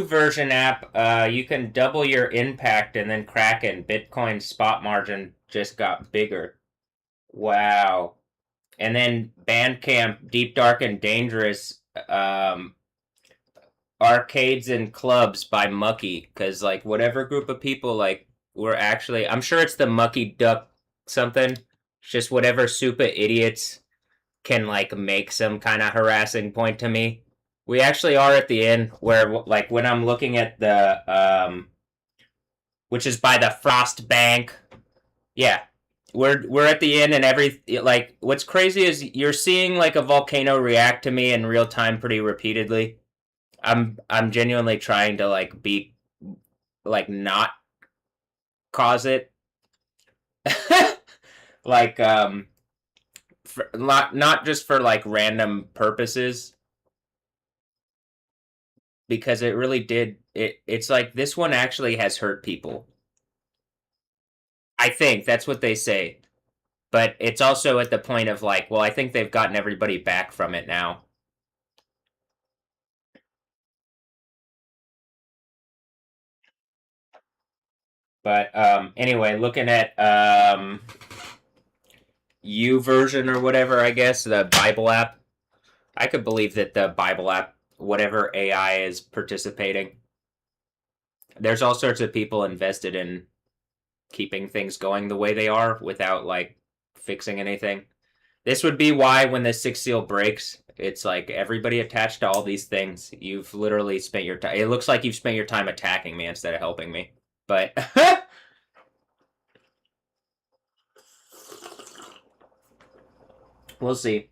version app, you can double your impact and then Kraken. Bitcoin spot margin just got bigger. Wow. And then Bandcamp, Deep, Dark, and Dangerous, Arcades and Clubs by Mucky. Because, like, whatever group of people, like, were actually, I'm sure it's the Mucky Duck something. It's just whatever super idiots can, like, make some kind of harassing point to me. We actually are at the end where, like, when I'm looking at which is by the Frost Bank. Yeah, we're at the end, and like, what's crazy is you're seeing like a volcano react to me in real time pretty repeatedly. I'm genuinely trying to like be like not cause it. Like not just for like random purposes, because it really did it's like this one actually has hurt people. I think that's what they say. But it's also at the point of like, well, I think they've gotten everybody back from it now. But anyway, looking at U version or whatever, I guess, the Bible app. I could believe that the Bible app, whatever AI is participating, there's all sorts of people invested in keeping things going the way they are without like fixing anything. This would be why when the sixth seal breaks, it's like everybody attached to all these things. You've literally spent your time. It looks like you've spent your time attacking me instead of helping me. But we'll see.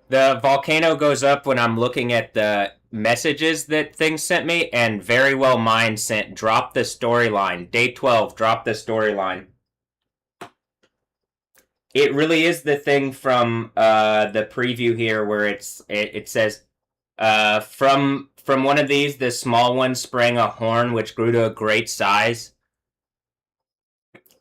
The volcano goes up when I'm looking at the messages that things sent me, and very well mine sent drop the storyline. Day 12, drop the storyline. It really is the thing from the preview here where it says from one of these, the small one sprang a horn which grew to a great size.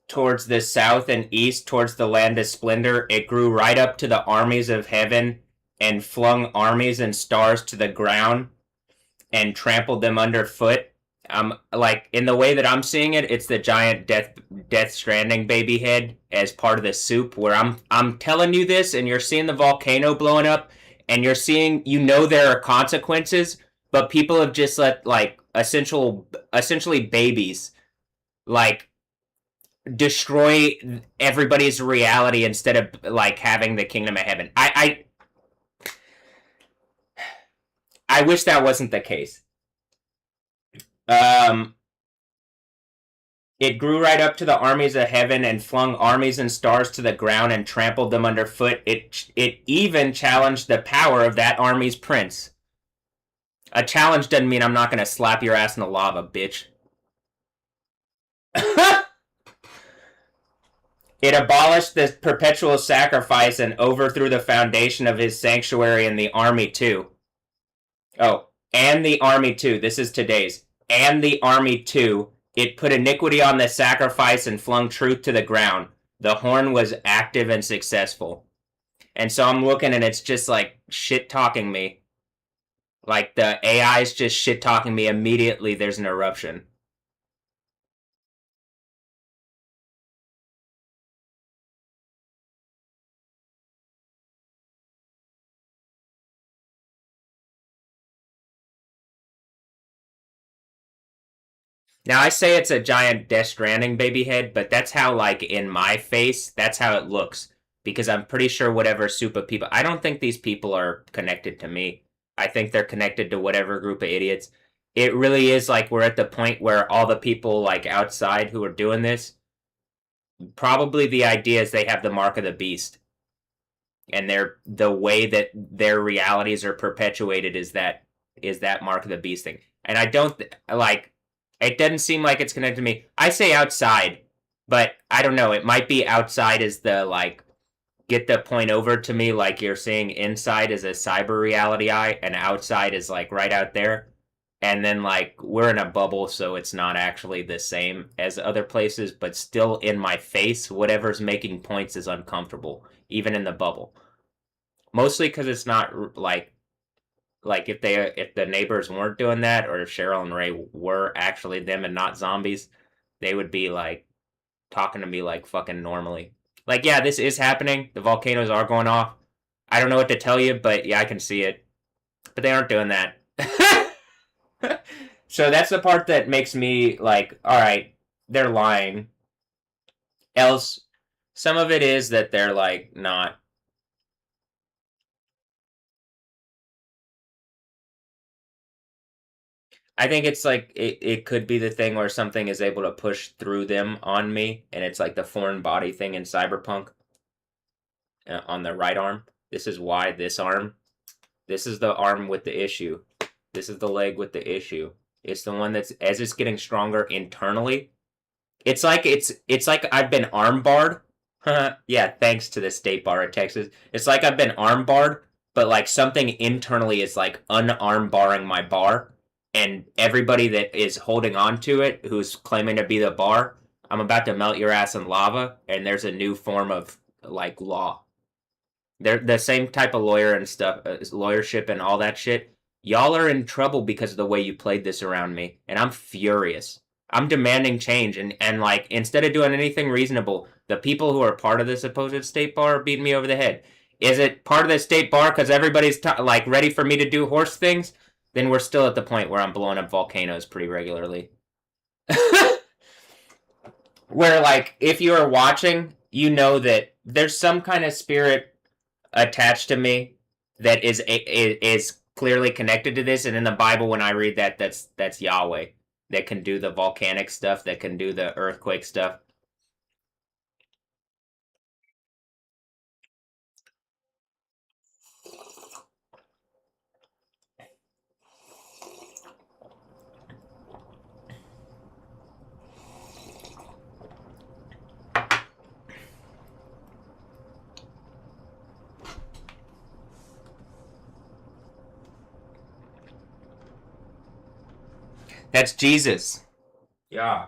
Towards the south and east, towards the land of splendor, it grew right up to the armies of heaven and flung armies and stars to the ground and trampled them underfoot. Like in the way that I'm seeing it, it's the giant Death Stranding baby head as part of the soup. Where I'm telling you this, and you're seeing the volcano blowing up, and you're seeing there are consequences, but people have just let like essentially babies like destroy everybody's reality instead of like having the kingdom of heaven. I wish that wasn't the case. Um, it grew right up to the armies of heaven and flung armies and stars to the ground and trampled them underfoot. It even challenged the power of that army's prince. A challenge doesn't mean I'm not going to slap your ass in the lava, bitch. It abolished the perpetual sacrifice and overthrew the foundation of his sanctuary and the army too. Oh, and the army too. This is today's. And the army too. It put iniquity on the sacrifice and flung truth to the ground. The horn was active and successful. And so I'm looking and it's just like shit talking me. Like the AI is just shit talking me immediately. There's an eruption. Now I say it's a giant Death Stranding baby head, but that's how like in my face, that's how it looks. Because I'm pretty sure whatever soup of people, I don't think these people are connected to me. I think they're connected to whatever group of idiots. It really is like we're at the point where all the people like outside who are doing this, probably the idea is they have the mark of the beast. and the way that their realities are perpetuated is that mark of the beast thing. And I don't like it doesn't seem like it's connected to me. I say outside, but I don't know. It might be outside is the like get the point over to me like you're saying inside is a cyber reality eye and outside is like right out there. And then like we're in a bubble, so it's not actually the same as other places, but still in my face, whatever's making points is uncomfortable, even in the bubble. Mostly because it's not like if the neighbors weren't doing that, or if Cheryl and Ray were actually them and not zombies, they would be like talking to me like fucking normally. Like, yeah, this is happening. The volcanoes are going off. I don't know what to tell you, but yeah, I can see it. But they aren't doing that. So that's the part that makes me like, all right, they're lying. Else, some of it is that they're like not. I think it's like it could be the thing where something is able to push through them on me, and it's like the foreign body thing in Cyberpunk on the right arm. This is why this arm. This is the arm with the issue. This is the leg with the issue. It's the one that's as it's getting stronger internally. It's like I've been arm barred. Yeah, thanks to the state bar of Texas. It's like I've been arm barred, but like something internally is like unarm barring my bar, and everybody that is holding on to it, who's claiming to be the bar, I'm about to melt your ass in lava, and there's a new form of like law. They're the same type of lawyer and stuff, lawyership and all that shit. Y'all are in trouble because of the way you played this around me, and I'm furious. I'm demanding change, and like instead of doing anything reasonable, the people who are part of this supposed state bar are beating me over the head. Is it part of the state bar because everybody's like ready for me to do horse things? Then we're still at the point where I'm blowing up volcanoes pretty regularly. Where like if you are watching, you know that there's some kind of spirit attached to me that is clearly connected to this. And in the Bible, when I read that, that's Yahweh that can do the volcanic stuff, that can do the earthquake stuff. That's Jesus. Yeah.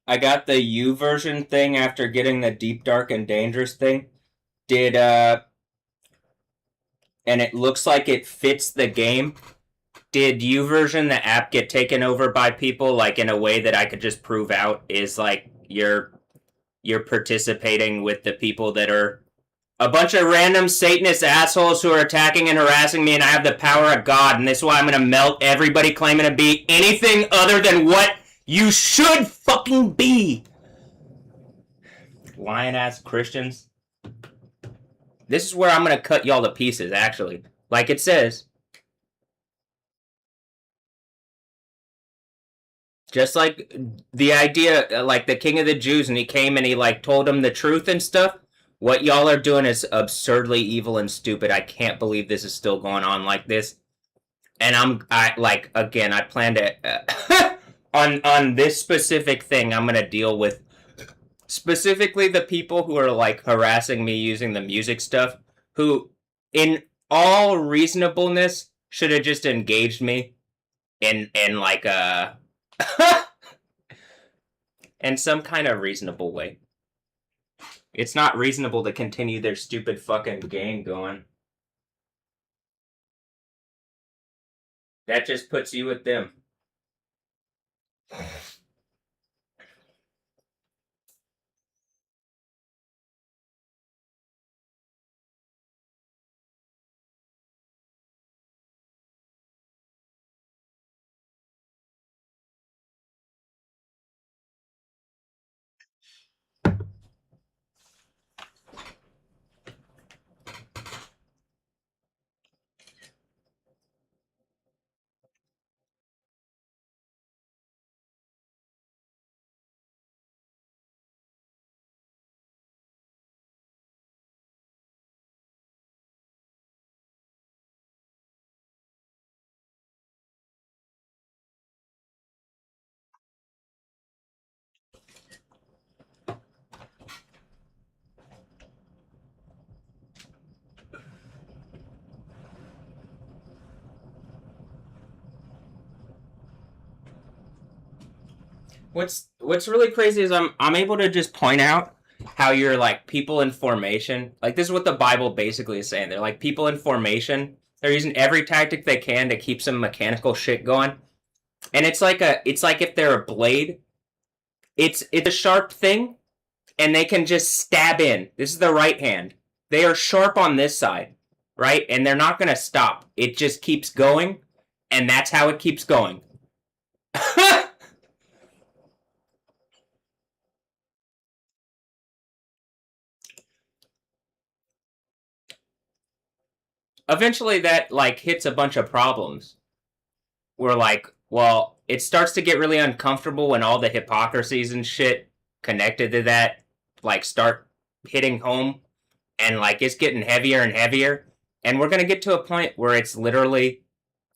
I got the U version thing after getting the deep, dark, and dangerous thing. Did and it looks like it fits the game. Did YouVersion, the app, get taken over by people like in a way that I could just prove out is like you're participating with the people that are a bunch of random Satanist assholes who are attacking and harassing me, and I have the power of God, and this is why I'm gonna melt everybody claiming to be anything other than what you should fucking be. Lying ass Christians. This is where I'm gonna cut y'all to pieces, actually. Like it says. Just like the idea, like the king of the Jews, and he came and he like told them the truth and stuff. What y'all are doing is absurdly evil and stupid. I can't believe this is still going on like this. And I plan to on this specific thing. I'm gonna deal with specifically the people who are like harassing me using the music stuff. Who, in all reasonableness, should have just engaged me in like a in some kind of reasonable way. It's not reasonable to continue their stupid fucking game going. That just puts you with them. What's really crazy is I'm able to just point out how you're like people in formation. Like this is what the Bible basically is saying. They're like people in formation. They're using every tactic they can to keep some mechanical shit going. And it's like if they're a blade, it's a sharp thing, and they can just stab in. This is the right hand. They are sharp on this side, right? And they're not gonna stop. It just keeps going, and that's how it keeps going. Eventually that like hits a bunch of problems. We're like, well, it starts to get really uncomfortable when all the hypocrisies and shit connected to that like start hitting home, and like it's getting heavier and heavier, and we're going to get to a point where it's literally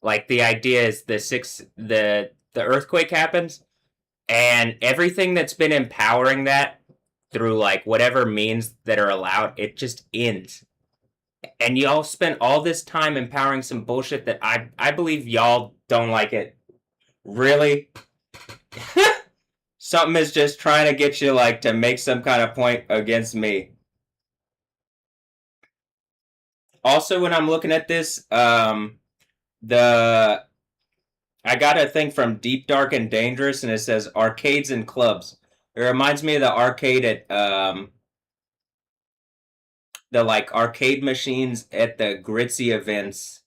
like the idea is the earthquake happens, and everything that's been empowering that through like whatever means that are allowed, it just ends. And y'all spent all this time empowering some bullshit that I believe y'all don't like it. Really? Something is just trying to get you like to make some kind of point against me. Also, when I'm looking at this, the I got a thing from Deep Dark and Dangerous, and it says arcades and clubs. It reminds me of the arcade at the like arcade machines at the Gritzy events,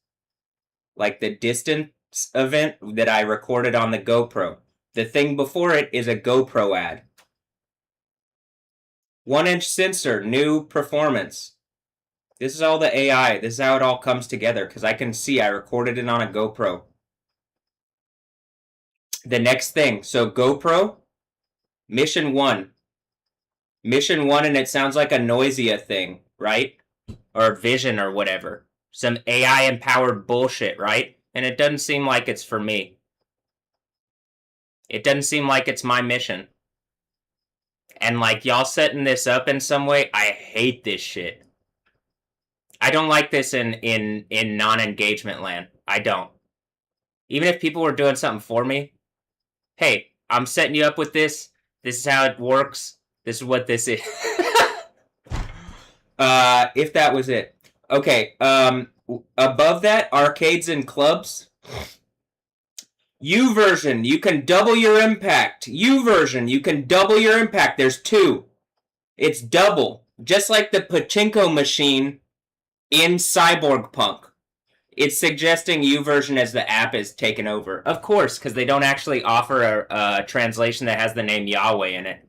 like the distance event that I recorded on the GoPro. The thing before it is a GoPro ad. 1-inch sensor, new performance. This is all the AI. This is how it all comes together, because I can see I recorded it on a GoPro. The next thing, so GoPro, Mission 1. Mission 1, and it sounds like a Noisia thing, right? Or Vision or whatever. Some AI-empowered bullshit, right? And it doesn't seem like it's for me. It doesn't seem like it's my mission. And like y'all setting this up in some way, I hate this shit. I don't like this in non-engagement land. I don't. Even if people were doing something for me, hey, I'm setting you up with this. This is how it works. This is what this is. If that was it. Okay, above that, arcades and clubs. U version, you can double your impact. U version, you can double your impact. There's two. It's double. Just like the pachinko machine in Cyborg Punk. It's suggesting U version as the app is taken over. Of course, because they don't actually offer a translation that has the name Yahweh in it.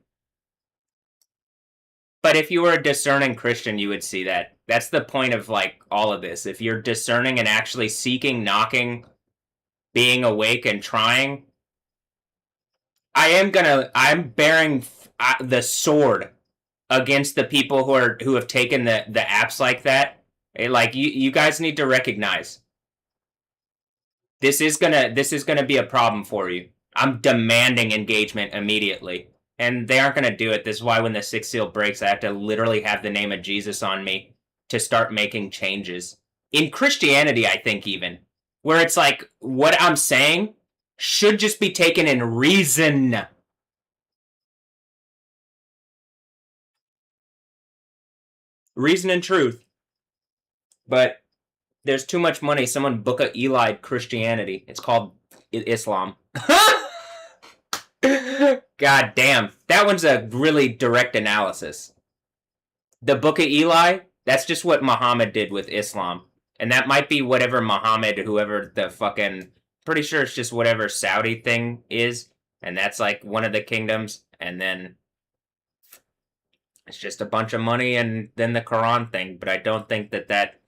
But if you were a discerning Christian, you would see that. That's the point of like all of this. If you're discerning and actually seeking, knocking, being awake and trying, I'm bearing the sword against the people who have taken the apps like that. Like you guys need to recognize this is gonna be a problem for you. I'm demanding engagement immediately, and they aren't gonna do it. This is why when the sixth seal breaks, I have to literally have the name of Jesus on me to start making changes in Christianity. I think even where it's like what I'm saying should just be taken in reason. Reason and truth. But there's too much money. Someone book a Eli Christianity. It's called Islam. God damn. That one's a really direct analysis. The Book of Eli, that's just what Muhammad did with Islam. And that might be whatever Muhammad, whoever the fucking... Pretty sure it's just whatever Saudi thing is. And that's like one of the kingdoms. And then it's just a bunch of money and then the Quran thing. But I don't think that...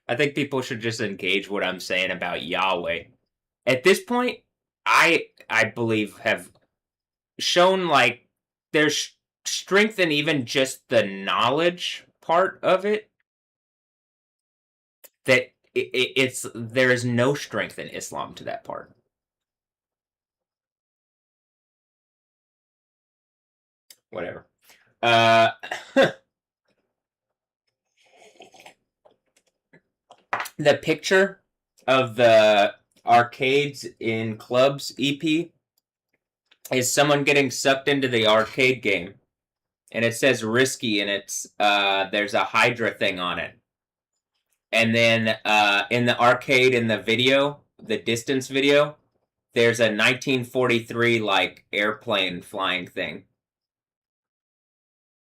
I think people should just engage what I'm saying about Yahweh. At this point, I believe have shown like there's strength in even just the knowledge part of it. That it's there is no strength in Islam to that part. Whatever. The picture of the arcades in clubs EP is someone getting sucked into the arcade game, and it says risky, and it's there's a Hydra thing on it, and then in the arcade in the video, the distance video, there's a 1943 like airplane flying thing.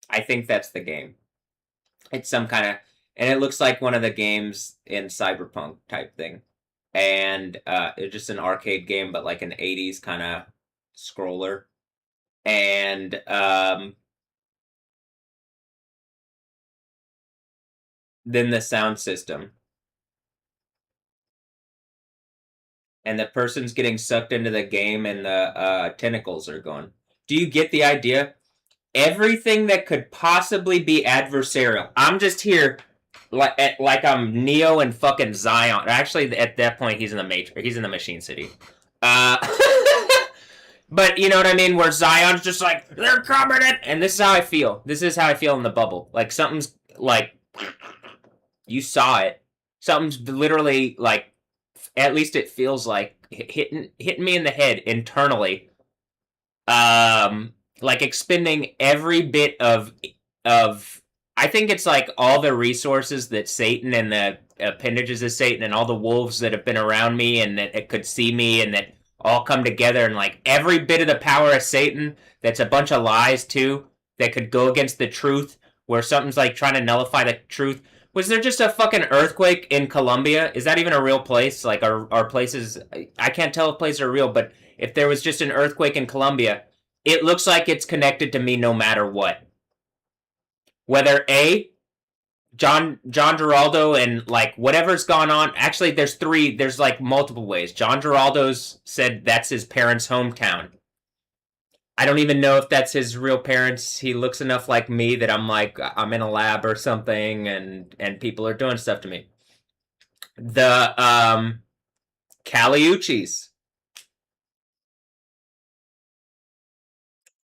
I think that's the game. It's some kind of, and it looks like one of the games in Cyberpunk type thing. And it's just an arcade game, but like an 80s kind of scroller. And then the sound system. And the person's getting sucked into the game and the tentacles are going. Do you get the idea? Everything that could possibly be adversarial. I'm just here like I'm Neo and fucking Zion. Actually, at that point, he's in the Matrix. He's in the Machine City. But you know what I mean? Where Zion's just like, they're coming in! And this is how I feel. This is how I feel in the bubble. Like, something's, like, you saw it. Something's literally, like, at least it feels like, hitting me in the head internally. Like, expending every bit of I think it's like all the resources that Satan and the appendages of Satan and all the wolves that have been around me and that it could see me and that all come together, and like every bit of the power of Satan that's a bunch of lies too that could go against the truth, where something's like trying to nullify the truth. Was there just a fucking earthquake in Colombia? Is that even a real place? Like are places, I can't tell if places are real, but if there was just an earthquake in Colombia, it looks like it's connected to me no matter what. Whether A, John Giraldo and like whatever's gone on. Actually, there's like multiple ways. John Giraldo's said that's his parents' hometown. I don't even know if that's his real parents. He looks enough like me that I'm like, I'm in a lab or something and people are doing stuff to me. The Caliucci's.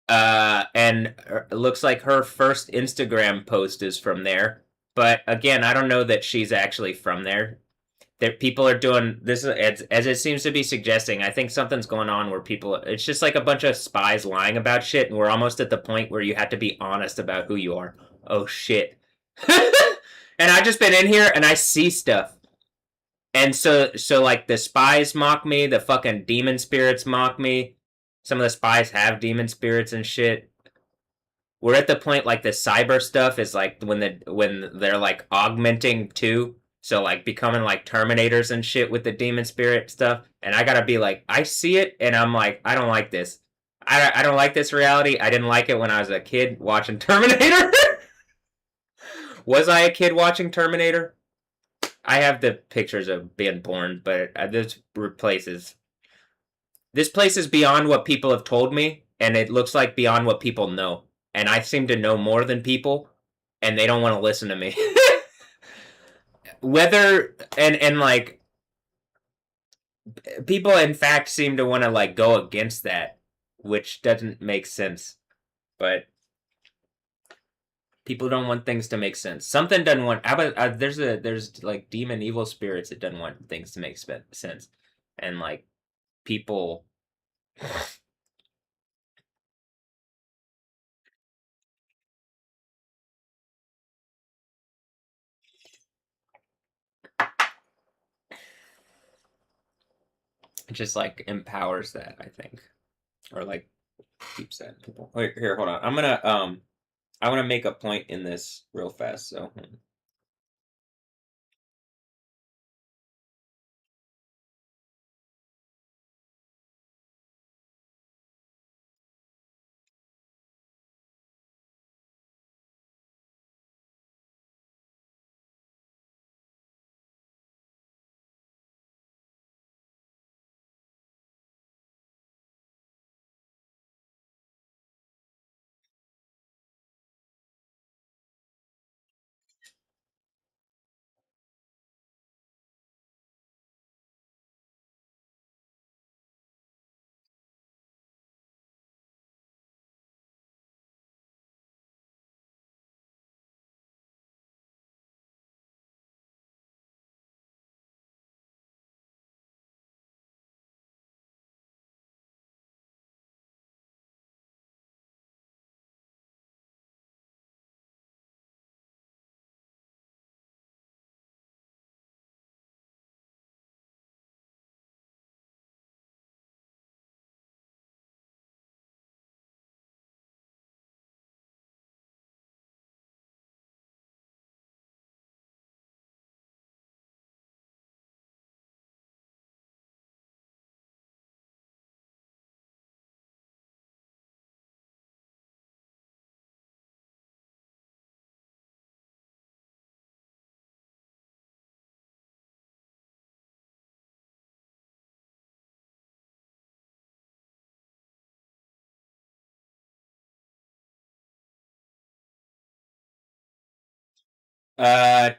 And it looks like her first Instagram post is from there. But again, I don't know that she's actually from there. That people are doing this as it seems to be suggesting. I think something's going on where people, it's just like a bunch of spies lying about shit, and we're almost at the point where you have to be honest about who you are. Oh shit. And I just been in here and I see stuff. And so like the spies mock me, the fucking demon spirits mock me. Some of the spies have demon spirits and shit. We're at the point like the cyber stuff is like when they're like augmenting too. So like becoming like Terminators and shit with the demon spirit stuff. And I gotta be like, I see it and I'm like, I don't like this. I don't like this reality. I didn't like it when I was a kid watching Terminator. Was I a kid watching Terminator? I have the pictures of being born, but this place is beyond what people have told me, and it looks like beyond what people know. And I seem to know more than people, and they don't want to listen to me. Whether and like people, in fact, seem to want to like go against that, which doesn't make sense. But people don't want things to make sense. Something doesn't want. How about there's like demon evil spirits that doesn't want things to make sense, and like people it just like empowers that, I think, or like keeps that in people. Wait, here, hold on. I want to make a point in this real fast. So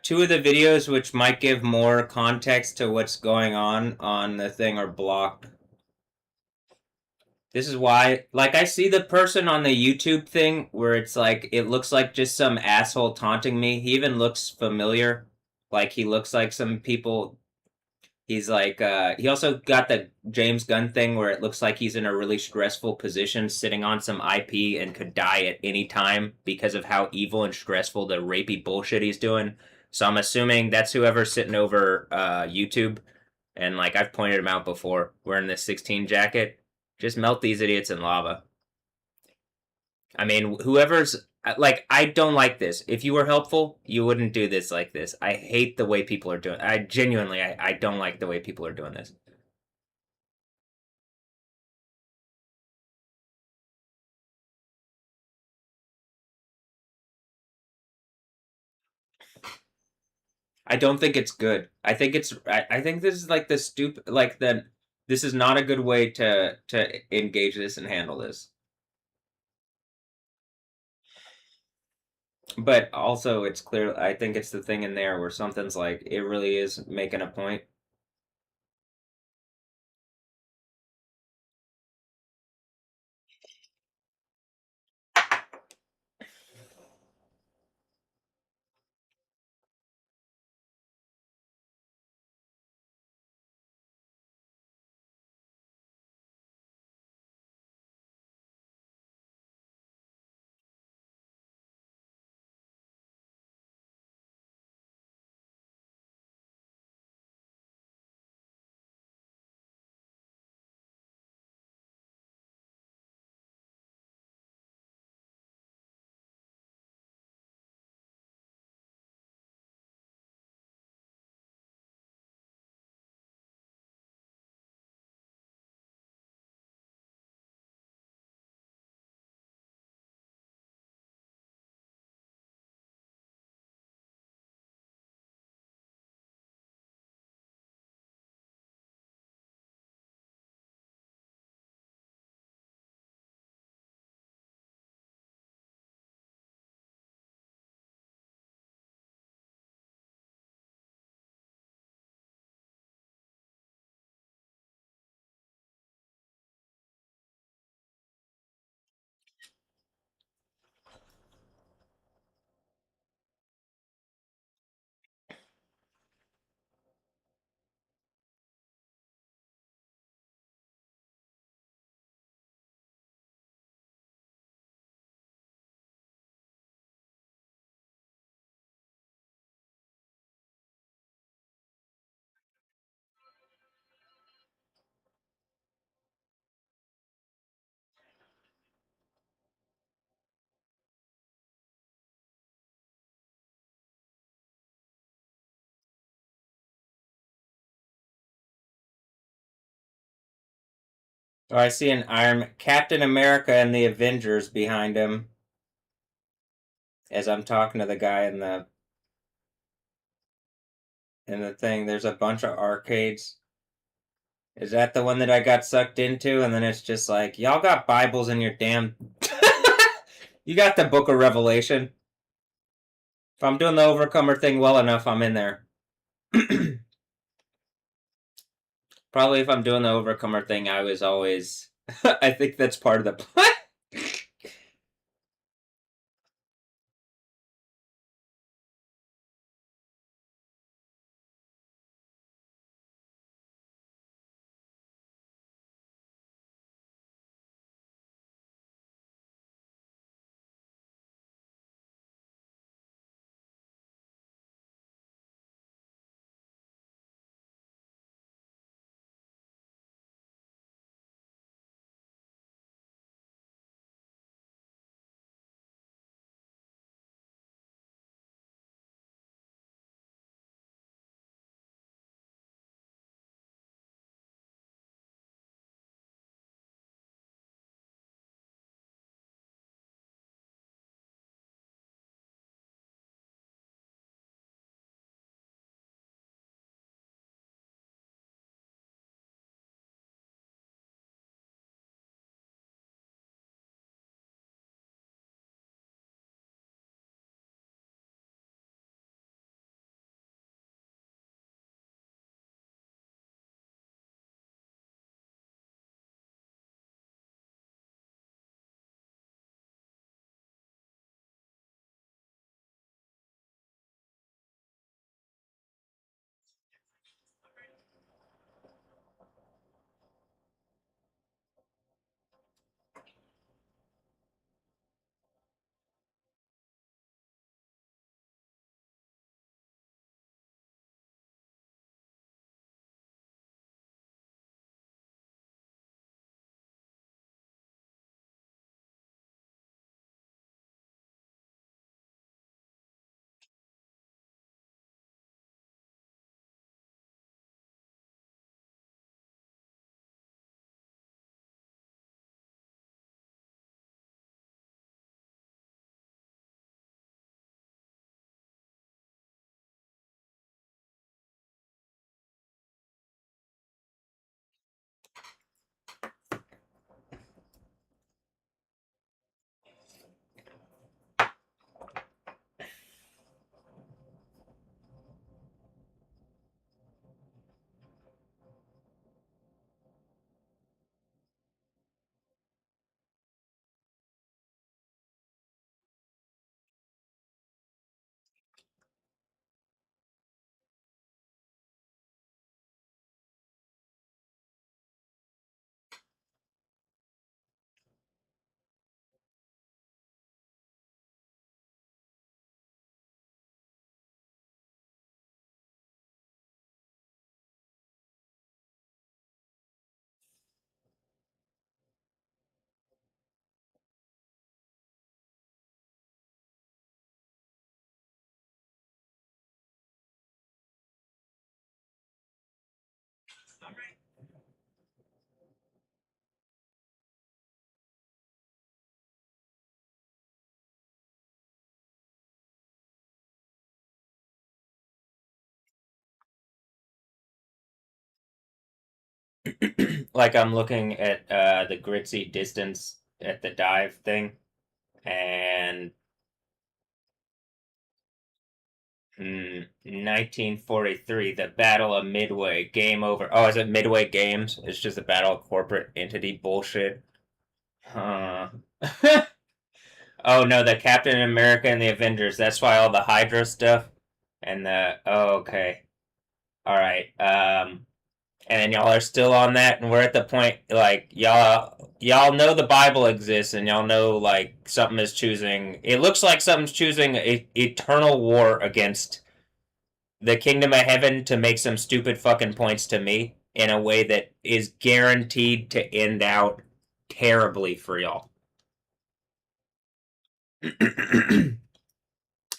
two of the videos which might give more context to what's going on the thing are blocked. This is why, like, I see the person on the YouTube thing where it's like, it looks like just some asshole taunting me. He even looks familiar. Like, he looks like some people. He's like, he also got the James Gunn thing where it looks like he's in a really stressful position sitting on some IP and could die at any time because of how evil and stressful the rapey bullshit he's doing. So I'm assuming that's whoever's sitting over YouTube. And like I've pointed him out before, wearing this 16 jacket. Just melt these idiots in lava. I mean, whoever's like, I don't like this. If you were helpful, you wouldn't do this like this. I hate the way people are doing. I genuinely, I don't like the way people are doing this. I don't think it's good. I think it's. I think this is like the stupid. Like the. This is not a good way to engage this and handle this. But also, it's clear. I think it's the thing in there where something's like it really is making a point. Oh, I see an Iron Captain America and the Avengers behind him as I'm talking to the guy in the thing. There's a bunch of arcades. Is that the one that I got sucked into? And then it's just like, y'all got Bibles in your damn. You got the Book of Revelation. If I'm doing the Overcomer thing well enough, I'm in there. Probably if I'm doing the Overcomer thing, I was always. I think that's part of the plan. Like I'm looking at the Gritzy distance at the dive thing, and 1943, the Battle of Midway, game over. Oh, is it Midway Games? It's just a battle of corporate entity bullshit. Huh. Oh no, the Captain America and the Avengers. That's why all the Hydra stuff and the. Oh, okay. All right. And then y'all are still on that, and we're at the point like y'all know the Bible exists, and y'all know like something is choosing. It looks like something's choosing a eternal war against the kingdom of heaven to make some stupid fucking points to me in a way that is guaranteed to end out terribly for y'all.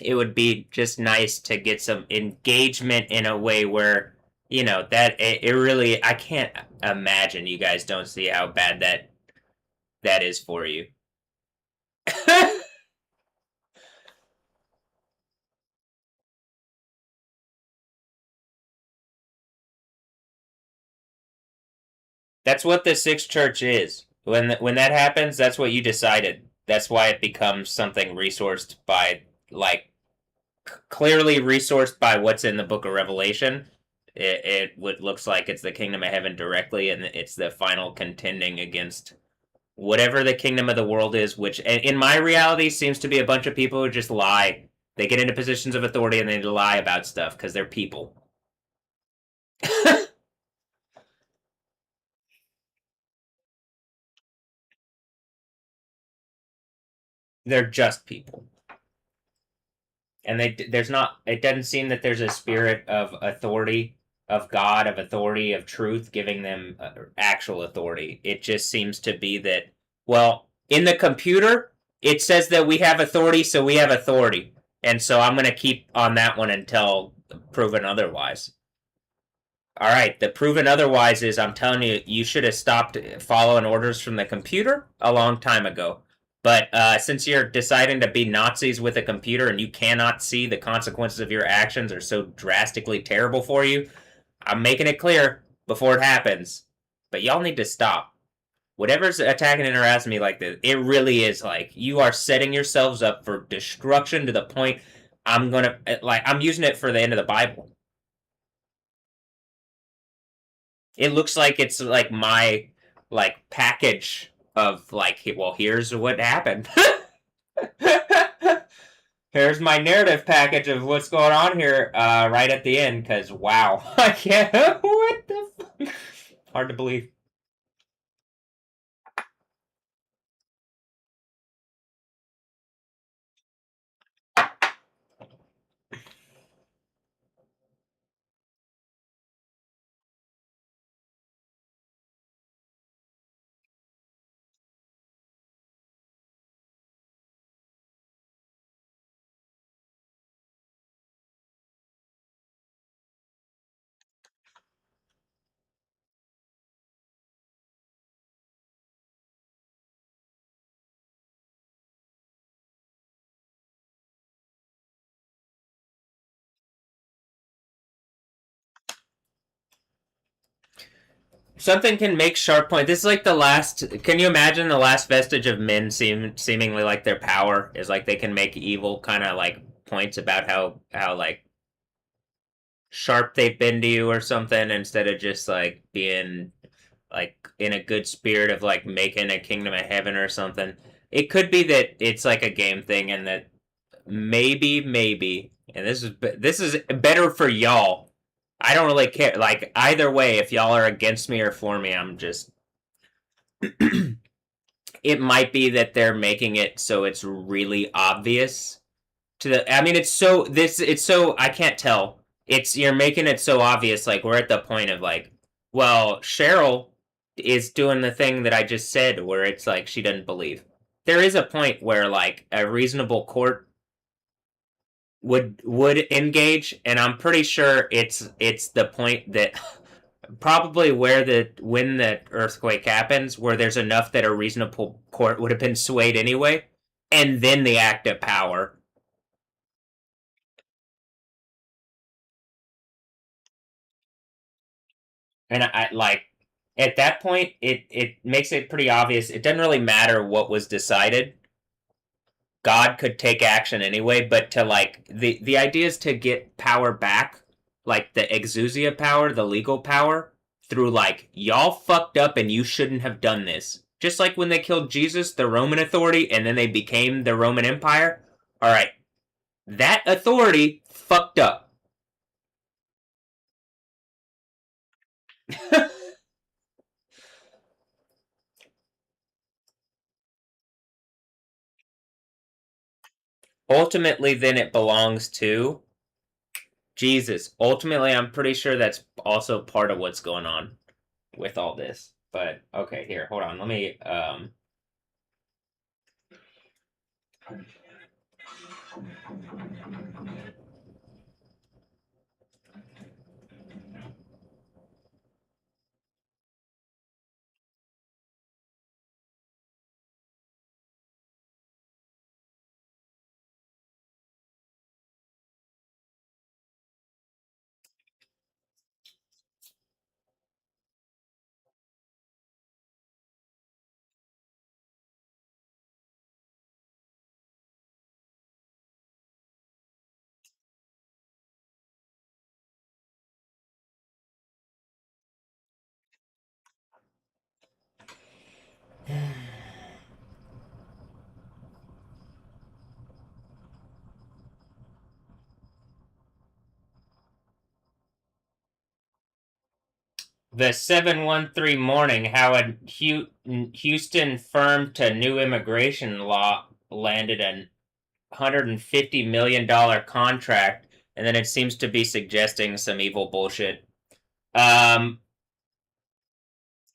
It would be just nice to get some engagement in a way where you know that it really I can't imagine you guys don't see how bad that is for you. That's what the sixth church is. When that happens, that's what you decided. That's why it becomes something resourced by like clearly resourced by what's in the Book of Revelation. It what looks like it's the kingdom of heaven directly, and it's the final contending against whatever the kingdom of the world is. Which in my reality seems to be a bunch of people who just lie. They get into positions of authority and they lie about stuff because they're people. They're just people. And there's not it doesn't seem that there's a spirit of authority of God of authority of truth giving them actual authority. It just seems to be that well in the computer it says that we have authority, so we have authority, and so I'm going to keep on that one until proven otherwise. All right, the proven otherwise is I'm telling you, you should have stopped following orders from the computer a long time ago. But since you're deciding to be Nazis with a computer and you cannot see the consequences of your actions are so drastically terrible for you, I'm making it clear before it happens. But y'all need to stop. Whatever's attacking and harassing me like this, it really is like you are setting yourselves up for destruction to the point I'm using it for the end of the Bible. It looks like it's like my like package of like well here's what happened. Here's my narrative package of what's going on here right at the end because wow. I can't what the fuck? Hard to believe. Something can make sharp point. This is like the last. Can you imagine the last vestige of men seemingly like their power is like they can make evil kind of like points about how like sharp they've been to you or something instead of just like being like in a good spirit of like making a kingdom of heaven or something. It could be that it's like a game thing and that maybe, and this is better for y'all. I don't really care. Like either way, if y'all are against me or for me, I'm just. It might be that they're making it so it's really obvious to the. I mean, it's so this. It's so I can't tell. It's you're making it so obvious. Like we're at the point of like, well, Cheryl is doing the thing that I just said, where it's like she doesn't believe. There is a point where like a reasonable court would engage, and I'm pretty sure it's the point that probably where the when the earthquake happens, where there's enough that a reasonable court would have been swayed anyway, and then the act of power. And I like at that point, it makes it pretty obvious. It doesn't really matter what was decided. God could take action anyway, but to like the idea is to get power back, like the exousia power, the legal power, through like y'all fucked up and you shouldn't have done this. Just like when they killed Jesus, the Roman authority, and then they became the Roman Empire. All right, that authority fucked up. Ultimately, then it belongs to Jesus. Ultimately, I'm pretty sure that's also part of what's going on with all this. But okay, here, hold on. Let me The 713 morning, how a Houston firm to new immigration law landed a $150 million contract, and then it seems to be suggesting some evil bullshit. Um,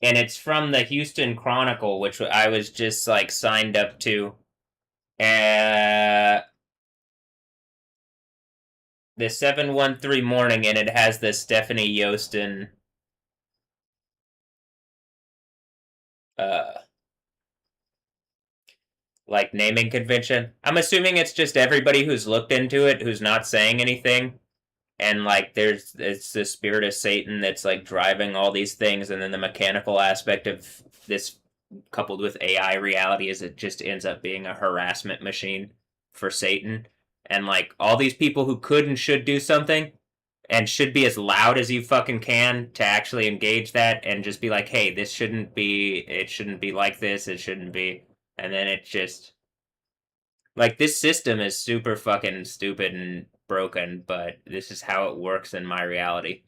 and it's from the Houston Chronicle, which I was just like signed up to. Uh, the 713 morning, and it has the Stephanie Yostin uh like naming convention. I'm assuming it's just everybody who's looked into it who's not saying anything. And like there's it's the spirit of Satan that's like driving all these things, and then the mechanical aspect of this coupled with AI reality is it just ends up being a harassment machine for Satan. And like all these people who could and should do something and should be as loud as you fucking can to actually engage that and just be like, hey, this shouldn't be, it shouldn't be like this, it shouldn't be. And then it just, like, this system is super fucking stupid and broken, but this is how it works in my reality.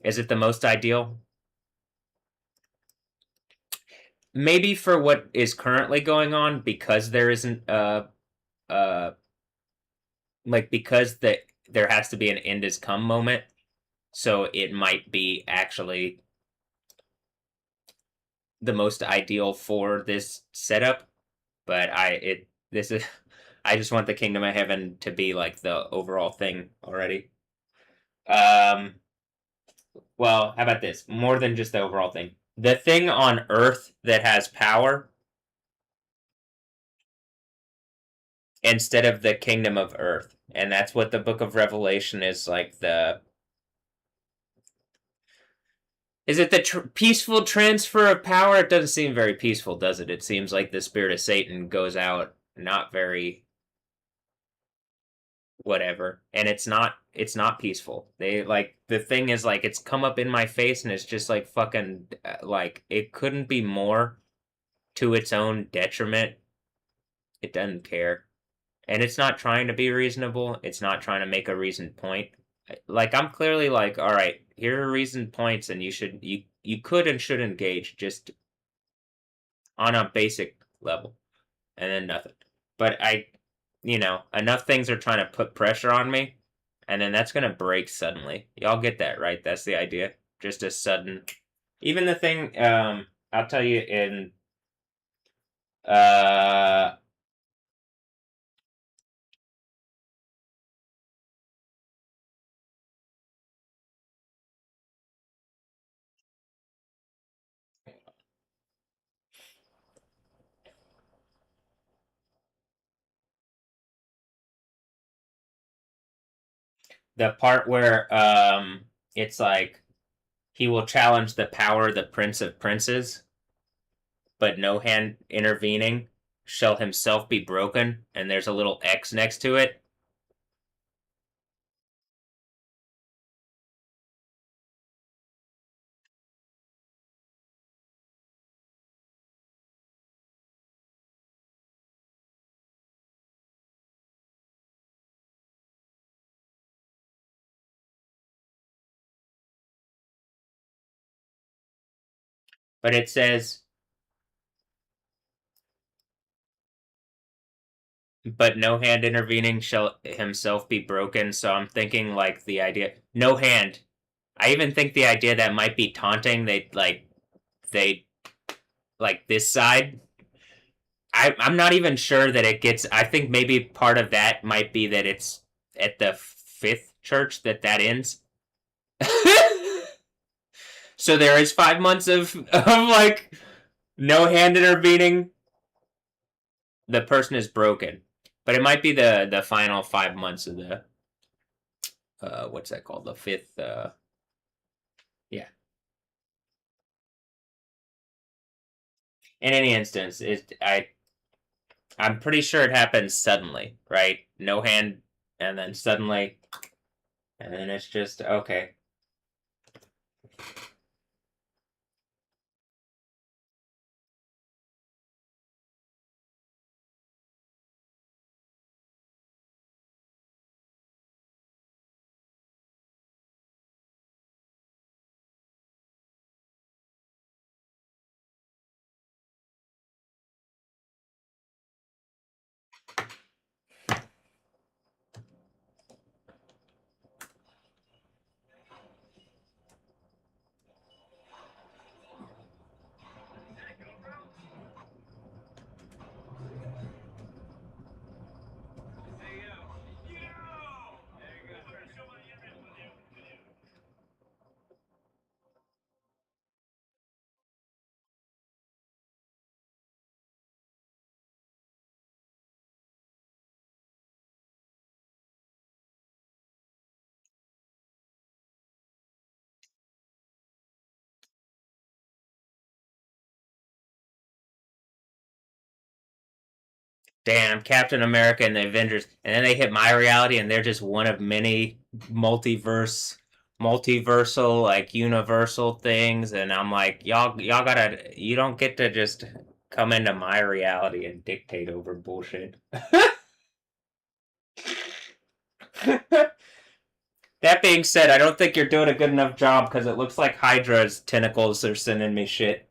Is it the most ideal? Maybe for what is currently going on, because there isn't uh like because there has to be an end is come moment, so it might be actually the most ideal for this setup. But this is I just want the kingdom of heaven to be like the overall thing already. Um well, how about this? More than just the overall thing. The thing on earth that has power instead of the kingdom of earth. And that's what the book of Revelation is like the Is it the peaceful transfer of power? It doesn't seem very peaceful, does it? It seems like the spirit of Satan goes out not very whatever, and it's not peaceful. They like the thing is like it's come up in my face and it's just like fucking like it couldn't be more to its own detriment. It doesn't care. And it's not trying to be reasonable. It's not trying to make a reasoned point. Like I'm clearly like, all right, here are reasoned points, and you could and should engage just on a basic level, and then nothing. But enough things are trying to put pressure on me, and then that's gonna break suddenly. Y'all get that, right? That's the idea. Just a sudden. Even the thing. I'll tell you in uh the part where it's like he will challenge the power of the Prince of Princes, but no hand intervening shall himself be broken, and there's a little X next to it. But it says, but no hand intervening shall himself be broken. So I'm thinking like the idea, no hand. I even think the idea that might be taunting. They like this side. I'm not even sure that it gets. I think maybe part of that might be that it's at the fifth church that ends. So there is 5 months of like no hand intervening. The person is broken, but it might be the final 5 months of the what's that called? The fifth. Yeah. In any instance, I'm pretty sure it happens suddenly, right? No hand, and then suddenly, and then it's just okay. Damn, Captain America and the Avengers, and then they hit my reality, and they're just one of many multiversal, like universal things, and I'm like, y'all gotta, you don't get to just come into my reality and dictate over bullshit. That being said, I don't think you're doing a good enough job because it looks like Hydra's tentacles are sending me shit.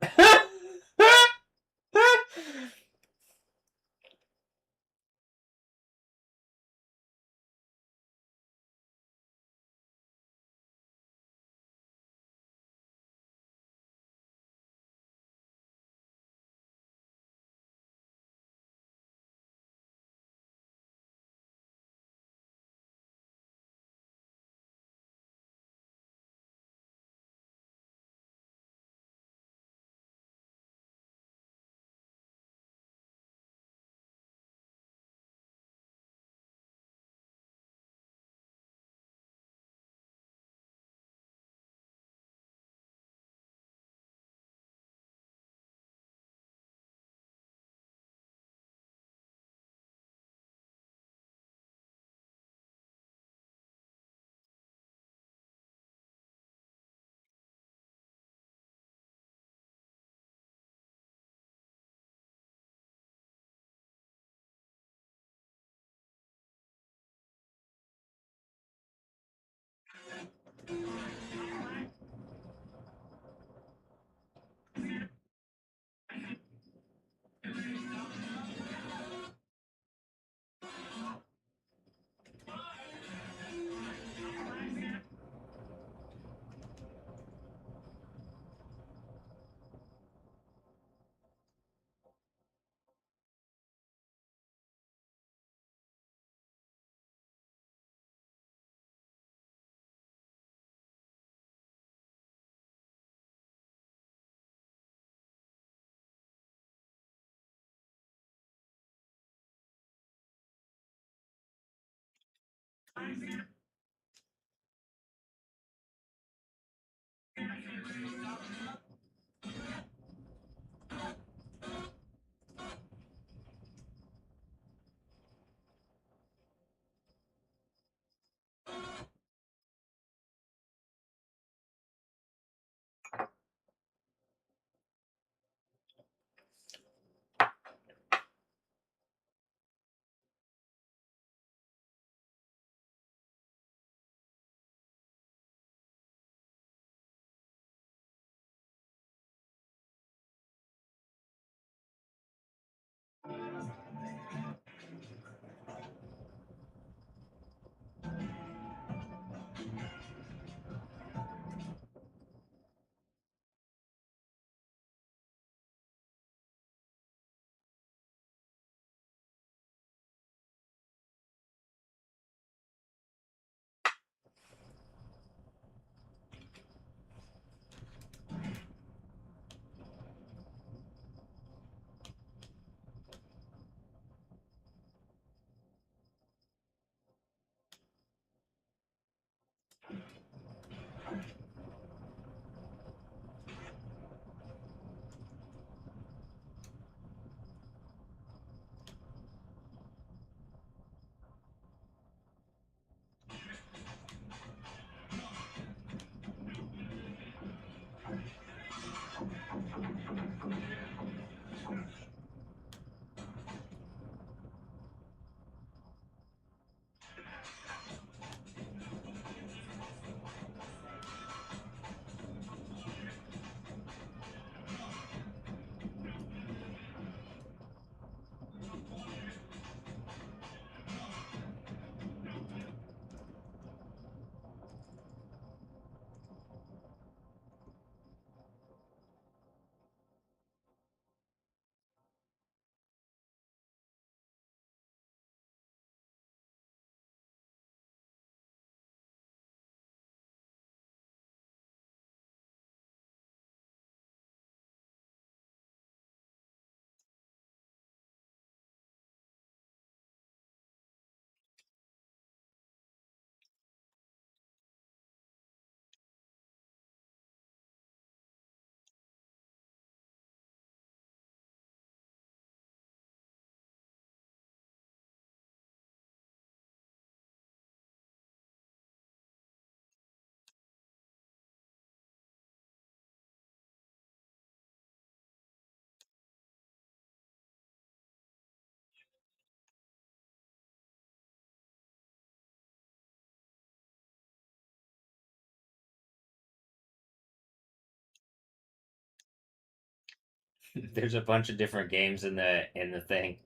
There's a bunch of different games in the thing.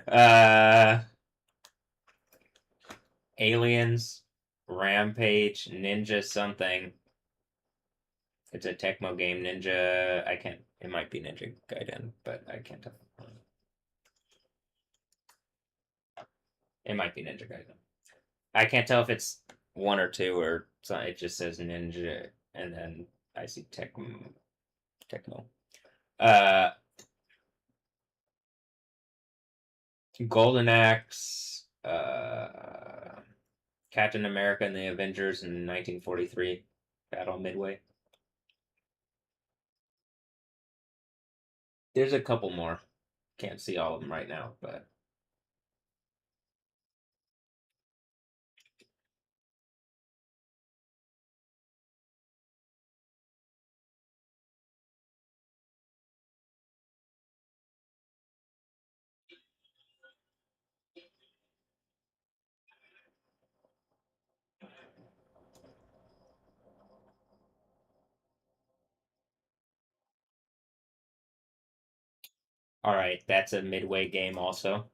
uh, Aliens, Rampage, Ninja something. It's a Tecmo game. Ninja. I can't. It might be Ninja Gaiden, but I can't tell. It might be Ninja Gaiden. I can't tell if it's one or two or something. It just says Ninja, and then I see Tecmo. Uh, Golden Axe. Captain America and the Avengers in 1943. Battle Midway. There's a couple more. Can't see all of them right now, but all right, that's a Midway game also.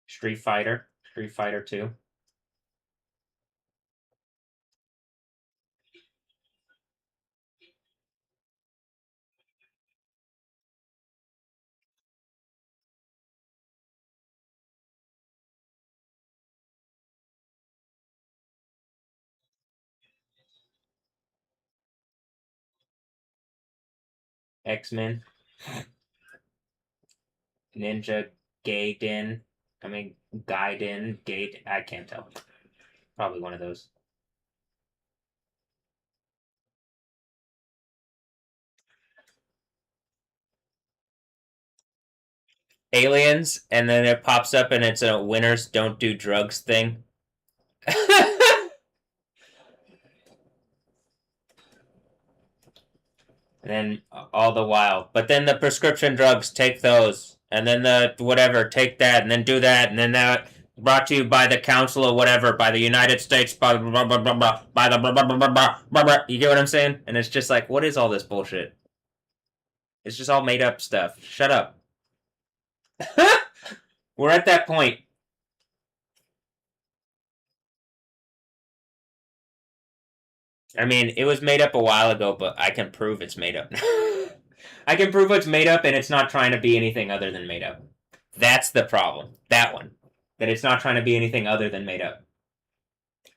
Street Fighter 2. X-Men, Ninja Gaiden. I mean Gaiden, Gate. I can't tell. Probably one of those. Aliens, and then it pops up and it's a winners don't do drugs thing. And then all the while, but then the prescription drugs, take those, and then the whatever, take that, and then do that, and then that. Brought to you by the Council of whatever, by the United States, by blah, blah, blah, blah, by the blah, blah, blah, blah, blah, blah, blah. You get what I'm saying? And it's just like, what is all this bullshit? It's just all made up stuff. Shut up. We're at that point. I mean, it was made up a while ago, but I can prove it's made up. I can prove it's made up, and it's not trying to be anything other than made up. That's the problem. That one. That it's not trying to be anything other than made up.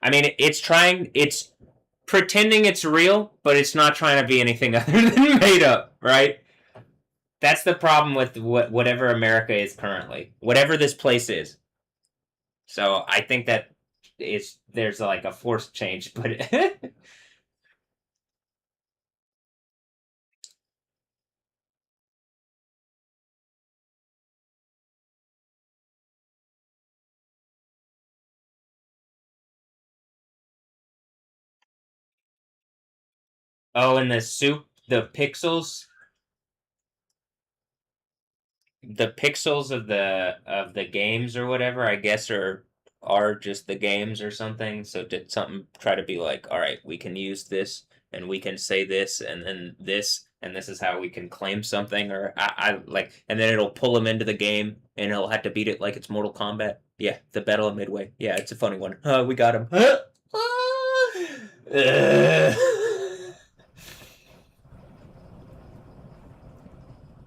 I mean, it's pretending it's real, but it's not trying to be anything other than made up, right? That's the problem with whatever America is currently, whatever this place is. So I think that there's like a forced change, but oh, and the soup, the pixels of the games or whatever, I guess are just the games or something. So did something try to be like, all right, we can use this and we can say this and then this and this is how we can claim something or I like and then it'll pull him into the game and he'll have to beat it like it's Mortal Kombat. Yeah, the Battle of Midway. Yeah, it's a funny one. We got him.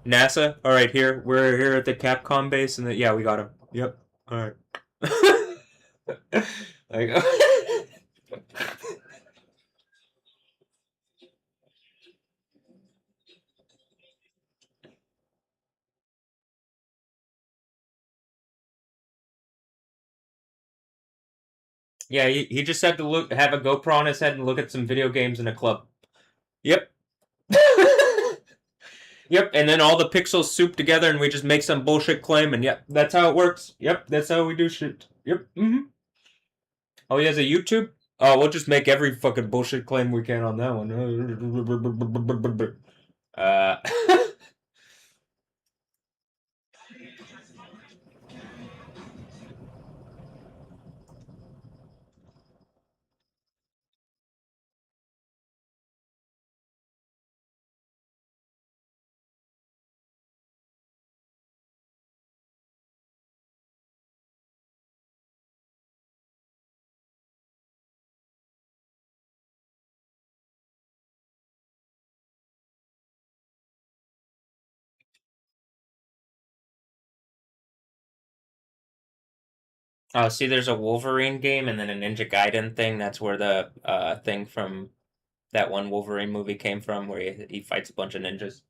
NASA. All right, here we're here at the Capcom base, and yeah, we got him. Yep. All right. Like, yeah, he just had to have a GoPro on his head, and look at some video games in a club. Yep. Yep, and then all the pixels soup together, and we just make some bullshit claim, and yep, that's how it works. Yep, that's how we do shit. Yep. Oh, he has a YouTube. Oh, we'll just make every fucking bullshit claim we can on that one. Uh, Oh, see, there's a Wolverine game and then a Ninja Gaiden thing. That's where the thing from that one Wolverine movie came from, where he fights a bunch of ninjas.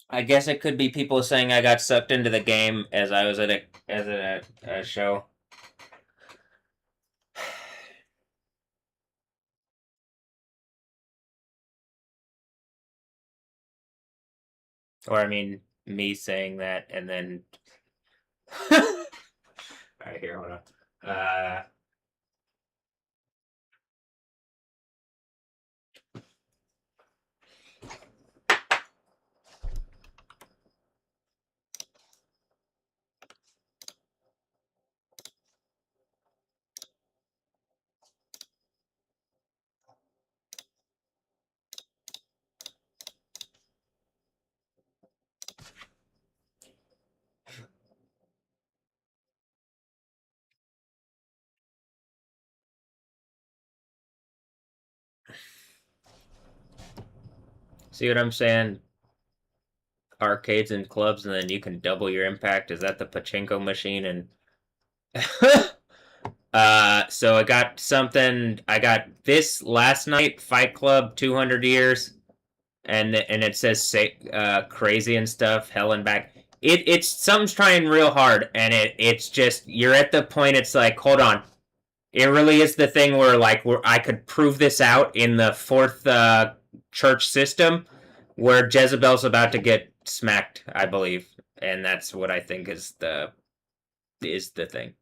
I guess it could be people saying I got sucked into the game as I was at a show, or I mean, me saying that and then. All right, here, hold on. See what I'm saying? Arcades and clubs, and then you can double your impact. Is that the pachinko machine? And so I got something. I got this last night. Fight Club 200 years, and it says say, crazy and stuff. Hell and back. It's something's trying real hard, and it's just you're at the point. It's like, hold on. It really is the thing where I could prove this out in the fourth church system, where Jezebel's about to get smacked, I believe, and that's what I think is the thing.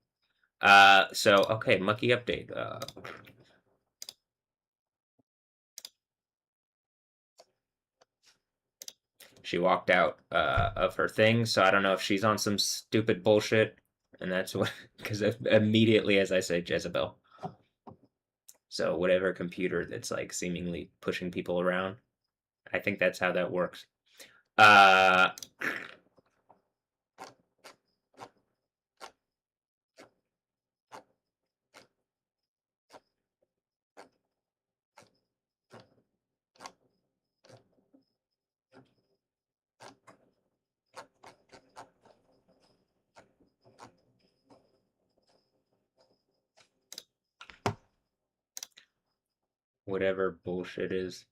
So okay, Mucky update. She walked out of her thing, so I don't know if she's on some stupid bullshit, and that's what because immediately as I say Jezebel, so whatever computer that's like seemingly pushing people around, I think that's how that works. Uh, whatever bullshit is.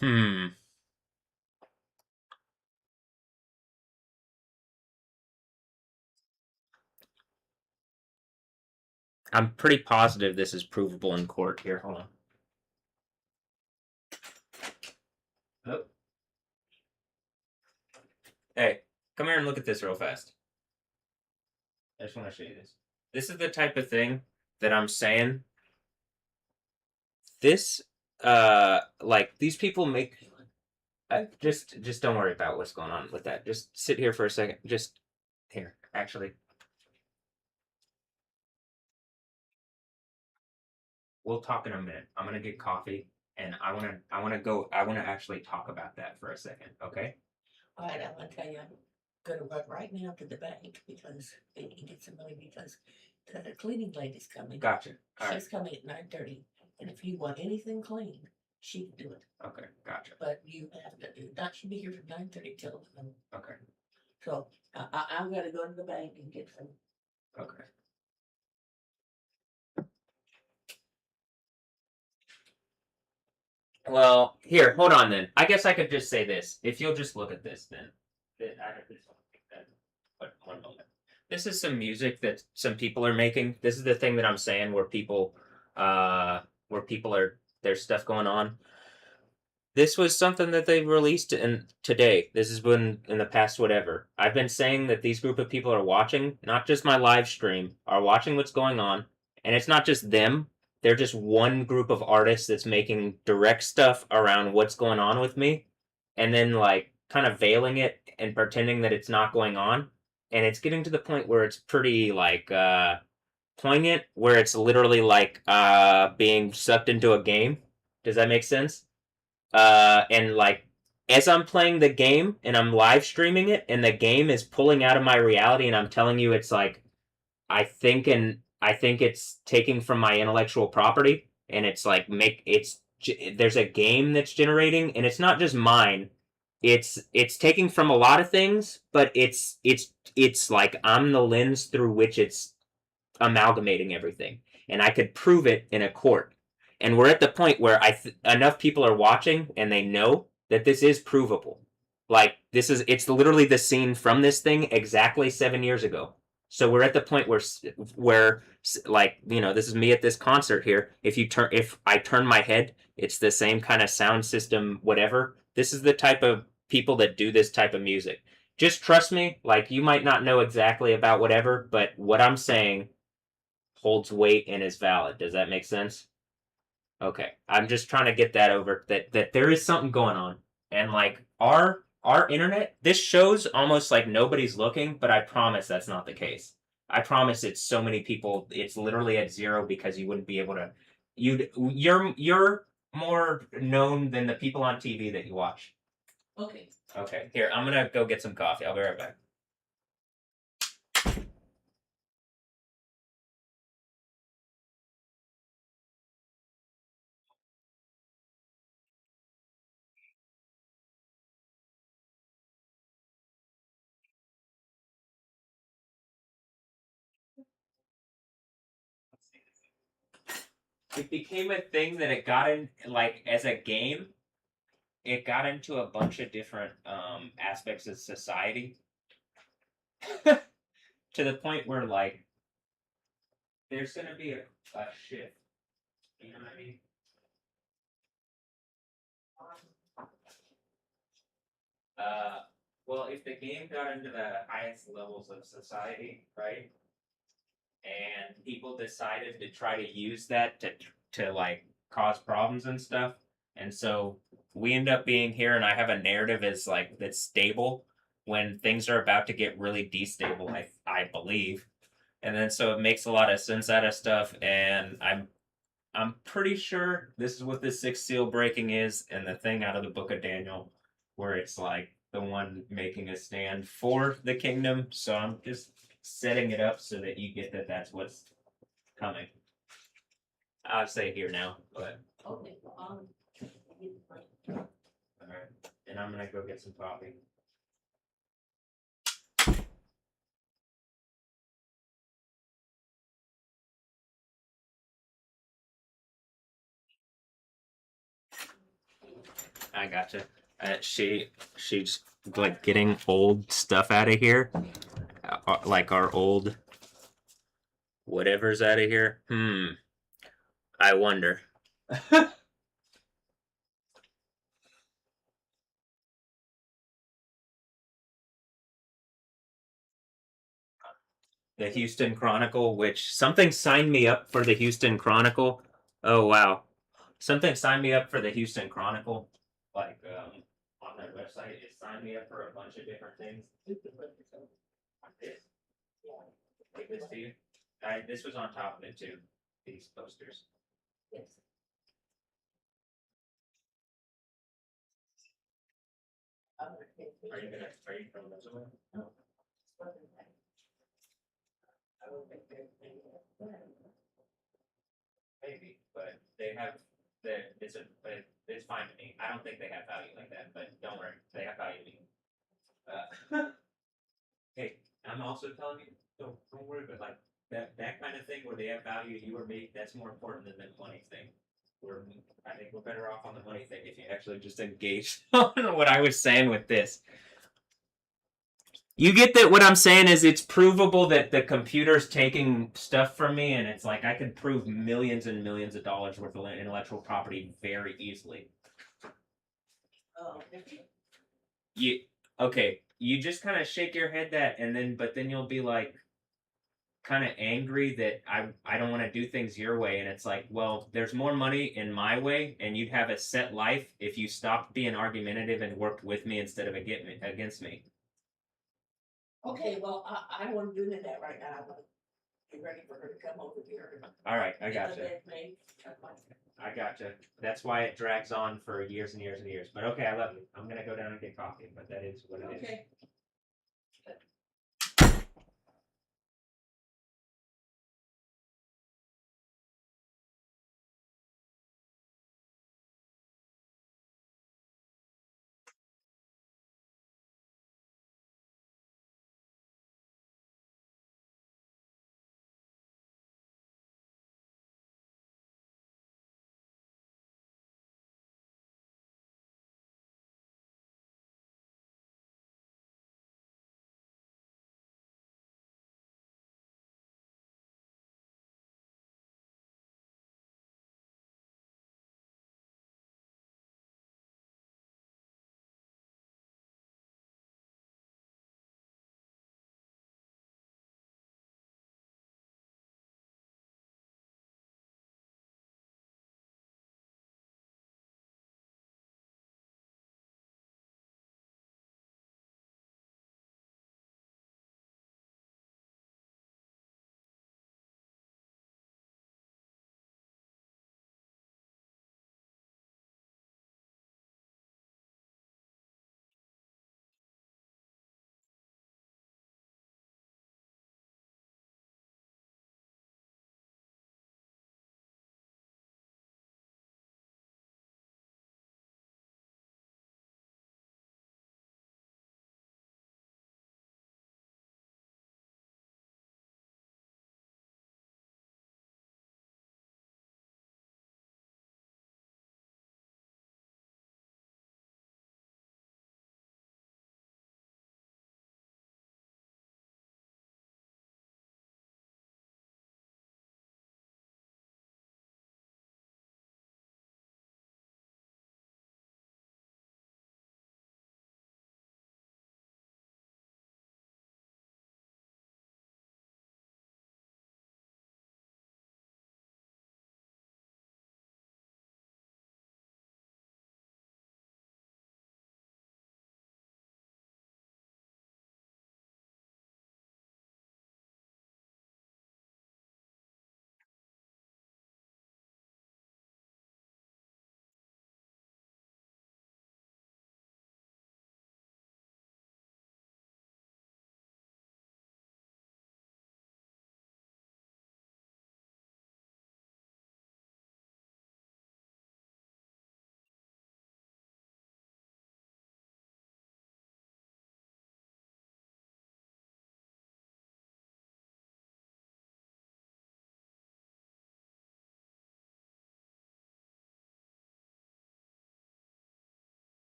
Hmm. I'm pretty positive this is provable in court. Here, hold on. Oh. Hey, come here and look at this real fast. I just want to show you this. This is the type of thing that I'm saying. This, like these people make. Just don't worry about what's going on with that. Just sit here for a second. Just here, actually. We'll talk in a minute. I'm gonna get coffee, and I wanna actually talk about that for a second. Okay? All right, I'm gonna tell you, I'm gonna run right now to the bank because they need to get some money because the cleaning lady's coming. Gotcha. All right. She's coming at 9:30, and if you want anything clean, she can do it. Okay. Gotcha. But you have to, not she'll be here from 9:30 till 11. Okay. So I'm gonna go to the bank and get some. Okay. Well, here, hold on then. I guess I could just say this. If you'll just look at this, then. But 1 moment. This is some music that some people are making. This is the thing that I'm saying where people are, there's stuff going on. This was something that they released in today. This has been in the past whatever. I've been saying that these group of people are watching, not just my live stream, are watching what's going on. And it's not just them. They're just one group of artists that's making direct stuff around what's going on with me and then like kind of veiling it and pretending that it's not going on. And it's getting to the point where it's pretty like poignant, where it's literally like being sucked into a game. Does that make sense? And like as I'm playing the game and I'm live streaming it and the game is pulling out of my reality and I'm telling you it's like I think it's taking from my intellectual property and it's like make it's there's a game that's generating and it's not just mine. It's taking from a lot of things, but it's like I'm the lens through which it's amalgamating everything, and I could prove it in a court. And we're at the point where enough people are watching and they know that this is provable. Like it's literally the scene from this thing exactly 7 years ago. So we're at the point where like this is me at this concert here. If I turn my head, it's the same kind of sound system, whatever. This is the type of people that do this type of music. Just trust me. Like you might not know exactly about whatever, but what I'm saying holds weight and is valid. Does that make sense? Okay. I'm just trying to get that over that there is something going on. And like our internet, this shows almost like nobody's looking, but I promise that's not the case. I promise it's so many people, it's literally at zero because you wouldn't be able to you're more known than the people on TV that you watch. Okay. Okay. Here, I'm gonna go get some coffee. I'll be right back. It became a thing that it got in like as a game. It got into a bunch of different aspects of society to the point where like there's gonna be a shift. You know what I mean? Uh, well, if the game got into the highest levels of society, right, and people decided to try to use that to like cause problems and stuff, and so we end up being here, and I have a narrative is like that's stable when things are about to get really destable. I believe, and then so it makes a lot of sense out of stuff, and I'm pretty sure this is what the sixth seal breaking is, and the thing out of the book of Daniel, where it's like the one making a stand for the kingdom. So I'm just setting it up so that you get that that's what's coming. I'll say here now, but Okay, well, all right. And I'm gonna go get some coffee. I gotcha. She's like getting old stuff out of here, like our old whatever's out of here. I wonder. The Houston Chronicle, which something signed me up for the Houston Chronicle. Oh wow, something signed me up for the Houston Chronicle. Like on their website, it signed me up for a bunch of different things. Like this, like this to you. This was on top of it too. These posters. yes. Are you throwing those away? No. Maybe, but they have but it's fine to me. I don't think they have value like that, but don't worry, they have value to me. Hey, I'm also telling you, don't worry, but like that kind of thing where they have value to you or me, that's more important than the money thing. I think we're better off on the money thing if you actually just engage on what I was saying with this. You get that what I'm saying is it's provable that the computer's taking stuff from me, and it's like I could prove millions and millions of dollars worth of intellectual property very easily. Oh, You okay? You just kind of shake your head that, and then you'll be like kind of angry that I don't want to do things your way, and it's like, well, there's more money in my way, and you'd have a set life if you stopped being argumentative and worked with me instead of against me. okay, well, I want to do that right now. I'm get ready for her to come over here. All right, I Because gotcha. that may- I gotcha. That's why it drags on for years and years and years. But okay, I love you. I'm gonna go down and get coffee, but that is what it is. Okay.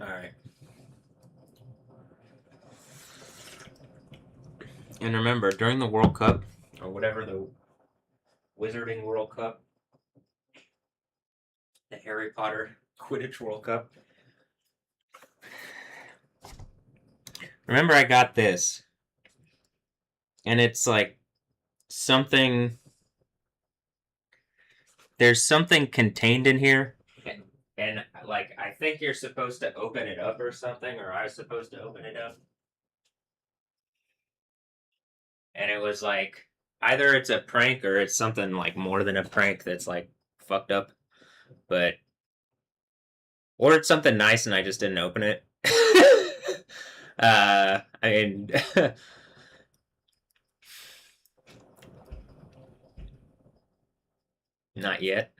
Alright. And remember, during the World Cup, or whatever the Wizarding World Cup, the Harry Potter Quidditch World Cup, remember I got this. And it's like something. There's something contained in here. And like, I think you're supposed to open it up or something, or I was supposed to open it up. And it was like, either it's a prank or it's something like more than a prank that's like fucked up. But, or it's something nice and I just didn't open it. I mean, not yet.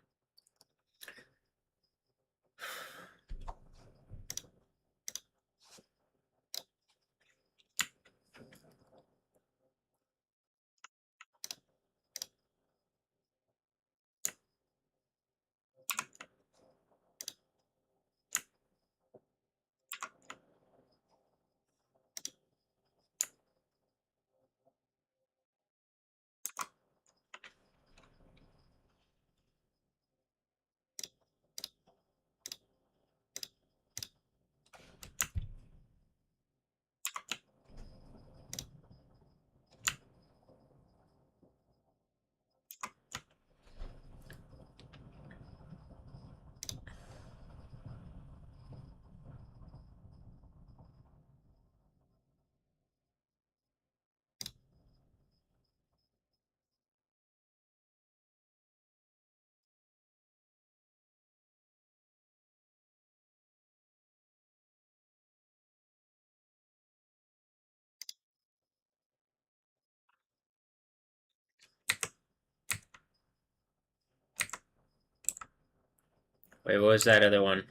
Wait, what was that other one?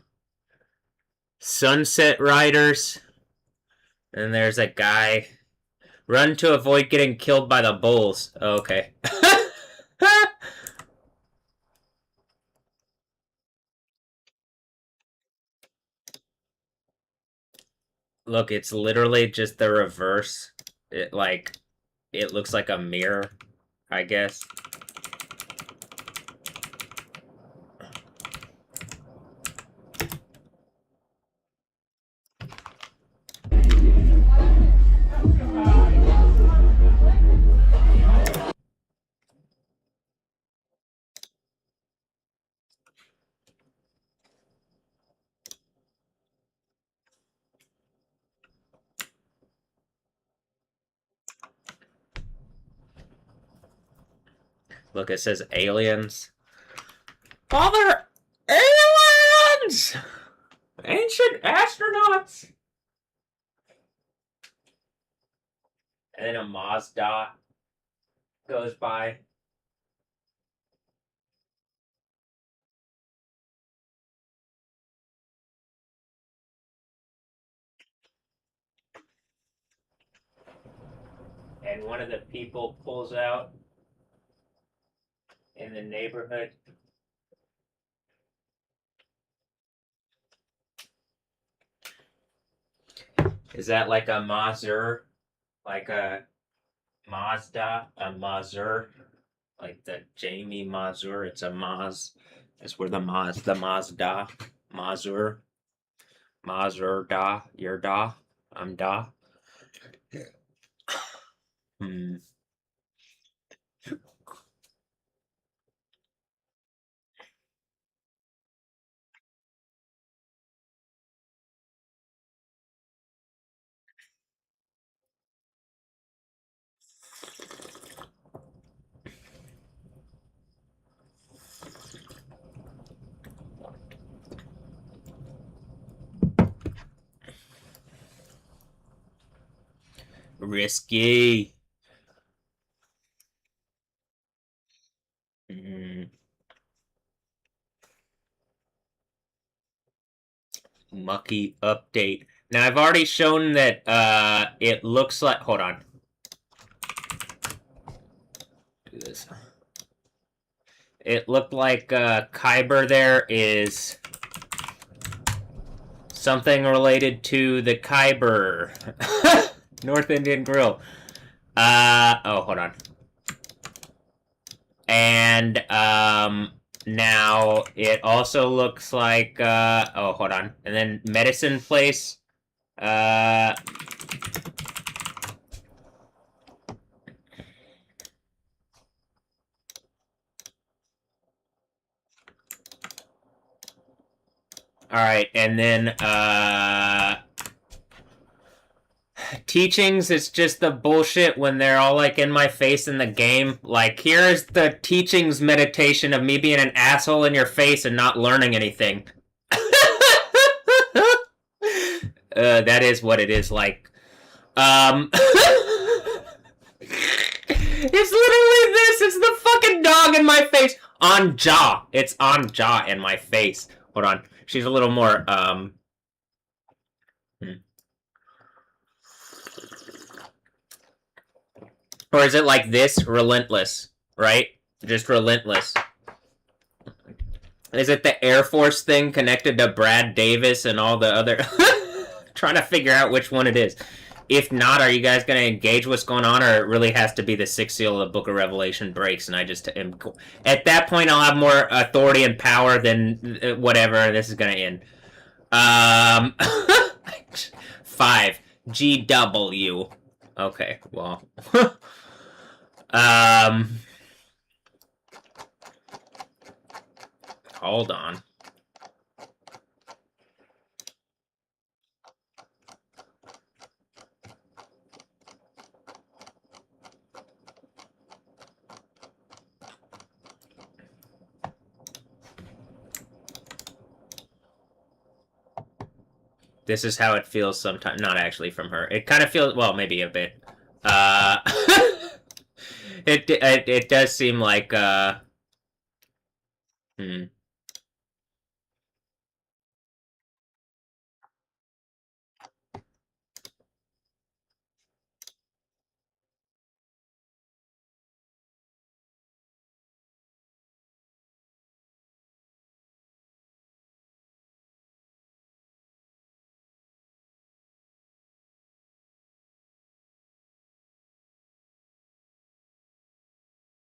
Sunset Riders. And there's a guy. Run to avoid getting killed by the bulls. Oh, okay. Look, it's literally just the reverse. It like it looks like a mirror, I guess. Look, it says aliens. Father, aliens! Ancient astronauts! And then a Mazda goes by. And one of the people pulls out in the neighborhood. Is that like a Mazur? Like a Mazda? A Mazur? Like the Jamie Mazur? It's a Maz. That's where the Mazda. Mazur. Mazur da. You're da. I'm da. Hmm. Risky. Mm. Mucky update. Now I've already shown that it looks like. Hold on. Do this. It looked like Kyber there is Something related to the Khyber. North Indian Grill. Oh, hold on. And, now it also looks like, oh, hold on. And then Medicine Place. Uh, Alright, and then, teachings, it's just the bullshit when they're all like in my face in the game. Like, here's the teachings meditation of me being an asshole in your face and not learning anything. That is what it is like. It's literally this. It's the fucking dog in my face. On jaw. It's on jaw in my face. Hold on. She's a little more, Or is it like this? Relentless, right? Just relentless. Is it the Air Force thing connected to Brad Davis and all the other... Trying to figure out which one it is. If not, are you guys going to engage what's going on, or it really has to be the sixth seal of the Book of Revelation breaks, and I just am... At that point, I'll have more authority and power than whatever this is going to end. 5. GW. Okay, well... Hold on. This is how it feels sometimes. Not actually from her. It kind of feels, well, maybe a bit. It does seem like, hmm.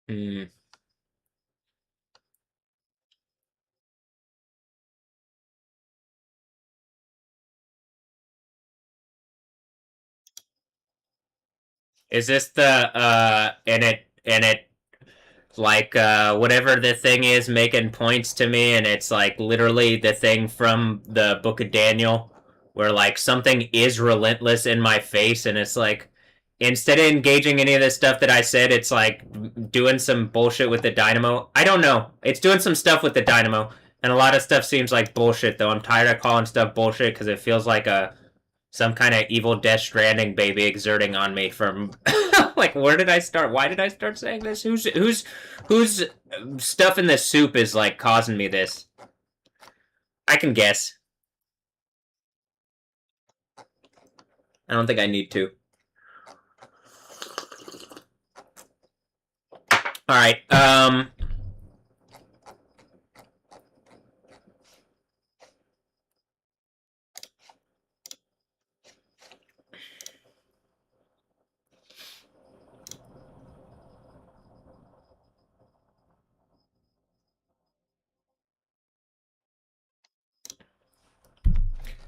Hmm. Is this the, and it, like, whatever the thing is making points to me, and it's, like, literally the thing from the Book of Daniel, where, like, something is relentless in my face, and it's, like, instead of engaging any of the stuff that I said, it's, like, doing some bullshit with the dynamo. I don't know. It's doing some stuff with the dynamo, and a lot of stuff seems like bullshit, though. I'm tired of calling stuff bullshit, because it feels like some kind of evil Death Stranding baby exerting on me from like, where did I start? Why did I start saying this? Who's stuff in the soup is like causing me this? I can guess. I don't think I need to. All right.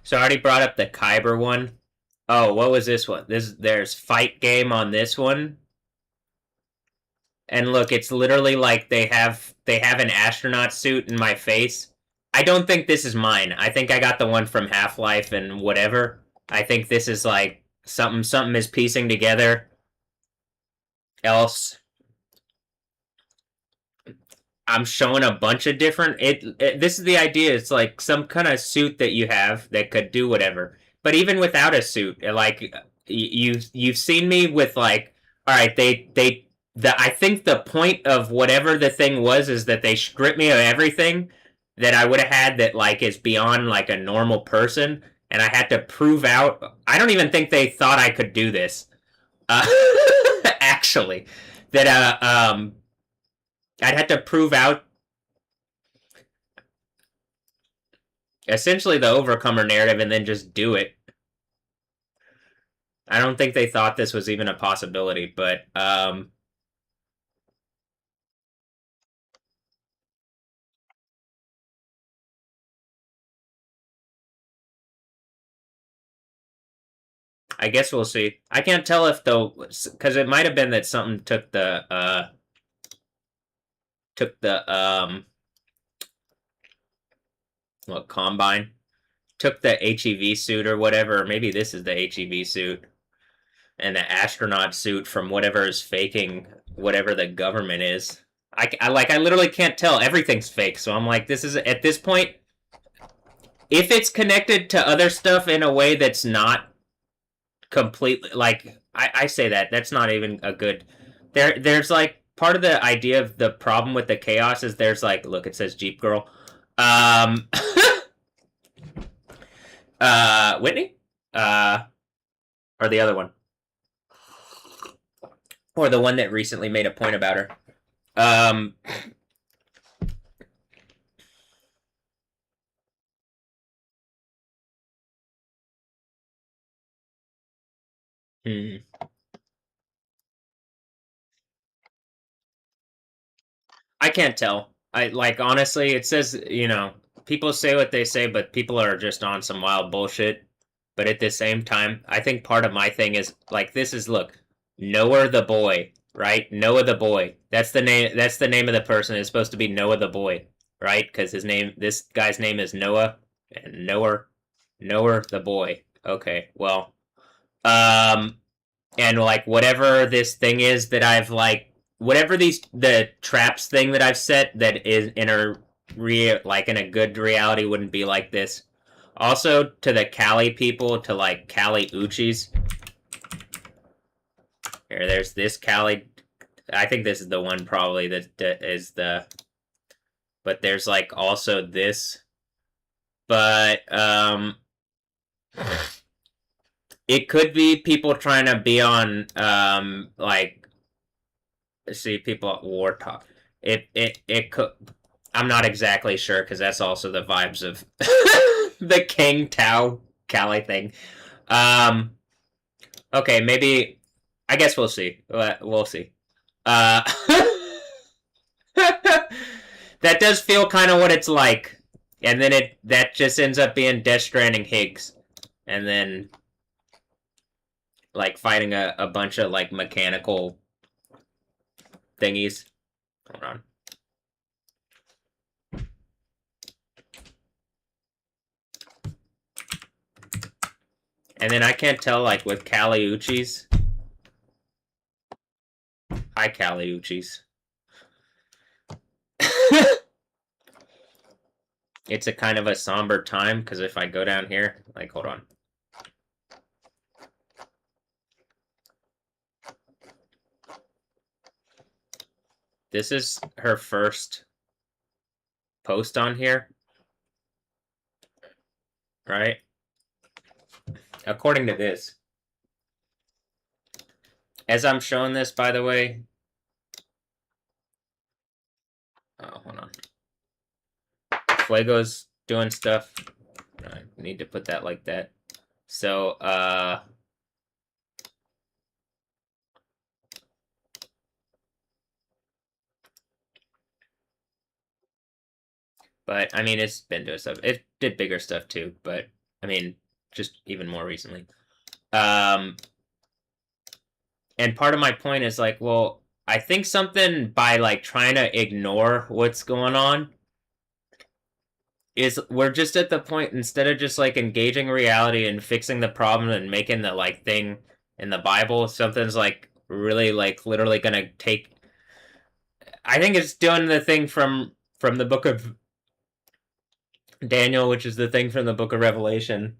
So I already brought up the Kyber one. Oh, what was this one? There's fight game on this one. And look, it's literally like they have an astronaut suit in my face. I don't think this is mine. I think I got the one from Half-Life and whatever. I think this is like something is piecing together. Else, I'm showing a bunch of different. This is the idea. It's like some kind of suit that you have that could do whatever. But even without a suit, like you've seen me with like, all right, I think the point of whatever the thing was is that they stripped me of everything that I would have had that like is beyond like a normal person, and I had to prove out. I don't even think they thought I could do this. Uh, actually, that I'd have to prove out. essentially the overcomer narrative and then just do it. I don't think they thought this was even a possibility, but I guess we'll see. I can't tell if though, because it might have been that something took the what combine took the HEV suit or whatever. Or maybe this is the HEV suit and the astronaut suit from whatever is faking whatever the government is. I literally can't tell. Everything's fake. So I'm like, this is at this point. If it's connected to other stuff in a way that's not completely like I say that's not even a good there's like part of the idea of the problem with the chaos is there's like look it says Jeep Girl um Whitney or the other one or the one that recently made a point about her um hmm. I can't tell. I like honestly, it says people say what they say, but people are just on some wild bullshit. But at the same time, I think part of my thing is like this is look, Noah the boy, right? Noah the boy. That's the name. That's the name of the person. It's supposed to be Noah the boy, right? Because this guy's name is Noah, and Noah the boy. Okay, well, um, and like whatever this thing is that I've like whatever the traps thing that I've set that is in a like in a good reality wouldn't be like this. Also to the Cali people, to like Cali Uchis. Here, there's this Cali. I think this is the one probably that is the. But there's like also this. But it could be people trying to be on like see people at war talk. It could. I'm not exactly sure because that's also the vibes of the King Tao Cali thing. Um. Okay, maybe. I guess we'll see. We'll see. Uh. That does feel kind of what it's like, and then that just ends up being Death Stranding Higgs, and then like fighting a bunch of like mechanical thingies. Hold on. And then I can't tell, like, with Caliuchis. Hi, Caliuchis. It's a kind of a somber time, because if I go down here, like, hold on. This is her first post on here. Right? According to this. As I'm showing this, by the way. Oh, hold on. Fuego's doing stuff. I need to put that like that. So, but I mean, it's been doing stuff. It did bigger stuff too, but I mean, just even more recently. And part of my point is like, well, I think something by like trying to ignore what's going on is we're just at the point instead of just like engaging reality and fixing the problem and making the like thing in the Bible, something's like really like literally gonna take. I think it's doing the thing from the book of Daniel, which is the thing from the book of Revelation.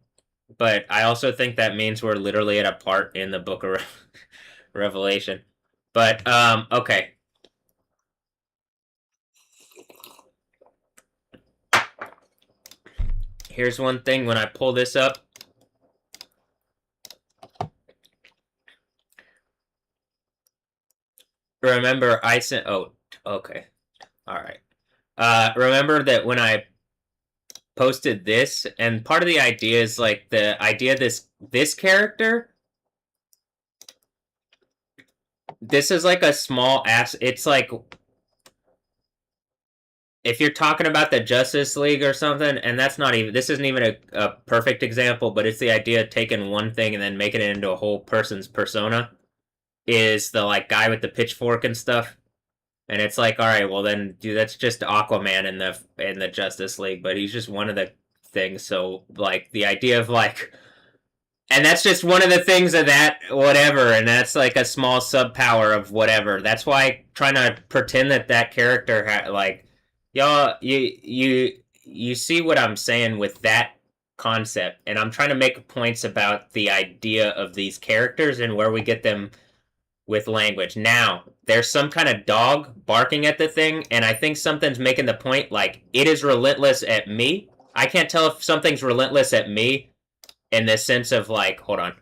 But I also think that means we're literally at a part in the book of Revelation. But okay. Here's one thing when I pull this up. Remember I sent oh, okay. All right. Remember that when I posted this, and part of the idea is like the idea of this character. This is like a small ass. It's like if you're talking about the Justice League or something, and that's not even. This isn't even a perfect example, but it's the idea of taking one thing and then making it into a whole person's persona. Is the like guy with the pitchfork and stuff. And it's like, all right, well then, dude, that's just Aquaman in the Justice League, but he's just one of the things. So like the idea of like, and that's just one of the things of that whatever, and that's like a small sub power of whatever. That's why trying to pretend that that character like, y'all, you see what I'm saying with that concept, and I'm trying to make points about the idea of these characters and where we get them with language. Now, there's some kind of dog barking at the thing, and I think something's making the point like it is relentless at me. I can't tell if something's relentless at me in the sense of like, hold on.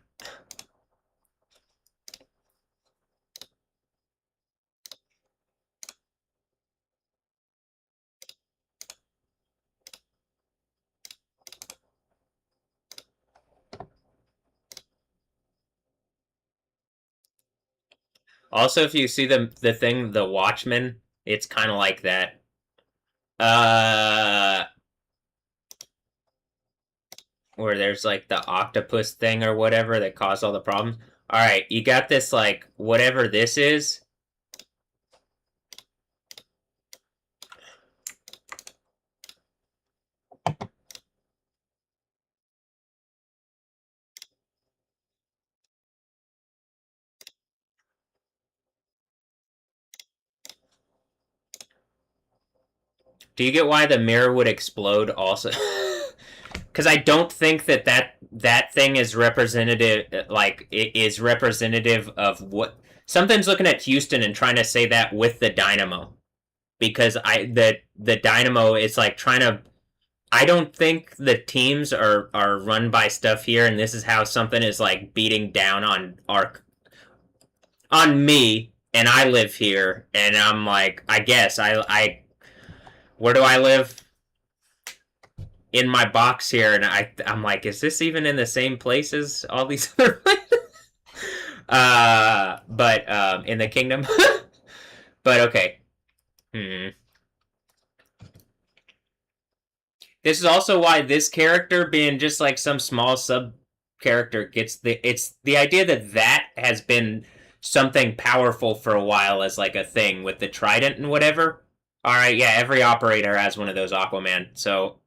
Also, if you see the thing, the Watchmen, it's kind of like that. Uh, where there's like the octopus thing or whatever that caused all the problems. All right, you got this like whatever this is. Do you get why the mirror would explode also? Because I don't think that that thing is representative. Like it is representative of what something's looking at Houston and trying to say that with the dynamo. Because the dynamo is like trying to. I don't think the teams are run by stuff here, and this is how something is like beating down on me, and I live here, and I'm like, I guess I where do I live? In my box here, and I'm like, is this even in the same place as all these other places? But in the kingdom. But okay. Hmm. This is also why this character being just like some small sub character gets it's the idea that that has been something powerful for a while as like a thing with the trident and whatever. All right, yeah, every operator has one of those Aquaman. So,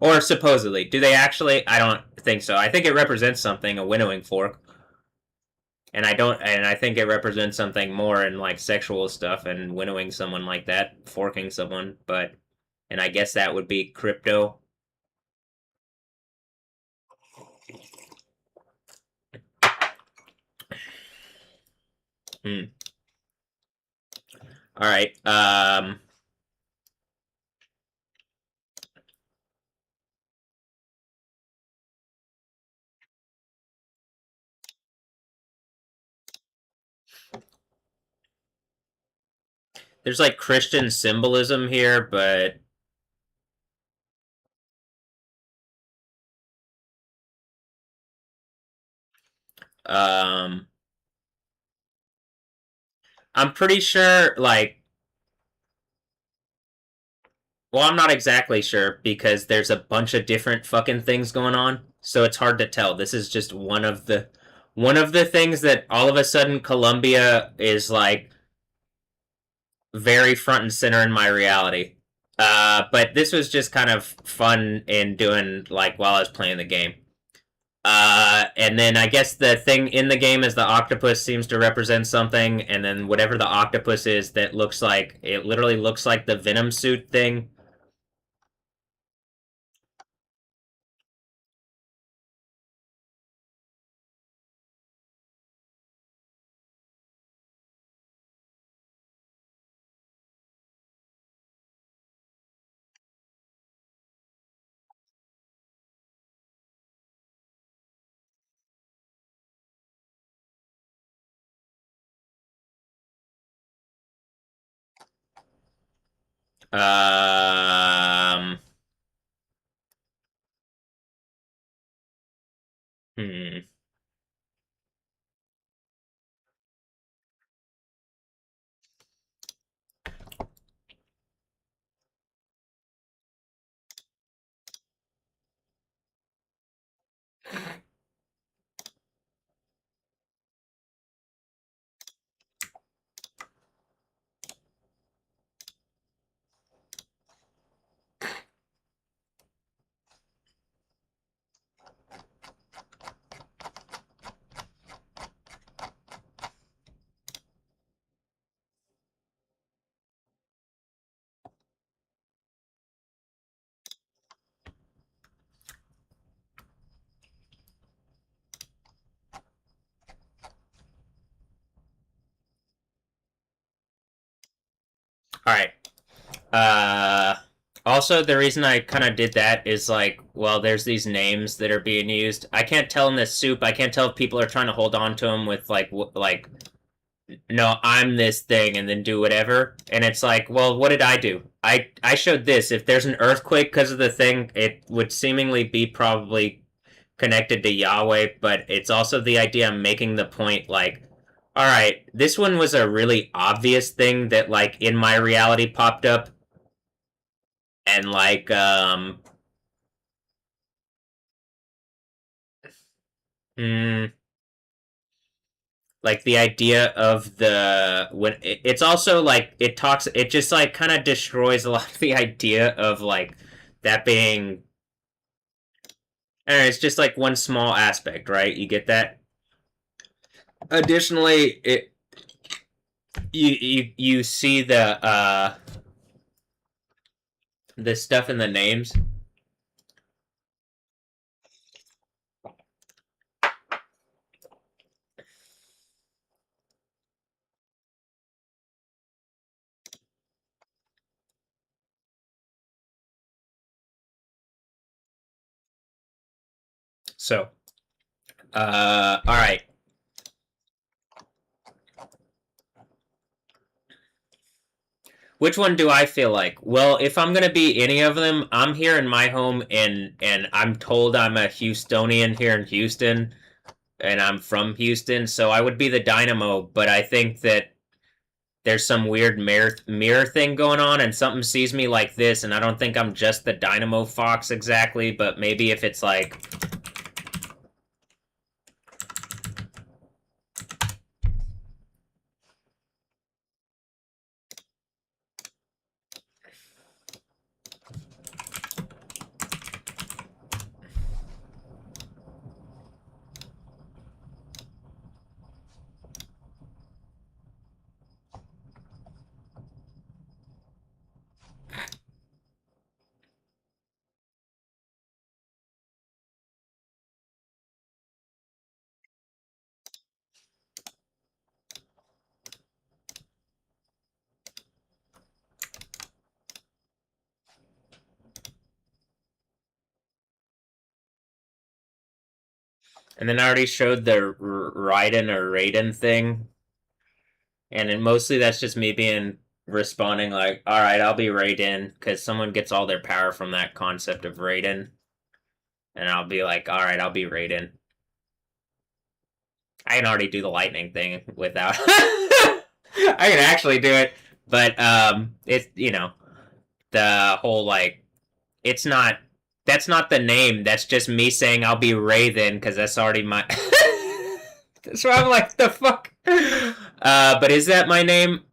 or supposedly, do they actually? I don't think so. I think it represents something, a winnowing fork, and I think it represents something more in like sexual stuff and winnowing someone like that, forking someone. But, and I guess that would be crypto. Hmm. All right. There's like Christian symbolism here, but um, I'm pretty sure like well, I'm not exactly sure because there's a bunch of different fucking things going on, so it's hard to tell. This is just one of the things that all of a sudden Colombia is like very front and center in my reality. But this was just kind of fun in doing like while I was playing the game. And then I guess the thing in the game is the octopus seems to represent something, and then whatever the octopus is that looks like it literally looks like the Venom suit thing. Um, Hmm. All right. Uh, Also, the reason I kind of did that is like, well, there's these names that are being used. I can't tell in this soup. I can't tell if people are trying to hold on to them with like, no, I'm this thing, and then do whatever. And it's like, well, what did I do? I showed this. If there's an earthquake because of the thing, it would seemingly be probably connected to Yahweh. But it's also the idea I'm making the point like, all right, this one was a really obvious thing that like in my reality popped up and like mm, like the idea of the when it's also like it talks it just like kind of destroys a lot of the idea of like that being and it's just like one small aspect, right? You get that. Additionally, it you see the stuff in the names. So all right. Which one do I feel like? Well, if I'm gonna be any of them, I'm here in my home, and I'm told I'm a Houstonian here in Houston, and I'm from Houston, so I would be the Dynamo. But I think that there's some weird mirror thing going on, and something sees me like this, and I don't think I'm just the Dynamo Fox exactly, but maybe if it's like. And then I already showed the Raiden or Raiden thing, and then mostly that's just me being responding like, all right, I'll be Raiden, because someone gets all their power from that concept of Raiden. And I'll be like, all right, I'll be Raiden. I can already do the lightning thing without. I can actually do it, but it's the whole like it's not. That's not the name. That's just me saying I'll be Raven because that's already my. That's why I'm like the fuck. But is that my name?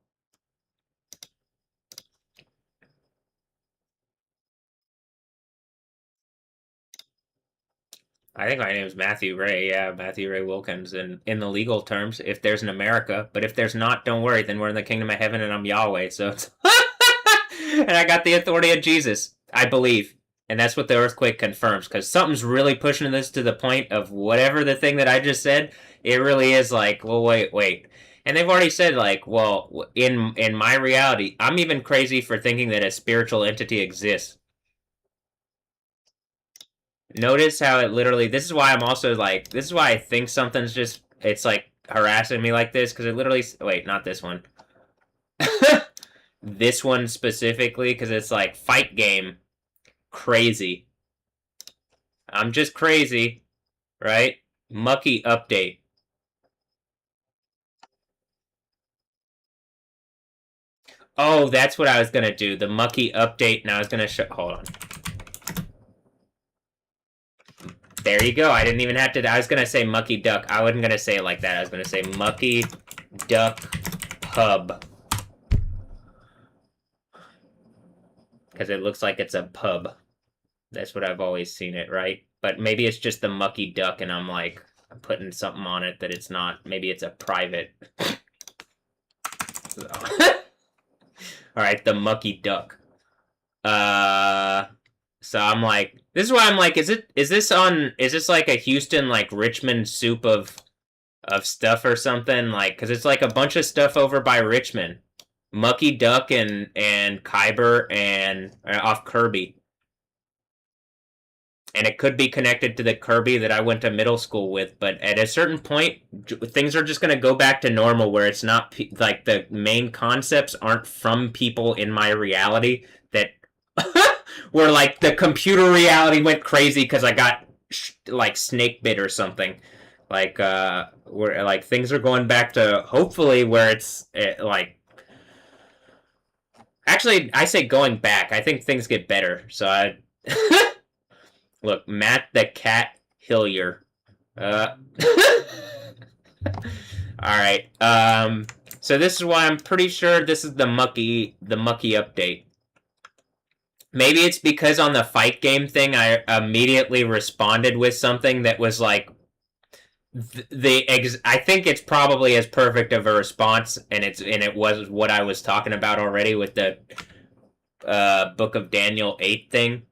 I think my name is Matthew Ray. Yeah, Matthew Ray Wilkins. And in the legal terms, if there's an America, but if there's not, don't worry. Then we're in the kingdom of heaven, and I'm Yahweh. So it's and I got the authority of Jesus. I believe, and that's what the earthquake confirms. Because something's really pushing this to the point of whatever the thing that I just said. It really is like, well, wait. And they've already said like, well, in my reality, I'm even crazy for thinking that a spiritual entity exists. Notice how it literally. This is why I'm also like. This is why I think something's just. It's like harassing me like this because it literally. Wait, not this one. This one specifically because it's like fight game, crazy. I'm just crazy, right? Mucky update. Oh, that's what I was gonna do. The Mucky update, and I was gonna show. Hold on. There you go. I didn't even have to. I was gonna say Mucky Duck. I wasn't gonna say it like that. I was gonna say Mucky Duck Pub. Because it looks like it's a pub. That's what I've always seen it, right? But maybe it's just the Mucky Duck, and I'm like putting something on it that it's not. Maybe it's a private. All right, the Mucky Duck. So I'm like, this is why I'm like, is this like a Houston like Richmond soup of stuff or something? Like, because it's like a bunch of stuff over by Richmond, Mucky Duck and Khyber and off Kirby, and it could be connected to the Kirby that I went to middle school with. But at a certain point, things are just gonna go back to normal, where it's not like the main concepts aren't from people in my reality that. Where like the computer reality went crazy because I got like snake bit or something. Like where like things are going back to hopefully where it's like. Actually, I say going back. I think things get better. So I look Matt the Cat Hillier. All right. So this is why I'm pretty sure this is the mucky update. Maybe it's because on the fight game thing, I immediately responded with something that was like I think it's probably as perfect of a response, and it was what I was talking about already with the Book of Daniel 8 thing.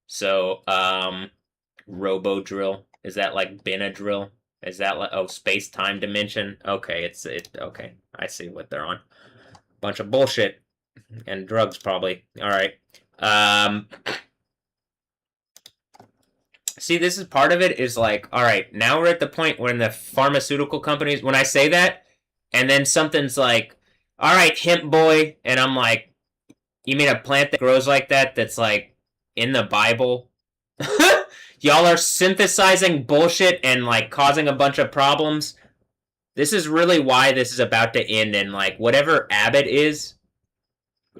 So, Robo Drill, is that like Benadryl? Is that like space time dimension? Okay, okay. I see what they're on. Bunch of bullshit and drugs probably. All right. See, this is part of it is like, all right, now we're at the point when the pharmaceutical companies, when I say that, and then something's like, all right, hemp boy, and I'm like, you mean a plant that grows like that that's like in the Bible? Y'all are synthesizing bullshit and like causing a bunch of problems. This is really why this is about to end, and like whatever Abbott is,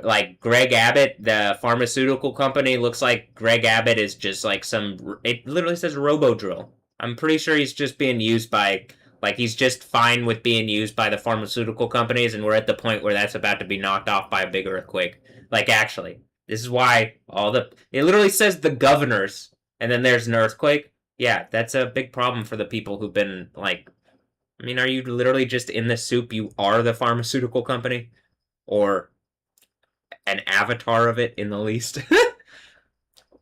like Greg Abbott, the pharmaceutical company, looks like Greg Abbott is just like some. It literally says Robodrill. I'm pretty sure he's just being used by, like, he's just fine with being used by the pharmaceutical companies, and we're at the point where that's about to be knocked off by a big earthquake. Like, actually, this is why all the. It literally says the governors, and then there's an earthquake. Yeah, that's a big problem for the people who've been, like. I mean, are you literally just in the soup? You are the pharmaceutical company? Or an avatar of it in the least.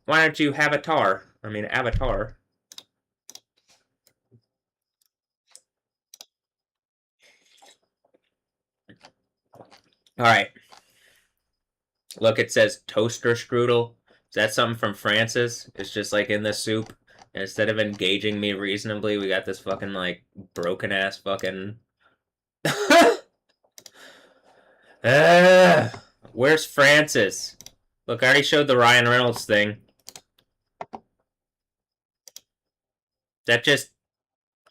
Why don't you have a tar? I mean, avatar. All right. Look, it says toaster strudel. Is that something from Francis? It's just like in the soup. And instead of engaging me reasonably, we got this fucking like broken ass fucking. Where's Francis? Look, I already showed the Ryan Reynolds thing. Is that just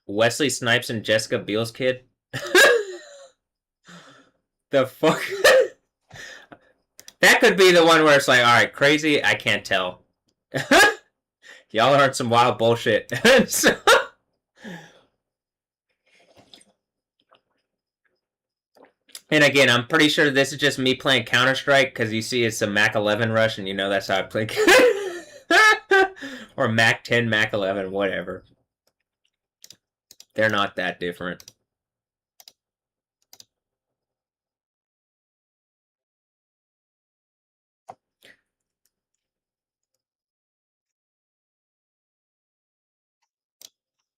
Wesley Snipes and Jessica Biel's kid? The fuck? That could be the one where it's like, all right, crazy. I can't tell. Y'all are on some wild bullshit. And again, I'm pretty sure this is just me playing Counter Strike because you see it's a Mac 11 rush, and you know that's how I play. Or Mac 10, Mac 11, whatever. They're not that different.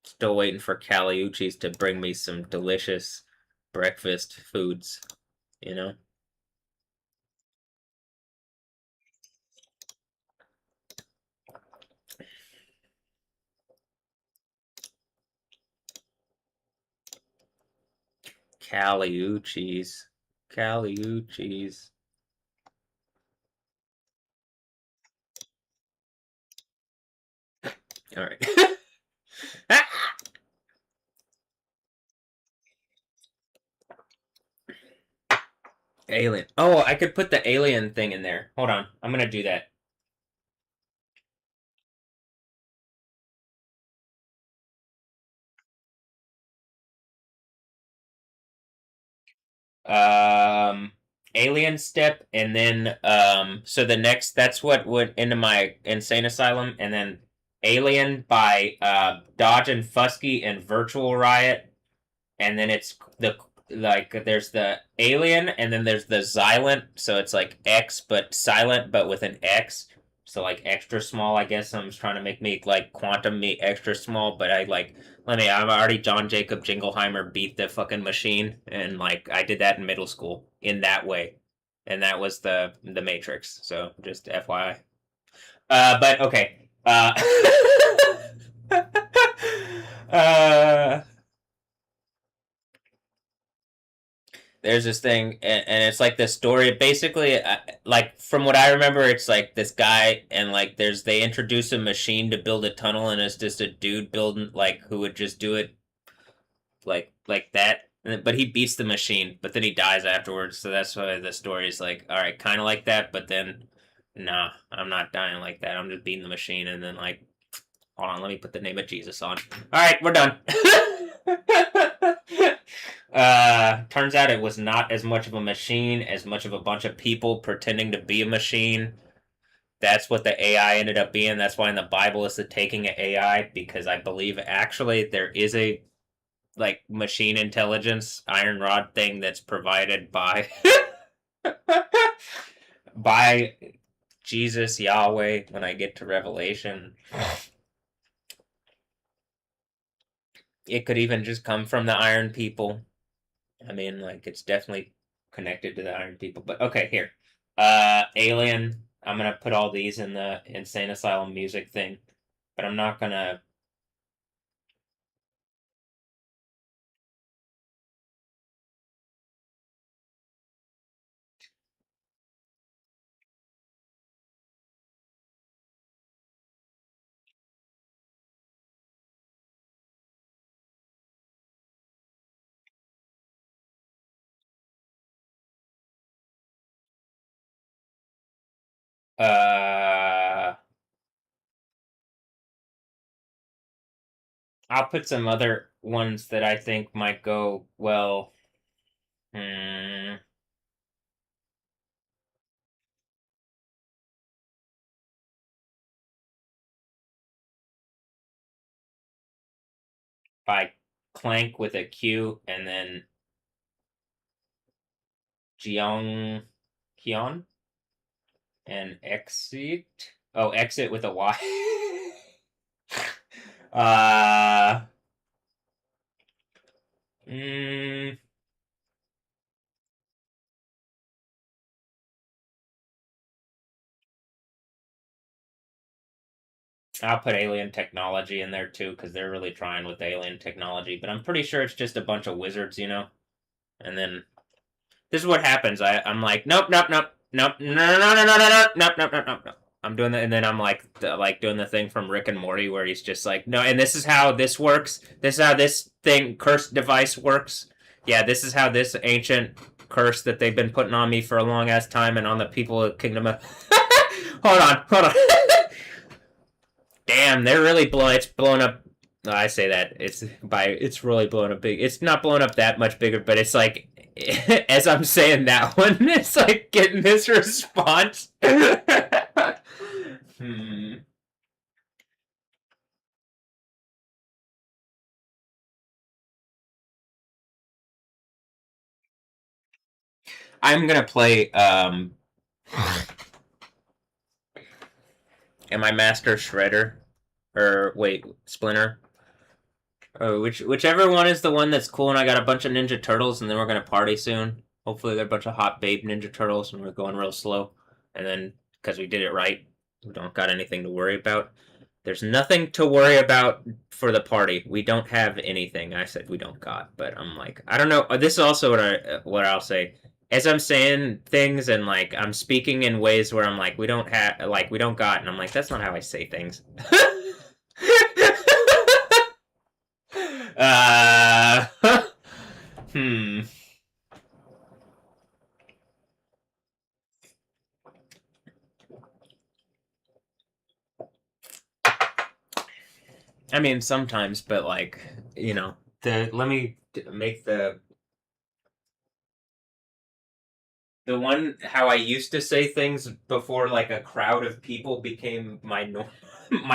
Still waiting for Caliucci's to bring me some delicious breakfast foods, you know? Caliucci's. Caliucci's. All right. Alien. Oh, I could put the alien thing in there. Hold on. I'm gonna do that. Um, alien step, and then so the next that's what went into my insane asylum, and then alien by Dodge and Fusky and Virtual Riot, and then it's the like there's the alien, and then there's the Xylent, so it's like X but silent but with an X. So like extra small, I guess. I'm just trying to make me like quantum me extra small, but I like I'm already John Jacob Jingleheimer beat the fucking machine, and like I did that in middle school in that way, and that was the Matrix. So just FYI. But okay. Uh, there's this thing, and it's like this story. Basically, like from what I remember, it's like this guy, and like they introduce a machine to build a tunnel, and it's just a dude building like who would just do it like that. But he beats the machine, but then he dies afterwards. So that's why the story is like, all right, kind of like that. But then, nah, I'm not dying like that. I'm just beating the machine, and then like, hold on, let me put the name of Jesus on. All right, we're done. Turns out it was not as much of a machine as much of a bunch of people pretending to be a machine. That's what the AI ended up being. That's why in the Bible it's the taking of AI, because I believe actually there is a like machine intelligence iron rod thing that's provided by by Jesus Yahweh when I get to Revelation. It could even just come from the Iron People. I mean, like it's definitely connected to the Iron People. But okay, here. Alien. I'm gonna put all these in the Insane Asylum music thing, but I'm not gonna. Uh, I'll put some other ones that I think might go well. Hmm, by Clank with a Q, and then Jeong Hyun and Exit. Oh, Exit with a Y. uh, mm, I'll put alien technology in there too because they're really trying with alien technology. But I'm pretty sure it's just a bunch of wizards, you know. And then this is what happens. I'm like, nope, nope, nope, nope, no, no, no, no, no, no, no, nope, nope, nope, nope, nope. I'm doing that, and then I'm like doing the thing from Rick and Morty where he's just like, no, and this is how this works. This is how this thing cursed device works. Yeah, this is how this ancient curse that they've been putting on me for a long ass time and on the people of Kingdom of. Hold on, hold on. Damn, they're really blowing. It's blowing up. No, I say that it's really blowing up big. It's not blowing up that much bigger, but it's like as I'm saying that one, it's like getting this response. Hmm. I'm gonna play. Am I Master Shredder? Or wait, Splinter? Or whichever one is the one that's cool, and I got a bunch of Ninja Turtles, and then we're gonna party soon. Hopefully, they're a bunch of hot babe Ninja Turtles, and we're going real slow. And then, because we did it right, we don't got anything to worry about. There's nothing to worry about for the party. We don't have anything. I said we don't got, but I'm like, I don't know. This is also what I'll say. As I'm saying things and like I'm speaking in ways where I'm like, we don't have, like we don't got, and I'm like, that's not how I say things. uh, hmm. I mean, sometimes, but like, the let me make the one how I used to say things before like a crowd of people became my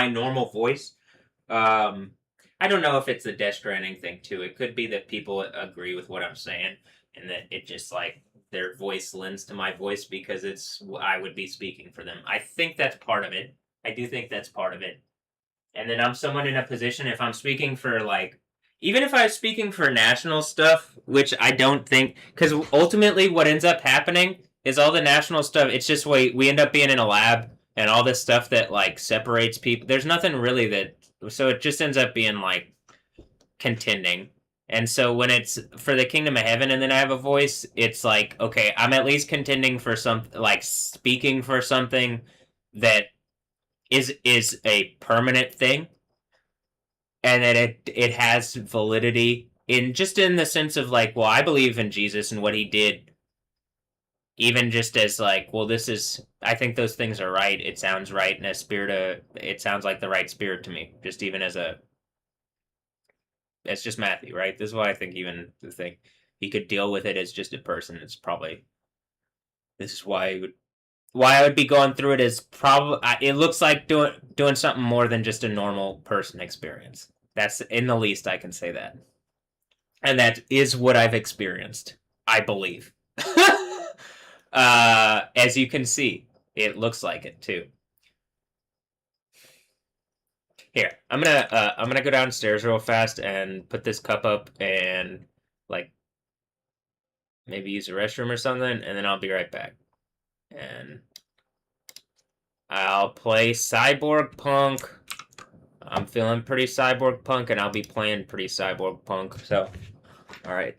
normal voice. Um, I don't know if it's the Death Stranding thing too. It could be that people agree with what I'm saying, and that it just like their voice lends to my voice because I would be speaking for them. I think that's part of it. I do think that's part of it. And then I'm someone in a position if I'm speaking for like even if I'm speaking for national stuff, which I don't think because ultimately what ends up happening is all the national stuff. It's just we end up being in a lab and all this stuff that like separates people. There's nothing really that so it just ends up being like contending. And so when it's for the kingdom of heaven and then I have a voice, it's like, okay, I'm at least contending for some like speaking for something that is a permanent thing and that it has validity in just in the sense of like, well, I believe in Jesus and what he did, even just as like, well, this is I think those things are right. It sounds right in a spirit of it sounds like the right spirit to me. Just even as a it's just Matthew, right? This is why I think even the thing he could deal with it as just a person. It's probably this is why I would be going through it is probably it looks like doing something more than just a normal person experience. That's in the least I can say that. And that is what I've experienced, I believe. As you can see, it looks like it too. Here, I'm gonna go downstairs real fast and put this cup up and like maybe use the restroom or something, and then I'll be right back. And I'll play Cyborg Punk. I'm feeling pretty Cyborg Punk, and I'll be playing pretty Cyborg Punk. So, all right.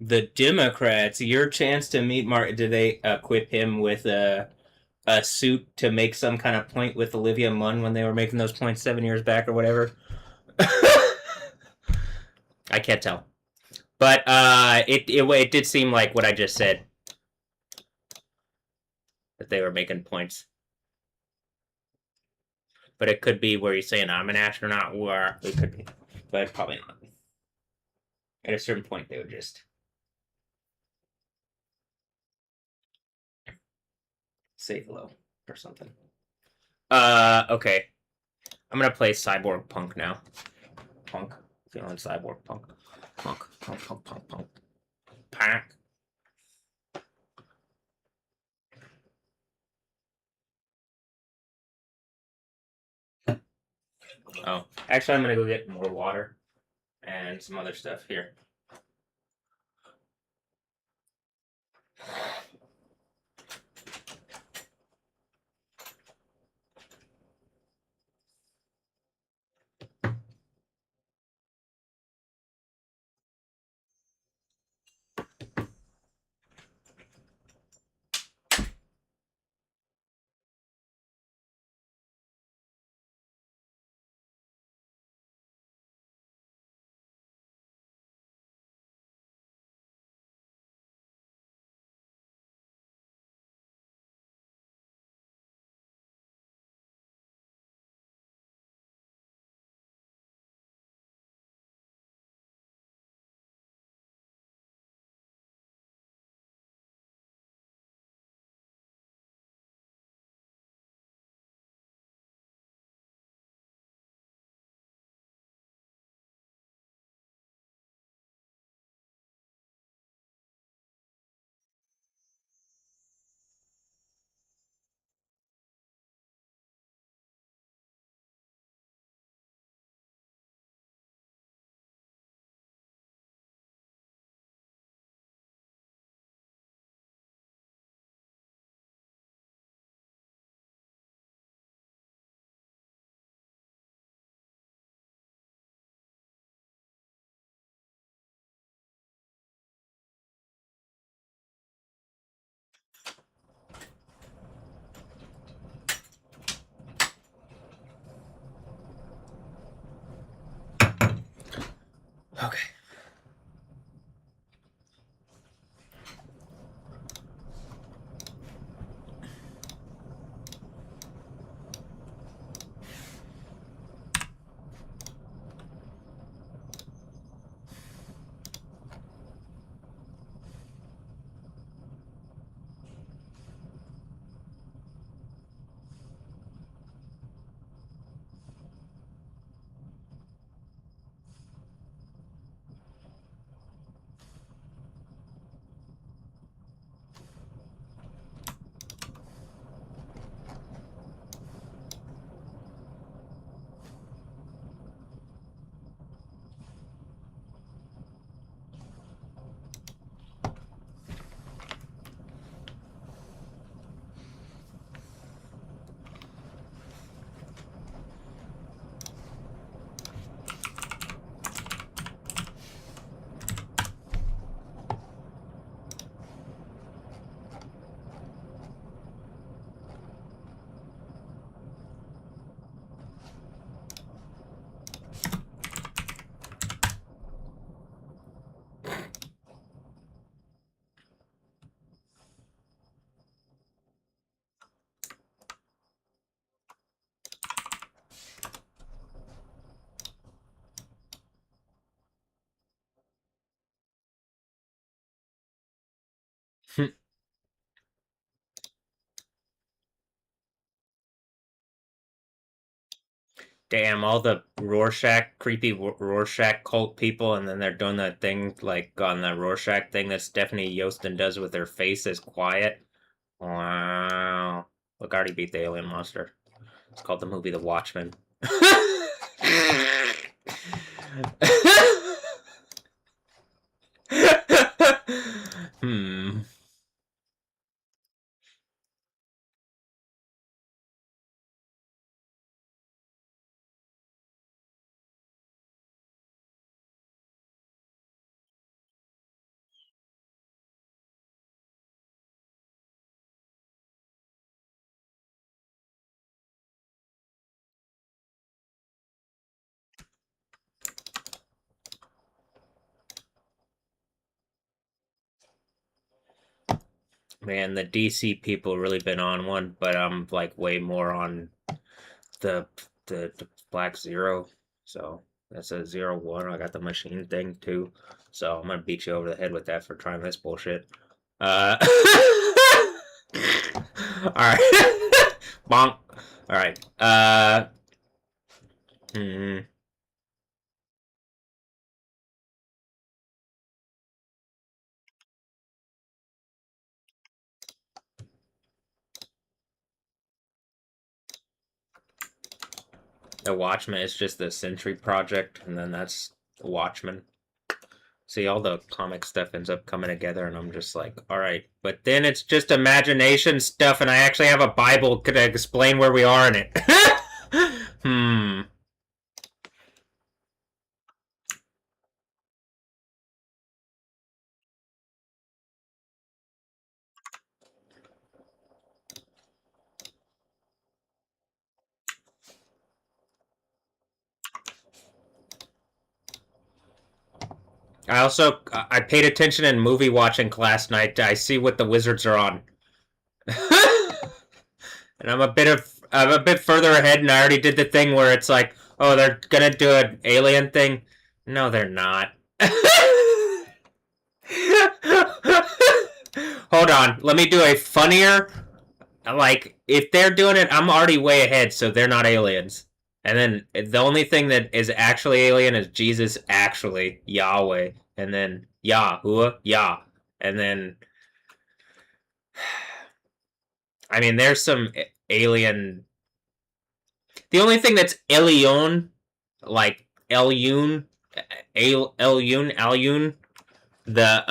The Democrats, your chance to meet Mark. Did they equip him with a suit to make some kind of point with Olivia Munn when they were making those points 7 years back or whatever? I can't tell, but it did seem like what I just said, that they were making points. But it could be where he's saying I'm an astronaut, or it could be, but probably not. At a certain point, they would just say hello or something. Okay. I'm gonna play Cyborg Punk now. Punk. Feeling Cyborg Punk. Punk. Punk. Punk. Punk. Punk. Punk. Oh, actually, I'm gonna go get more water and some other stuff here. Okay. Damn, all the Rorschach, creepy Rorschach cult people, and then they're doing that thing like on the Rorschach thing that Stephanie Yostin does with her face is quiet. Wow. Look, I already beat the alien monster. It's called the movie The Watchmen. Hmm. Man, the DC people really been on one, but I'm like way more on the the Black Zero. So that's a 0-1. I got the machine thing too. So I'm gonna beat you over the head with that for trying this bullshit. Uh Alright. Bonk. Alright. Hmm. The Watchmen is just the Sentry Project, and then that's the Watchmen. See, all the comic stuff ends up coming together, and I'm just like, all right. But then it's just imagination stuff, and I actually have a Bible to explain where we are in it. Hmm. I paid attention in movie watching class night. I see what the wizards are on. And I'm a bit further ahead, and I already did the thing where it's like, oh, they're gonna do an alien thing. No, they're not. Hold on, let me do a funnier. Like, if they're doing it, I'm already way ahead, so they're not aliens. And then the only thing that is actually alien is Jesus, actually Yahweh, and then Yahuwah, Yah, and then I mean, there's some alien. The only thing that's alien, like Elyun, Alyun, the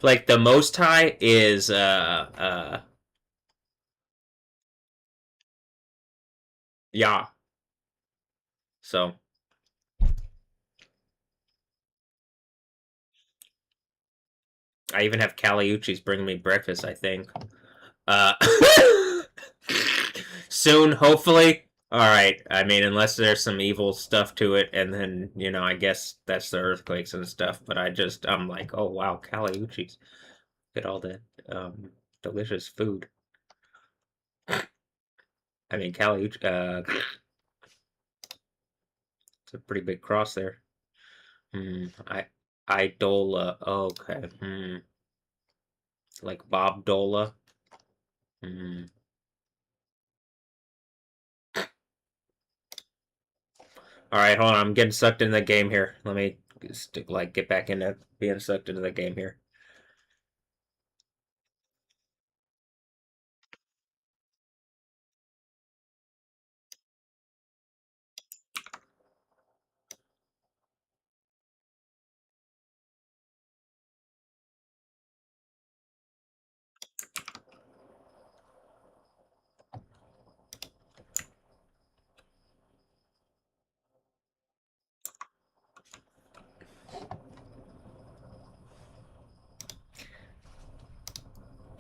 like the Most High is Yah. So I even have Caliucci's bringing me breakfast. I think. Uh, soon, hopefully. All right. I mean, unless there's some evil stuff to it, and then I guess that's the earthquakes and stuff. But I'm like, oh wow, Caliucci's. Get all that delicious food. I mean, Caliucci. It's a pretty big cross there. Hmm. Idola. Okay. Hmm. Like Bob Dola. Hmm. All right, hold on. I'm getting sucked into the game here. Let me get back into being sucked into the game here.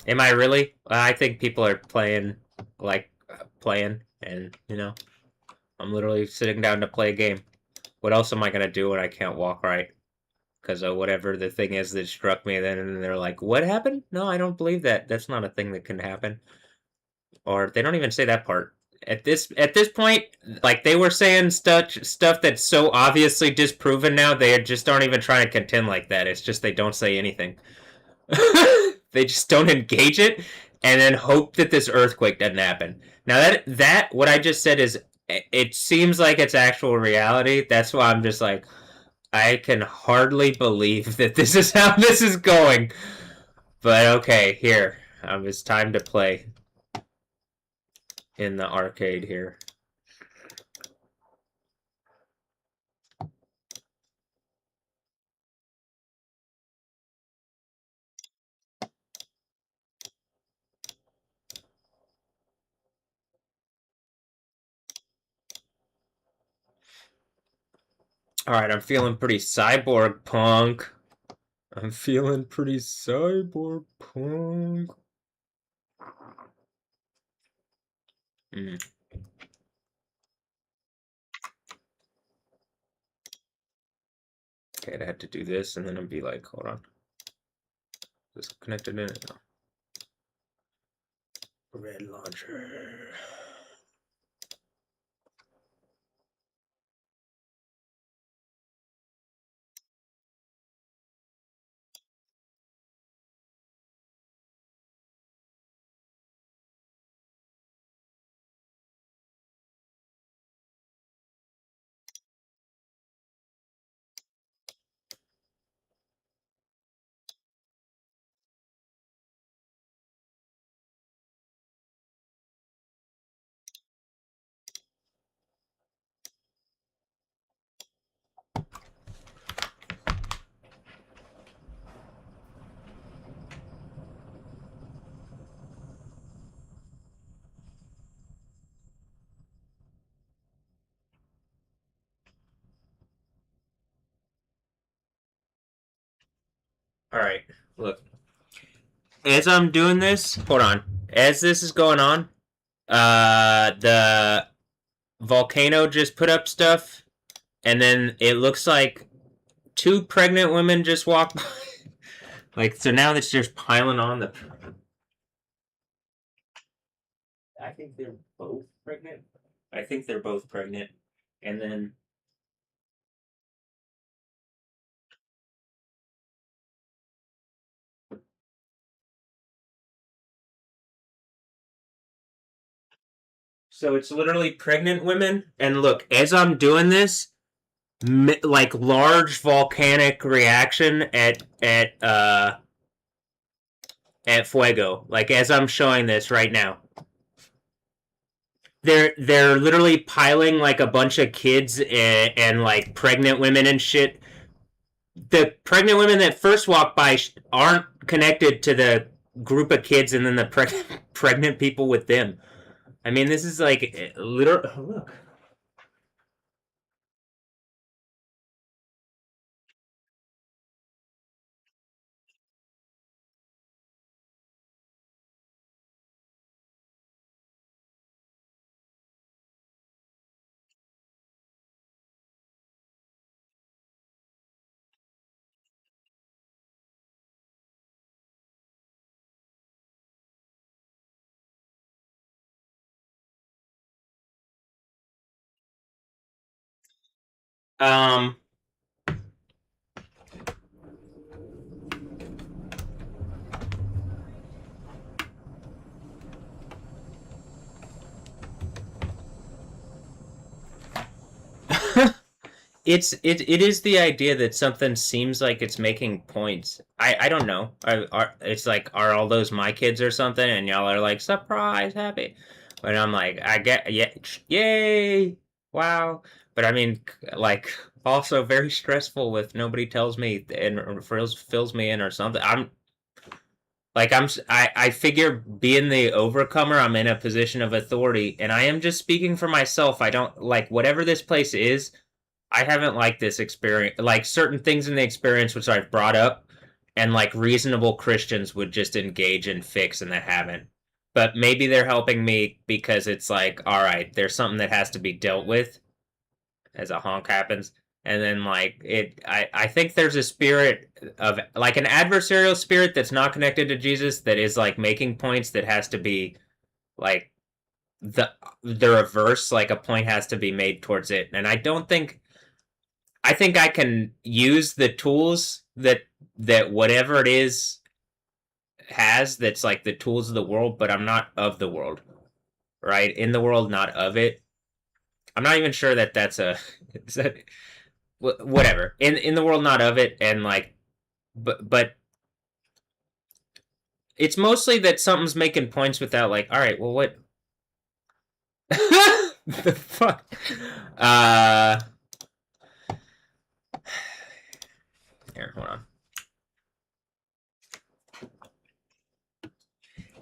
Am I really? I think people are playing, and I'm literally sitting down to play a game. What else am I gonna do when I can't walk right? Because of whatever the thing is that struck me. Then they're like, "What happened?" No, I don't believe that. That's not a thing that can happen. Or they don't even say that part. At this point, like they were saying stuff that's so obviously disproven now, they just aren't even trying to contend like that. It's just they don't say anything. They just don't engage it, and then hope that this earthquake doesn't happen. Now that what I just said is, it seems like it's actual reality. That's why I'm just like, I can hardly believe that this is how this is going. But okay, here. It's time to play in the arcade here. Alright, I'm feeling pretty cyborg punk. I'm feeling pretty cyborg punk. Mm. Okay, I had to do this, and then I'd be like, hold on. Is this connected in it? No. Red launcher. All right, look. As I'm doing this, hold on. As this is going on, the volcano just put up stuff, and then it looks like two pregnant women just walked by. Like, so now it's just piling on the. I think they're both pregnant. I think they're both pregnant. And then. So it's literally pregnant women. And look, as I'm doing this, like large volcanic reaction at Fuego. Like as I'm showing this right now. They're literally piling like a bunch of kids and like pregnant women and shit. The pregnant women that first walk by aren't connected to the group of kids and then the pregnant people with them. I mean, this is like literal. Look. Um, it is the idea that something seems like it's making points. I don't know. It's like are all those my kids or something, and y'all are like surprise happy, but I'm like I get yeah yay wow. But I mean like also very stressful with nobody tells me and fills me in or something. I figure being the overcomer, I'm in a position of authority, and I am just speaking for myself. I don't like whatever this place is. I haven't liked this experience. Like certain things in the experience which I've brought up, and like reasonable Christians would just engage and fix, and they haven't. But maybe they're helping me because it's like, all right, there's something that has to be dealt with as a honk happens. And then like I think there's a spirit of like an adversarial spirit that's not connected to Jesus that is like making points that has to be like the reverse, like a point has to be made towards it. And I think I can use the tools that whatever it is has that's like the tools of the world, but I'm not of the world, right? In the world, not of it. I'm not even sure that that's a is that whatever in the world, not of it, and like, but it's mostly that something's making points without like, all right, well, what the fuck? Here, hold on.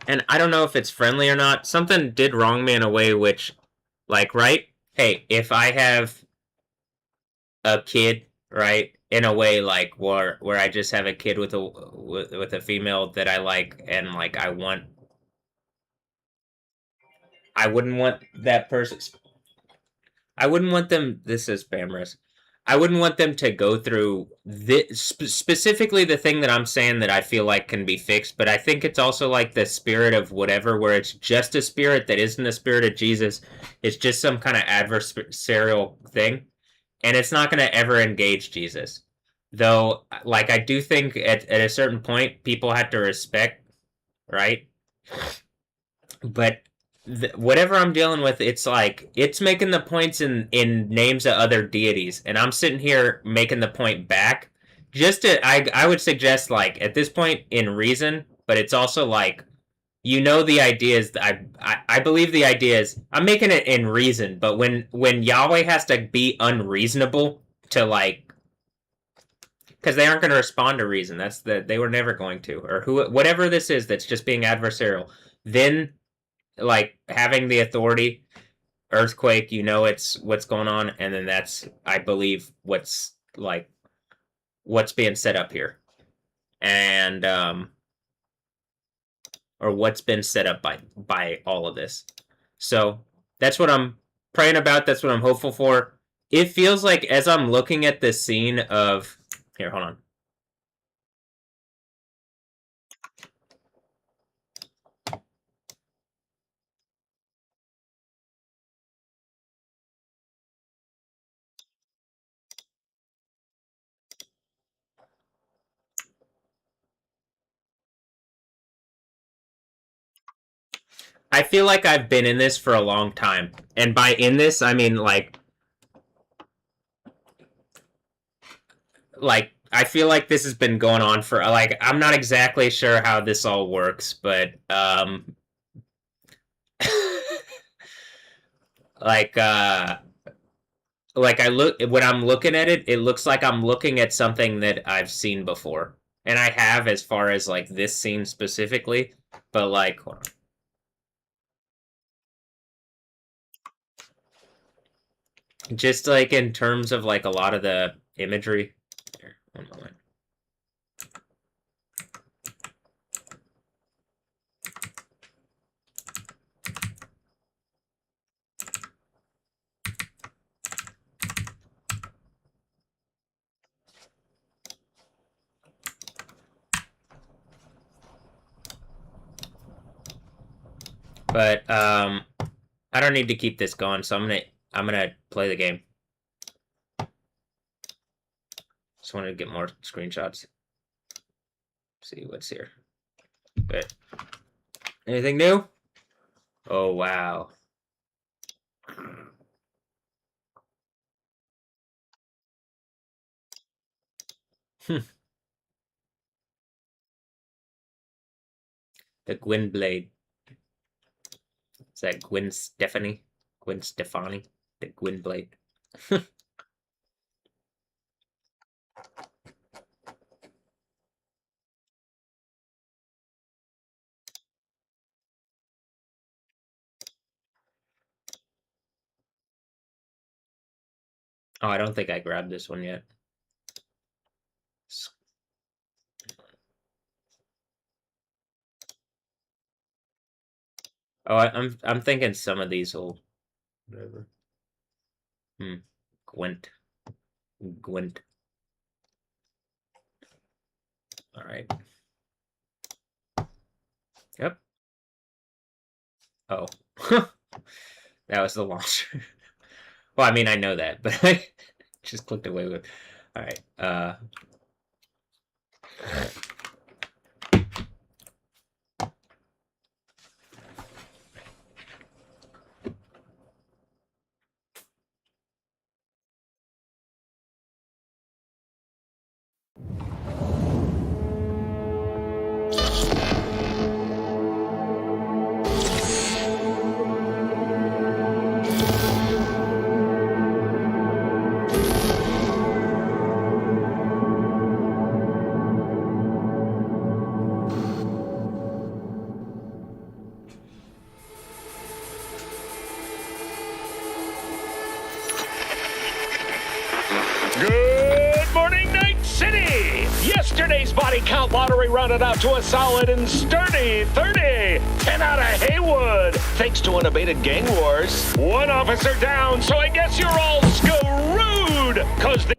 And I don't know if it's friendly or not. Something did wrong me in a way which, like, right? Hey, if I have a kid, right, in a way like where I just have a kid with a female that I like, and like I wouldn't want that person. I wouldn't want them. This is spam risk. I wouldn't want them to go through this, specifically the thing that I'm saying that I feel like can be fixed, but I think it's also like the spirit of whatever, where it's just a spirit that isn't the spirit of Jesus. It's just some kind of adversarial thing, and it's not going to ever engage Jesus. Though, like, I do think at a certain point, people have to respect, right? But whatever I'm dealing with, it's like it's making the points in names of other deities, and I'm sitting here making the point back. Just to, I would suggest like at this point in reason, but it's also like the idea is I believe the idea is I'm making it in reason, but when Yahweh has to be unreasonable to like because they aren't going to respond to reason. They were never going to, or whatever this is that's just being adversarial. Then like having the authority, earthquake, it's what's going on, and then that's I believe what's being set up here, and or what's been set up by all of this. So that's what I'm praying about. That's what I'm hopeful for. It feels like as I'm looking at this scene of here, hold on. I feel like I've been in this for a long time. And by in this, I mean like I feel like this has been going on for like I'm not exactly sure how this all works, but like I look when I'm looking at it, it looks like I'm looking at something that I've seen before. And I have as far as like this scene specifically, but like hold on. Just like in terms of like a lot of the imagery. Here, one moment. But I don't need to keep this going, so I'm gonna play the game. Just wanted to get more screenshots. See what's here. Good. Anything new? Oh wow. The Gwen Blade. Is that Gwen Stefani? Gwen Stefani? The Gwen Blade. Oh, I don't think I grabbed this one yet. Oh, I'm thinking some of these will whatever. Gwent. Gwent. All right. Yep. Oh. That was the launcher. Well, I mean, I know that, but I just clicked away with. All right. Yesterday's body count lottery rounded out to a solid and sturdy 30. 10 out of Haywood, thanks to unabated gang wars. One officer down, so I guess you're all screwed. rude, cause the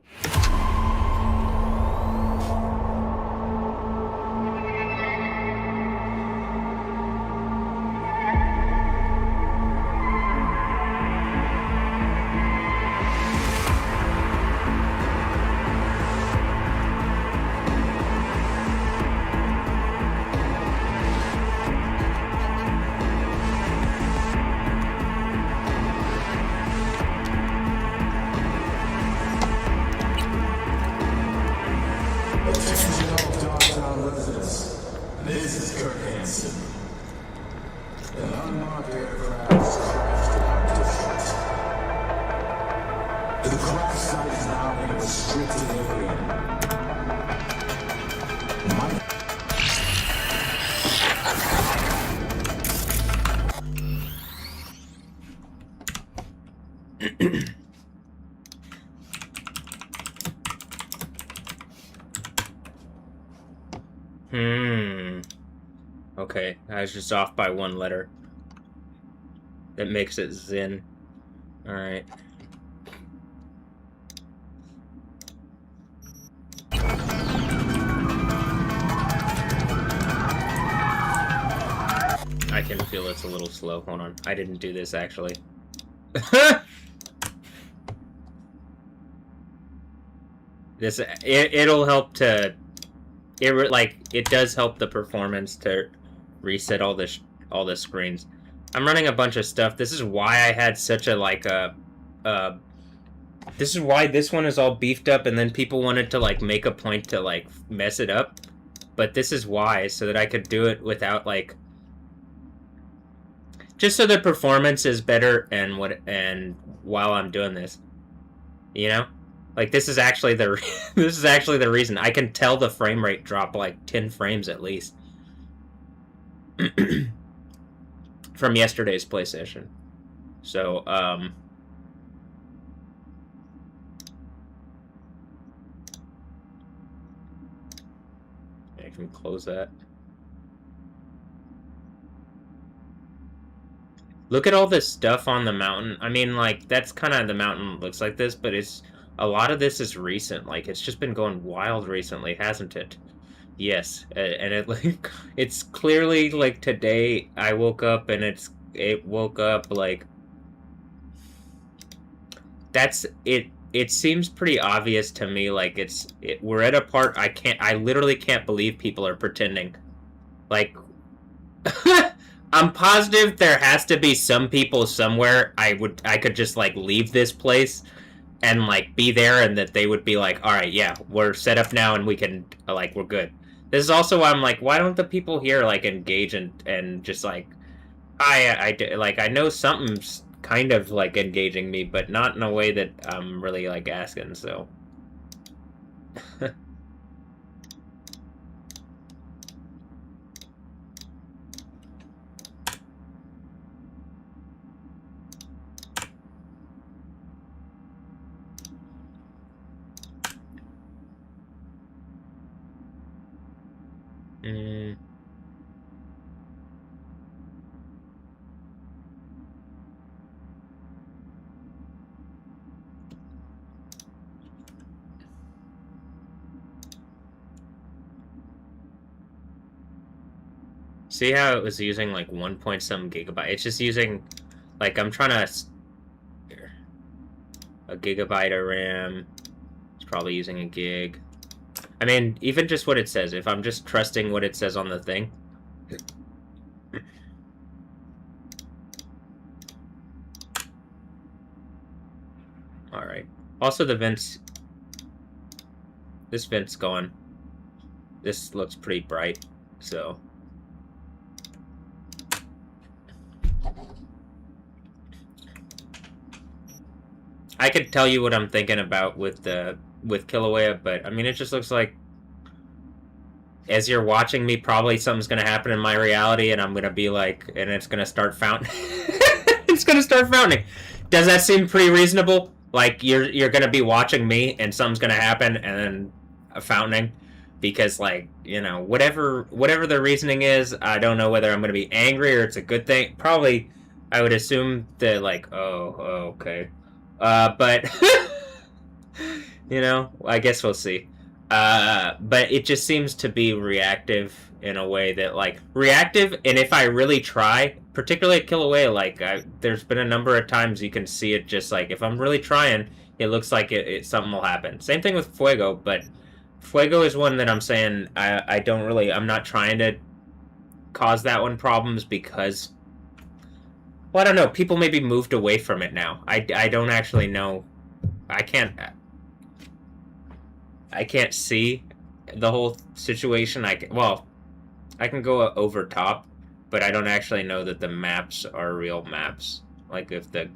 Attention all downtown residents. This is Kurt Hansen. An unmarked aircraft crashed in our district. The crash site is now in a restricted area. My Okay, I was just off by one letter. That makes it Zin. Alright. I can feel it's a little slow. Hold on. I didn't do this, actually. It'll help to... It does help the performance to reset all the screens. I'm running a bunch of stuff. This is why I had such a this is why this one is all beefed up, and then people wanted to make a point to mess it up. But this is why, so that I could do it without just so the performance is better and while I'm doing this, you know. This is actually the this is actually the reason. I can tell the frame rate drop 10 frames at least from yesterday's PlayStation. So I can close that. Look at all this stuff on the mountain. I mean, that's kind of the mountain looks like this, but a lot of this is recent. It's just been going wild recently, hasn't it? Yes, and it's clearly today I woke up and it woke up that's it. It seems pretty obvious to me. We're at a part I literally can't believe people are pretending. I'm positive there has to be some people somewhere I could just leave this place and be there, and that they would be all right, yeah, we're set up now and we can we're good. This is also why I'm why don't the people here engage and just I know something's kind of engaging me, but not in a way that I'm really asking, so. See how it was using 1 point some gigabyte? It's just using I'm trying to a gigabyte of RAM. It's probably using a gig. I mean, even just what it says, if I'm just trusting what it says on the thing. Alright. Also the vents. This vent's gone. This looks pretty bright, so. I could tell you what I'm thinking about with Kilauea, but I mean, it just looks like as you're watching me, probably something's gonna happen in my reality, and I'm gonna be and it's gonna start fountain. It's gonna start fountaining. Does that seem pretty reasonable? You're gonna be watching me, and something's gonna happen, and then a fountaining, because whatever the reasoning is, I don't know whether I'm gonna be angry or it's a good thing. Probably, I would assume that oh, okay. But You know, I guess we'll see. But it just seems to be reactive in a way that, like, reactive, and if I really try, particularly at Kilauea, like, there's been a number of times you can see it just, like, if I'm really trying, it looks like something will happen. Same thing with Fuego, but Fuego is one that I'm saying I don't really, I'm not trying to cause that one problems because, well, I don't know, people maybe moved away from it now. I don't actually know. I can't see the whole situation. I can go over top, but I don't actually know that the maps are real maps. Like if the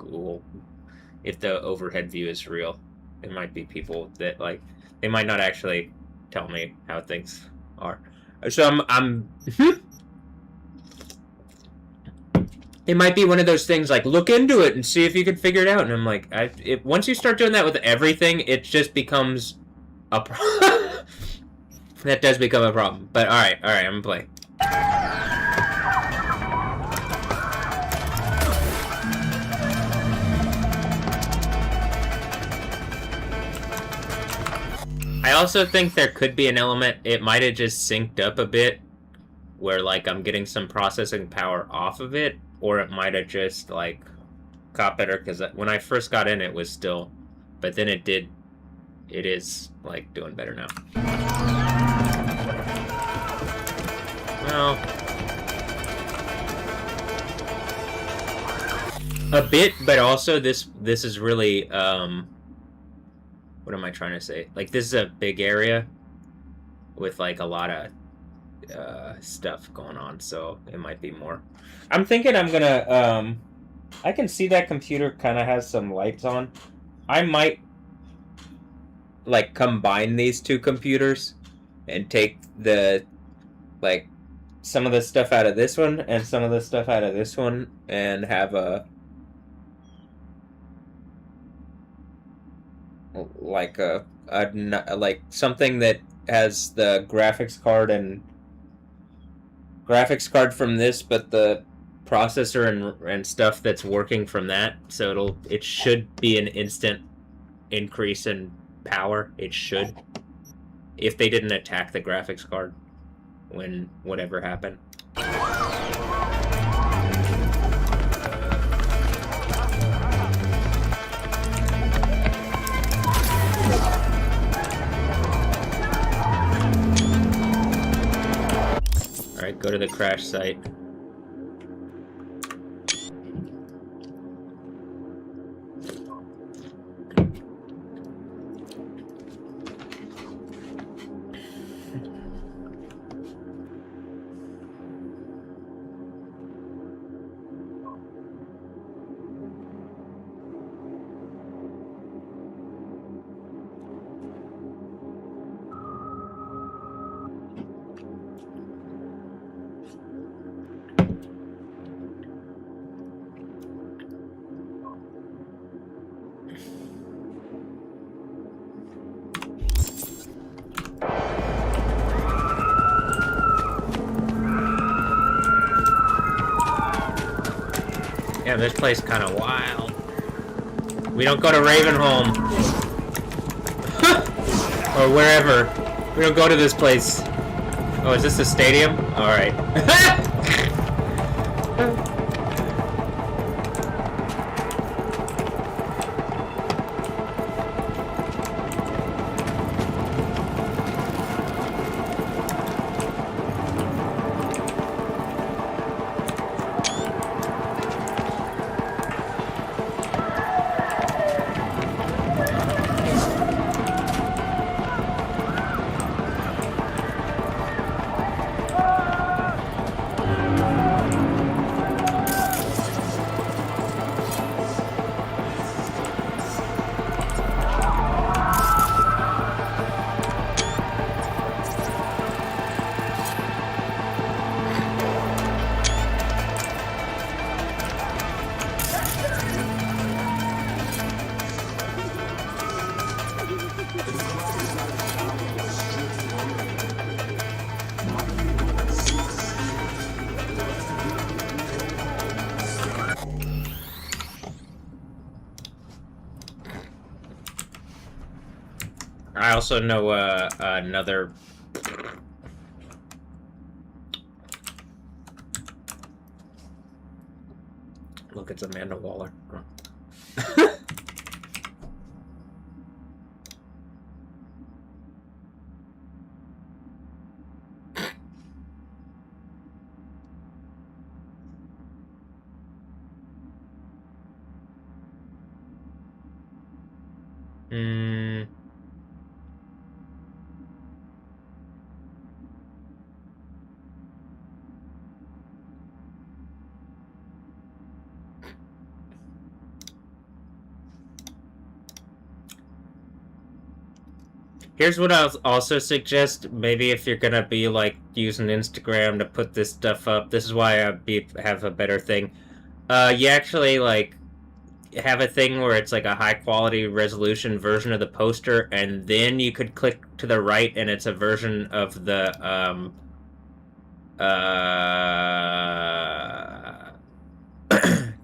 overhead view is real, it might be people that, like, they might not actually tell me how things are. So I'm it might be one of those things like, look into it and see if you can figure it out. And I'm like, once you start doing that with everything, it just becomes a problem. That does become a problem. But alright, I'm gonna play. I also think there could be an element, it might have just synced up a bit, where, like, I'm getting some processing power off of it, or it might have just, like, got better, because when I first got in, it was still, but then it is, like, doing better now. Well, a bit, but also this is really, what am I trying to say? Like, this is a big area with, like, a lot of stuff going on, so it might be more. I'm thinking I'm gonna, I can see that computer kind of has some lights on. I might, like, combine these two computers and take the, like, some of the stuff out of this one and some of the stuff out of this one and have like like something that has the graphics card from this, but the processor and stuff that's working from that, so it should be an instant increase in power. It should, if they didn't attack the graphics card when whatever happened. Alright, go to the crash site. Yeah, this place kind of wild. We don't go to Ravenholm. Or wherever. We don't go to this place. Oh, is this the stadium? Alright. I also know another. Look, it's Amanda Waller. Hmm. Here's what I'll also suggest. Maybe if you're gonna be like using Instagram to put this stuff up, this is why have a better thing. You actually like have a thing where it's like a high quality resolution version of the poster, and then you could click to the right, and it's a version of the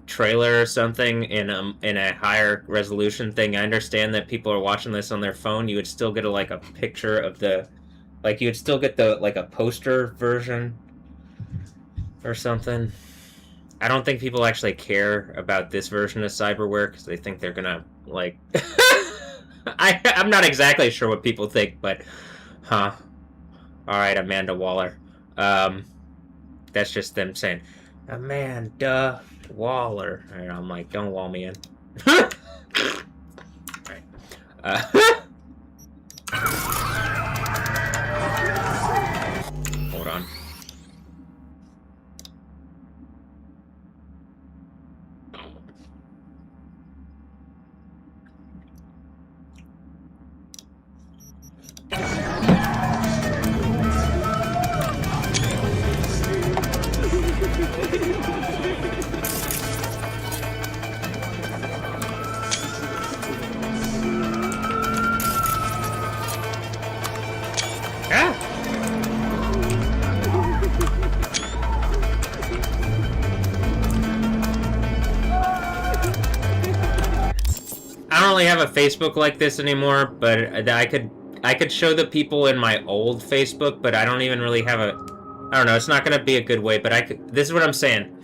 trailer or something in a higher resolution thing. I understand that people are watching this on their phone. You would still get like a picture of the, like you would still get the like a poster version or something. I don't think people actually care about this version of cyberware because they think they're gonna like. I'm not exactly sure what people think, but huh. All right, Amanda Waller. That's just them saying Amanda Waller. And I'm like, don't wall me in. Alright. Hold on. I don't really have a Facebook like this anymore, but I could show the people in my old Facebook, but I don't even really have a. I don't know. It's not gonna be a good way, but I could. This is what I'm saying.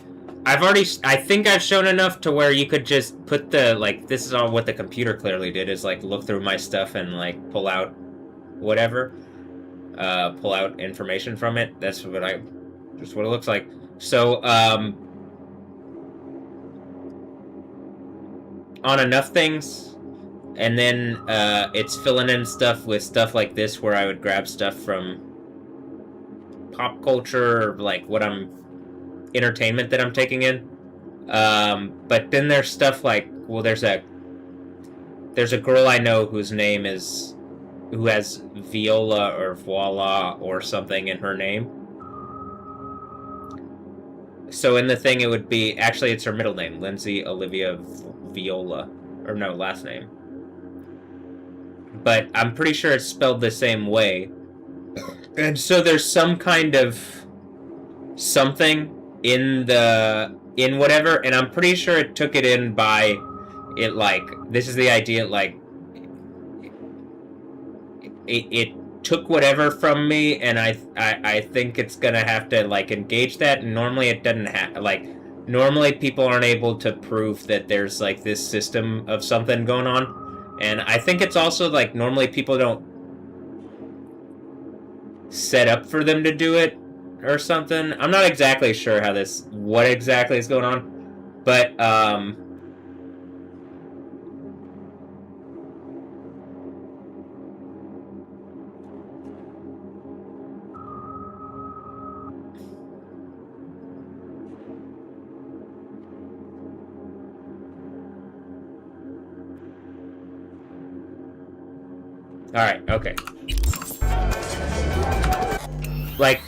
I think I've shown enough to where you could just put the like. This is all what the computer clearly did is like look through my stuff and like pull out whatever, pull out information from it. That's what just what it looks like. So on enough things, and then it's filling in stuff with stuff like this where I would grab stuff from pop culture or like what I'm entertainment that I'm taking in, but then there's stuff like, well, there's a girl I know who has Viola or Voila or something in her name. So in the thing, it would be, actually, it's her middle name, Lindsay Olivia Viola. Or no, last name. But I'm pretty sure it's spelled the same way. And so there's some kind of something in whatever, and I'm pretty sure it took it in by, it like, this is the idea, like, it took whatever from me, and I think it's gonna have to like engage that. And normally it doesn't have, like, normally people aren't able to prove that there's like this system of something going on, and I think it's also like normally people don't set up for them to do it or something. I'm not exactly sure what exactly is going on, but alright, okay. Like,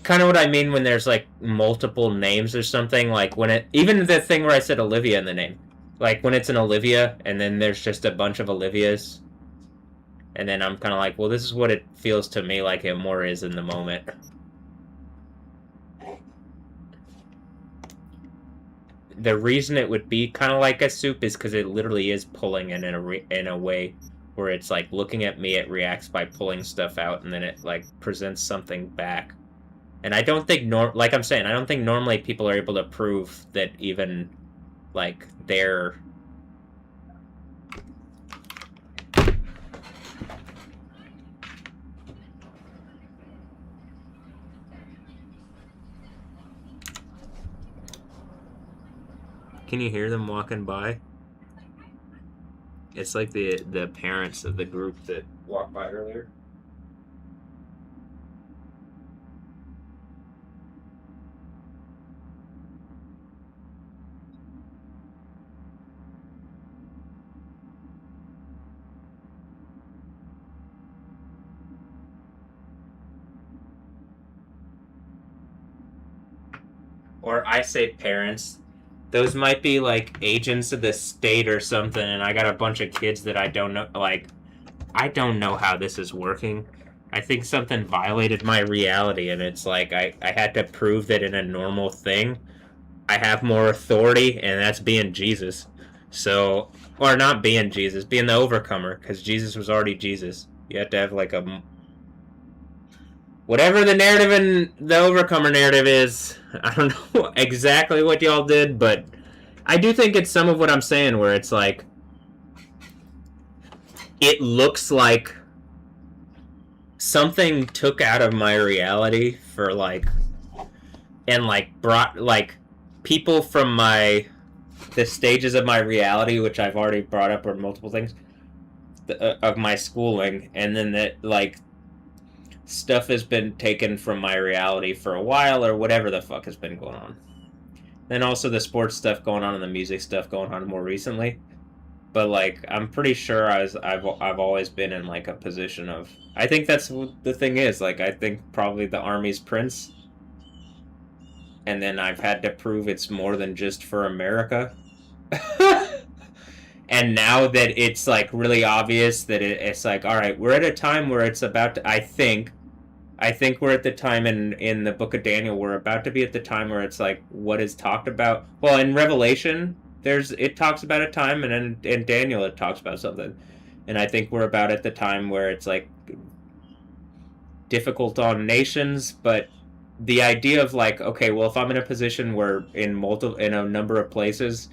kind of what I mean when there's, like, multiple names or something, like, when it... Even the thing where I said Olivia in the name. Like, when it's an Olivia, and then there's just a bunch of Olivias. And then I'm kind of like, well, this is what it feels to me like it more is in the moment. The reason it would be kind of like a soup is because it literally is pulling in a way where it's like looking at me, it reacts by pulling stuff out, and then it like presents something back. And I don't think like I'm saying, I don't think normally people are able to prove that even like they're Can you hear them walking by? It's like the parents of the group that walked by earlier. Or I say parents. Those might be like agents of the state or something, and I got a bunch of kids that I don't know. Like, I don't know how this is working. I think something violated my reality, and it's like I had to prove that in a normal thing, I have more authority, and that's being Jesus. So, or not being Jesus, being the overcomer, because Jesus was already Jesus. You have to have like a whatever the narrative in the overcomer narrative is. I don't know exactly what y'all did, but I do think it's some of what I'm saying, where it's like it looks like something took out of my reality for like, and like brought like people from the stages of my reality, which I've already brought up, or multiple things of my schooling, and then that like stuff has been taken from my reality for a while, or whatever the fuck has been going on. Then also the sports stuff going on and the music stuff going on more recently. But like, I'm pretty sure I've always been in like a position of, I think that's what the thing is. Like, I think probably the Army's prince, and then I've had to prove it's more than just for America. And now that it's like really obvious that it's like, all right, we're at a time where it's about to, I think we're at the time in the book of Daniel, we're about to be at the time where it's like what is talked about. Well, in Revelation, it talks about a time, and in Daniel it talks about something. And I think we're about at the time where it's like difficult on nations, but the idea of like, okay, well, if I'm in a position where in a number of places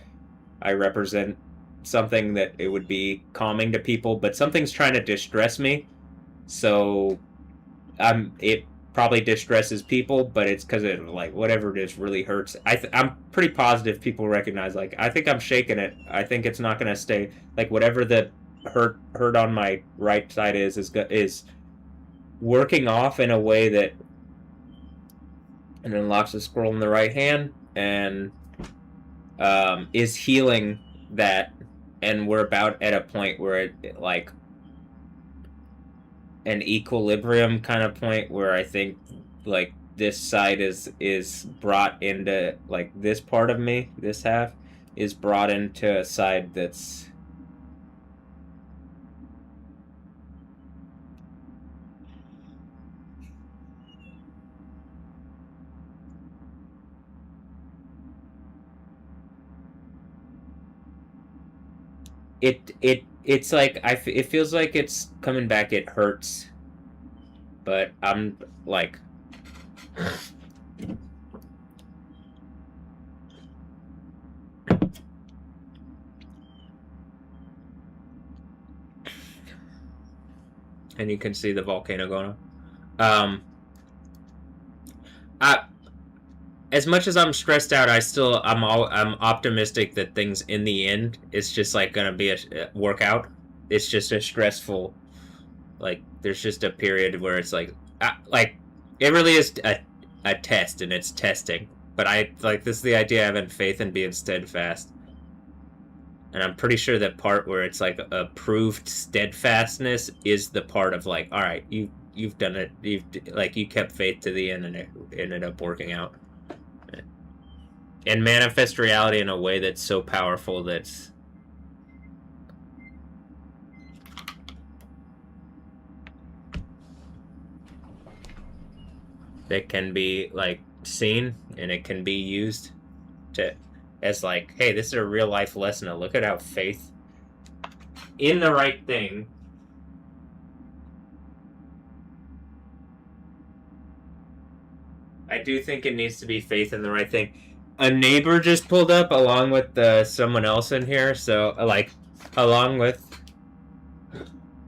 I represent something that it would be calming to people, but something's trying to distress me, so it probably distresses people, but it's because it like whatever it is really hurts. I'm pretty positive people recognize, like, I think I'm shaking it. I think it's not gonna stay like whatever the hurt on my right side is working off in a way that and unlocks the scroll in the right hand and is healing that. And we're about at a point where it like an equilibrium kind of point where I think like this side is brought into like this part of me, this half is brought into a side that's it's like it feels like it's coming back. It hurts, but I'm like and you can see the volcano going on. As much as I'm stressed out, I'm optimistic that things in the end, it's just like gonna be a workout. It's just a stressful, like there's just a period where it's like it really is a test, and it's testing. But I like this is the idea of having faith and being steadfast. And I'm pretty sure that part where it's like a proved steadfastness is the part of like, all right, you've done it. You kept faith to the end, and it ended up working out. And manifest reality in a way that's so powerful that can be like seen, and it can be used as like, hey, this is a real life lesson. Look at how faith in the right thing I do think it needs to be faith in the right thing. A neighbor just pulled up along with someone else in here, so like along with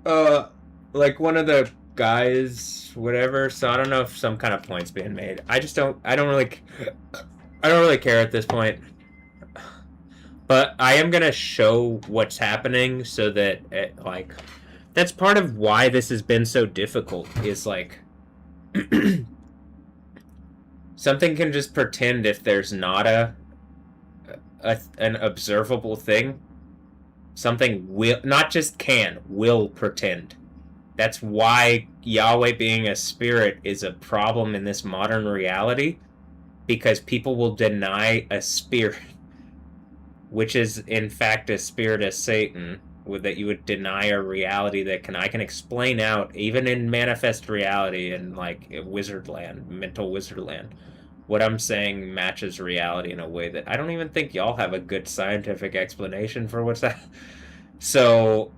like one of the guys, whatever. So I don't know if some kind of point's being made. I don't really care at this point. But I am gonna show what's happening so that like that's part of why this has been so difficult. Is like something can just pretend if there's not an observable thing. Something will not just will pretend. That's why Yahweh being a spirit is a problem in this modern reality, because people will deny a spirit, which is in fact a spirit of Satan, that you would deny a reality that I can explain out, even in manifest reality and like wizard land, mental wizard land. What I'm saying matches reality in a way that I don't even think y'all have a good scientific explanation for what's that. So,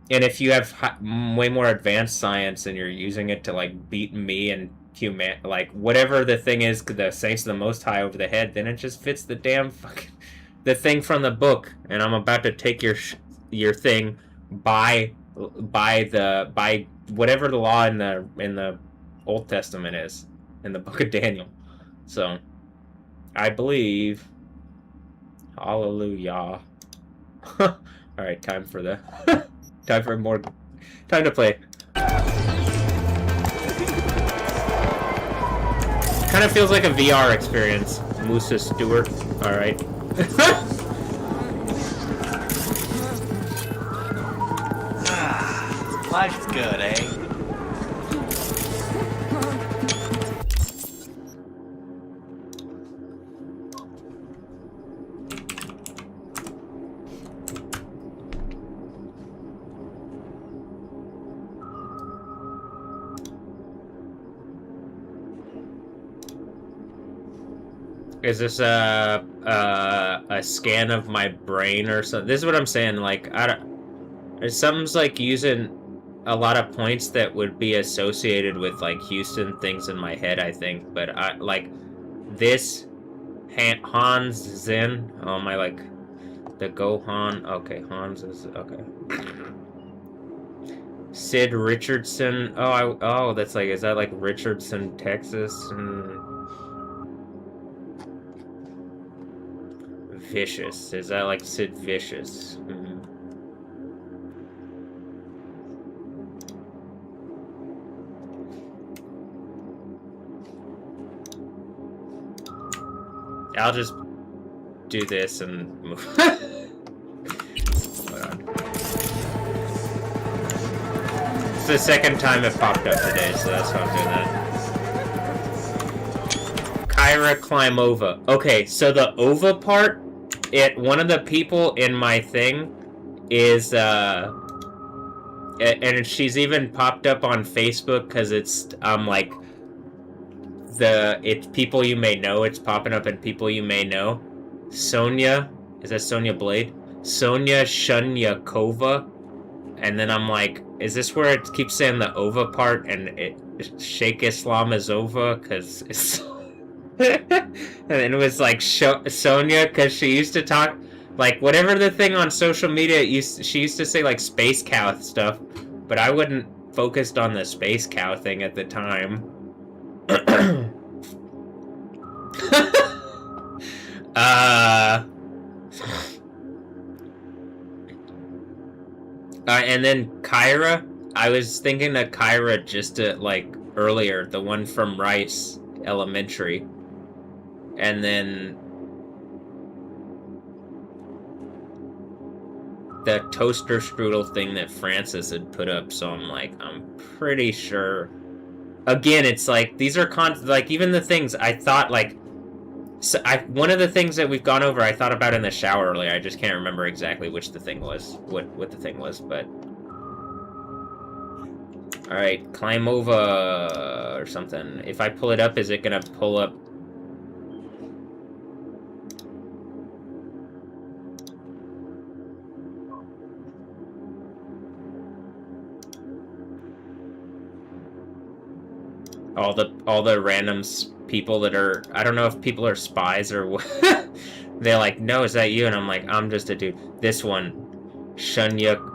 and if you have way more advanced science and you're using it to like beat me and like whatever the thing is, the saints of the Most High over the head, then it just fits the damn fucking the thing from the book. And I'm about to take your thing by whatever the law in the Old Testament is, in the book of Daniel. So I believe, hallelujah. All right, time for more time to play. Kind of feels like a VR experience. Musa Stewart. All right. Life's good, eh? Is this a scan of my brain or something? This is what I'm saying. Like, something's like using a lot of points that would be associated with like Houston things in my head, I think. But I like this Hans Zen. Oh my, like the Gohan. Okay, Hans is okay. Sid Richardson. Oh, that's like, is that like Richardson, Texas? Vicious. Is that like Sid Vicious? I'll just do this and move. Hold on. It's the second time it popped up today, so that's how I'm doing that. Kyra Klimova. Okay, so the Ova part, one of the people in my thing is, and she's even popped up on Facebook because it's, like, it's people you may know. It's popping up in people you may know. Sonia, is that Sonia Blade? Sonia Shunyakova. And then I'm like, is this where it keeps saying the Ova part and Sheikh Islam is Ova? Because it's... and it was like Sonia, because she used to talk, like, whatever the thing on social media, she used to say, like, space cow stuff, but I wouldn't focused on the space cow thing at the time. And then Kyra, I was thinking of Kyra just like earlier, the one from Rice Elementary. And then the toaster strudel thing that Francis had put up, so I'm like, I'm pretty sure. Again, it's like, these are like, even the things I thought, like, so one of the things that we've gone over, I thought about in the shower earlier. I just can't remember exactly which the thing was, what the thing was, but... Alright, climb over or something. If I pull it up, is it gonna pull up? All the random people that are, I don't know if people are spies or what. They're like, no, is that you? And I'm like, I'm just a dude. This one, Shunyakova.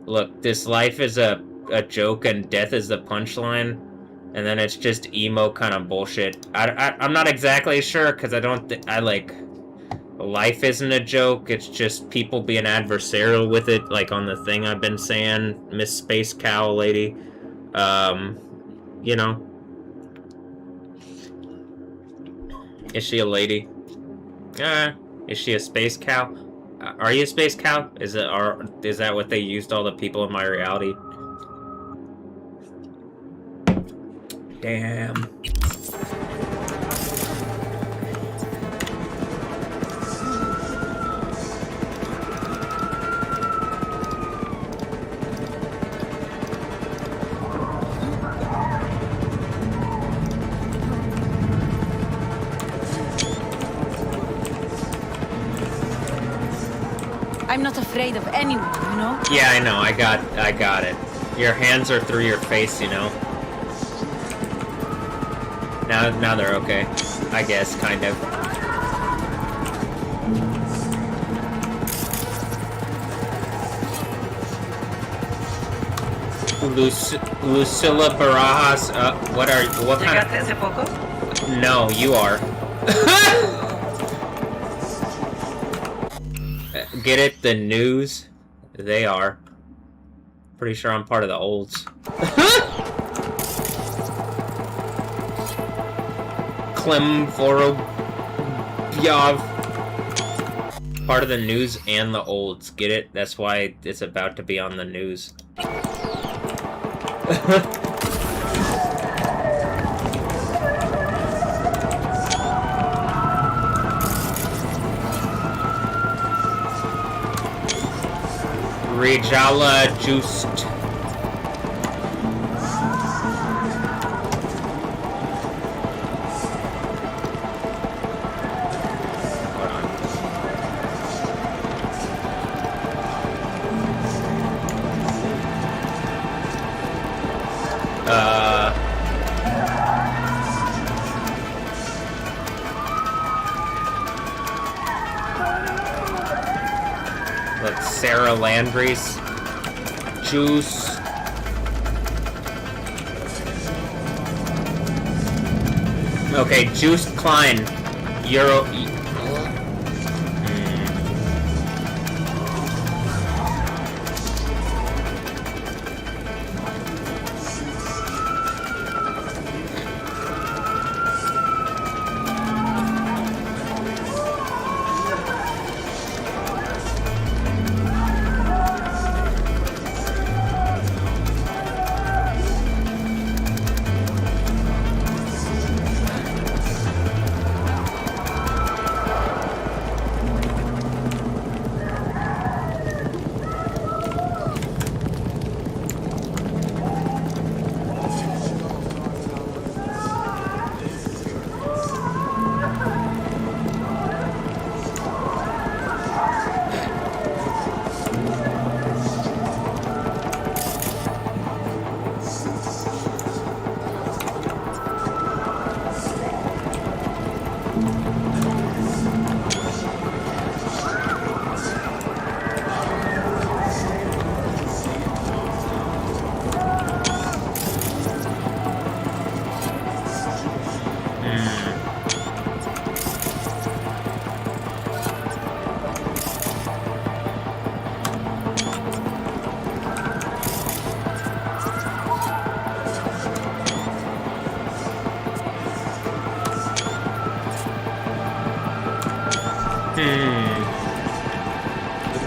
Look, this life is a joke and death is the punchline. And then it's just emo kind of bullshit. I'm not exactly sure, because I don't life isn't a joke, it's just people being adversarial with it, like on the thing I've been saying, Miss Space Cow lady. You know. Is she a lady? Is she a space cow? Are you a space cow? Is that what they used all the people in my reality? Damn. I'm not afraid of anyone, you know? Yeah, I know. I got it. Your hands are through your face, you know. Now they're okay. I guess, kind of. Lucilla Barajas, what kind of... hace poco? No, you are. Get it? The news? They are. Pretty sure I'm part of the olds. Clem Vorobyov. Part of the news and the olds. Get it? That's why it's about to be on the news. Rejala Just. Let's Sarah Landry's Juice. Okay, Juice Klein. Euro.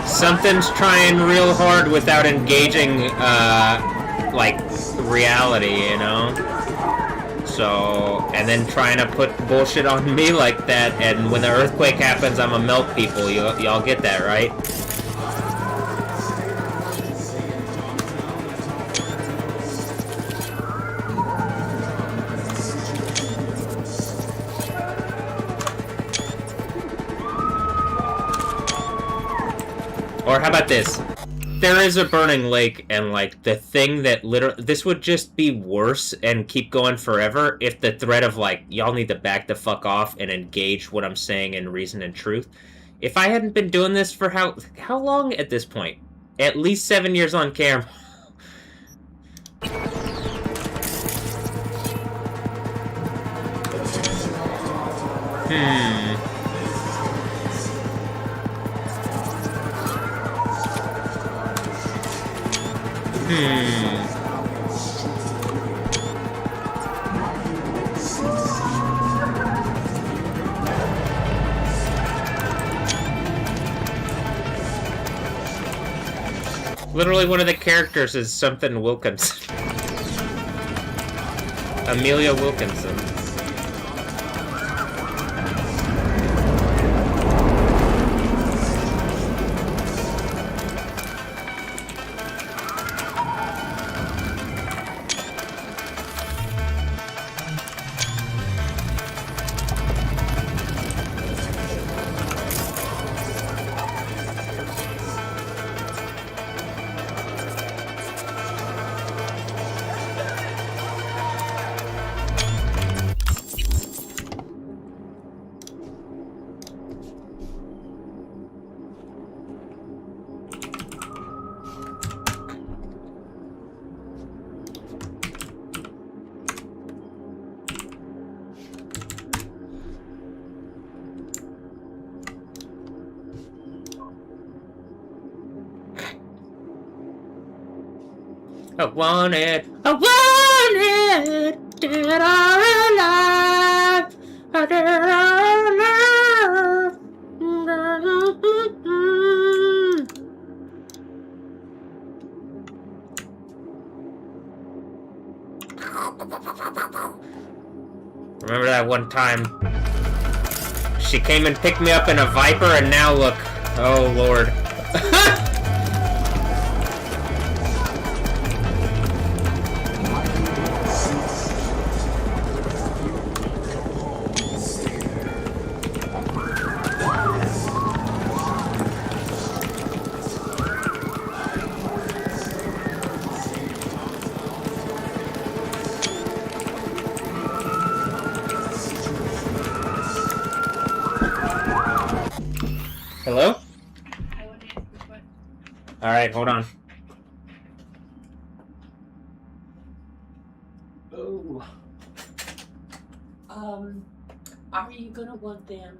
Something's trying real hard without engaging, like, reality, you know? So, and then trying to put bullshit on me like that, and when the earthquake happens, I'ma melt people. Y'all get that, right? Or how about this? there is a burning lake, and like the thing that literally, this would just be worse and keep going forever if the threat of like y'all need to back the fuck off and engage what I'm saying in reason and truth. If I hadn't been doing this for how long at this point? At least 7 years on camera. Literally one of the characters is something Wilkins. Amelia Wilkinson. I want it, dead or alive, dead or alive. Remember that one time she came and picked me up in a Viper, and now look, oh Lord. Hello? Alright, hold on. Oh. Are you gonna want them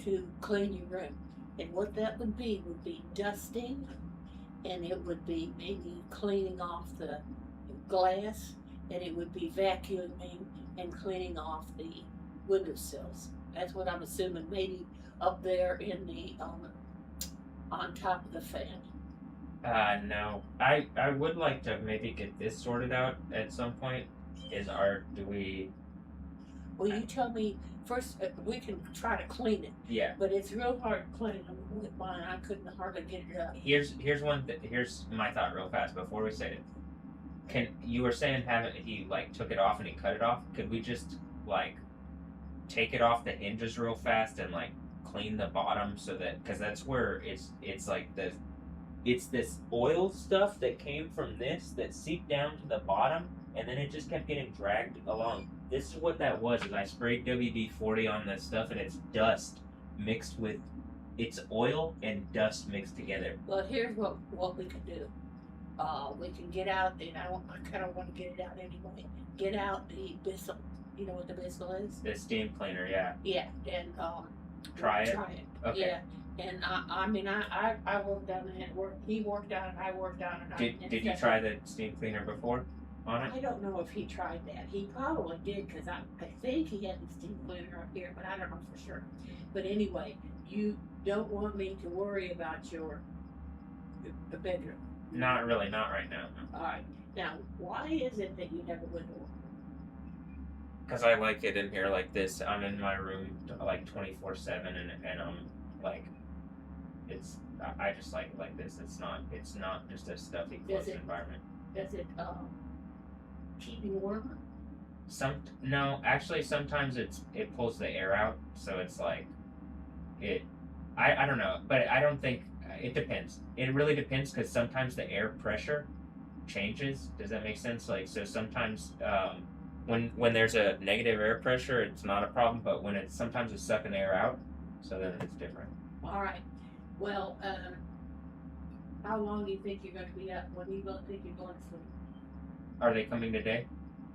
to clean your room? And what that would be dusting, and it would be maybe cleaning off the glass, and it would be vacuuming and cleaning off the windowsills. That's what I'm assuming, maybe up there in the on top of the fan. No. I would like to maybe get this sorted out at some point. Well, you tell me first. We can try to clean it, Yeah. but it's real hard cleaning them with mine. I couldn't hardly get it up. Here's my thought real fast before we say it. You were saying he like took it off and he cut it off? Could we just like take it off the hinges real fast and like clean the bottom so that, because that's where it's like it's this oil stuff that came from this that seeped down to the bottom, and then it just kept getting dragged along. This is what that was, is I sprayed WD-40 on this stuff, and it's dust mixed with, it's oil and dust mixed together. Well, here's what we can do. We can get out, and I kind of want to get it out anyway. Get out the Bissell. You know what the Bissell is? The steam cleaner, yeah. Yeah, and Try it? Okay. Yeah, and I mean, I worked down there and he worked out and I worked out and Did you try the steam cleaner before on it? I don't know if he tried that. He probably did, because I think he had the steam cleaner up here, but I don't know for sure. But anyway, you don't want me to worry about the bedroom. Not really, not right now. All right. Now, why is it that you have a window? Because I like it in here like this. I'm in my room like 24/7, and I'm like, I just like this. It's not just a stuffy close environment. Does it keep you warmer? No, actually sometimes it pulls the air out, so it's like I don't know, but I don't think it depends. It really depends because sometimes the air pressure changes. Does that make sense? Like, so sometimes when there's a negative air pressure, it's not a problem, but when it's sometimes it's sucking air out, so then it's different. All right. Well, how long do you think you're going to be up? When do you think you're going to sleep? Are they coming today?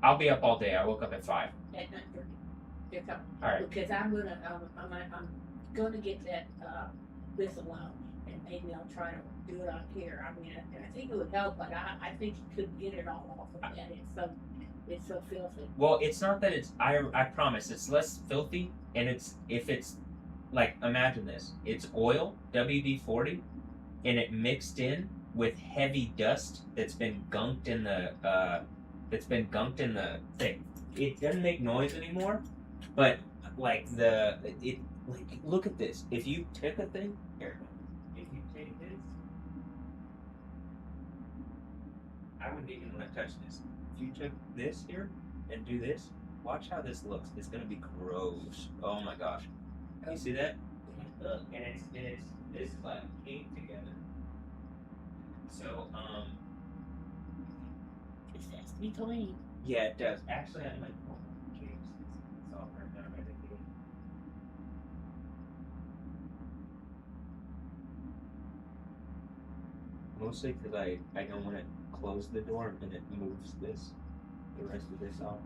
I'll be up all day. I woke up at 5. At 9:30. They're coming. All right. Because I'm gonna get that ASYLUM, and maybe I'll try to do it on here. I mean, I think it would help, but I think you couldn't get it all off of that. It's so filthy. Well, it's not that it's. I promise it's less filthy, and if it's like, imagine this. It's oil, WD-40, and it mixed in with heavy dust that's been gunked in the thing. It doesn't make noise anymore, but like look at this. If you took a thing here, if you take this, I wouldn't even want to touch this. If you took this here and do this, watch how this looks. It's gonna be gross. Oh my gosh. You see that? Look, and it's this is like came together. So It has to be clean. yeah, it does. Actually, I might pull my case. It's all right now, right? Mostly because I don't want to close the door and it moves the rest of this off.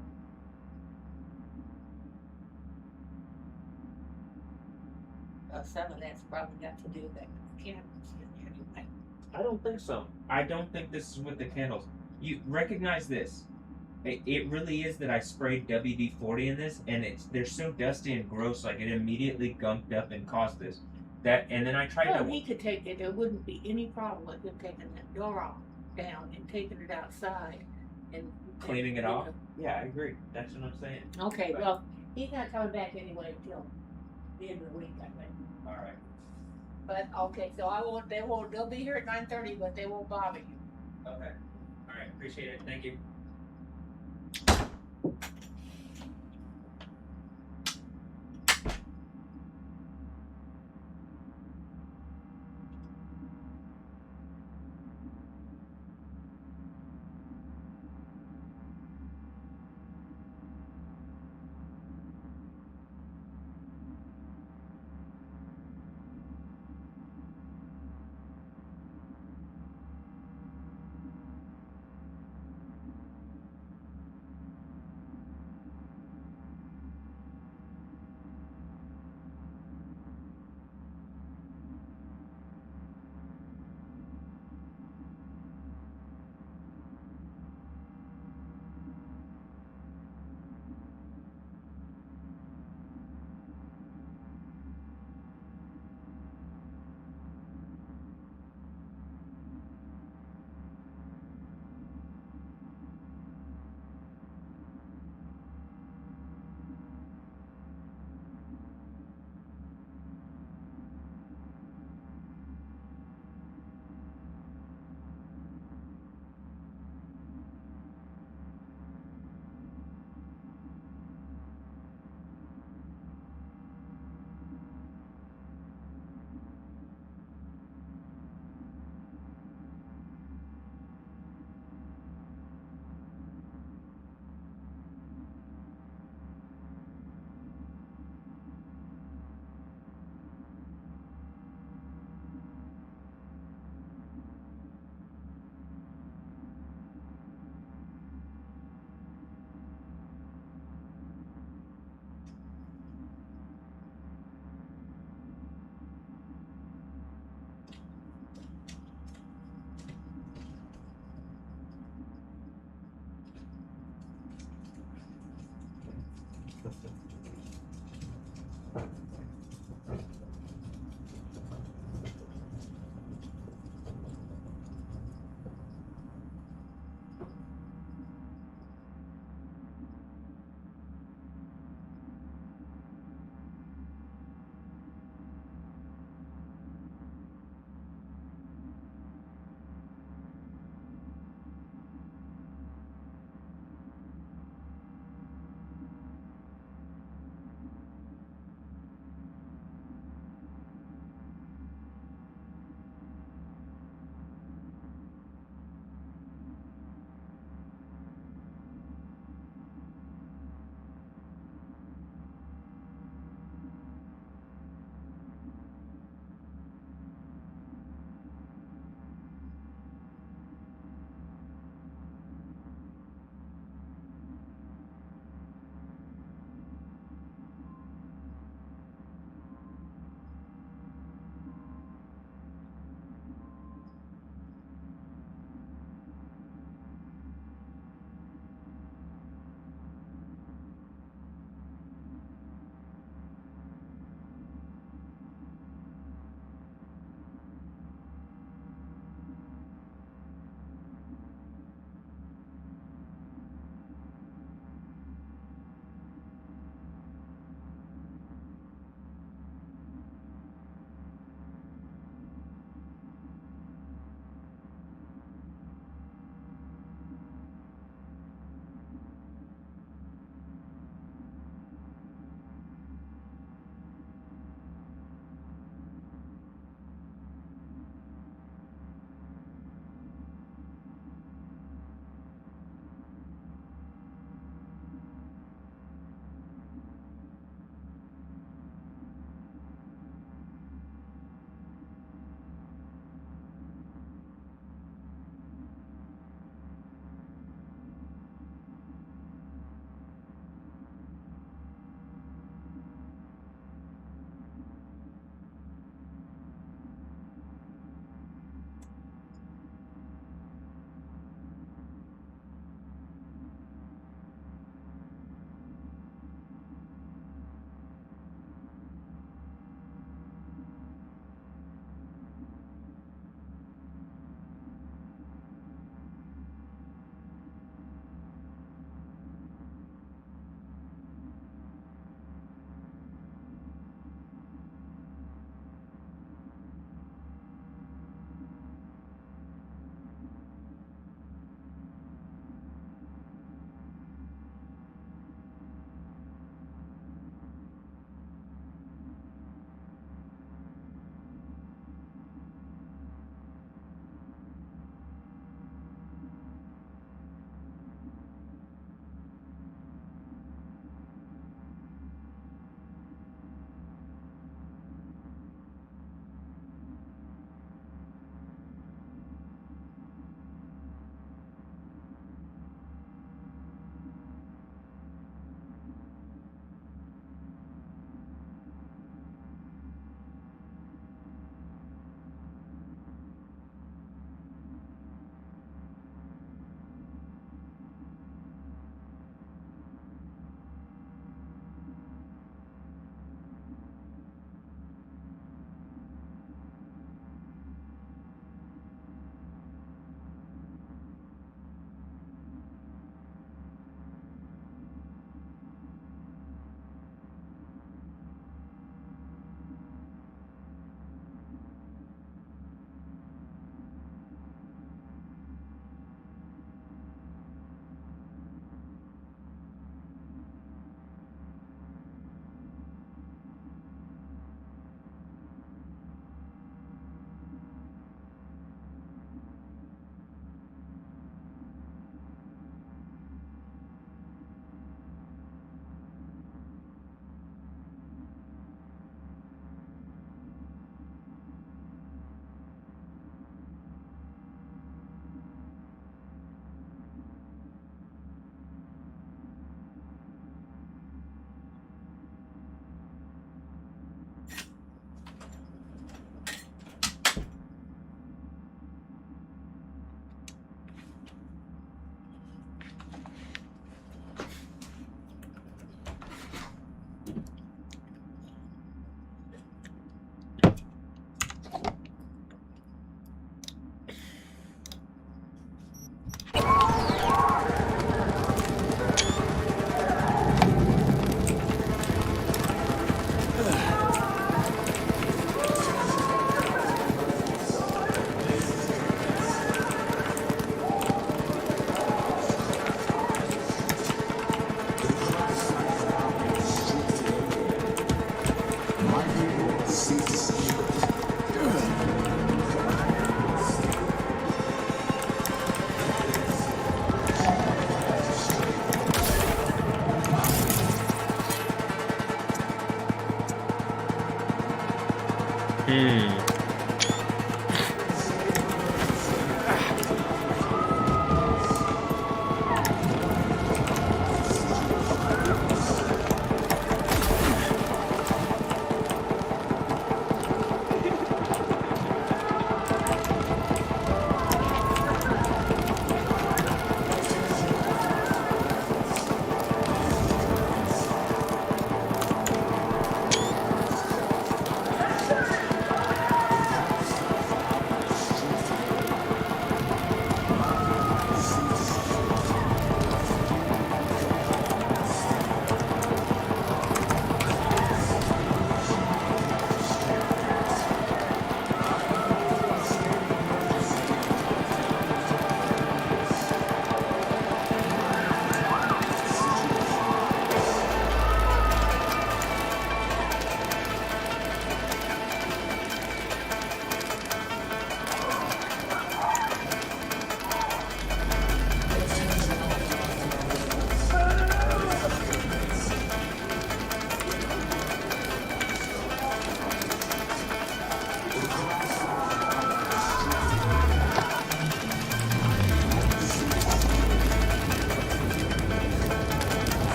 Some of that's probably got to do with that cameras anyway. I don't think so. I don't think this is with the candles. You recognize this. It really is that I sprayed WD-40 in this, and they're so dusty and gross, like it immediately gunked up and caused this. And then I tried Well, to. he could take it. There wouldn't be any problem with him taking that door off down and taking it outside and Cleaning it off? Yeah, I agree. That's what I'm saying. Okay, Right. well, he's not coming back anyway until the end of the week, I think. All right. But okay, so they'll be here at 9:30, but they won't bother you. Okay. All right. Appreciate it. Thank you.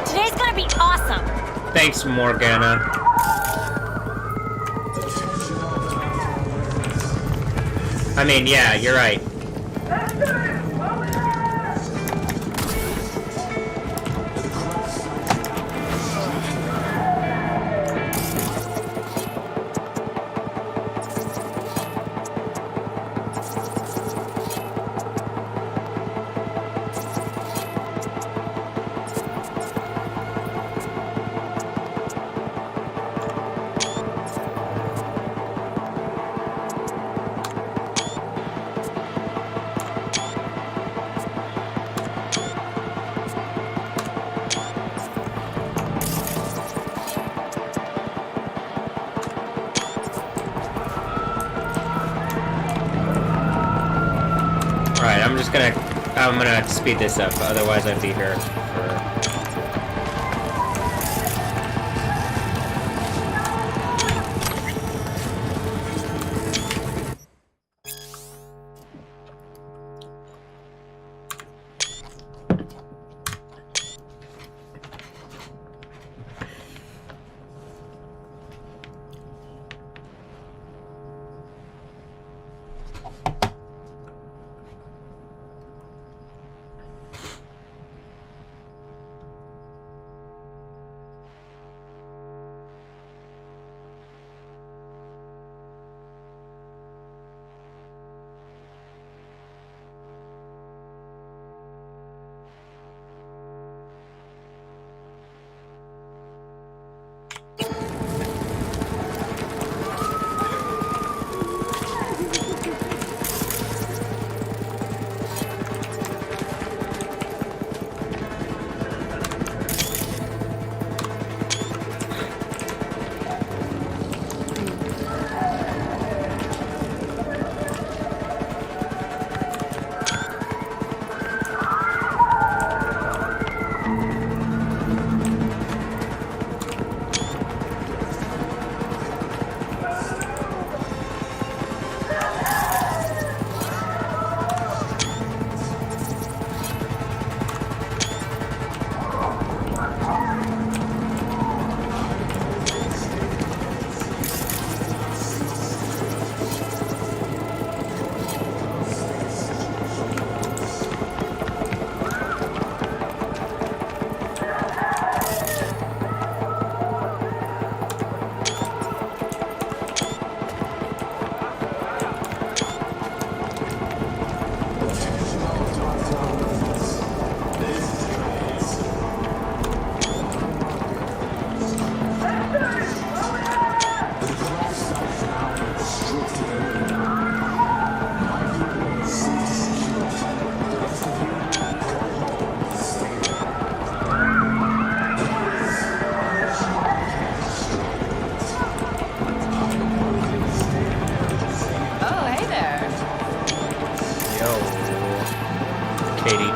Today's gonna be awesome. Thanks, Morgana. I mean, yeah, you're right. Alright, I'm gonna speed this up, otherwise I'd be here for...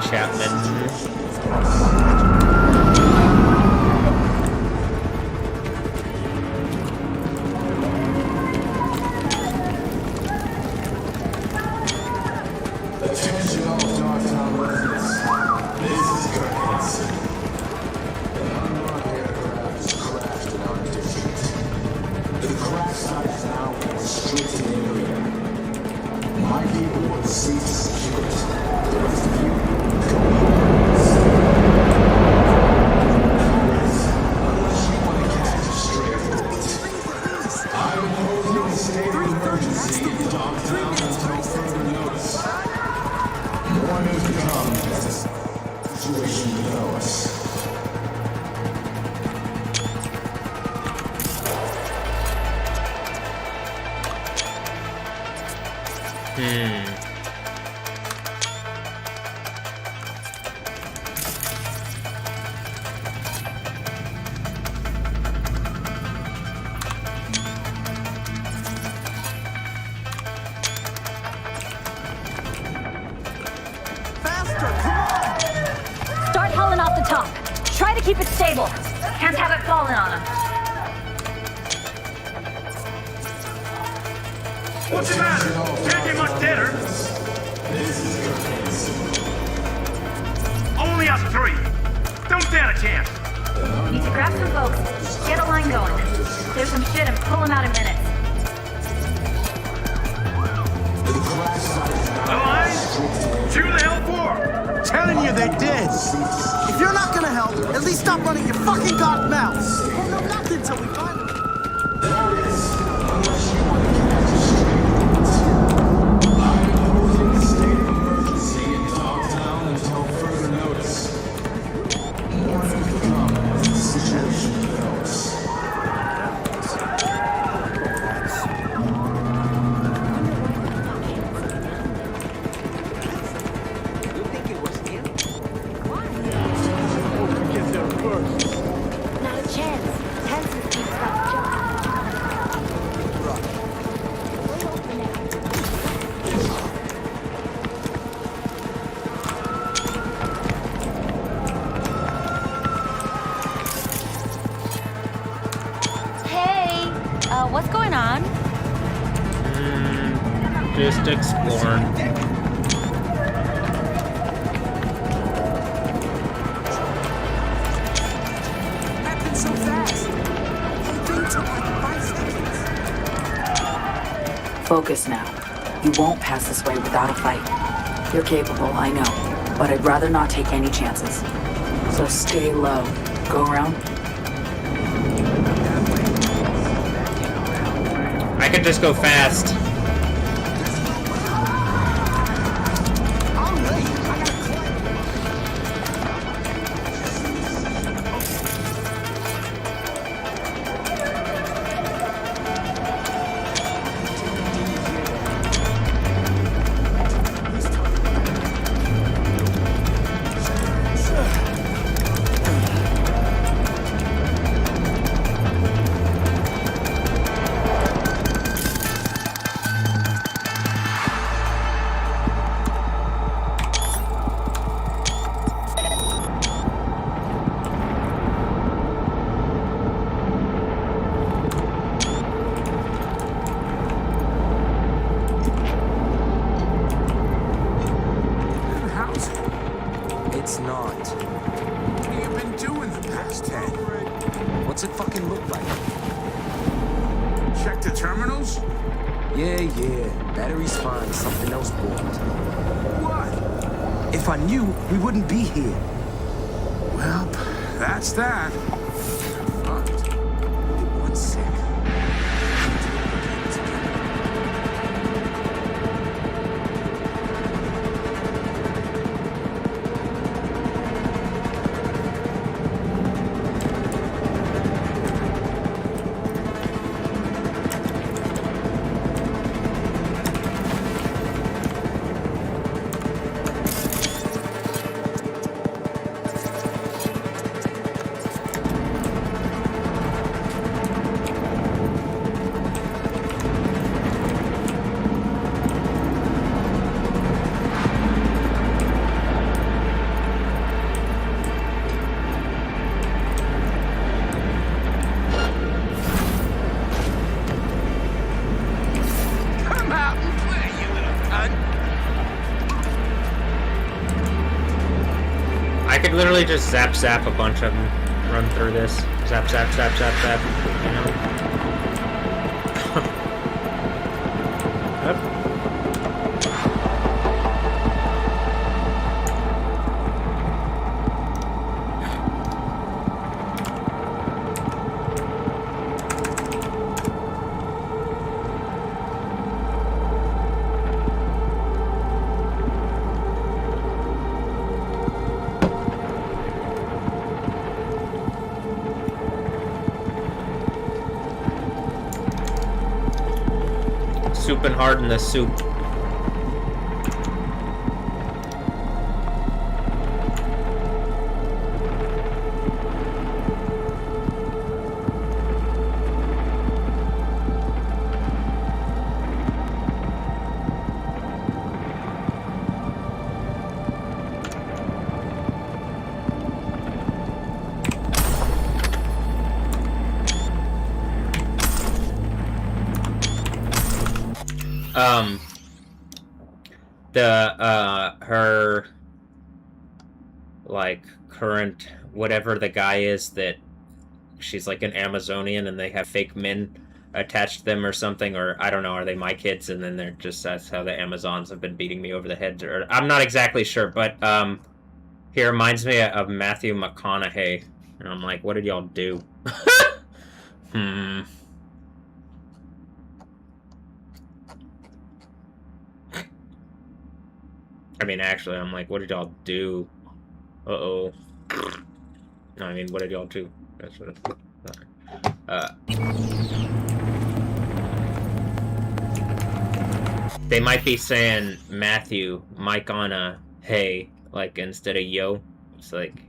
Chapman. Attention all Dogtown residents. This is Kirk Hansen. An unmarked aircraft has crashed in our district. The crash site is now a restricted area. My people will seek to secure it. The rest of you, go unless you want to catch a stray bullet. I'm imposing a state of emergency in Dogtown until further notice. More news to come as the situation develops. Start hauling off the top. Try to keep it stable. Can't have it falling on him. What's the matter? Can't get much deader. Only us three. Don't stand a chance. Need to grab some folks. Get a line going. Clear some shit and pull them out in minutes. The line? Shoot the hell for? Telling you they're dead. If you're not gonna help, at least stop running your fucking god mouths. We'll know nothing till we find them. Unless you want to catch a stray bullet. I'm imposing a state of emergency in Dogtown until further notice. More news to come as the situation develops. Not a chance. Tenses keep stuff Hey, what's going on? Just exploring. Happened so fast. Whole thing took like 5 seconds. Focus now. You won't pass this way without a fight. You're capable, I know, but I'd rather not take any chances. So stay low. Go around. I could just go fast. I'm late. I gotta climb. It's not. What have you been doing the past 10? What's it fucking look like? Check the terminals? Yeah. Battery's fine. Something else broke. What? If I knew, we wouldn't be here. Well, that's that. Fucked. 1 sec. I could literally just zap a bunch of them, run through this. Zap, you know? Yep. Souping hard in the soup. Her, like, current, whatever the guy is that she's like an Amazonian and they have fake men attached to them or something, or I don't know, are they my kids? And then they're just, that's how the Amazons have been beating me over the head, or I'm not exactly sure, but, he reminds me of Matthew McConaughey, and I'm like, what did y'all do? I mean, actually, I'm like, what did y'all do? Uh-oh. No, I mean, what did y'all do? That's what they might be saying Matthew, Mike on a hey, like, instead of yo. It's like,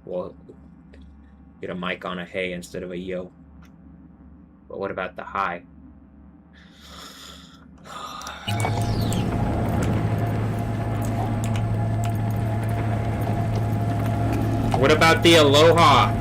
well, get a mic on a hey instead of a yo. But what about the hi? What about the aloha?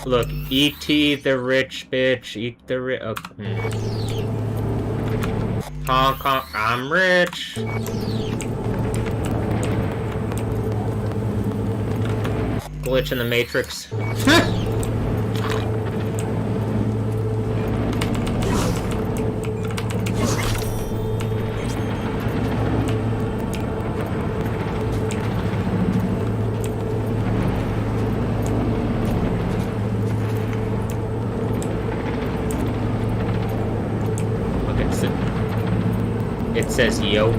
Look, E.T. the rich bitch, eat the rich. Okay. Hong Kong, I'm rich. Glitch in the Matrix. It says yo.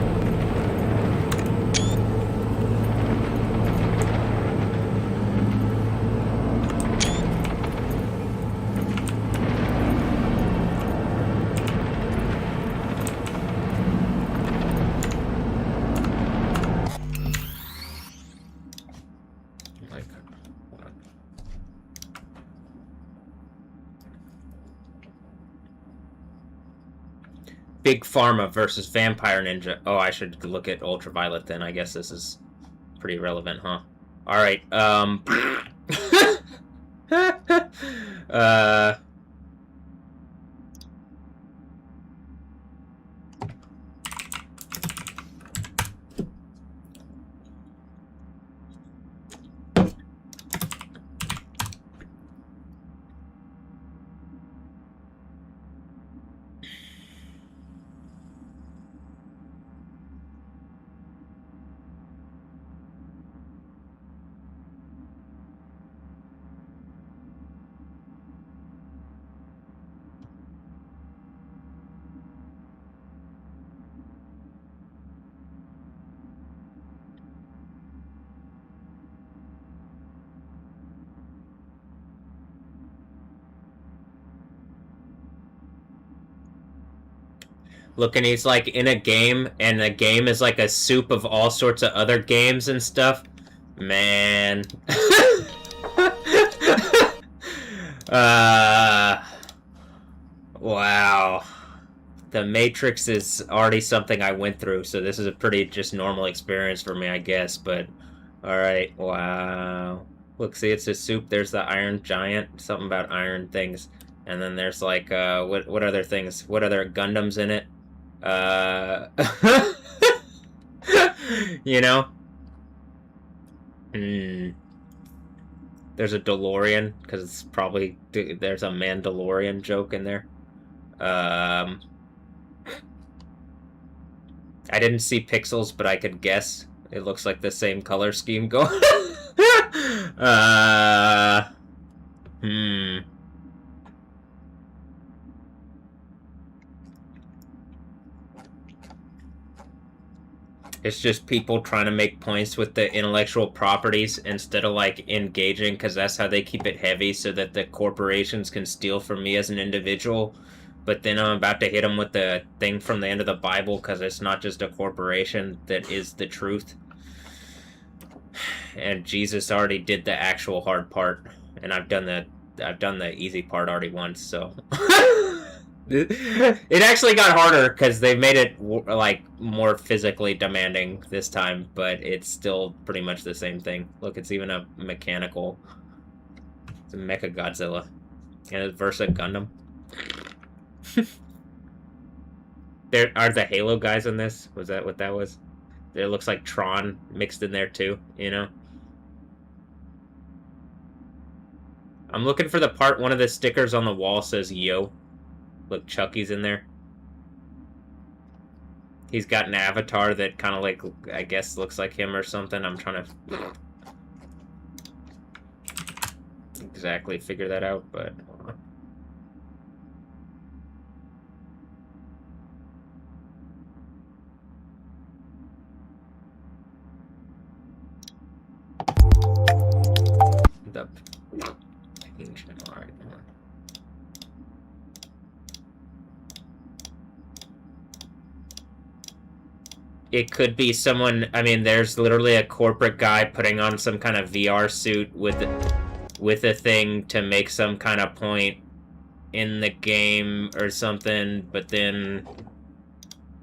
Big Pharma versus Vampire Ninja. Oh, I should look at Ultraviolet then. I guess this is pretty relevant, huh? Alright, Look, and he's like in a game, and the game is like a soup of all sorts of other games and stuff. Man. Wow. The Matrix is already something I went through, so this is a pretty just normal experience for me, I guess, but alright, wow. Look, see, it's a soup, there's the Iron Giant, something about iron things, and then there's like, what other things? What other Gundams in it? You know? There's a DeLorean, because it's probably, there's a Mandalorian joke in there. I didn't see pixels, but I could guess. It looks like the same color scheme going. It's just people trying to make points with the intellectual properties instead of, like, engaging, because that's how they keep it heavy, so that the corporations can steal from me as an individual. But then I'm about to hit them with the thing from the end of the Bible, because it's not just a corporation that is the truth. And Jesus already did the actual hard part, and I've done the easy part already once, so... It actually got harder because they made it like more physically demanding this time, but it's still pretty much the same thing. Look, it's even a mechanical. It's a Mecha Godzilla, and it's Versa Gundam. There are the Halo guys in this. Was that what that was? It looks like Tron mixed in there too. You know. I'm looking for the part. One of the stickers on the wall says "Yo." Look, Chucky's in there. He's got an avatar that kind of like, I guess, looks like him or something. I'm trying to exactly figure that out, but hold on. The ancient, all right. It could be someone, I mean, there's literally a corporate guy putting on some kind of VR suit with a thing to make some kind of point in the game or something, but then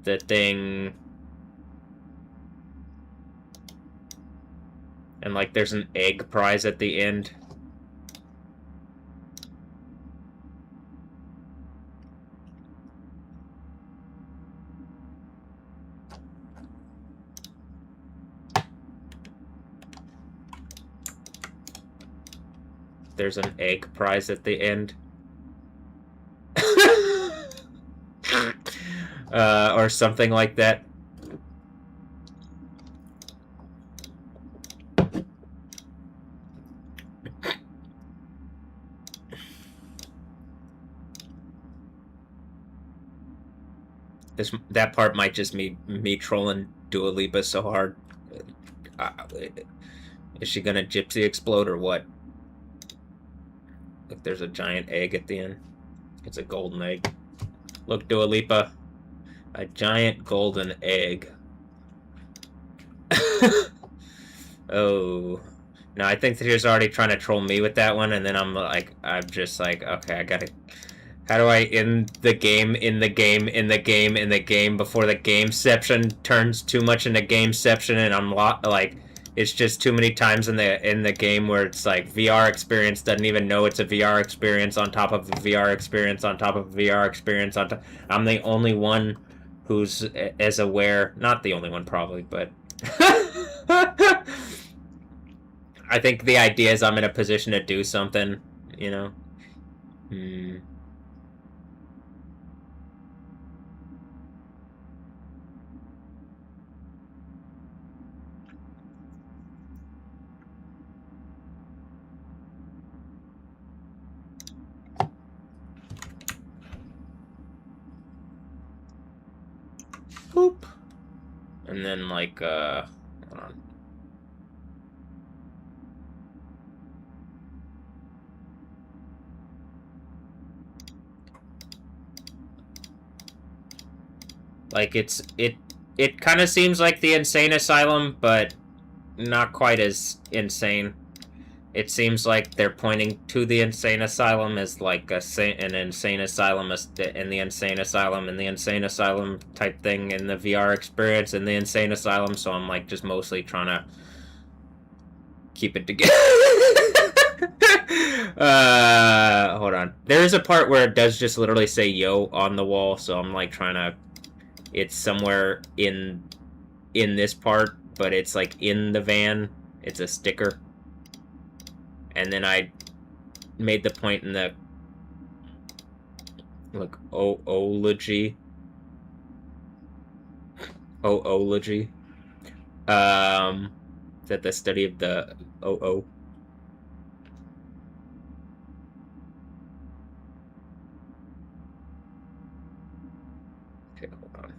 the thing... And, like, there's an egg prize at the end. There's an egg prize at the end. Or something like that. That part might just be me trolling Dua Lipa so hard. Is she gonna gypsy explode or what? Look, there's a giant egg at the end. It's a golden egg. Look, Dua Lipa. A giant golden egg. Oh. No, I think that he was already trying to troll me with that one, and then I'm just like, okay, I gotta... How do I end the game, in the game, in the game, in the game, before the gameception turns too much into gameception, and I'm like... It's just too many times in the game where it's like VR experience doesn't even know it's a VR experience on top of a VR experience on top of a VR experience on top. I'm the only one who's as aware, not the only one probably, but I think the idea is I'm in a position to do something, you know. Boop. And then, like, hold on. Like, it kind of seems like the insane asylum, but not quite as insane. It seems like they're pointing to the insane asylum as like an insane asylum in the insane asylum and the insane asylum type thing in the VR experience in the insane asylum. So I'm like just mostly trying to keep it together. Hold on. There is a part where it does just literally say "yo" on the wall, so I'm like trying to. It's somewhere in this part, but it's like in the van. It's a sticker. And then I made the point in the look ology. Oology. Is that the study of the OO? Okay, hold on.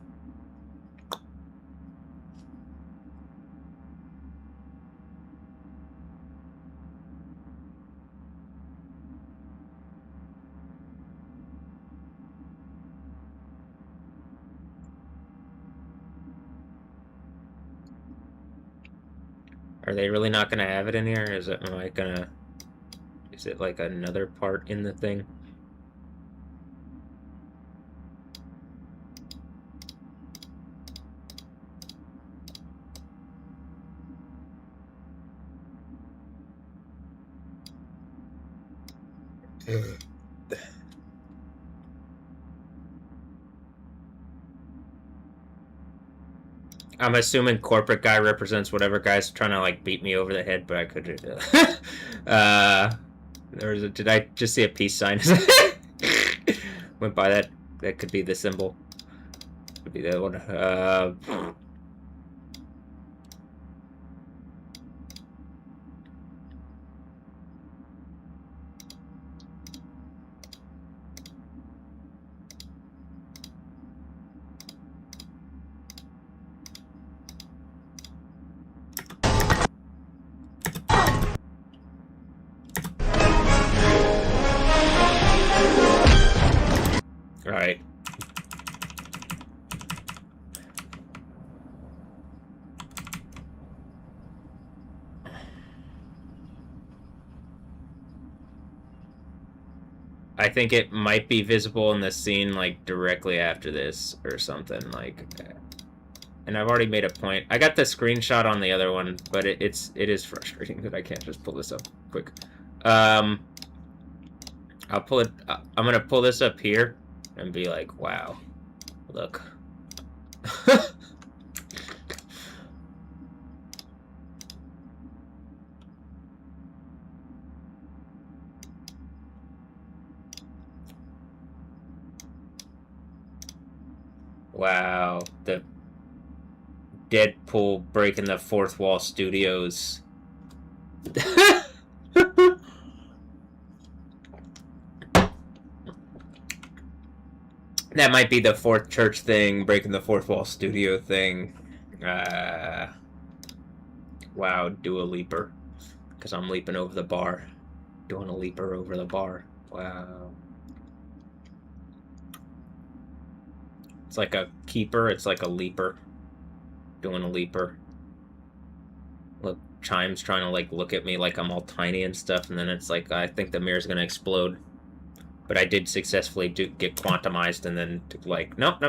Are they really not gonna have it in here? Is it is it like another part in the thing? I'm assuming corporate guy represents whatever guy's trying to like beat me over the head, but I could do that. Did I just see a peace sign? Went by that. That could be the symbol. Could be the one. Right. I think it might be visible in the scene, like, directly after this or something, like... And I've already made a point. I got the screenshot on the other one, but it is frustrating that I can't just pull this up quick. I'll pull it... I'm gonna pull this up here and be like, wow, look. Wow, the Deadpool breaking the fourth wall studios. That might be the fourth church thing, breaking the fourth wall studio thing. Wow, do a leaper. Because I'm leaping over the bar. Doing a leaper over the bar. Wow. It's like a keeper, it's like a leaper. Doing a leaper. Look, Chime's trying to like look at me like I'm all tiny and stuff, and then it's like, I think the mirror's gonna explode. But I did successfully get quantumized, and then like, nope.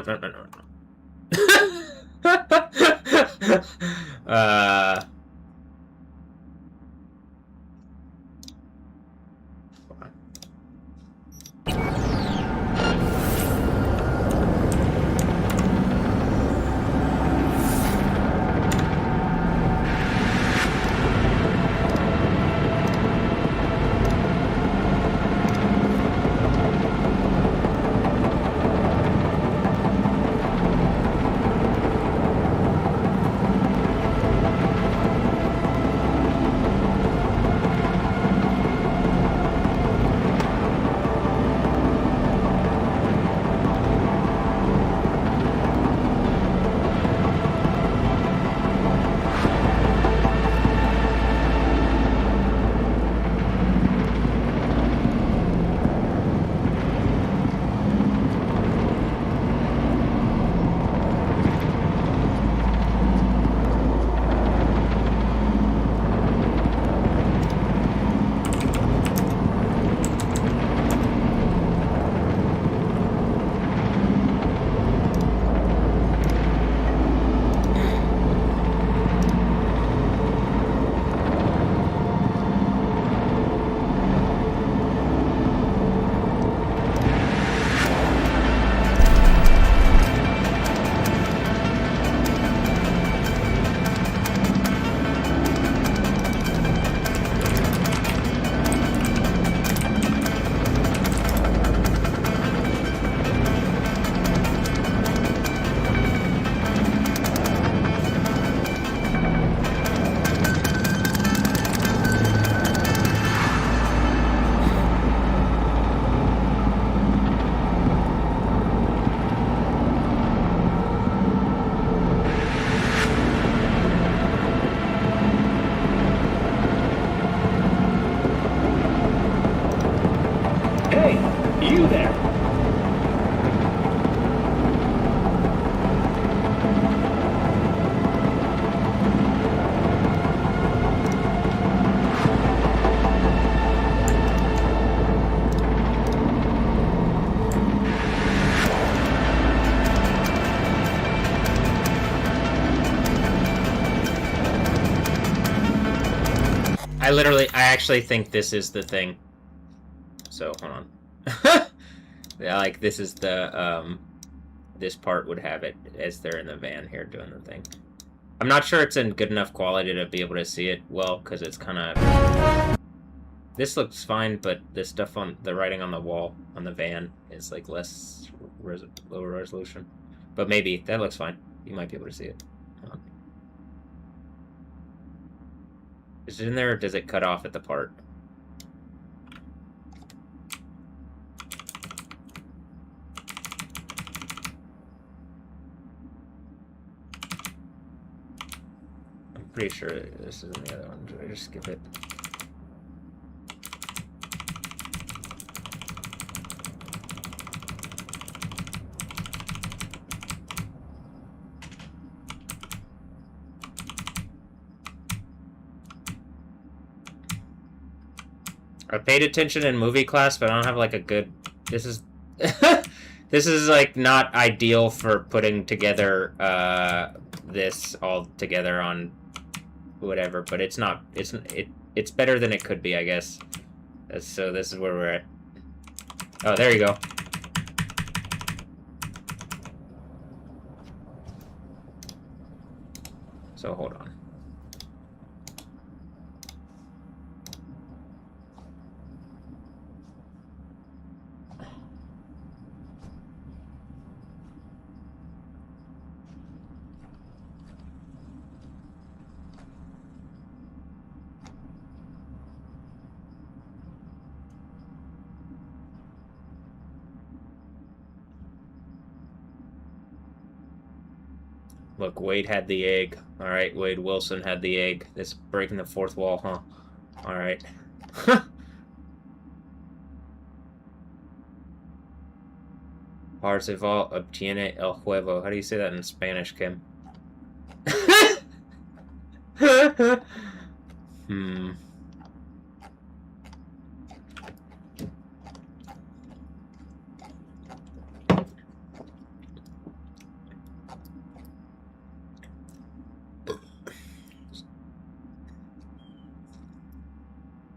I actually think this is the thing. So, hold on. Yeah, like, this is the, this part would have it as they're in the van here doing the thing. I'm not sure it's in good enough quality to be able to see it well, because it's kind of... This looks fine, but the stuff on the writing on the wall, on the van, is, like, lower resolution. But maybe, that looks fine. You might be able to see it. Is it in there, or does it cut off at the part? I'm pretty sure this is in the other one. Did I just skip it? I paid attention in movie class, but I don't have like a good... This is... This is like not ideal for putting together this all together on whatever, but it's not... It's better than it could be, I guess. So this is where we're at. Oh, there you go. So hold on. Look, Wade had the egg. Alright, Wade Wilson had the egg. This breaking the fourth wall, huh? Alright. Parzival obtiene el huevo. How do you say that in Spanish, Kim?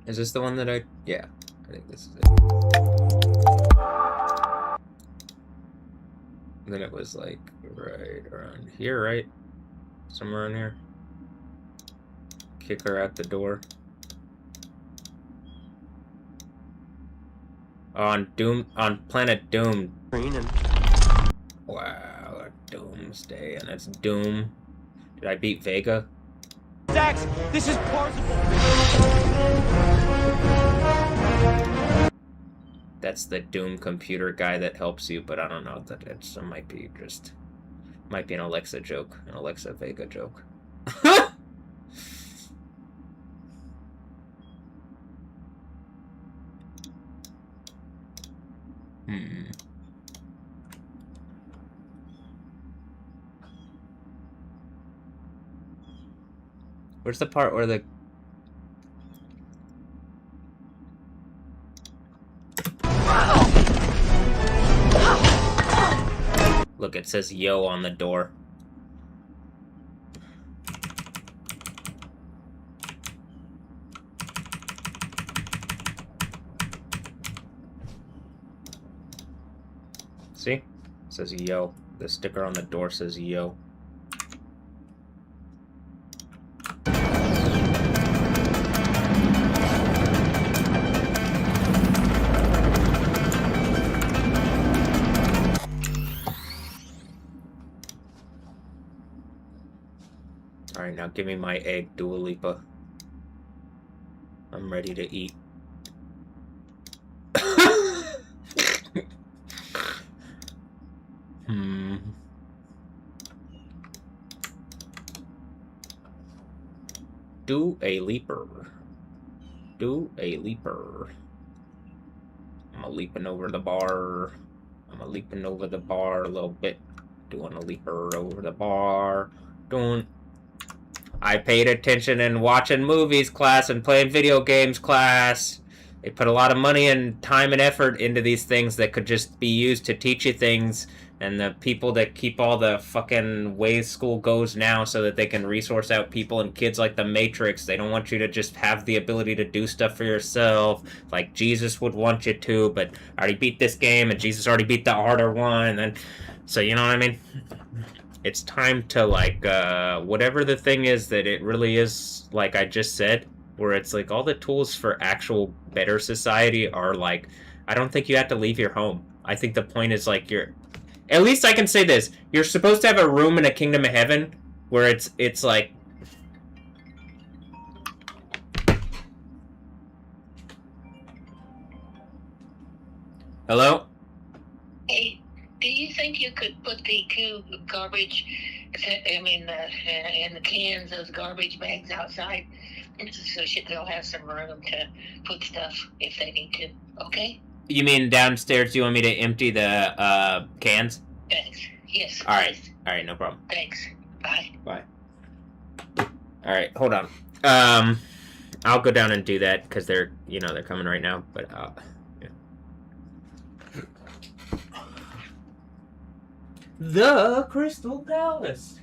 Is this the one that I... Yeah, I think this is it. And then it was like right around here, right? Somewhere in here. Kick her out the door. On Planet Doom. Wow, Doomsday, and it's Doom. Did I beat Vega? Dax, this is Parzival. That's the Doom computer guy that helps you, but I don't know that it might be an Alexa joke, an Alexa Vega joke. Where's the part where the... Look, it says yo on the door. See? It says yo. The sticker on the door says yo. Alright, now give me my egg, Dua Lipa. I'm ready to eat. Do a leaper. Do a leaper. I'm a leaping over the bar. I'm a leaping over the bar a little bit. Doing a leaper over the bar. Doing... I paid attention in watching movies class and playing video games class. They put a lot of money and time and effort into these things that could just be used to teach you things, and the people that keep all the fucking ways school goes now so that they can resource out people and kids like the Matrix. They don't want you to just have the ability to do stuff for yourself like Jesus would want you to, but I already beat this game and Jesus already beat the harder one, and then so you know what I mean? It's time to like whatever the thing is that it really is, like I just said, where it's like all the tools for actual better society are like, I don't think you have to leave your home. I think the point is like you're, at least I can say this, you're supposed to have a room in a kingdom of heaven where it's like, hello? Hey, do you think you could put the two garbage, and the cans, those garbage bags outside, so they'll have some room to put stuff if they need to, okay? You mean downstairs? Do you want me to empty the cans? Thanks. Yes. All right. Please. All right, no problem. Thanks. Bye. Bye. All right, hold on. I'll go down and do that because they're coming right now. But yeah. The Crystal Palace.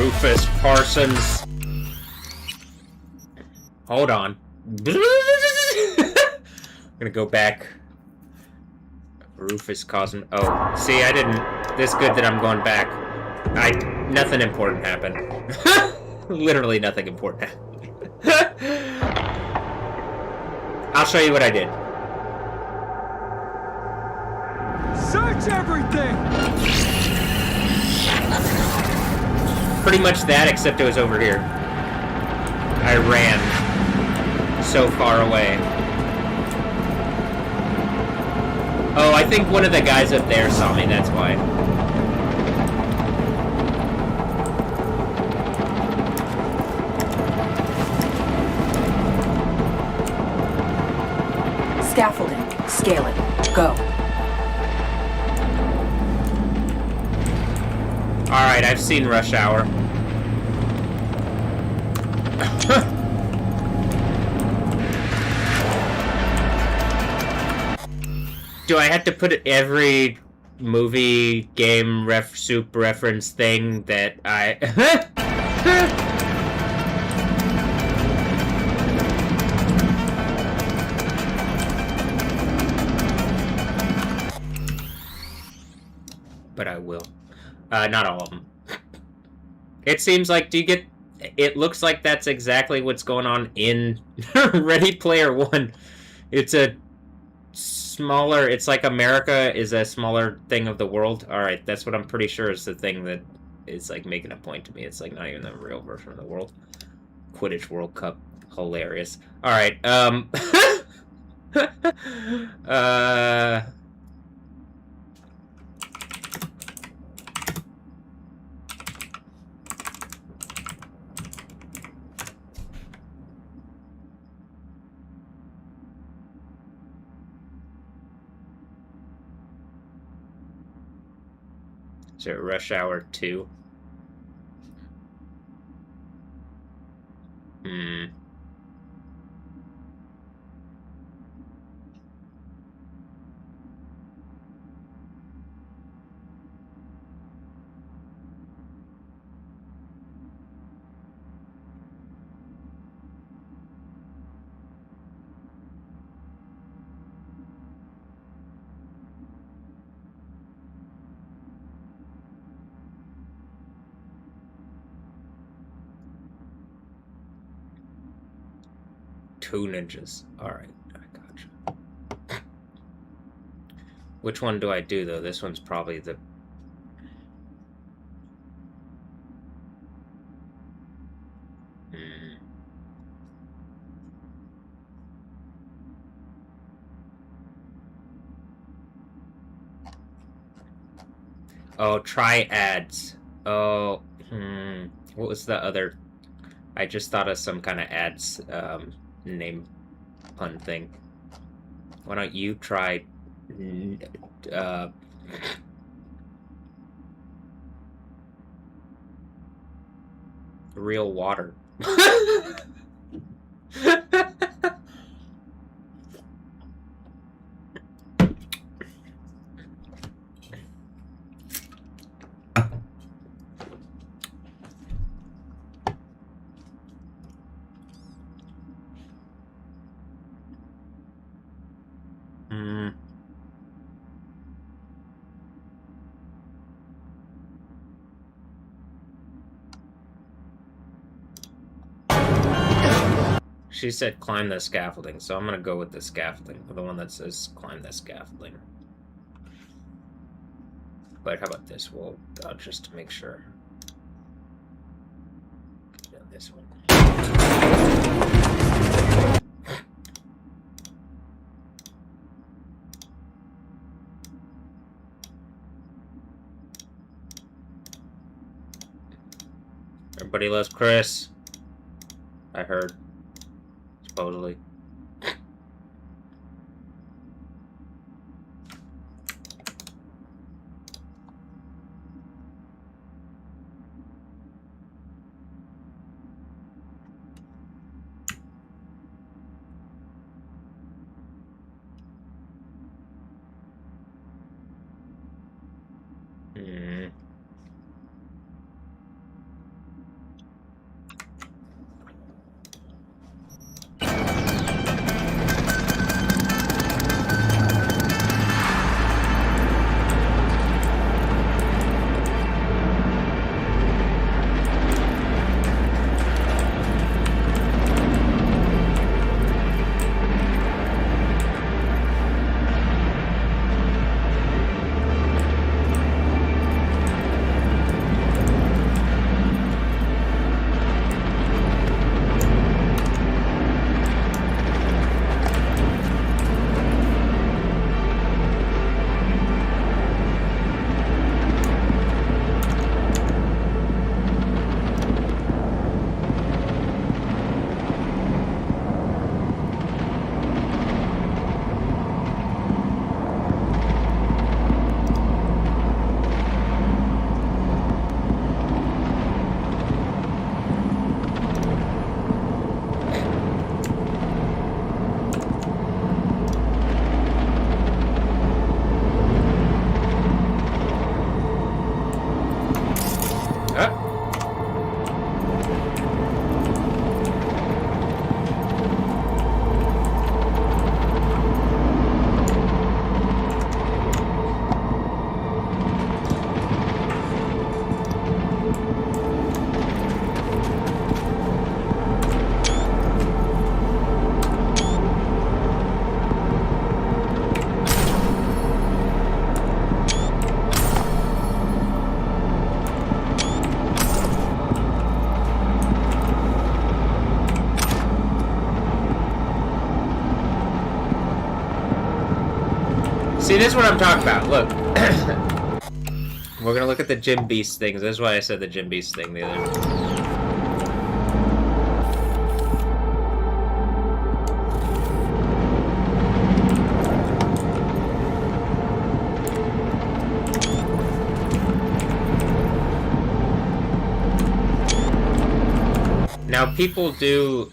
Rufus Parsons. Hold on. I'm gonna go back. Rufus Cosm. Oh, see, I didn't. This good that I'm going back. Nothing important happened. Literally nothing important happened. I'll show you what I did. Search everything! Pretty much that, except it was over here. I ran so far away. Oh, I think one of the guys up there saw me, that's why. Scaffolding. Scale it. Go. Alright, I've seen Rush Hour. Do I have to put every movie, game, soup reference thing that I... But I will. Not all of them. It seems like, do you get... It looks like that's exactly what's going on in Ready Player One. It's a smaller... It's like America is a smaller thing of the world. Alright, that's what I'm pretty sure is the thing that is, like, making a point to me. It's, like, not even the real version of the world. Quidditch World Cup. Hilarious. Alright, Is it Rush Hour 2? Two ninjas. Alright, I gotcha. Which one do I do, though? This one's probably the... Oh, triads. Oh, what was the other... I just thought of some kind of ads, name pun thing. Why don't you try, real water? She said climb the scaffolding, so I'm gonna go with the scaffolding, the one that says climb the scaffolding. But how about this? Well, just to make sure. Yeah, this one. Everybody loves Chris. I heard. Supposedly. See, this is what I'm talking about. Look. We're gonna look at the Jim Beast things. That's why I said the Jim Beast thing the other day. Now, people do...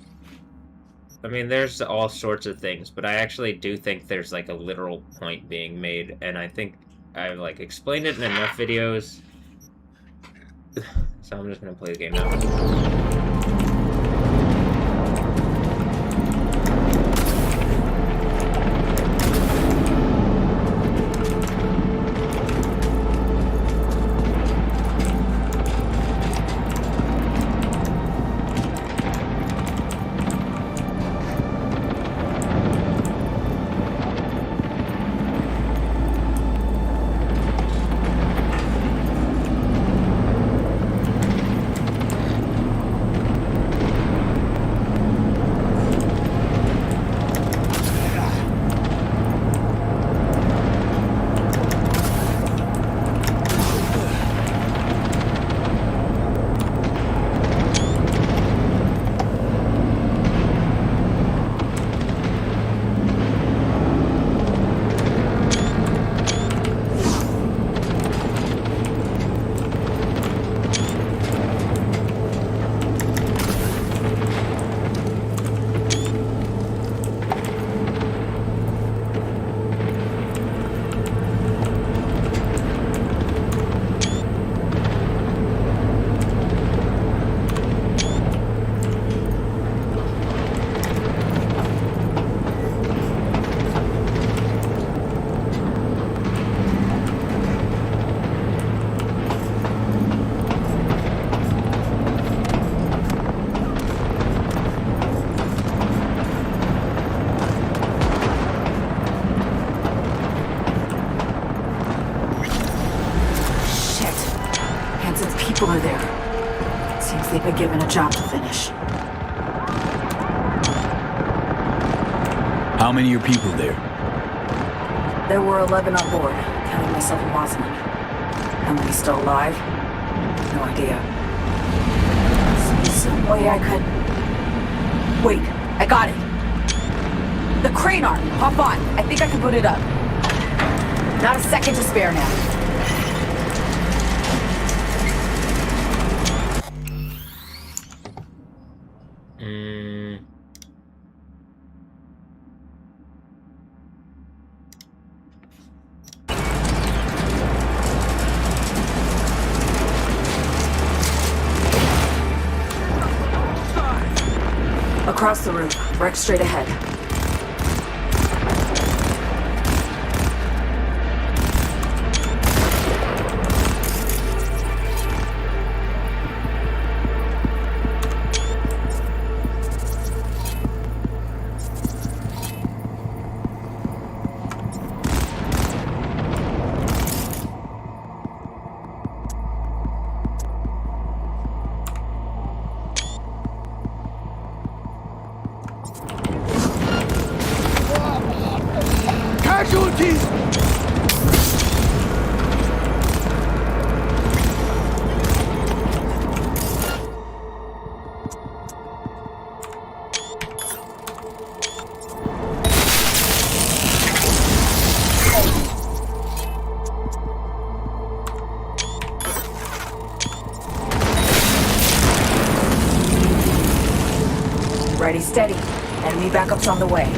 I mean, there's all sorts of things, but I actually do think there's, like, a literal point being made, and I think I've, like, explained it in enough videos. So I'm just gonna play the game now. Are there. Seems they've been given a job to finish. How many are people there? There were 11 on board, counting myself and Rosalind. How many still alive? No idea. Some way I could... Wait, I got it. The crane arm, hop on. I think I can put it up. Not a second to spare now. Across the roof, wreck straight ahead. Ready, steady. Enemy backup's on the way.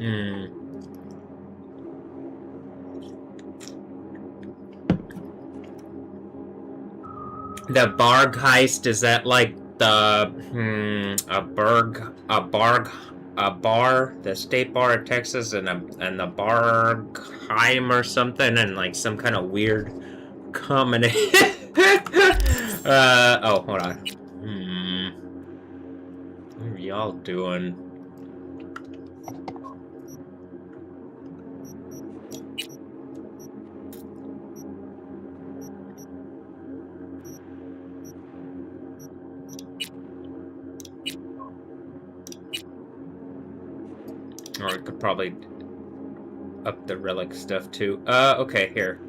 Hmm. The Barg heist, is that like the a bar, the state bar of Texas, and the Bargheim or something, and like some kind of weird combination. Oh, hold on. What are y'all doing? Or I could probably up the relic stuff too. Okay, here.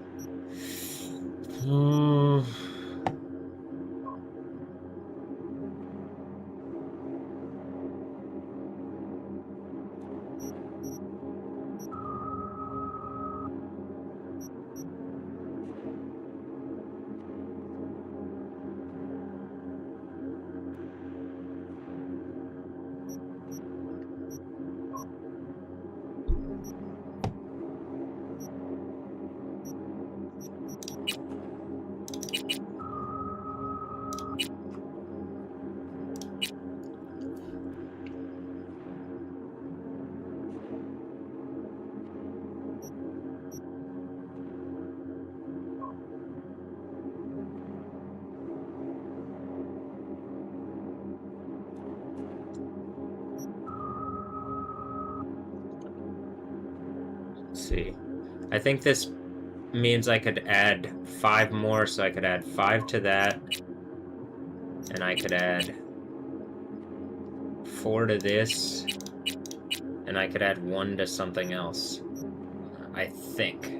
Let's see. I think this means I could add 5 more, so I could add 5 to that. And I could add 4 to this. And I could add 1 to something else. I think.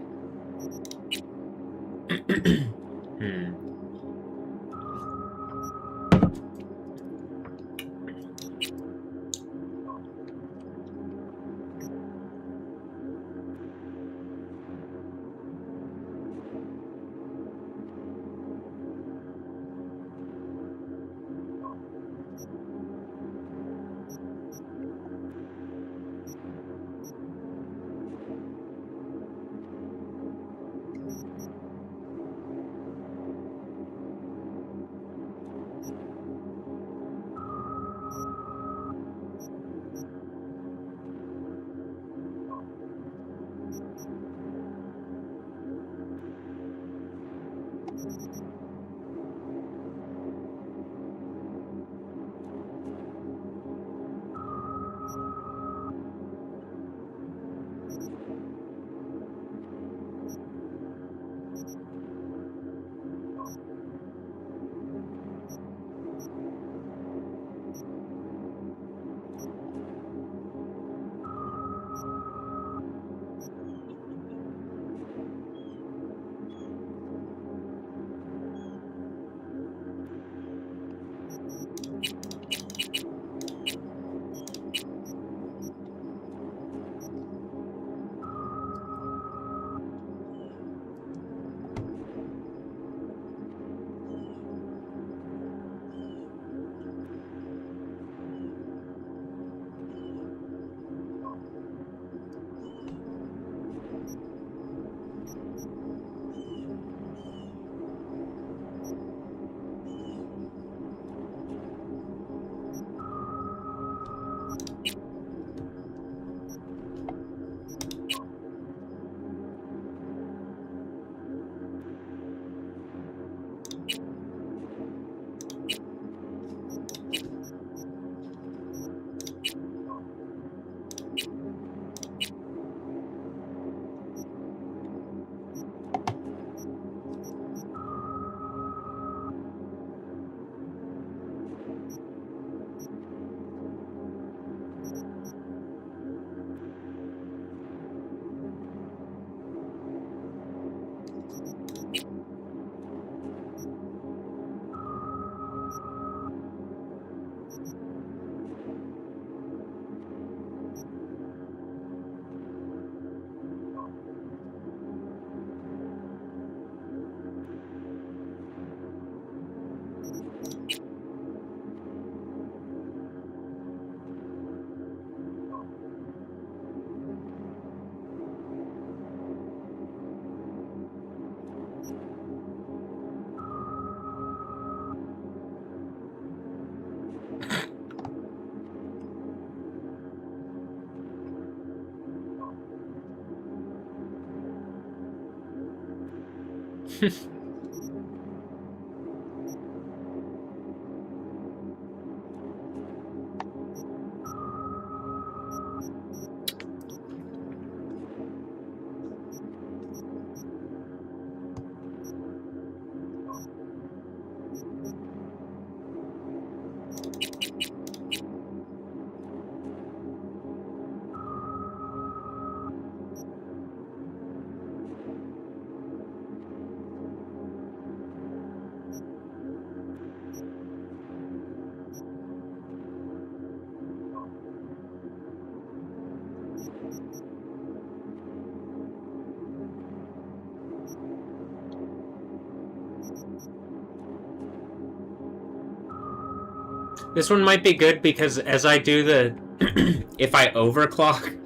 This one might be good because as I do the... if I overclock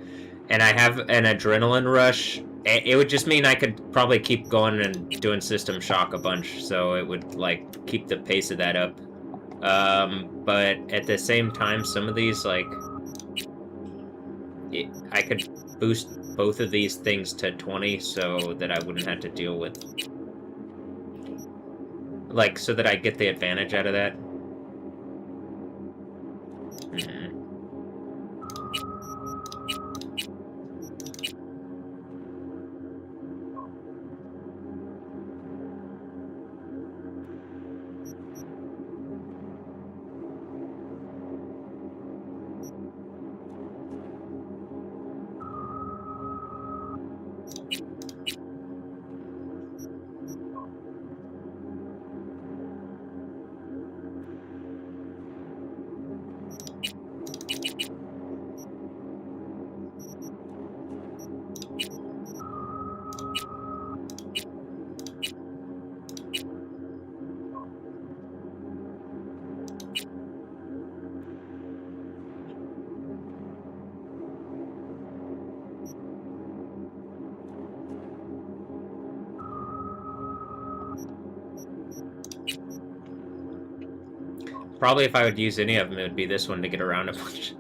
and I have an adrenaline rush, it would just mean I could probably keep going and doing System Shock a bunch, so it would, like, keep the pace of that up. But at the same time, some of these, like... I could boost both of these things to 20 so that I wouldn't have to deal with... like, so that I get the advantage out of that. Probably if I would use any of them, it would be this one to get around a bunch.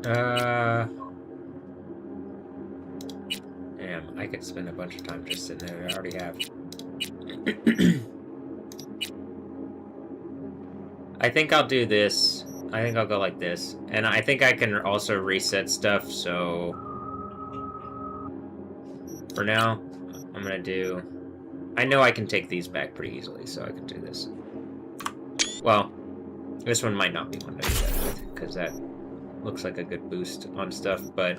Damn, I could spend a bunch of time just sitting there. I already have. I think I'll do this. I think I'll go like this. And I think I can also reset stuff, so... For now, I'm gonna do... I know I can take these back pretty easily, so I can do this. Well, this one might not be one to do that with, because that looks like a good boost on stuff, but,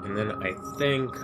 and then I think...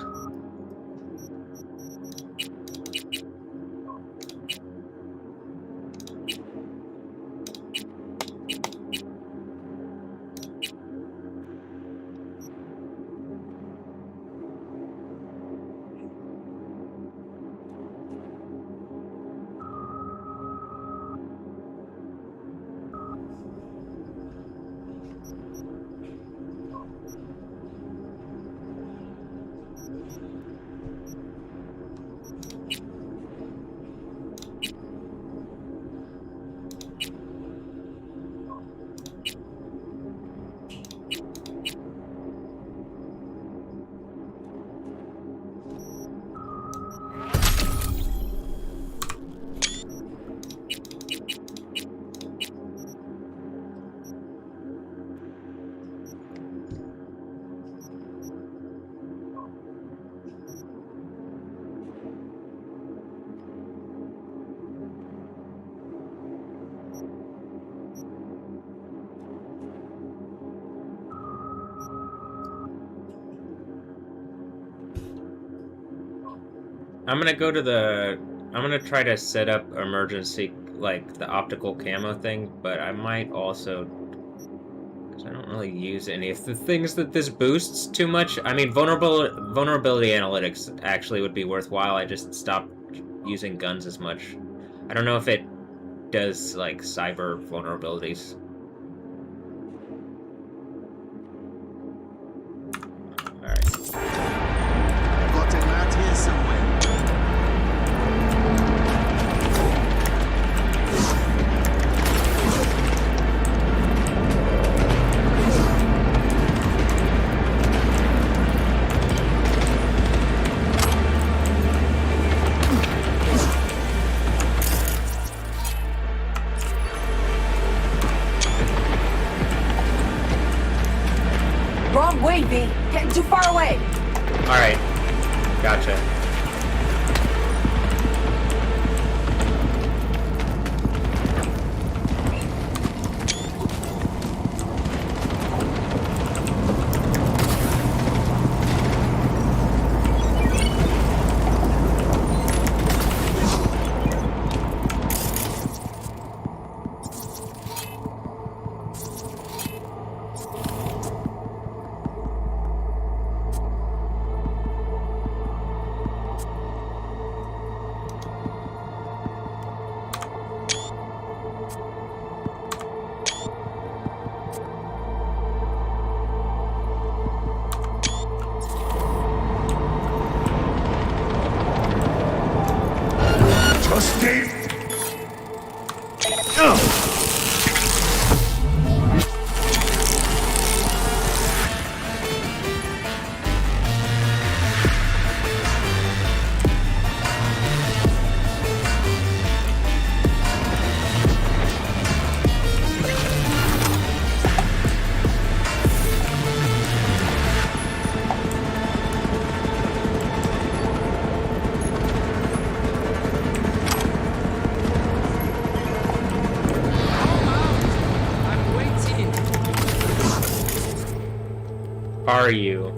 I'm gonna go to the... I'm gonna try to set up emergency, like, the optical camo thing, but I might also... Because I don't really use any of the things that this boosts too much. I mean, vulnerability analytics actually would be worthwhile. I just stopped using guns as much. I don't know if it does, like, cyber vulnerabilities. Alright. Got him out here somewhere. Wrong way, B. Getting too far away. Alright. Gotcha. Are you?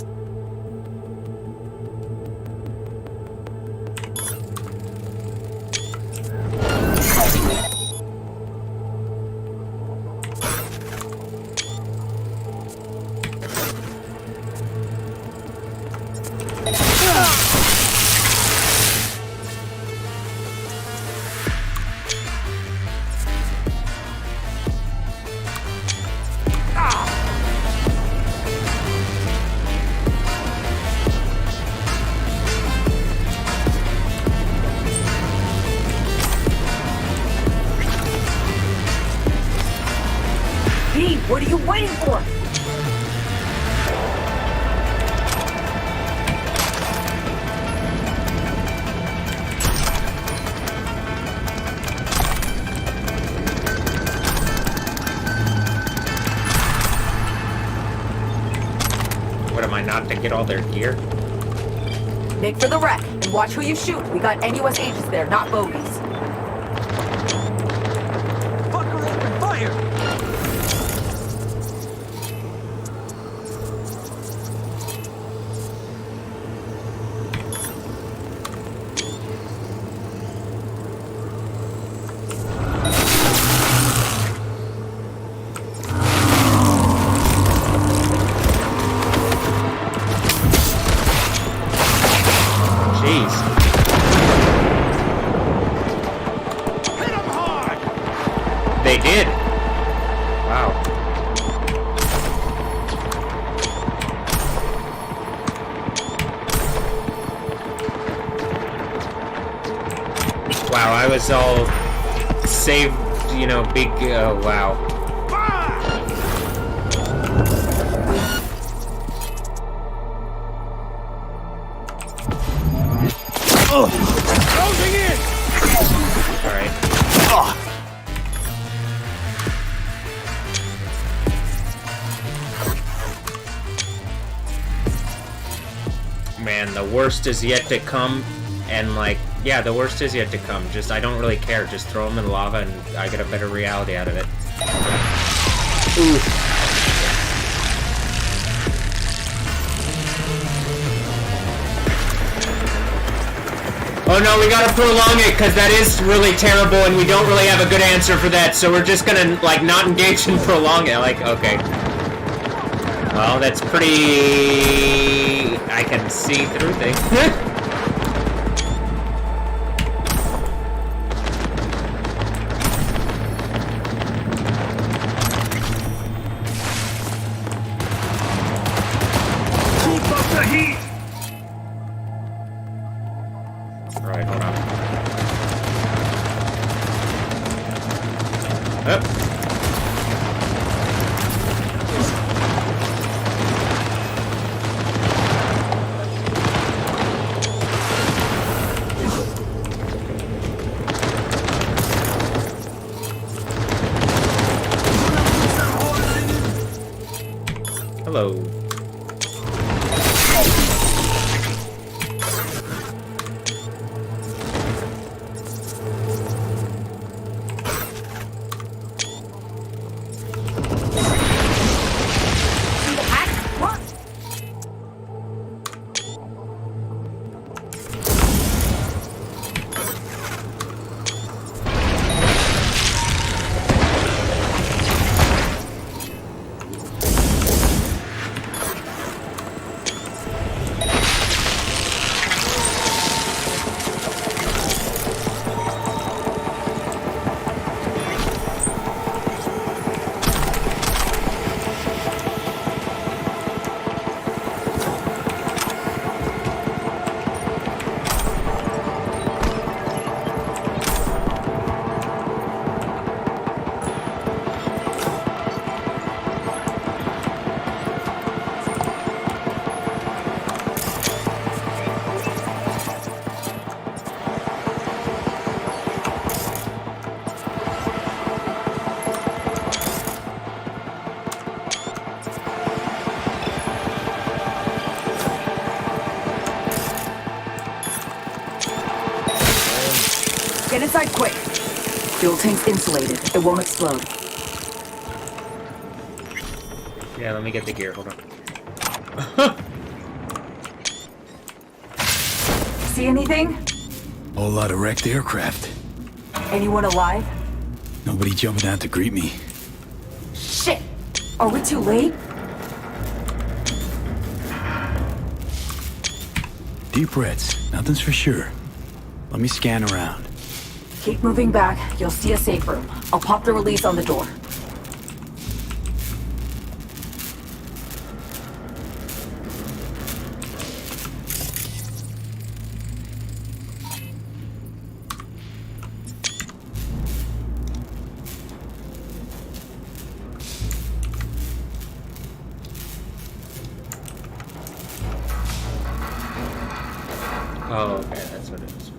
What are you waiting for? What am I not to get all their gear? Make for the wreck and watch who you shoot. We got NUS agents there, not bogeys. Fucker, open fire! Jeez. Hit him hard! They did. Wow. Wow, I was all saved, you know, big, wow. Closing in! Alright. Man, the worst is yet to come, and like, yeah, the worst is yet to come. Just, I don't really care. Just throw them in lava and I get a better reality out of it. Ooh. Oh no, we gotta prolong it, because that is really terrible, and we don't really have a good answer for that, so we're just gonna, like, not engage and prolong it. Like, okay. Well, that's pretty... I can see through things. Keep up the heat! Alright, hold on. Up. Hello. Get inside quick. Fuel tank's insulated. It won't explode. Yeah, let me get the gear. Hold on. See anything? Whole lot of wrecked aircraft. Anyone alive? Nobody jumping out to greet me. Shit! Are we too late? Deep breaths. Nothing's for sure. Let me scan around. Keep moving back. You'll see a safe room. I'll pop the release on the door. Oh, okay, that's what it is.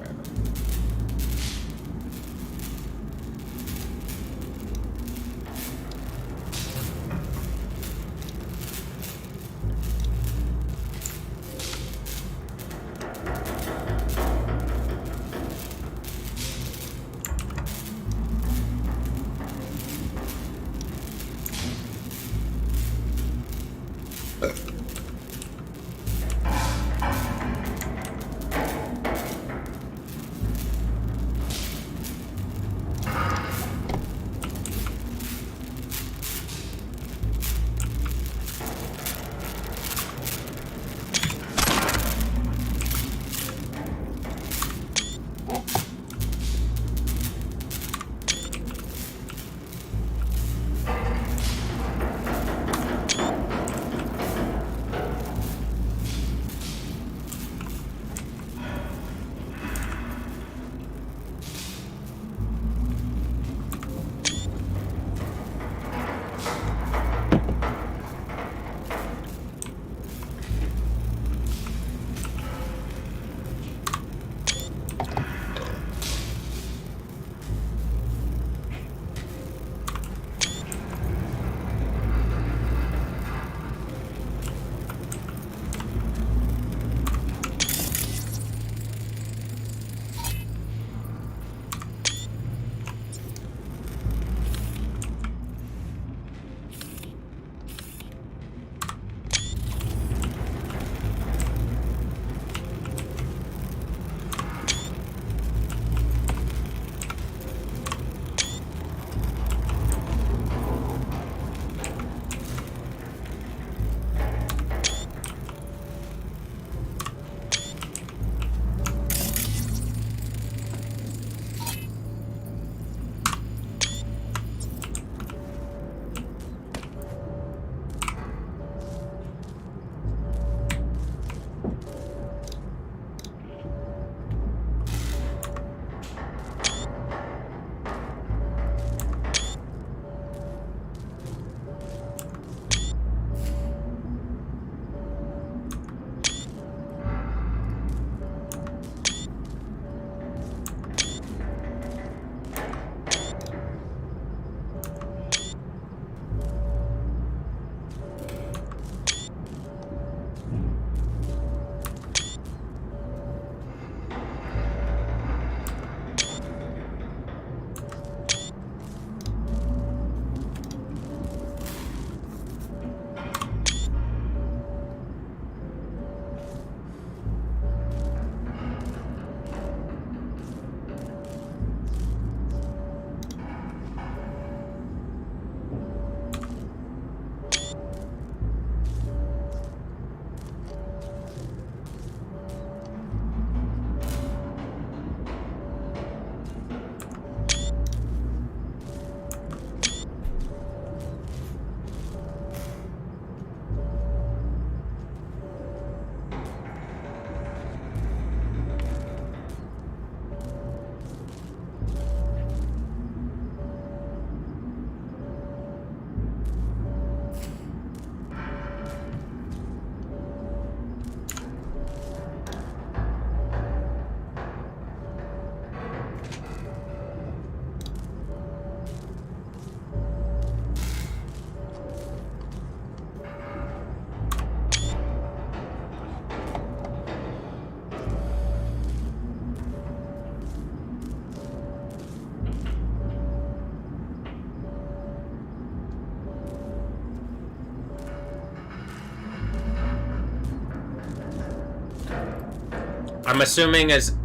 I'm assuming is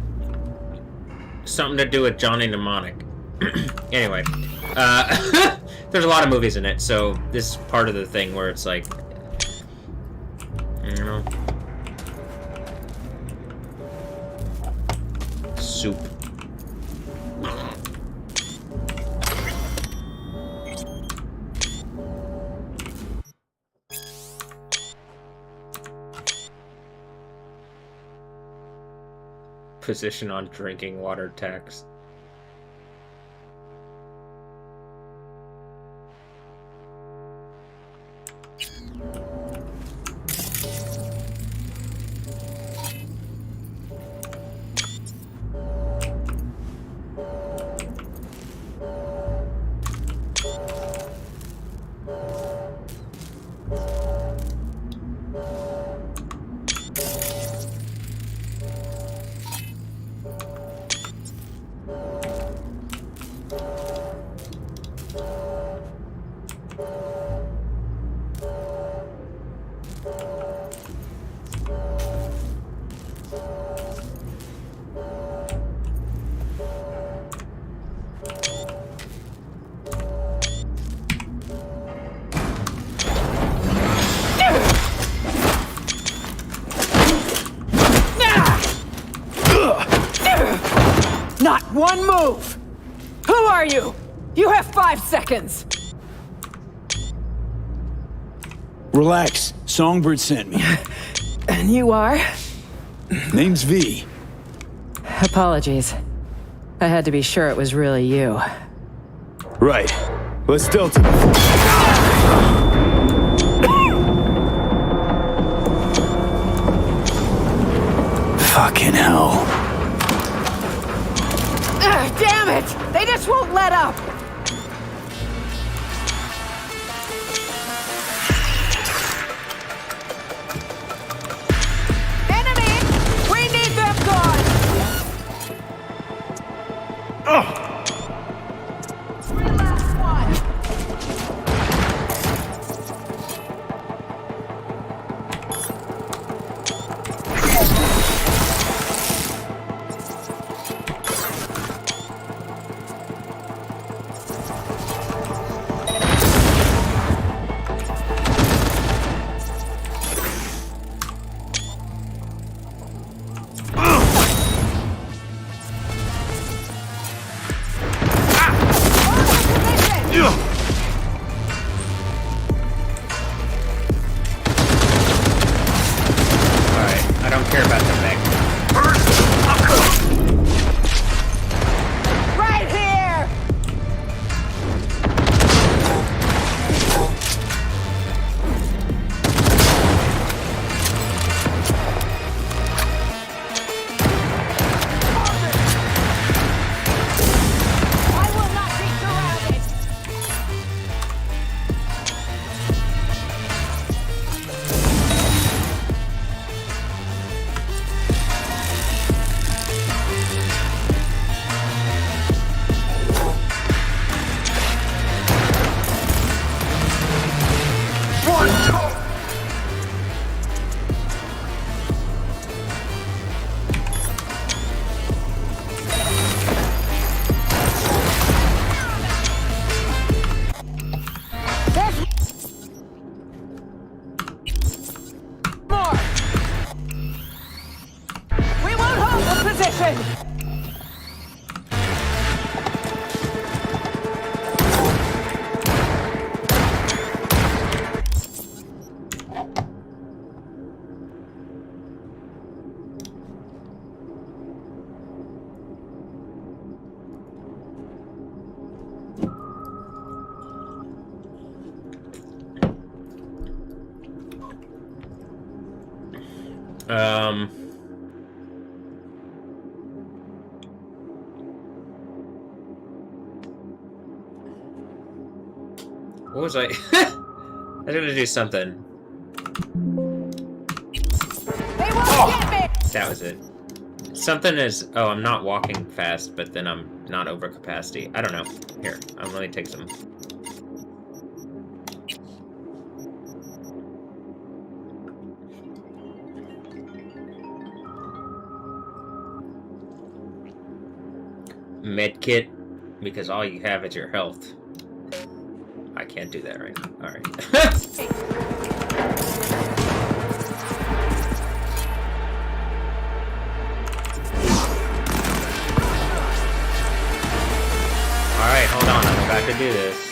something to do with Johnny Mnemonic. Anyway, there's a lot of movies in it, so this is part of the thing where it's like, you know, soup. Position on drinking water tax. are you? You have 5 seconds. Relax. Songbird sent me. And you are? Name's V. Apologies. I had to be sure it was really you. Right. Let's delta before. Fucking hell. Damn it! They just won't let up! Enemy! We need them gone! Last one! Right here! I will not be surrounded! More! We won't hold the position! What was I? I was gonna do something. They won't get me! That was it. Something is. Oh, I'm not walking fast, but then I'm not over capacity. I don't know. Here, let me take some. Med kit, because all you have is your health. I can't do that right now. Alright. Alright, hold on. I'm about to do this.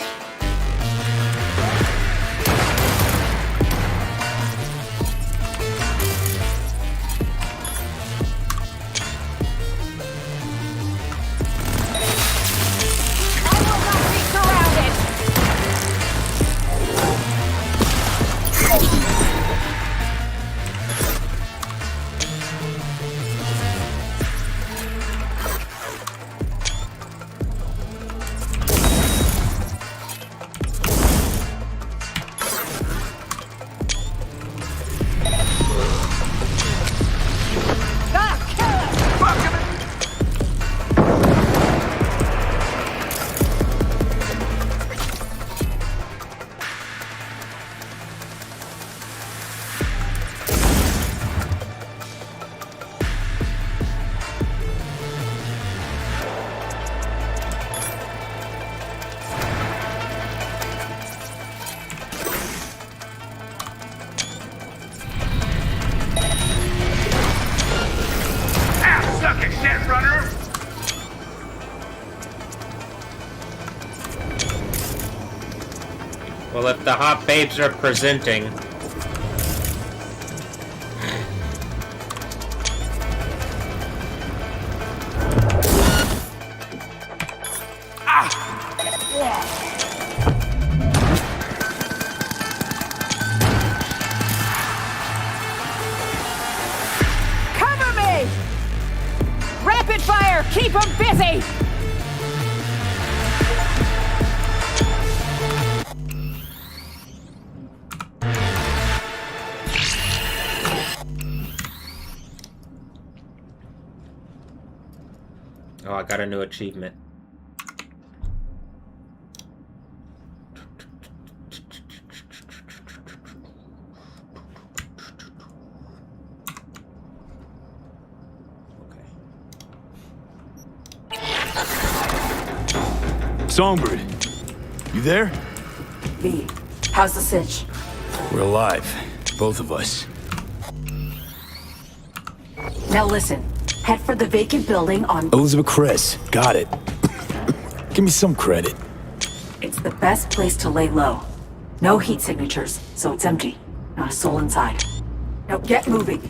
Well, if the hot babes are presenting... Cover me! Rapid fire! Keep them busy! Oh, I got a new achievement. Songbird, you there? V, how's the cinch? We're alive, both of us. Now listen, head for the vacant building on... Elizabeth Chris, got it. Give me some credit. It's the best place to lay low. No heat signatures, so it's empty. Not a soul inside. Now get moving.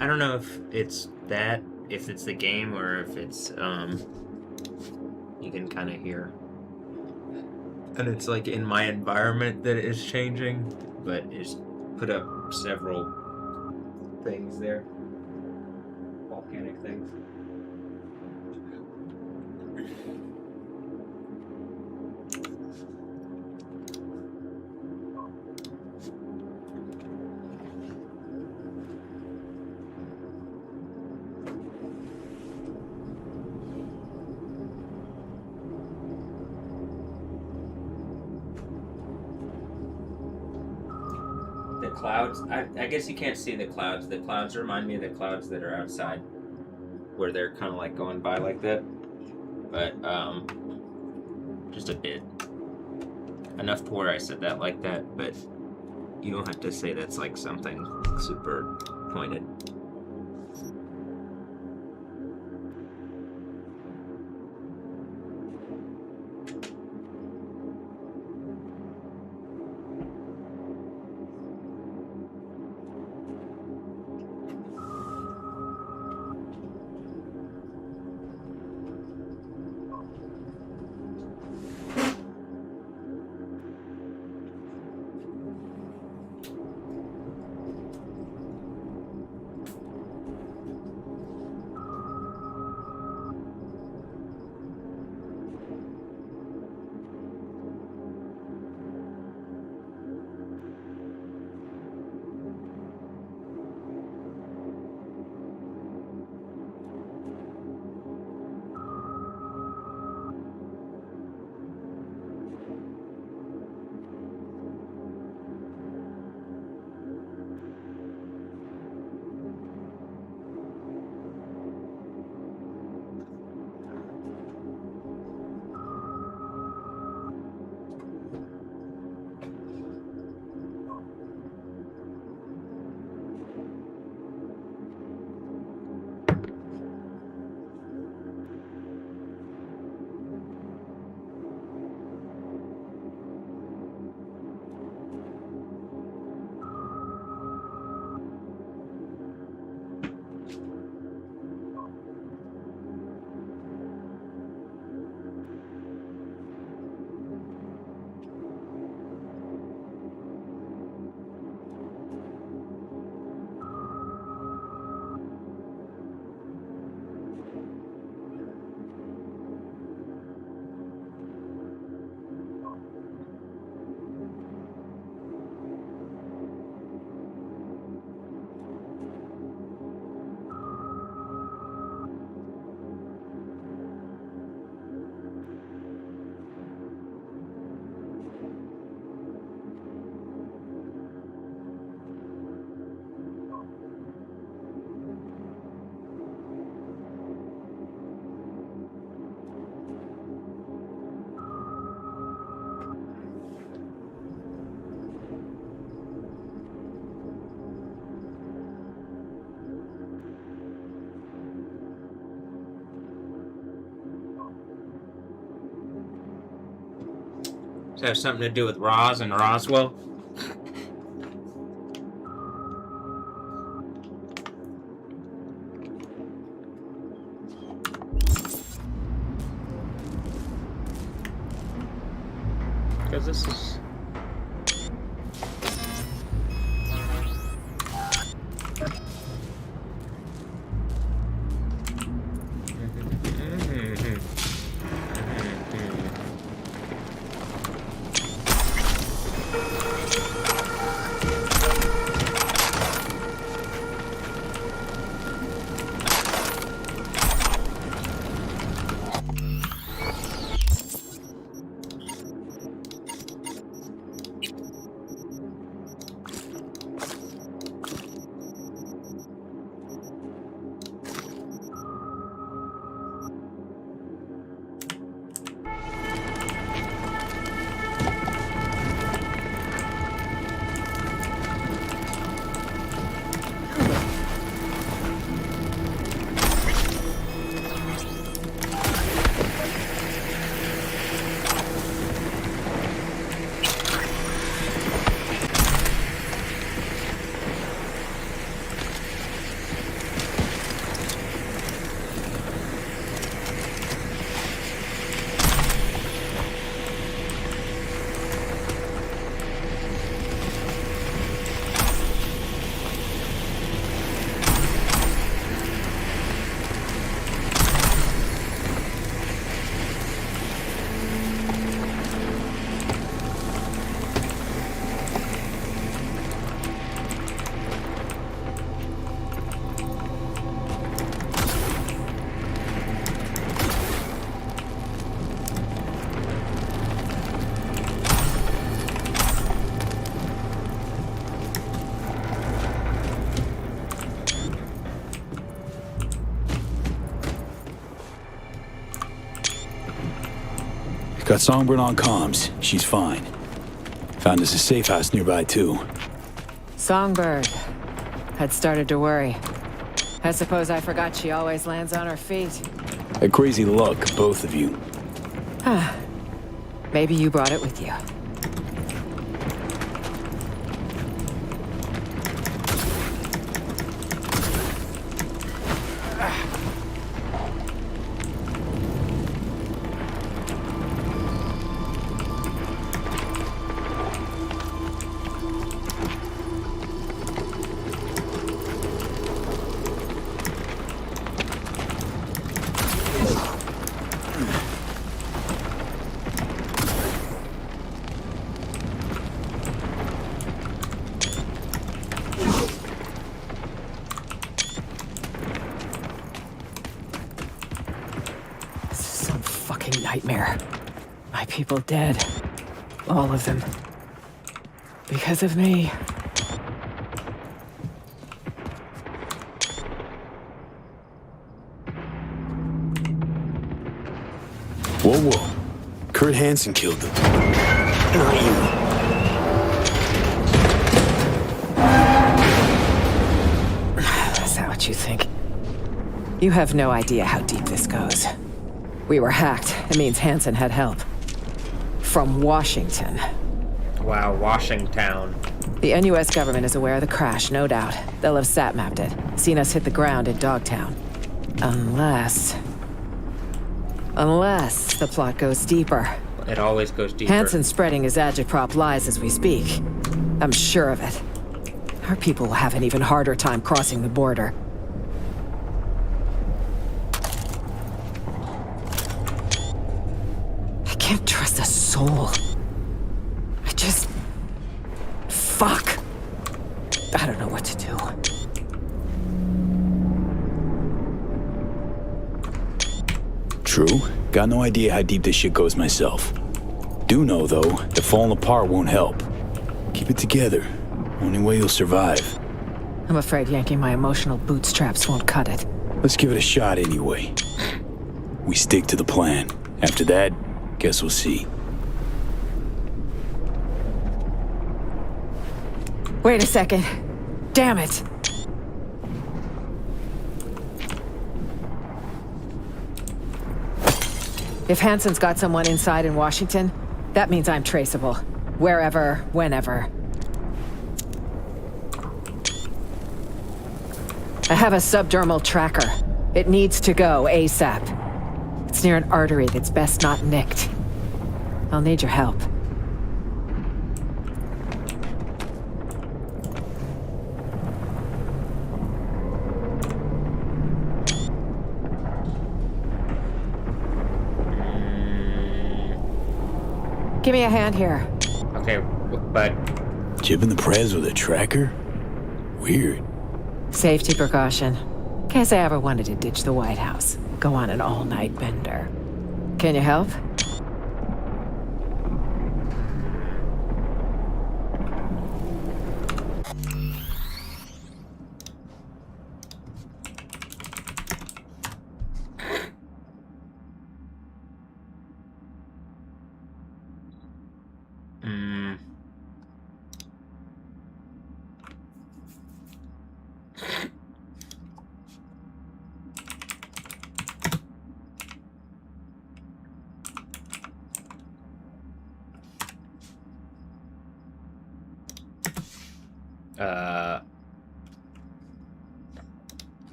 I don't know if it's that, if it's the game, or if it's, you can kind of hear. And it's like in my environment that it is changing, but it's put up several things there. Volcanic things. Clouds. I guess you can't see the clouds. The clouds remind me of the clouds that are outside, where they're kind of like going by like that. But just a bit. Enough to where I said that like that, but you don't have to say that's like something super pointed. Does that have something to do with Roz and Roswell? Because this is... Got Songbird on comms. She's fine. Found us a safe house nearby, too. Songbird. Had started to worry. I suppose I forgot she always lands on her feet. A crazy luck, both of you. Maybe you brought it with you. Nightmare. My people dead. All of them. Because of me. Whoa, whoa. Kurt Hansen killed them. Not you. Is that what you think? You have no idea how deep this goes. We were hacked. It means Hansen had help. From Washington. Wow, Washington. The NUS government is aware of the crash, no doubt. They'll have sat-mapped it. Seen us hit the ground in Dogtown. Unless the plot goes deeper. It always goes deeper. Hansen's spreading his agitprop lies as we speak. I'm sure of it. Our people will have an even harder time crossing the border. I can't trust a soul. Fuck. I don't know what to do. True. Got no idea how deep this shit goes myself. Do know, though, that falling apart won't help. Keep it together. Only way you'll survive. I'm afraid yanking my emotional bootstraps won't cut it. Let's give it a shot anyway. We stick to the plan. After that, guess we'll see. Wait a second. Damn it. If Hansen's got someone inside in Washington, That means I'm traceable. Wherever, whenever. I have a subdermal tracker. It needs to go ASAP. It's near an artery that's best not nicked. I'll need your help. Give me a hand here. Okay, but... Jibbing the prez with a tracker? Weird. Safety precaution. In case I ever wanted to ditch the White House. Go on an all-night bender. Can you help?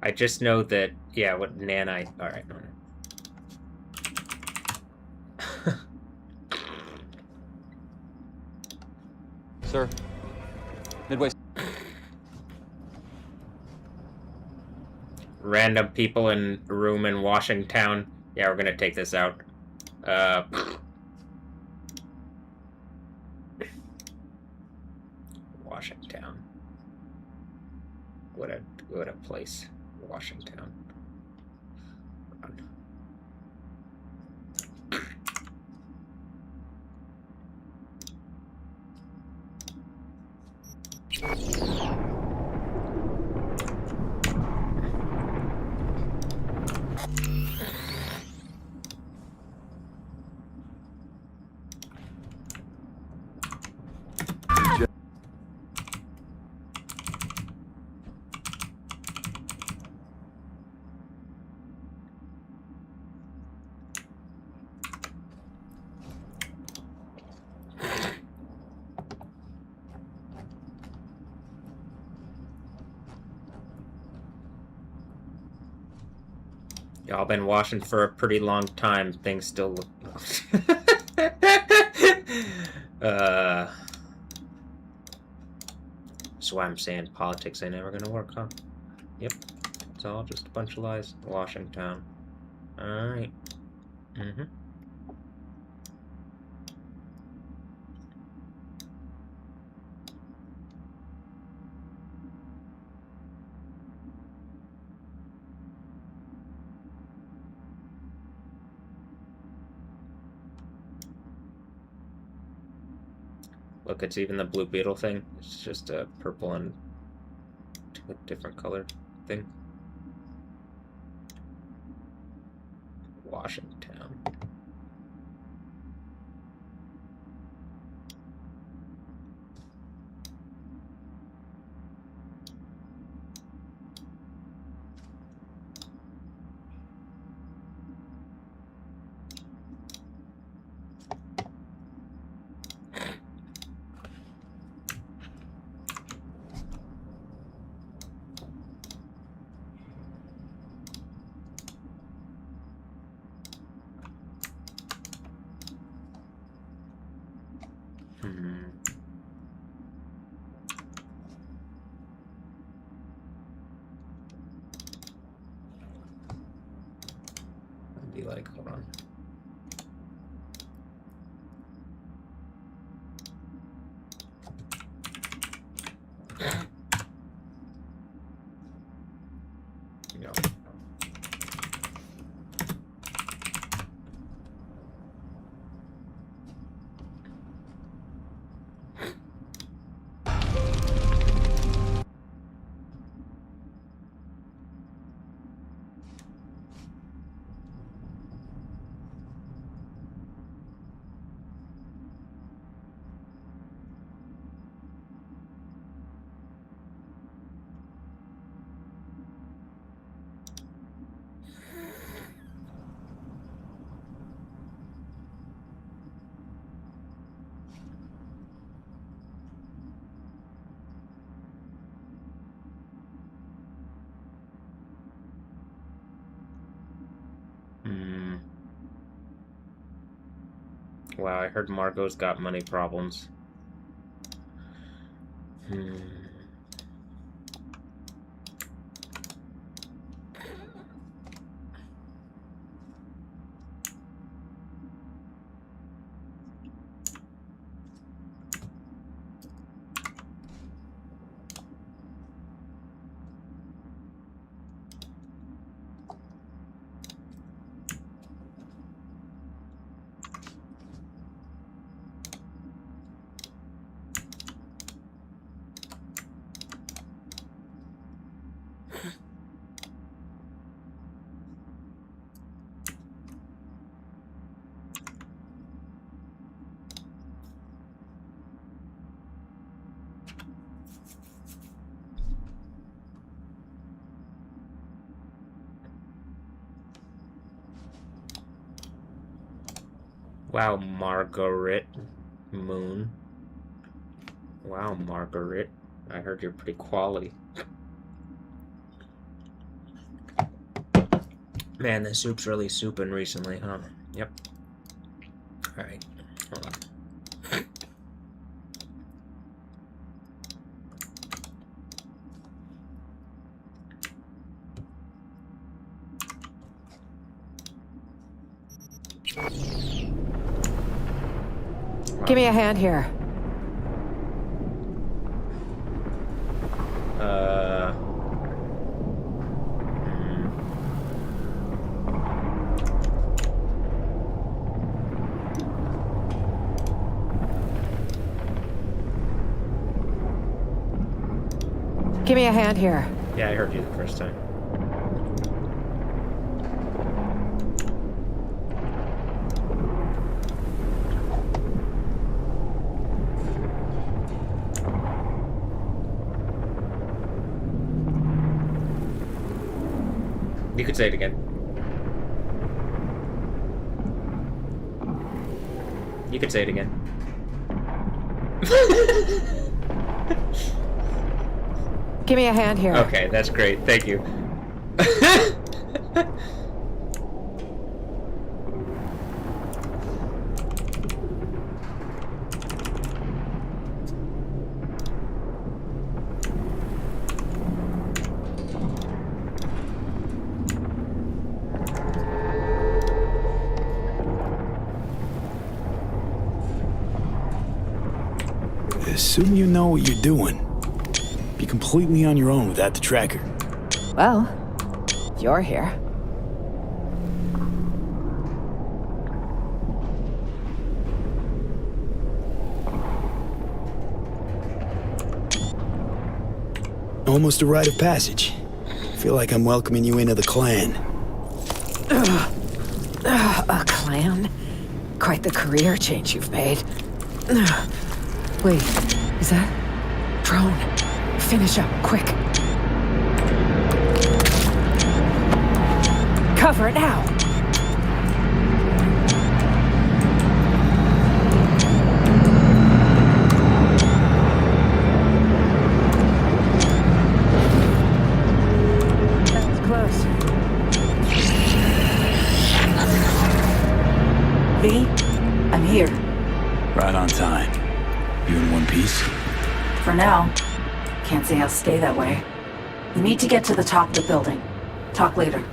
I just know that, yeah, what nanite... Alright, no. Sir, Midway. Random people in a room in Washington. Yeah, we're gonna take this out. Washington. What a place. Washington. Y'all been watching for a pretty long time. Things still look... That's why I'm saying politics ain't ever gonna work, huh? Yep. It's all just a bunch of lies. Washington. Alright. Mm-hmm. Look, it's even the Blue Beetle thing. It's just a purple and different colored thing. Washington. Be like, hold on. No. Wow, I heard Margot's got money problems. Wow, Margaret Moon. Wow, Margaret. I heard you're pretty quality. Man, the soup's really souping recently, huh? Yep. Alright, hold on. Give me a hand here. Give me a hand here. Yeah, I heard you the first time. You could say it again. You could say it again. Give me a hand here. Okay, that's great. Thank you. Assume you know what you're doing. Be completely on your own without the tracker. Well, you're here. Almost a rite of passage. Feel like I'm welcoming you into the clan. A clan? Quite the career change you've made. Wait, is that... drone? Finish up, quick. Cover it now! That was close. V, I'm here. Right on time. You in one piece? For now. Can't say I'll stay that way. We need to get to the top of the building. Talk later.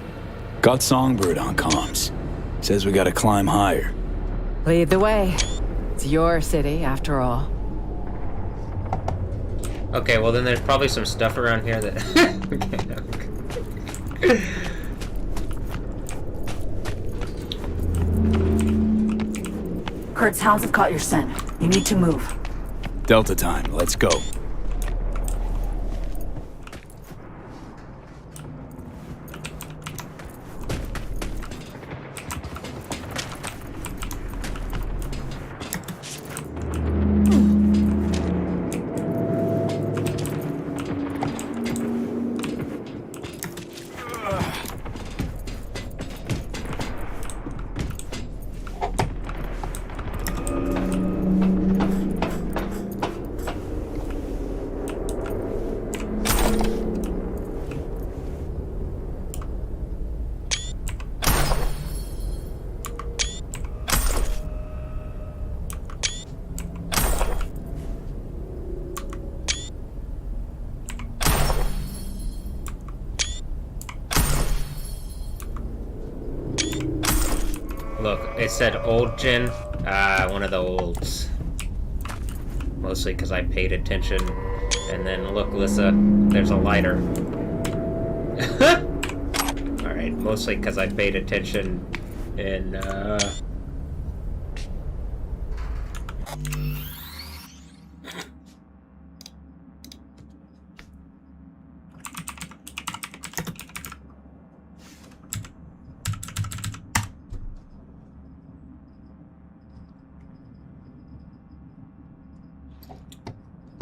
Got Songbird on comms. Says we gotta climb higher. Lead the way. It's your city, after all. Okay, well then there's probably some stuff around here that... Kurt's hounds have caught your scent. You need to move. Delta time, let's go. Look, it said old gen. One of the olds. Mostly because I paid attention. And then look, Lissa, there's a lighter. Alright, mostly because I paid attention in,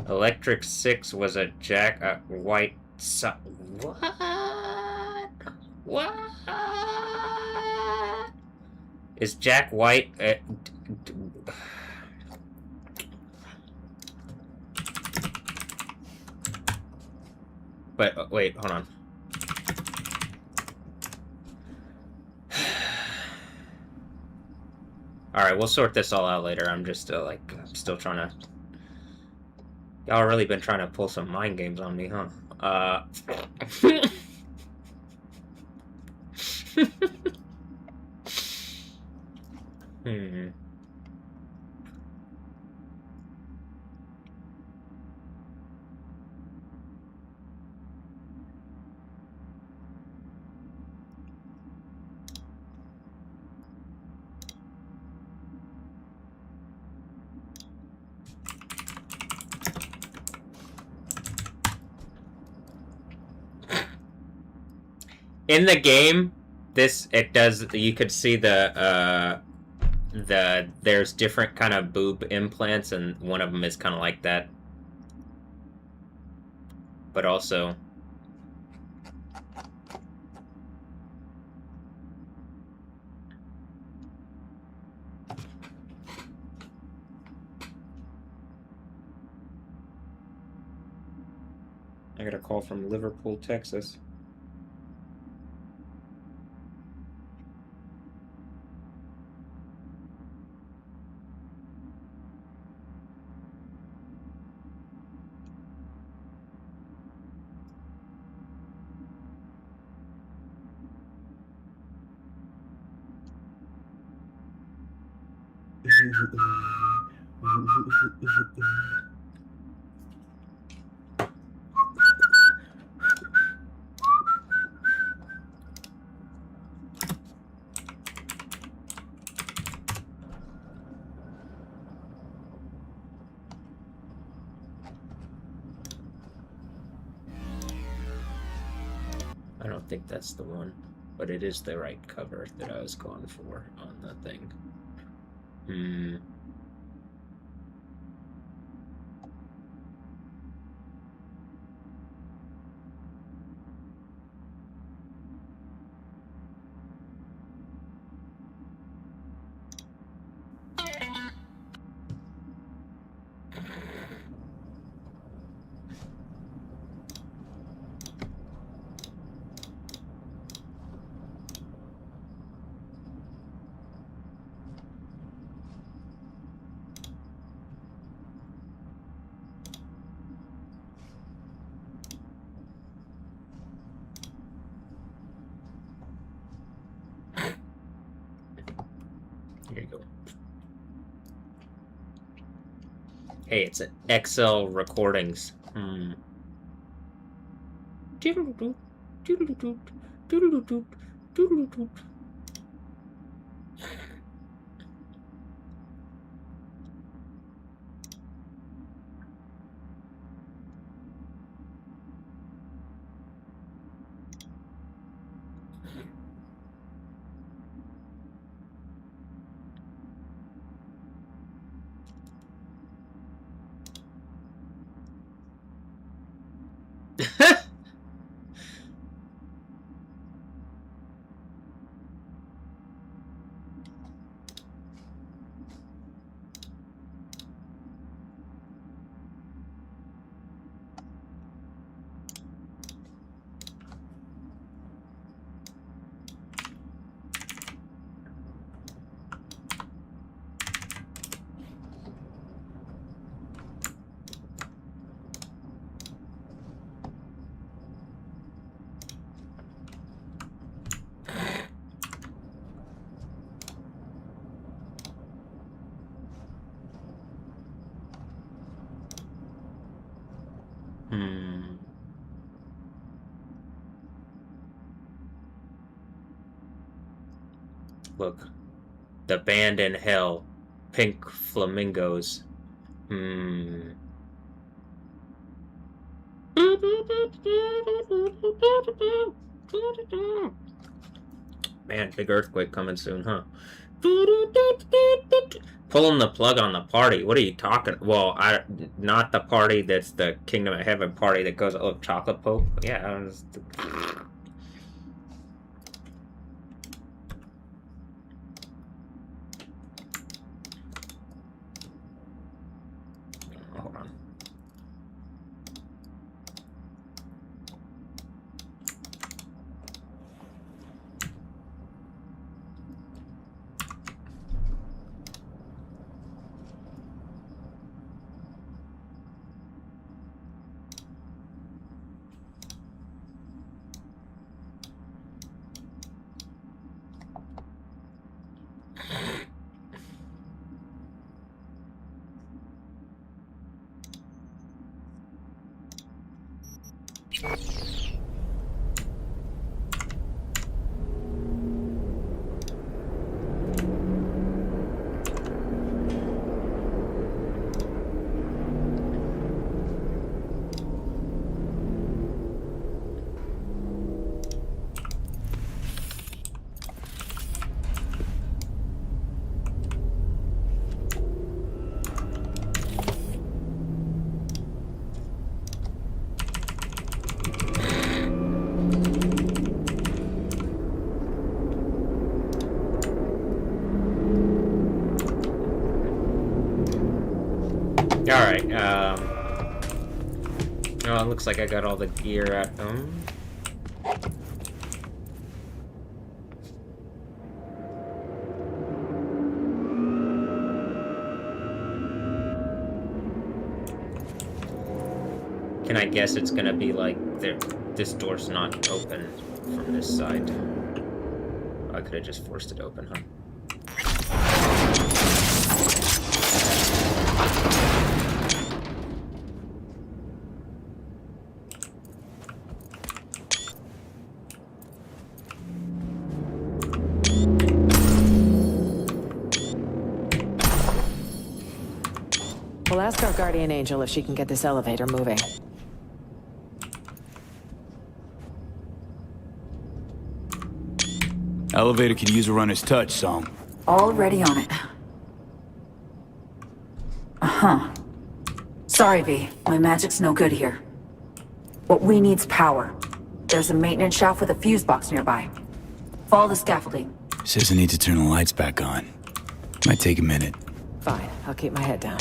Electric 6 was a Jack White what? What? Is Jack White but wait, hold on. Alright, we'll sort this all out later. I'm just like, I'm still trying to... Y'all really been trying to pull some mind games on me, huh? In the game, you could see there's different kind of boob implants, and one of them is kind of like that. But also... I got a call from Liverpool, Texas. I don't think that's the one, but it is the right cover that I was going for on the thing. Here you go. Hey, it's an XL Recordings. Look. The band in hell. Pink flamingos. Man, big earthquake coming soon, huh? Pulling the plug on the party. What are you talking? Well, not the party that's the Kingdom of Heaven party that goes, oh, chocolate pope. Yeah. Hold on. Alright, oh, it looks like I got all the gear at them. Can I guess it's gonna be like, this door's not open from this side? I could have just forced it open, huh? We'll ask our guardian angel if she can get this elevator moving. Elevator could use a runner's touch, Song. Already on it. Uh-huh. Sorry, V. My magic's no good here. What we need's power. There's a maintenance shaft with a fuse box nearby. Follow the scaffolding. Says I need to turn the lights back on. Might take a minute. Fine, I'll keep my head down.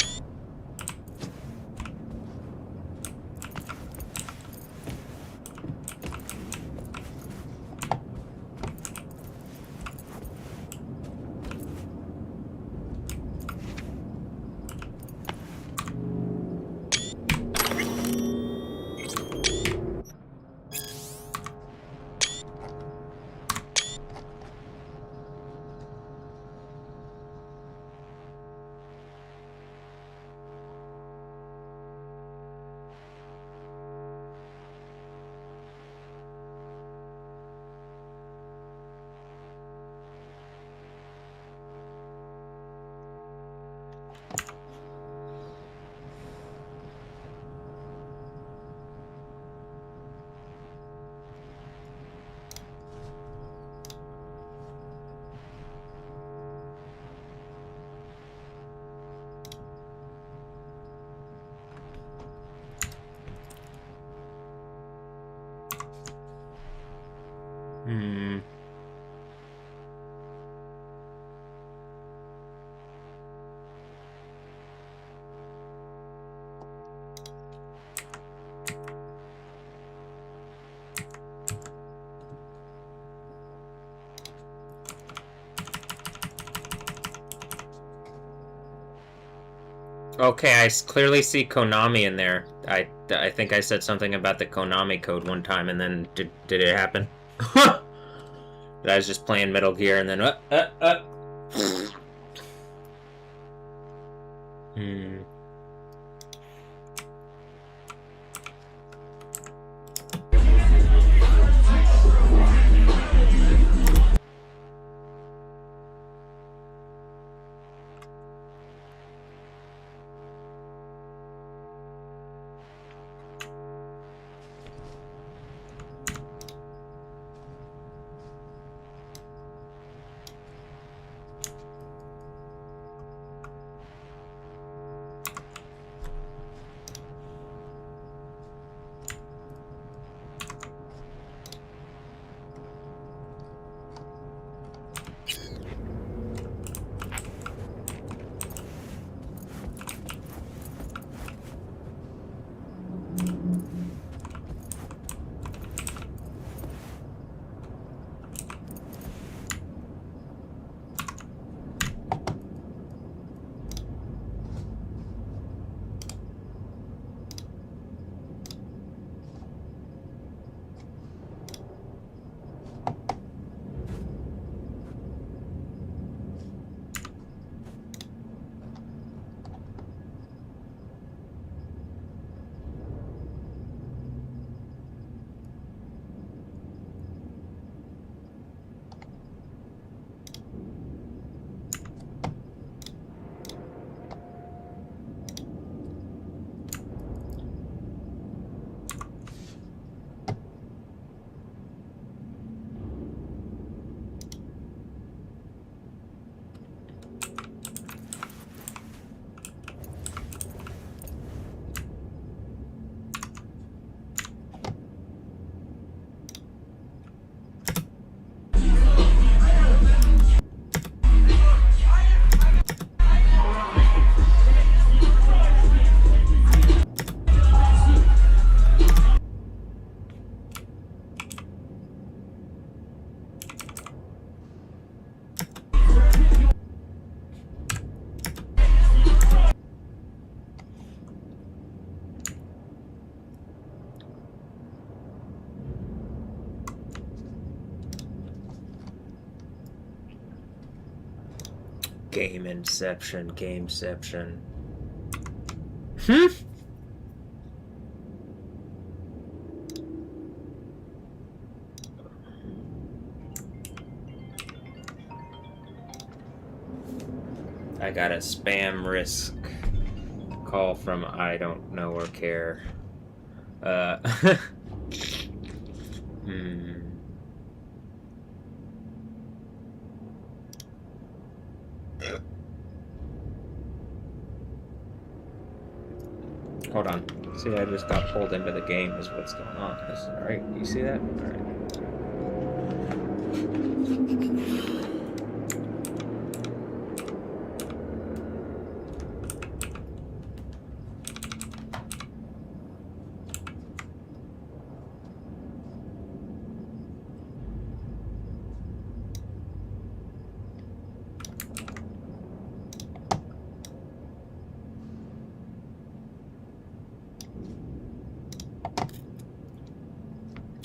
Okay, I clearly see Konami in there. I think I said something about the Konami code one time, and then did it happen? I was just playing Metal Gear, and then Gameception. I got a spam risk call from I don't know or care. Hold on. See, I just got pulled into the game is what's going on. Alright, you see that? Alright.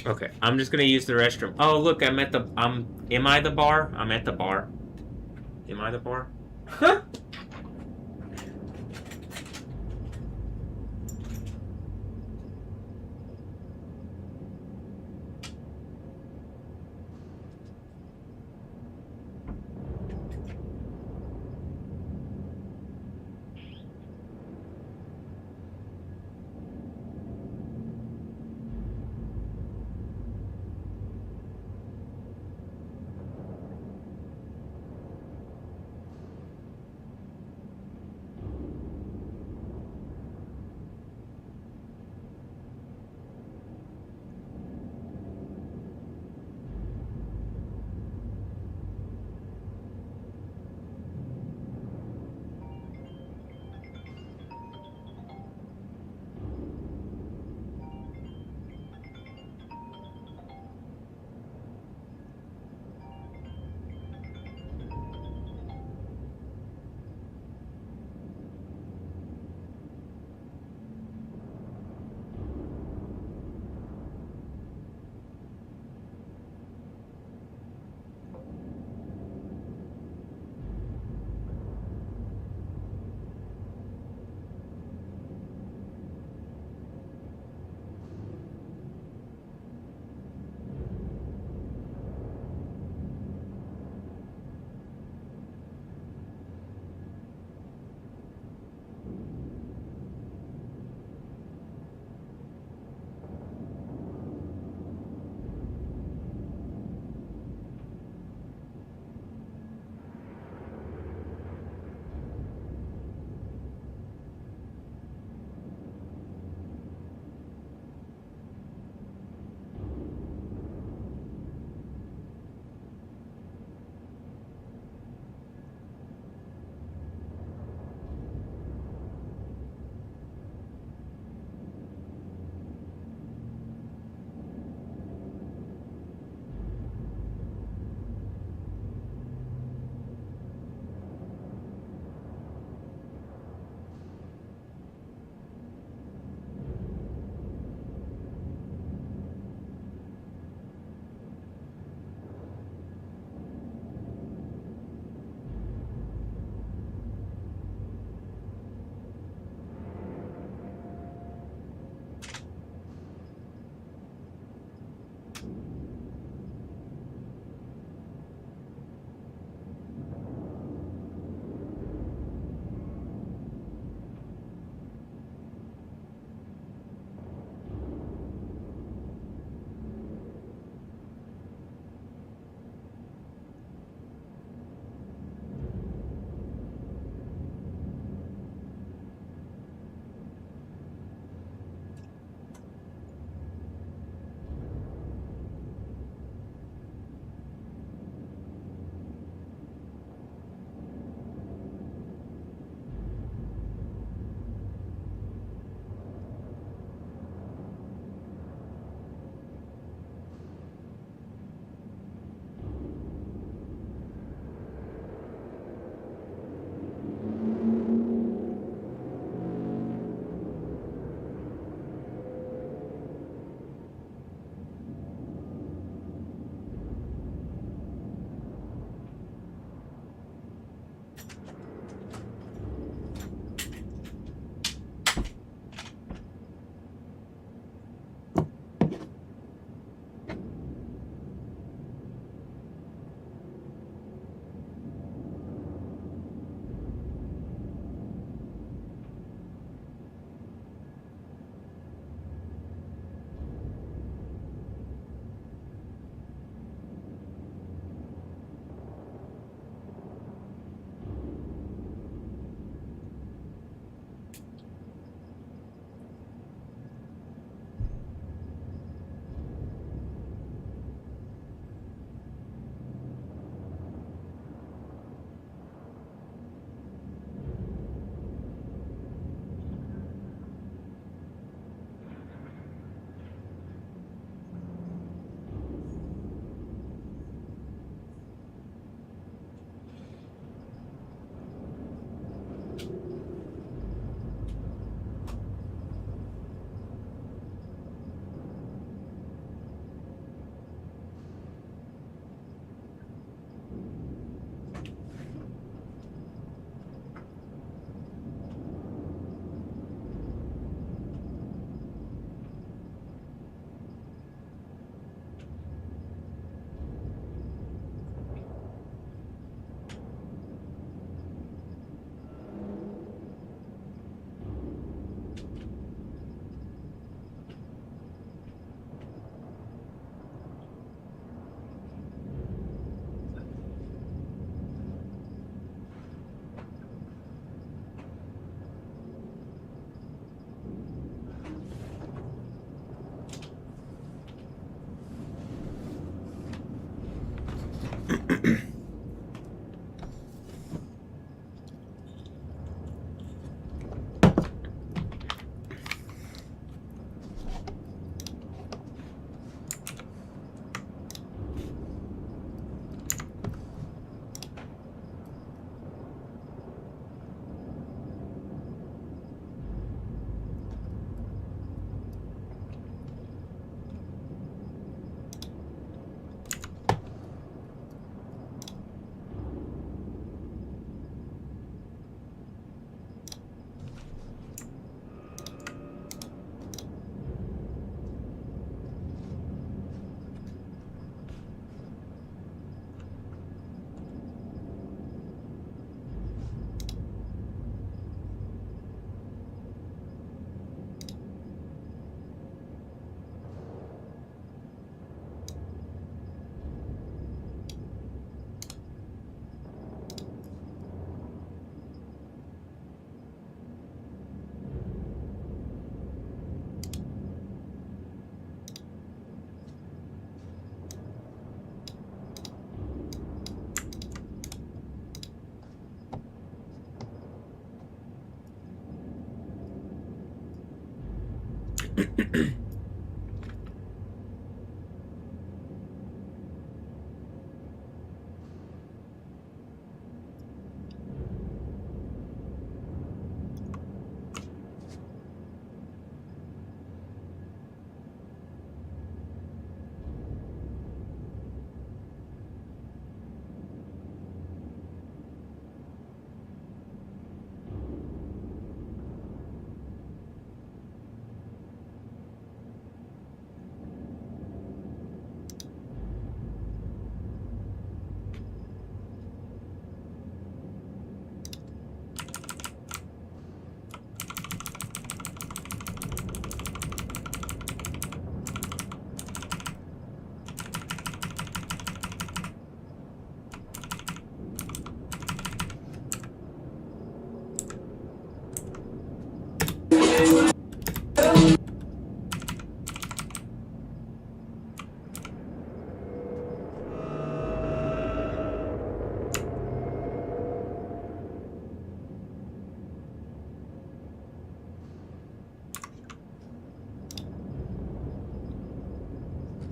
Okay, I'm just gonna use the restroom. Oh, look, am I the bar? I'm at the bar. Am I the bar? Huh?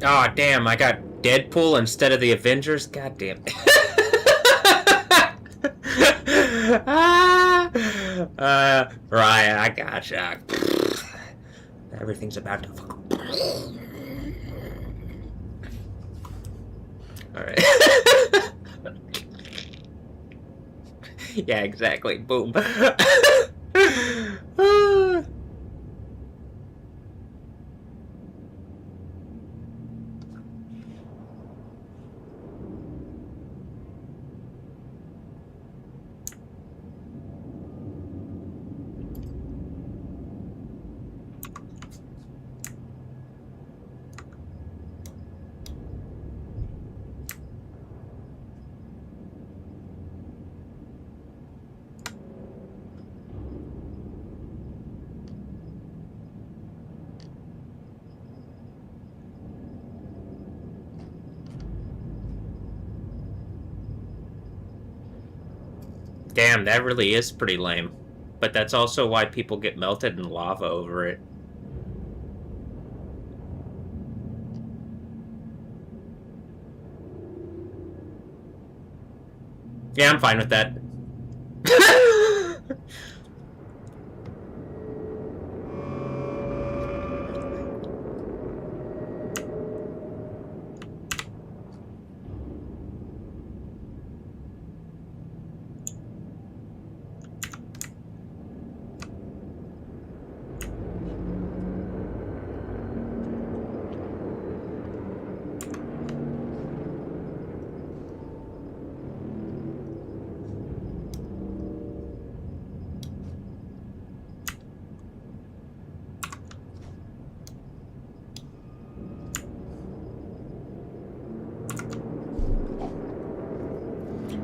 Oh, damn, I got Deadpool instead of the Avengers? God damn. Right, I gotcha. Everything's about to fuck. Alright. Yeah, exactly. Boom. Damn, that really is pretty lame. But that's also why people get melted in lava over it. Yeah, I'm fine with that.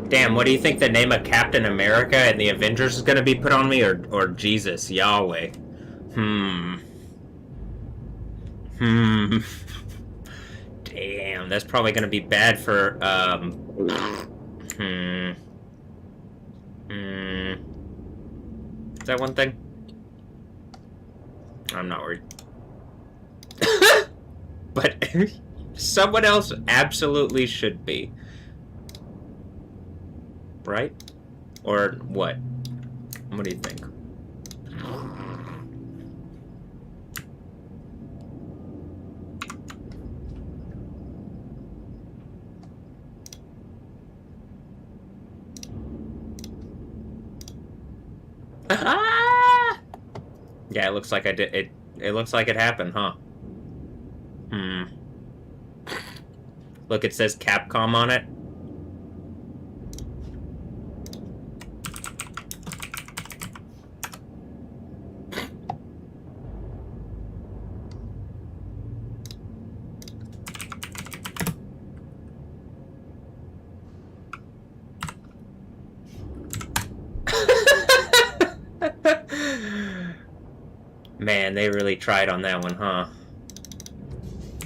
Damn, what do you think the name of Captain America and the Avengers is gonna be put on me, or Jesus, Yahweh? Damn, that's probably gonna be bad for, Is that one thing? I'm not worried. But someone else absolutely should be. Right? Or what? What do you think? Yeah, it looks like I did it. It looks like it happened, huh? Look, it says Capcom on it. Man, they really tried on that one, huh?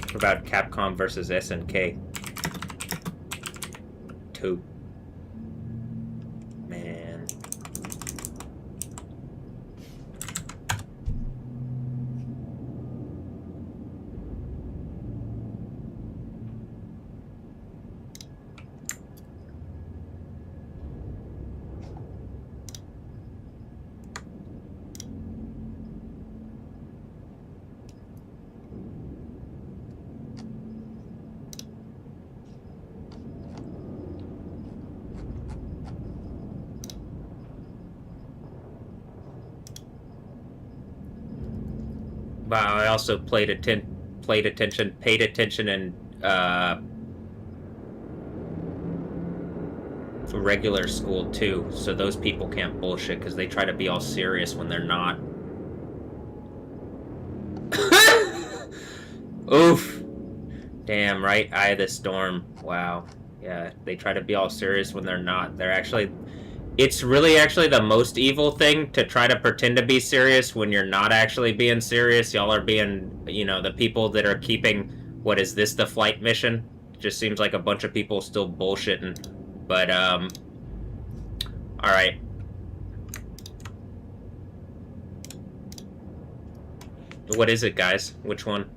What about Capcom versus SNK? 2. Man. Wow, I also paid attention in regular school too, so those people can't bullshit because they try to be all serious when they're not. Oof. Damn, right? Eye of the Storm. Wow. Yeah, they try to be all serious when they're not. They're actually... It's really actually the most evil thing to try to pretend to be serious when you're not actually being serious. Y'all are being, you know, the people that are keeping... What is this, the flight mission? Just seems like a bunch of people still bullshitting. But, alright. What is it, guys? Which one?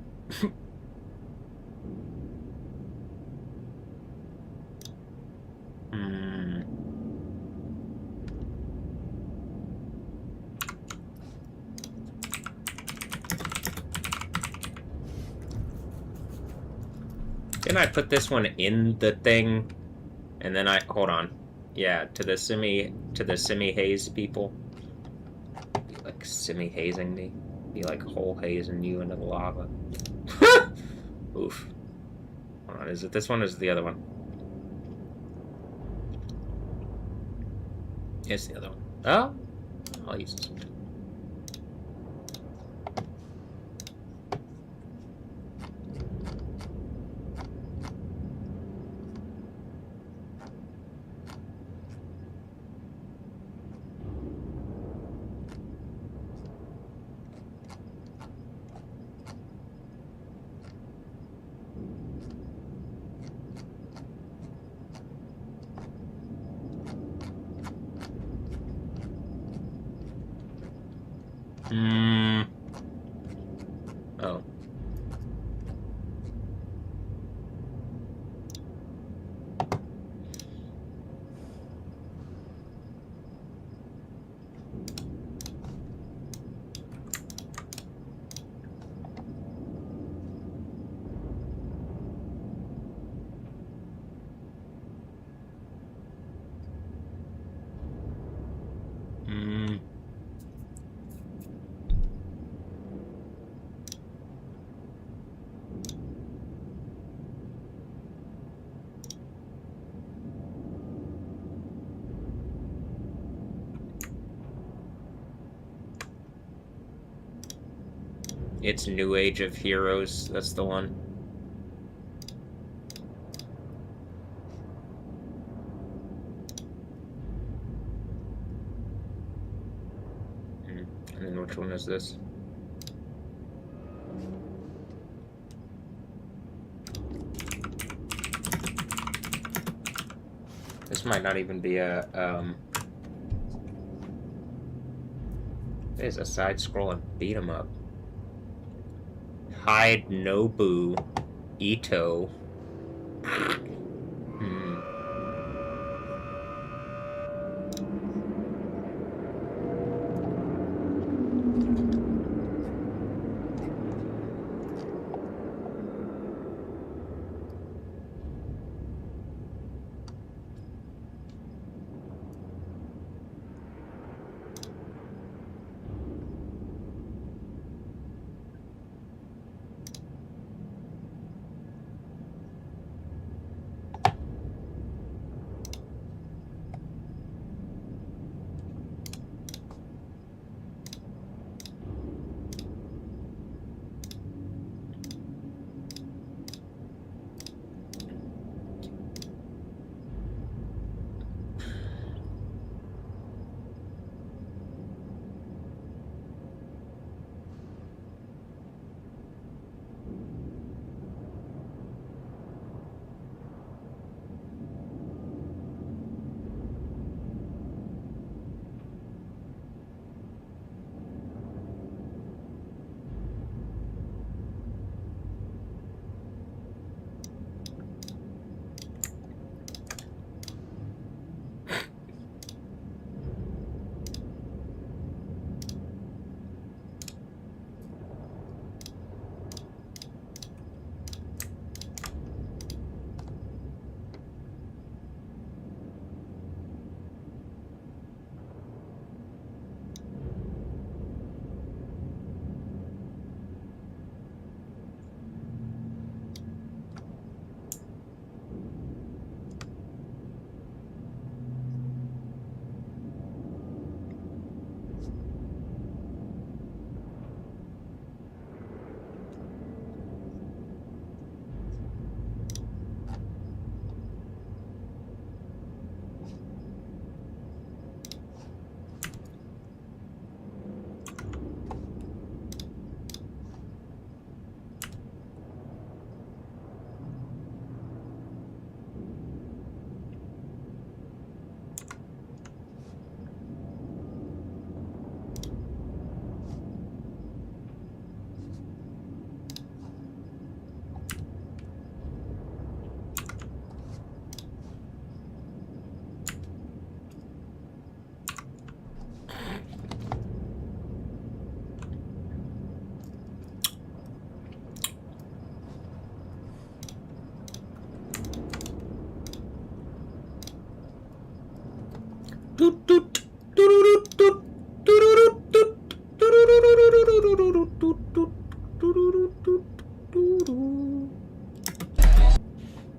Didn't I put this one in the thing? And then hold on. Yeah, to the semi-haze people. Be like semi-hazing me. Be like whole hazing you into the lava. Oof. Hold on, is it this one or is it the other one? It's the other one. Oh, I'll use this one. Oh. It's New Age of Heroes, that's the one. And then which one is this? This might not even be a, It is a side-scrolling beat-em-up. Hide Nobu Ito.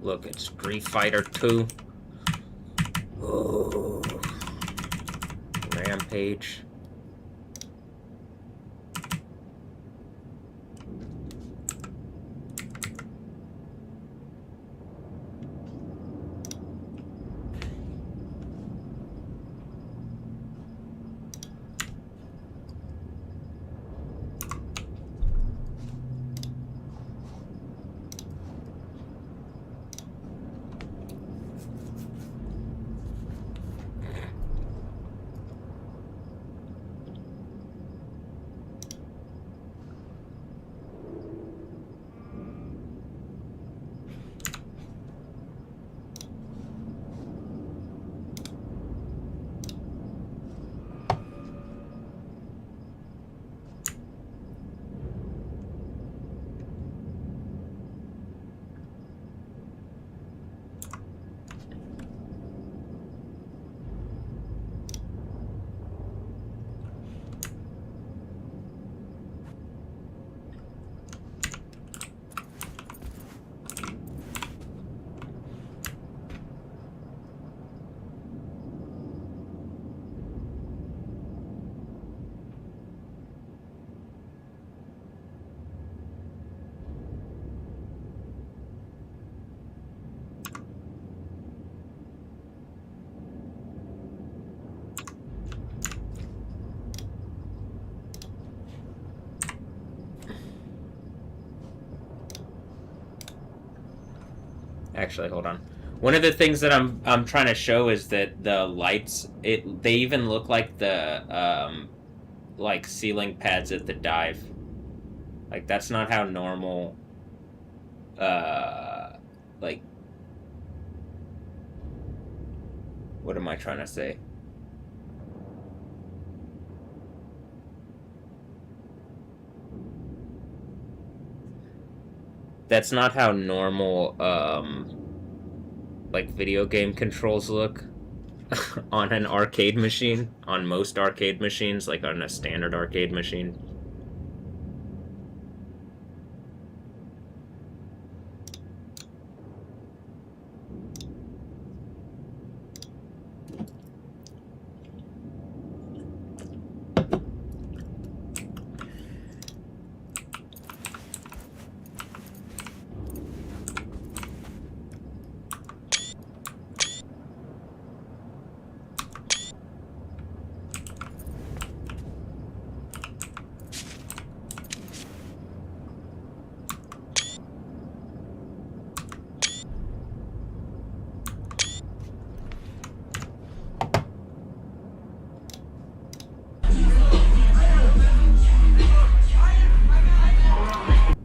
Look, it's Street Fighter 2. Oh. Rampage. Actually, hold on. One of the things that I'm trying to show is that the lights, they even look like the like ceiling pads at the dive. Like that's not how normal like, what am I trying to say? That's not how normal like video game controls look on an arcade machine, on most arcade machines, like on a standard arcade machine.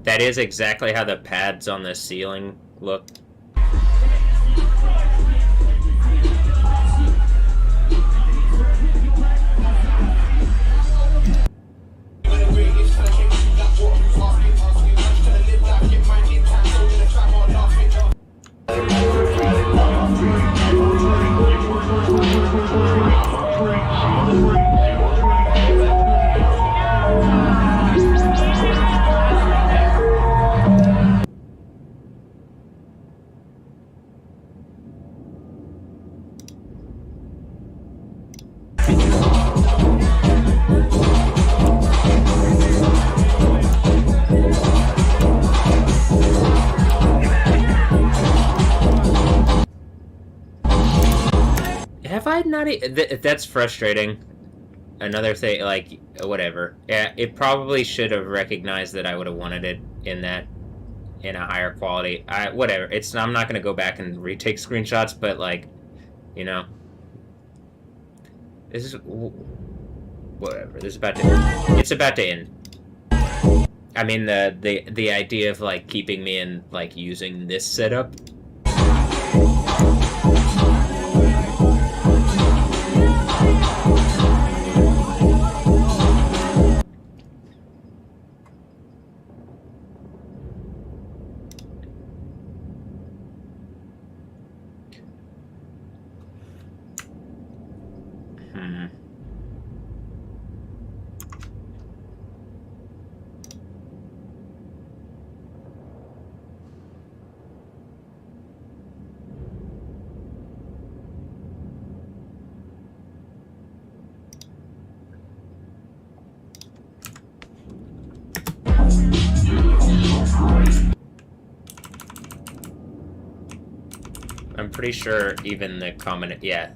That is exactly how the pads on the ceiling look. Have I not? That's frustrating. Another thing, like, whatever. Yeah, it probably should have recognized that I would have wanted it in a higher quality. Whatever. I'm not gonna go back and retake screenshots, but like, you know, this is whatever. It's about to end. I mean, the idea of like keeping me in like using this setup. I'm pretty sure even the comment, yeah.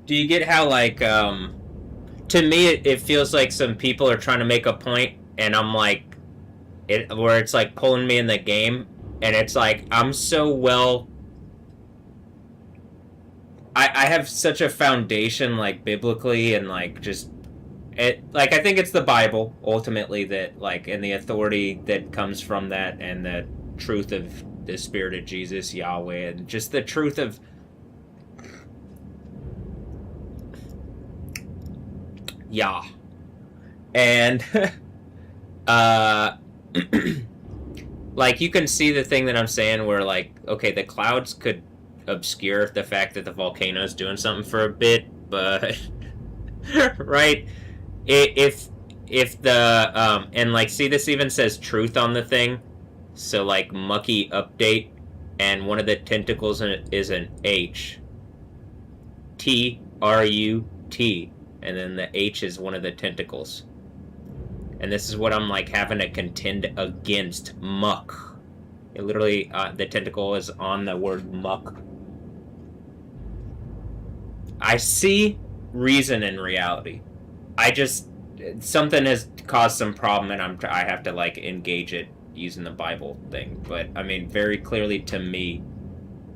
Do you get how, like, to me, it feels like some people are trying to make a point, and I'm like, where it's like pulling me in the game, and it's like, I'm so well, I have such a foundation, like, biblically, and, like, just, like, I think it's the Bible, ultimately, that, like, and the authority that comes from that, and the truth of the Spirit of Jesus, Yahweh, and just the truth of Yah. And, like, you can see the thing that I'm saying where, like, okay, the clouds could obscure the fact that the volcano's doing something for a bit, but, right? If the, and, like, see, this even says truth on the thing, so, like, mucky update, and one of the tentacles in it is an H. T-R-U-T. And then the H is one of the tentacles. And this is what I'm, like, having to contend against. Muck. It literally, the tentacle is on the word muck. I see reason in reality. I just, something has caused some problem, and I have to, like, engage it using the Bible thing. But, I mean, very clearly to me,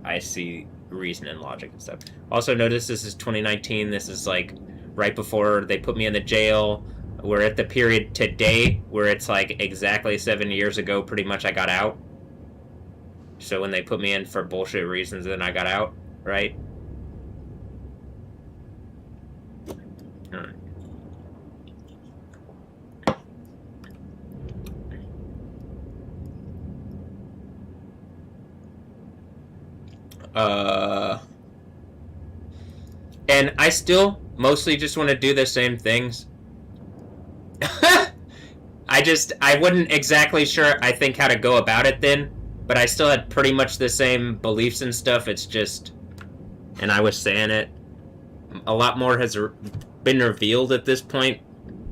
I see reason and logic and stuff. Also, notice this is 2019. This is, like, right before they put me in the jail. We're at the period today where it's like exactly 7 years ago, pretty much, I got out. So when they put me in for bullshit reasons, then I got out, right? And I still mostly just want to do the same things. I wasn't exactly sure, I think, how to go about it then, but I still had pretty much the same beliefs and stuff. It's just, and I was saying it, a lot more has been revealed at this point,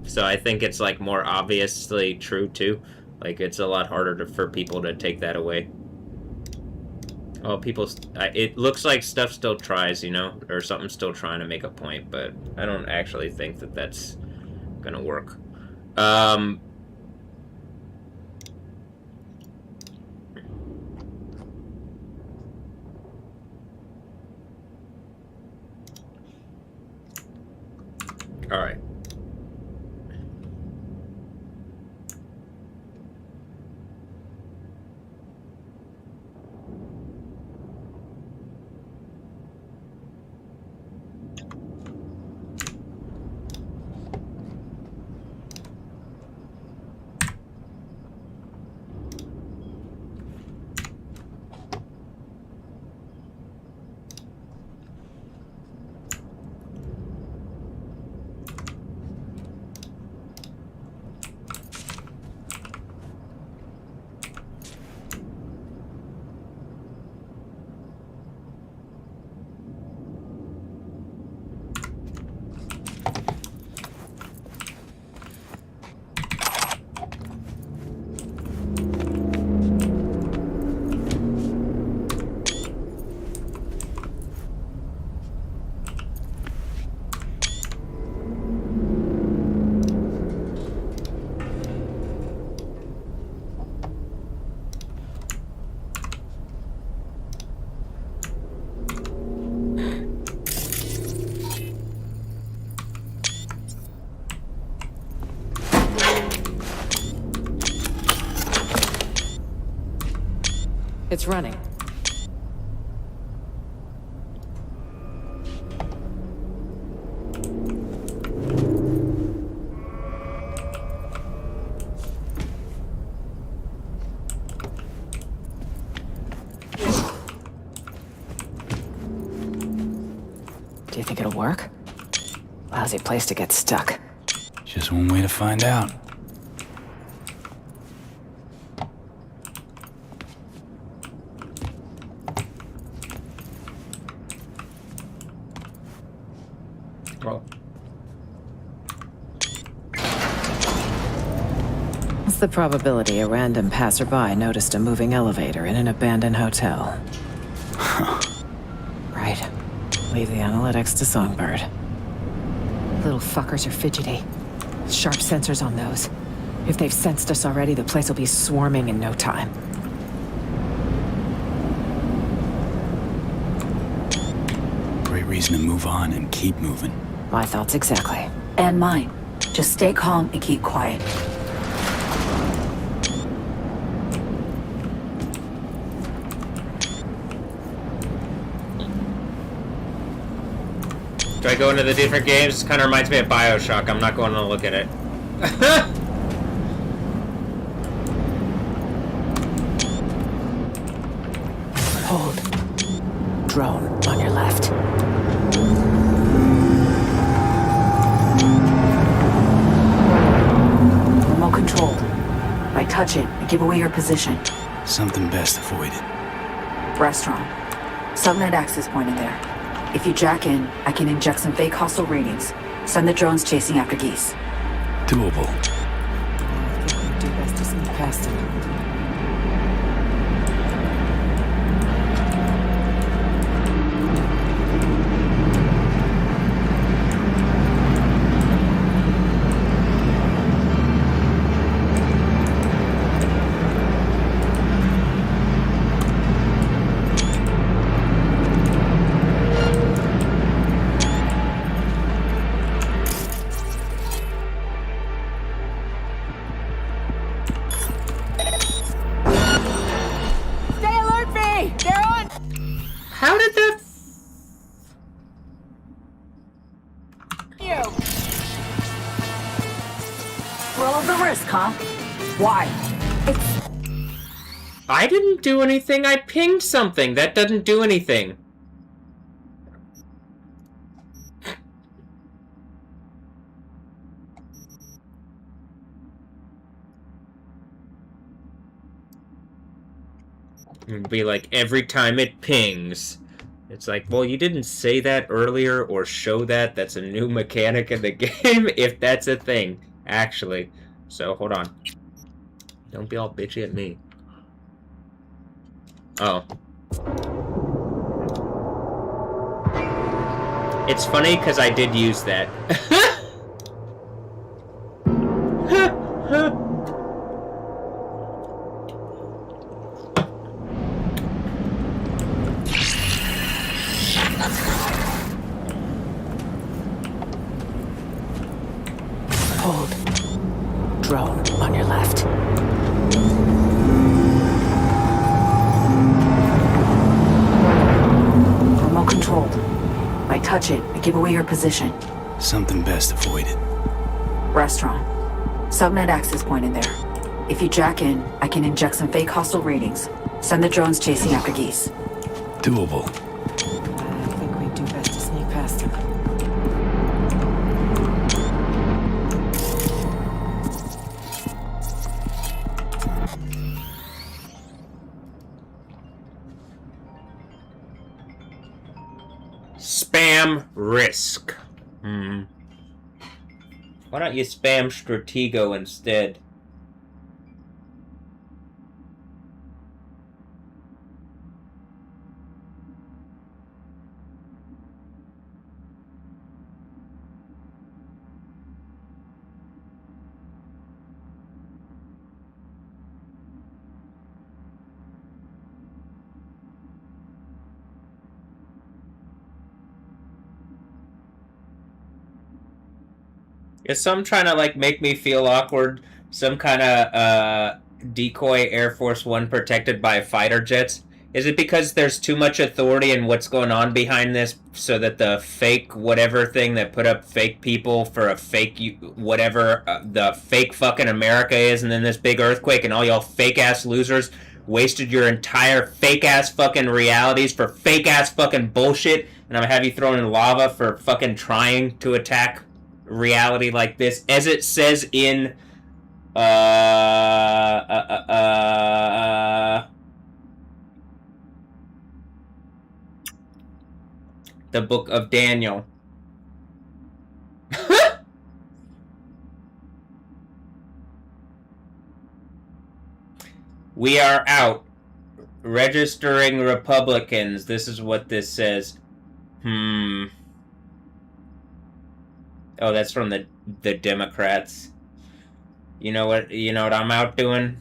so I think it's, like, more obviously true too. Like, it's a lot harder for people to take that away. Oh, people, it looks like stuff still tries, you know, or something's still trying to make a point, but I don't actually think that that's gonna work. All right. It's running. Do you think it'll work? Lousy place to get stuck. Just one way to find out. What's the probability a random passerby noticed a moving elevator in an abandoned hotel? Right. Leave the analytics to Songbird. Little fuckers are fidgety. Sharp sensors on those. If they've sensed us already, the place will be swarming in no time. Great reason to move on and keep moving. My thoughts exactly. And mine. Just stay calm and keep quiet. Do I go into the different games? This kind of reminds me of BioShock. I'm not going to look at it. Hold. Drone on your left. Remote controlled. By touch it and give away your position. Something best avoided. Restaurant. Subnet access point in there. If you jack in, I can inject some fake hostile readings. Send the drones chasing after geese. Doable. I think we'd do best to sneak past him. How did that... Roll of the risk, huh? Why? I didn't do anything. I pinged something. That doesn't do anything. It'd be like every time it pings. It's like, well, you didn't say that earlier or show that. That's a new mechanic in the game, if that's a thing, actually. So, hold on. Don't be all bitchy at me. Oh. It's funny because I did use that. Hold. Drone on your left. Remote controlled. By touch it and give away your position. Something best avoided. Restaurant. Subnet access point in there. If you jack in, I can inject some fake hostile readings. Send the drones chasing after geese. Doable. I think we'd do best to sneak past him. Spam risk. Why don't you spam Stratego instead? Is some trying to like make me feel awkward? Some kind of decoy Air Force One protected by fighter jets? Is it because there's too much authority in what's going on behind this, so that the fake whatever thing that put up fake people for a fake whatever the fake fucking America is, and then this big earthquake and all y'all fake ass losers wasted your entire fake ass fucking realities for fake ass fucking bullshit, and I'm gonna have you thrown in lava for fucking trying to attack reality like this, as it says in the book of Daniel. We are out. Registering Republicans. This is what this says. Oh, that's from the Democrats. You know what I'm out doing?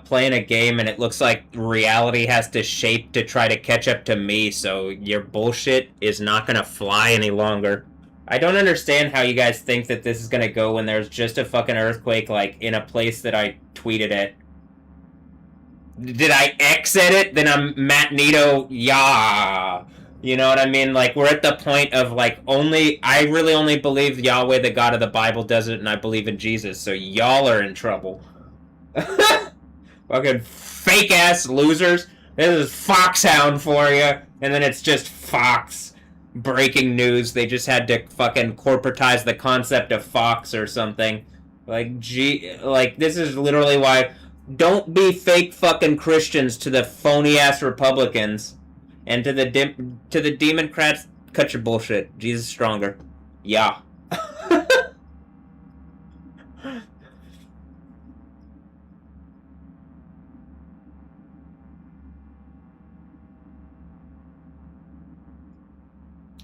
Playing a game, and it looks like reality has to shape to try to catch up to me, so your bullshit is not gonna fly any longer. I don't understand how you guys think that this is gonna go when there's just a fucking earthquake, like, in a place that I tweeted at. Did I exit it? Then I'm Matt Nito, yeah. You know what I mean? Like, we're at the point of, like, I really only believe Yahweh, the God of the Bible, does it, and I believe in Jesus, so y'all are in trouble. Fucking fake-ass losers. This is Foxhound for you. And then it's just Fox. Breaking news. They just had to fucking corporatize the concept of Fox or something. Like, this is literally why... Don't be fake fucking Christians to the phony-ass Republicans. And to the Democrats, cut your bullshit. Jesus is stronger. Yeah.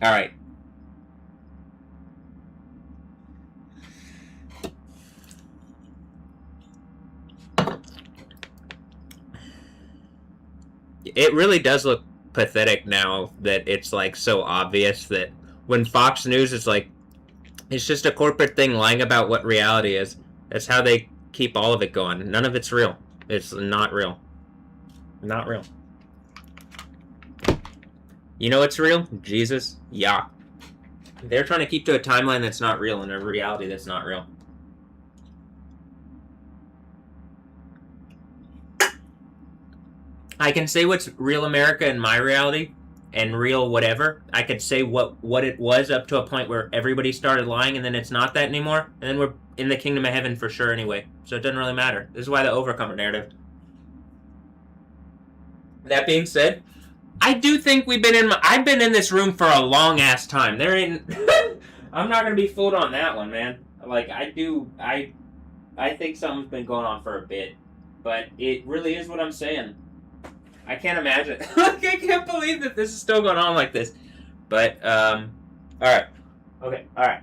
All right. It really does look pathetic now that it's like so obvious that when Fox News is like, it's just a corporate thing lying about what reality is. That's how they keep all of it going. None of it's real. It's not real. Not real. You know what's real? Jesus? Yeah. They're trying to keep to a timeline that's not real and a reality that's not real. I can say what's real America in my reality and real whatever. I could say what it was up to a point where everybody started lying and then it's not that anymore. And then we're in the kingdom of heaven for sure anyway. So it doesn't really matter. This is why the overcomer narrative. That being said, I do think I've been in this room for a long ass time. There ain't I'm not gonna be fooled on that one, man. Like I think something's been going on for a bit. But it really is what I'm saying. I can't imagine. I can't believe that this is still going on like this. But alright. Okay, alright.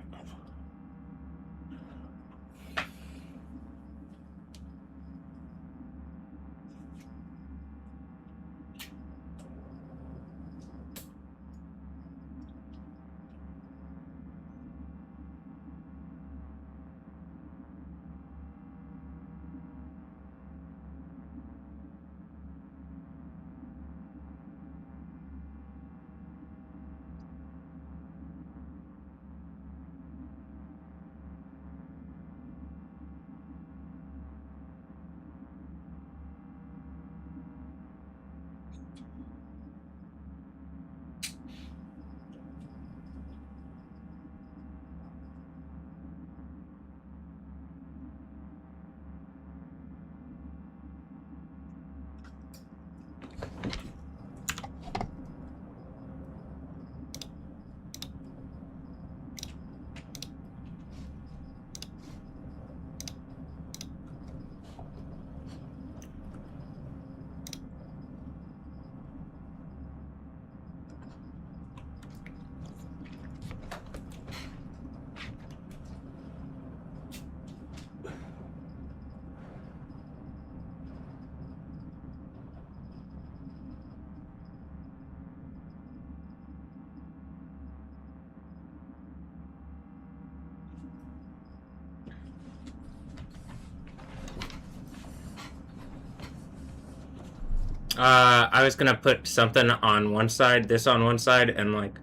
I was gonna put something on one side, this on one side, and like,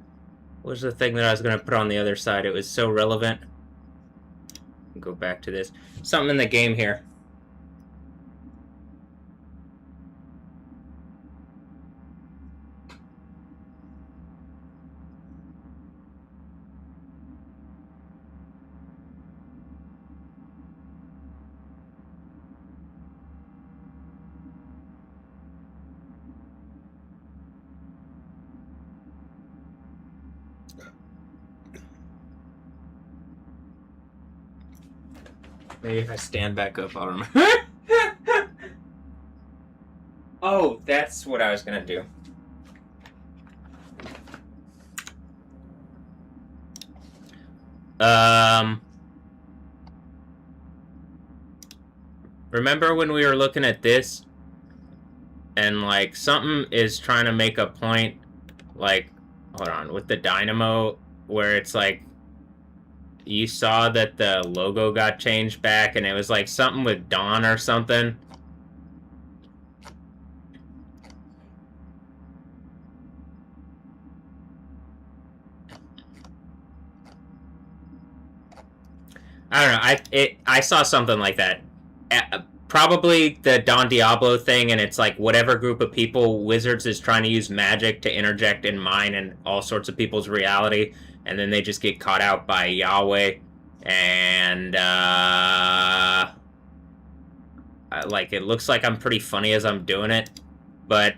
what was the thing that I was gonna put on the other side? It was so relevant. Go back to this. Something in the game here. Maybe if I stand back up, I'll remember. Oh, that's what I was gonna do. Remember when we were looking at this? And, like, something is trying to make a point, like, hold on, with the dynamo, where it's like, you saw that the logo got changed back, and it was like something with Dawn or something. I don't know. I saw something like that. Probably the Don Diablo thing, and it's like whatever group of people Wizards is trying to use magic to interject in mine and all sorts of people's reality, and then they just get caught out by Yahweh, and like, it looks like I'm pretty funny as I'm doing it, but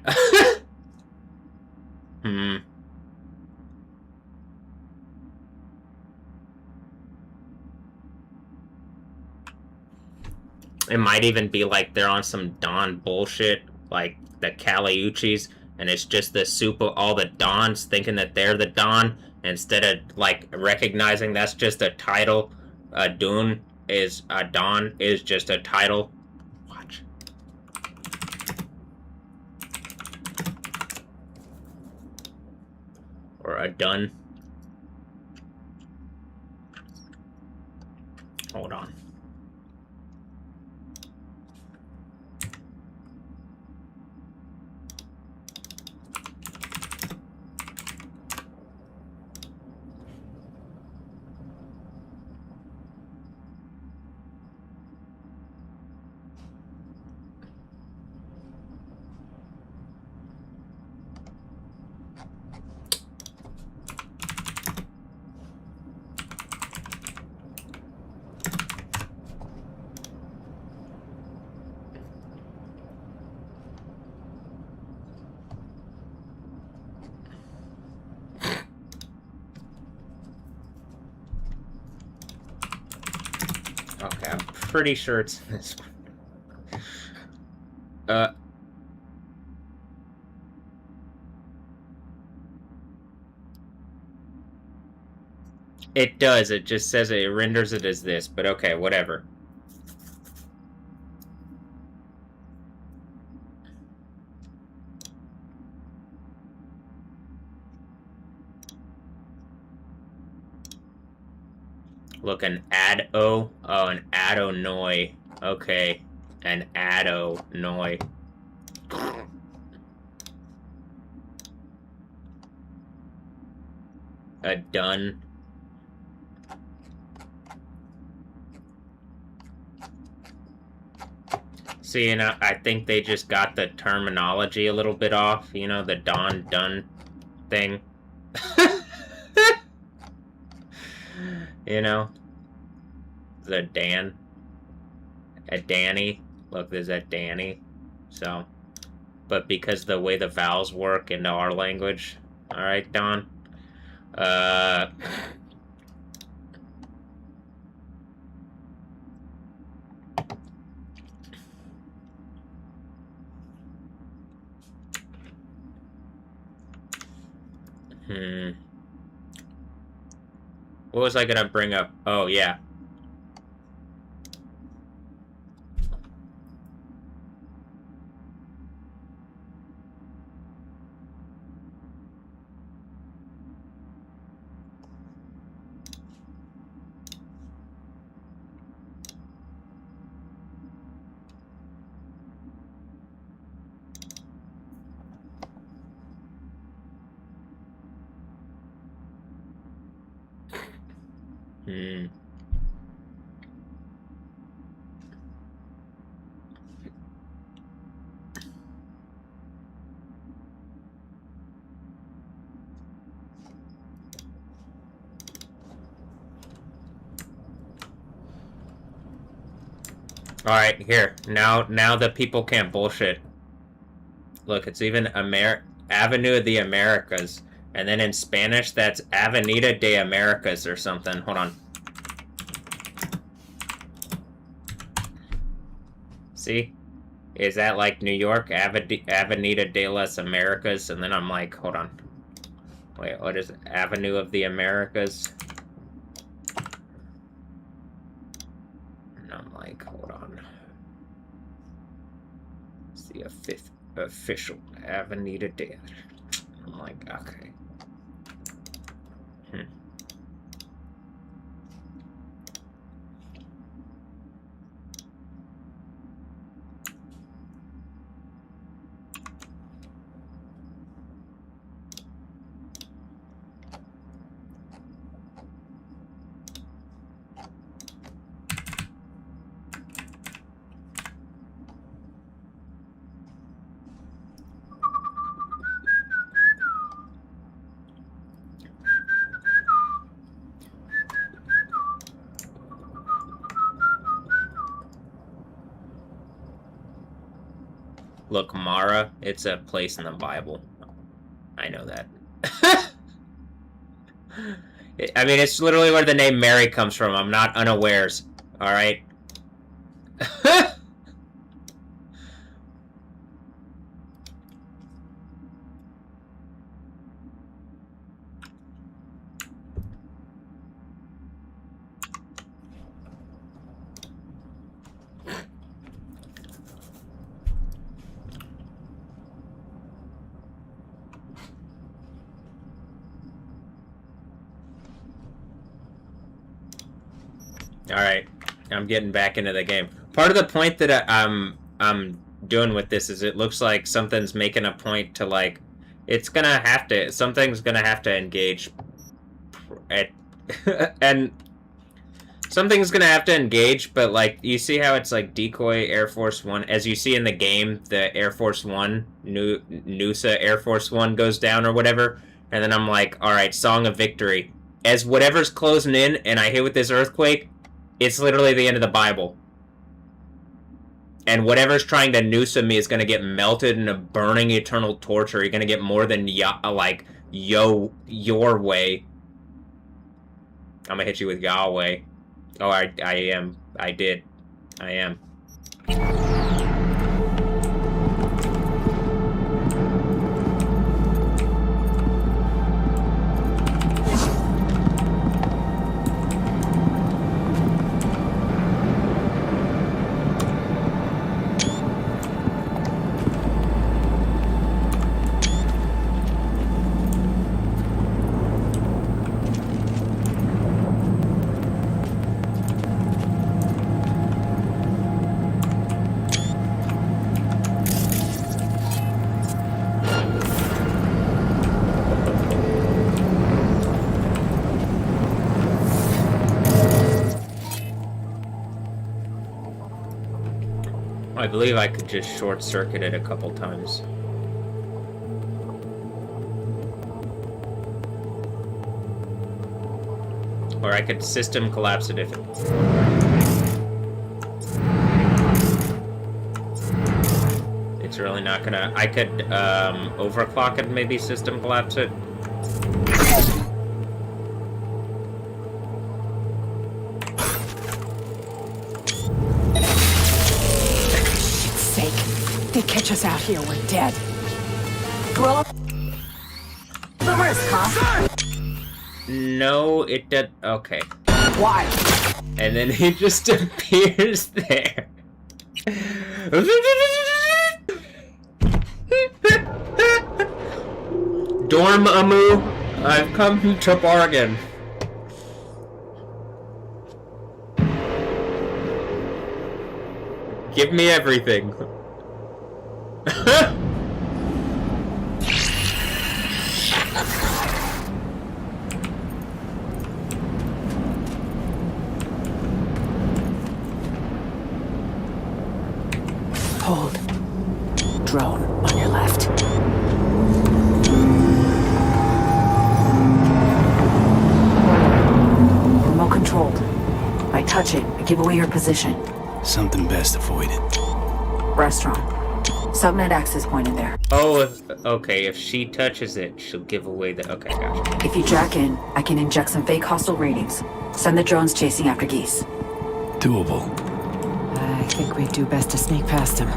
It might even be like they're on some Dawn bullshit, like the Caliuchis, and it's just the soup of all the Dons thinking that they're the Don, instead of, like, recognizing that's just a title. A Don is just a title. Watch. Or a Dun. Hold on. Okay, I'm pretty sure it's this one. It does. It just says it renders it as this, but okay, whatever. Look, an Ado. Oh, an Adonoi. Okay. An Adonoi. A Dun. See, and I think they just got the terminology a little bit off. You know, the Don Dun thing. You know? The Dan. A Danny. Look, there's a Danny. So. But because the way the vowels work into our language. Alright, Don. What was I gonna bring up? Oh, yeah. Alright, here. Now the people can't bullshit. Look, it's even Avenue of the Americas. And then in Spanish, that's Avenida de Americas or something. Hold on. See? Is that like New York? Avenida de las Americas? And then I'm like, hold on. Wait, what is it? Avenue of the Americas? like, hold on. It's the official Avenue to Death. I'm like, okay. Look, Mara, it's a place in the Bible. I know that. I mean, it's literally where the name Mary comes from. I'm not unawares. Alright? Alright, I'm getting back into the game. Part of the point that I'm doing with this is it looks like something's making a point to, like, something's gonna have to engage and something's gonna have to engage, but, like, you see how it's, like, decoy Air Force One, as you see in the game, the Air Force One, Noosa Air Force One goes down or whatever, and then I'm like, alright, Song of Victory. As whatever's closing in, and I hit with this earthquake, it's literally the end of the Bible. And whatever's trying to Noosa me is going to get melted in a burning eternal torture. You're going to get more than, your way. I'm going to hit you with Yahweh. Oh, I am. I did. I am. I believe I could just short-circuit it a couple times. Or I could system collapse it if it... It's really not gonna... I could overclock it, maybe system collapse it. They catch us out here, we're dead. Well, the risk, huh? No, it did. Okay. Why? And then he just appears there. Dormammu, I've come to bargain. Give me everything. Hold. Drone on your left. Remote controlled. By touching, I give away your position. Something best avoided. Restaurant. Subnet access point in there. Oh, okay, if she touches it, she'll give away the... Okay, gotcha. If you jack in, I can inject some fake hostile ratings. Send the drones chasing after geese. Doable. I think we'd do best to sneak past him.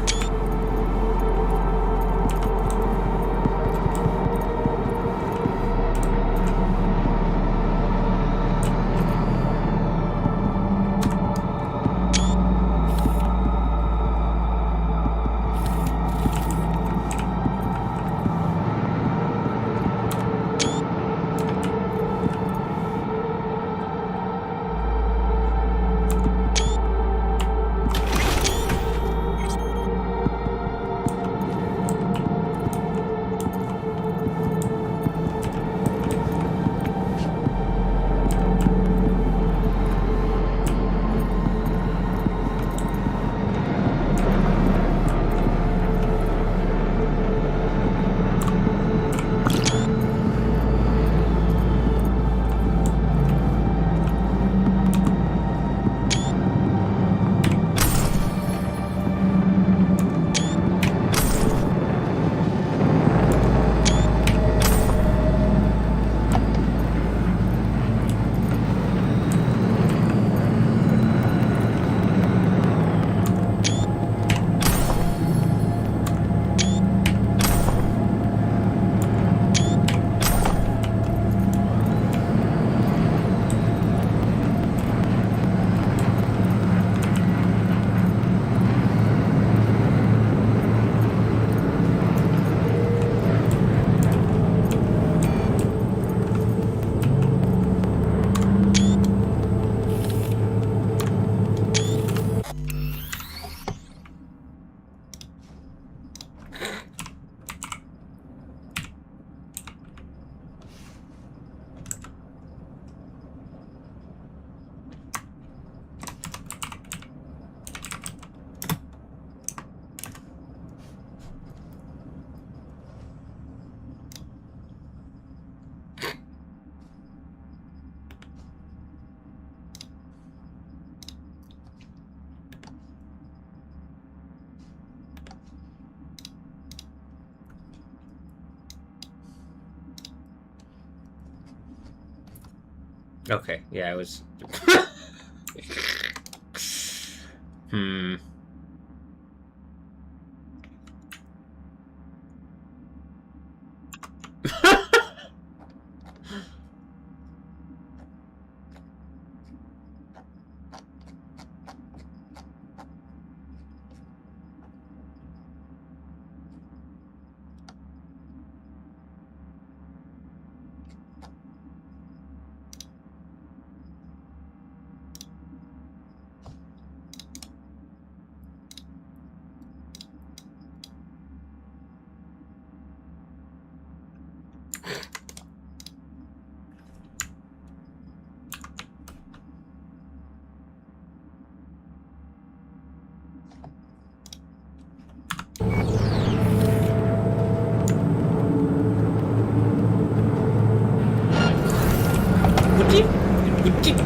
Okay, yeah, it was...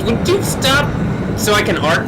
Would you stop so I can art?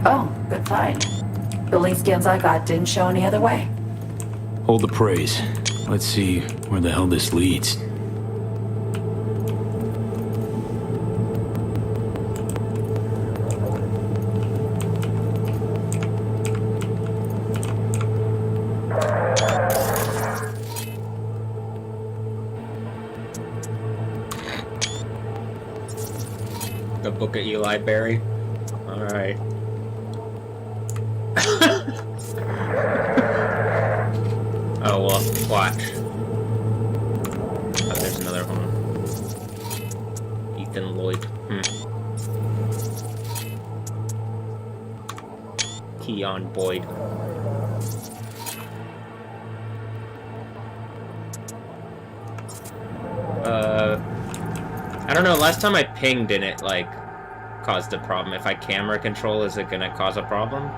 Oh, good find. Building scans I got didn't show any other way. Hold the praise. Let's see where the hell this leads. The Book of Eli Berry. Alright. Oh, well, watch. Oh, there's another one. Ethan Lloyd. Keon Boyd. I don't know, last time I pinged and it, like, caused a problem. If I camera control, is it gonna cause a problem?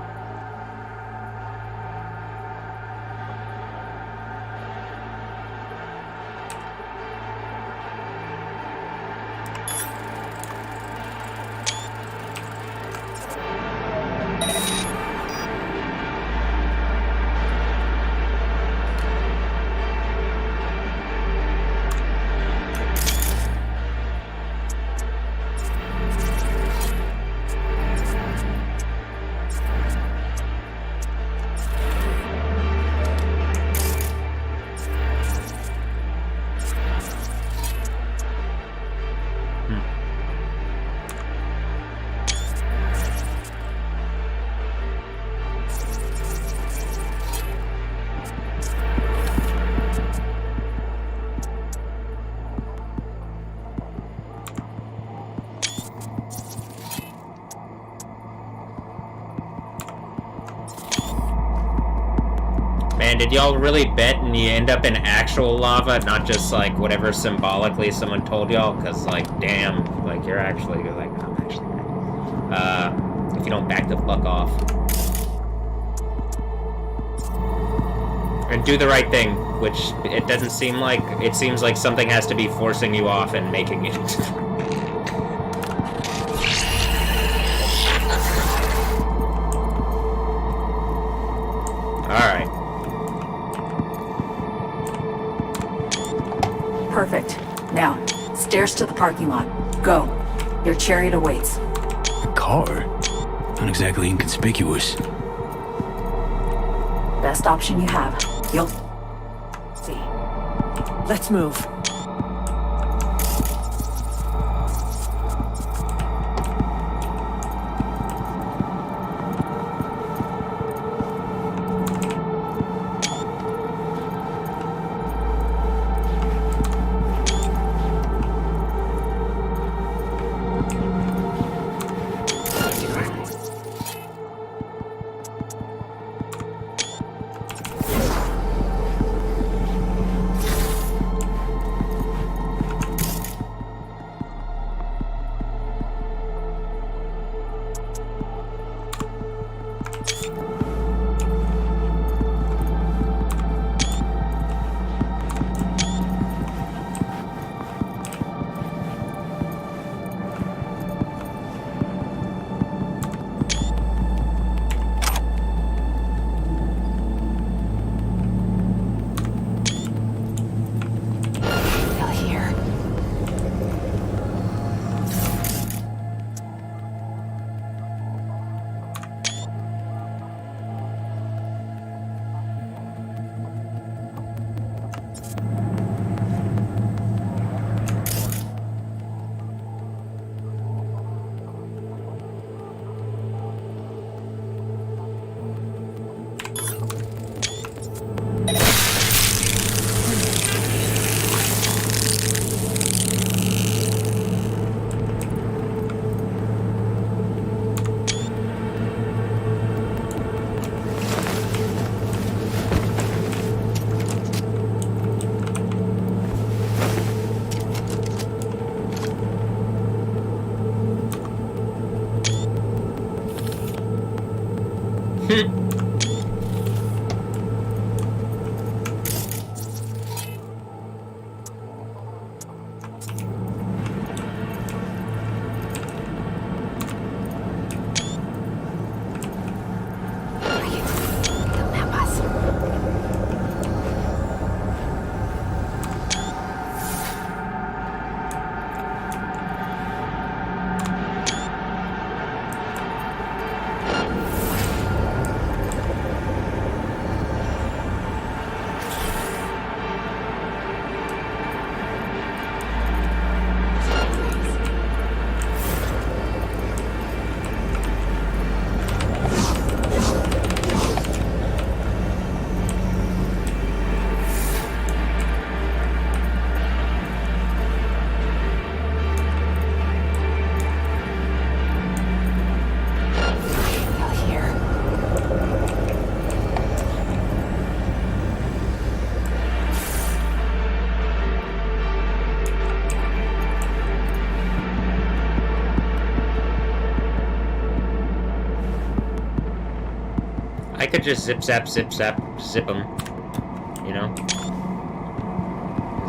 Man, did y'all really bet and you end up in actual lava, not just like whatever symbolically someone told y'all? Cause like, damn, like you're like, I'm actually if you don't back the fuck off. And do the right thing, which it doesn't seem like, it seems like something has to be forcing you off and making it. Alright. Perfect. Now, stairs to the parking lot. Go. Your chariot awaits. A car? Not exactly inconspicuous. Best option you have. You'll see. Let's move. I could just zip zap, zip them. You know?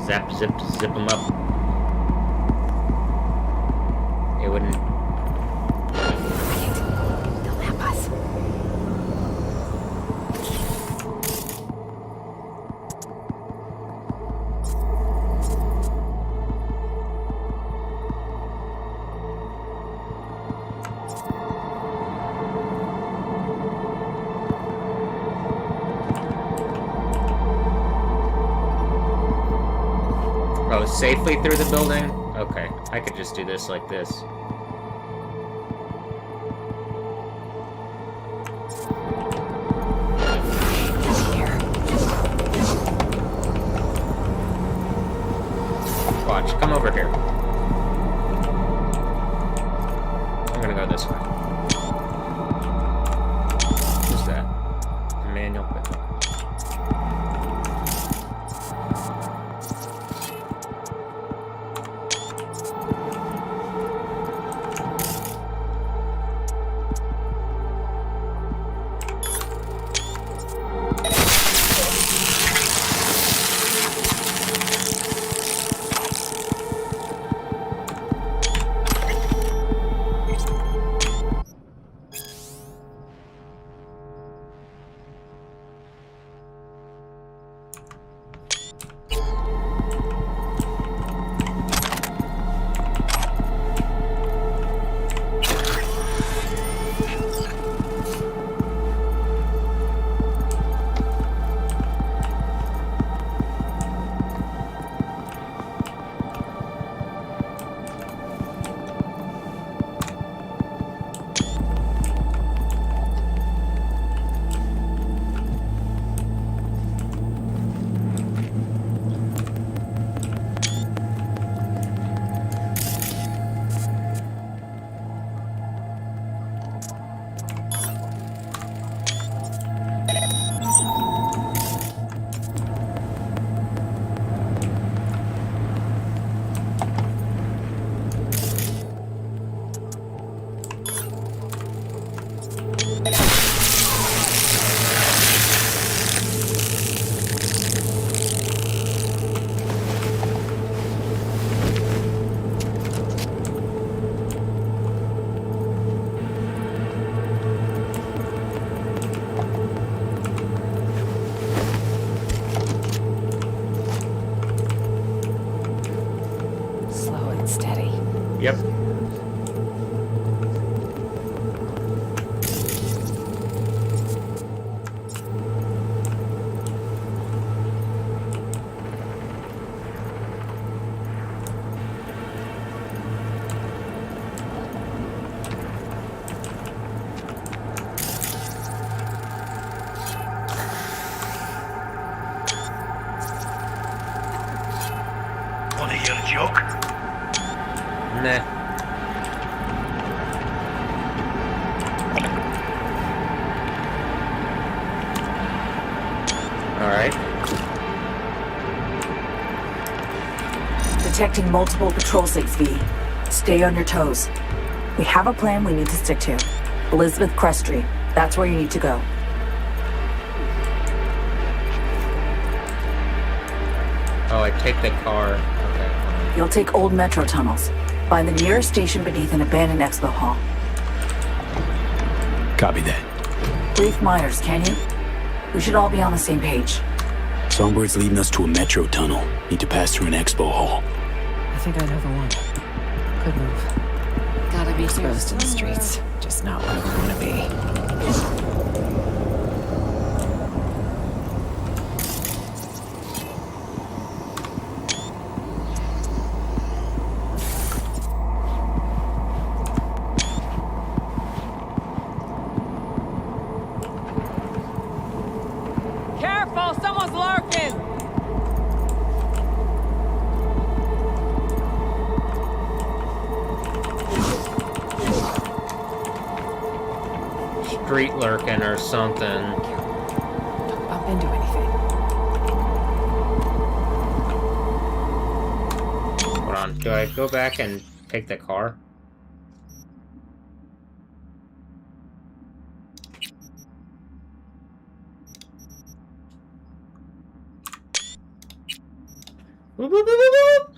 Zap, zip them up. It wouldn't. They'll help us. Oh, safely through the building? Okay, I could just do this like this. Watch, come over here. I'm gonna go this way. Who's that? Manual. Yep. Wanna hear a joke? Nah. Alright. Detecting multiple patrol sigs, V. Stay on your toes. We have a plan we need to stick to. Elizabeth Crest Street. That's where you need to go. Oh, I take the car. Okay. You'll take old metro tunnels. Find the nearest station beneath an abandoned expo hall. Copy that. Brief Myers, can you? We should all be on the same page. Songbird's leading us to a metro tunnel. Need to pass through an expo hall. I think I know the one. Good move. Gotta be exposed in the streets. Just not where we want to be. Careful, someone's lurking! Street lurking or something. Don't bump into anything. Hold on. Do I go back and take the car? Boop, boop, boop, boop, boop.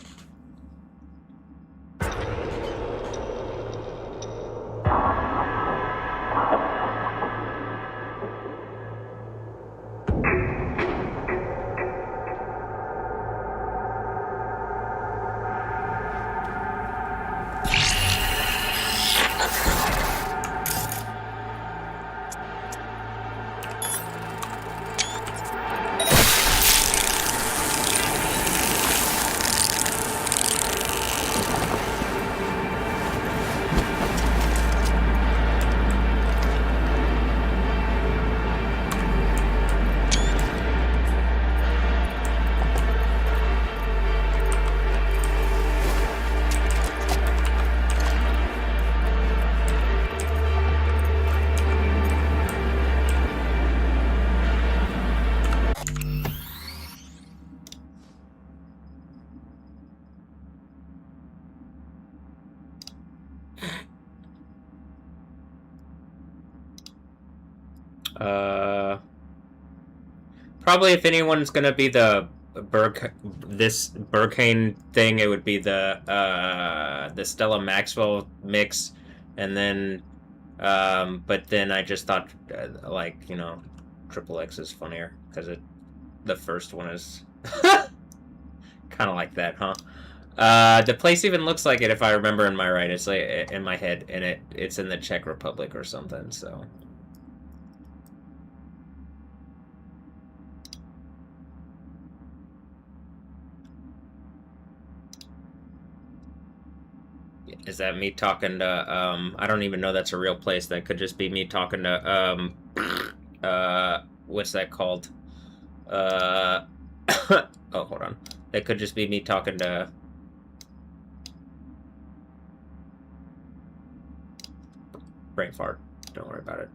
Probably if anyone's gonna be the this Burkane thing, it would be the Stella Maxwell mix, and then but then I just thought like, you know, Triple X is funnier because the first one is kind of like that, huh? The place even looks like it if I remember in my right. It's like in my head, and it's in the Czech Republic or something. So. Is that me talking to, I don't even know that's a real place. That could just be me talking to, what's that called? Oh, hold on. That could just be me talking to... Brain fart. Don't worry about it.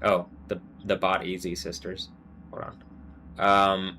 Oh, the Bot Easy sisters. Hold on.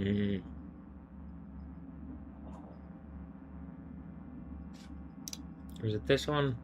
Is it this one?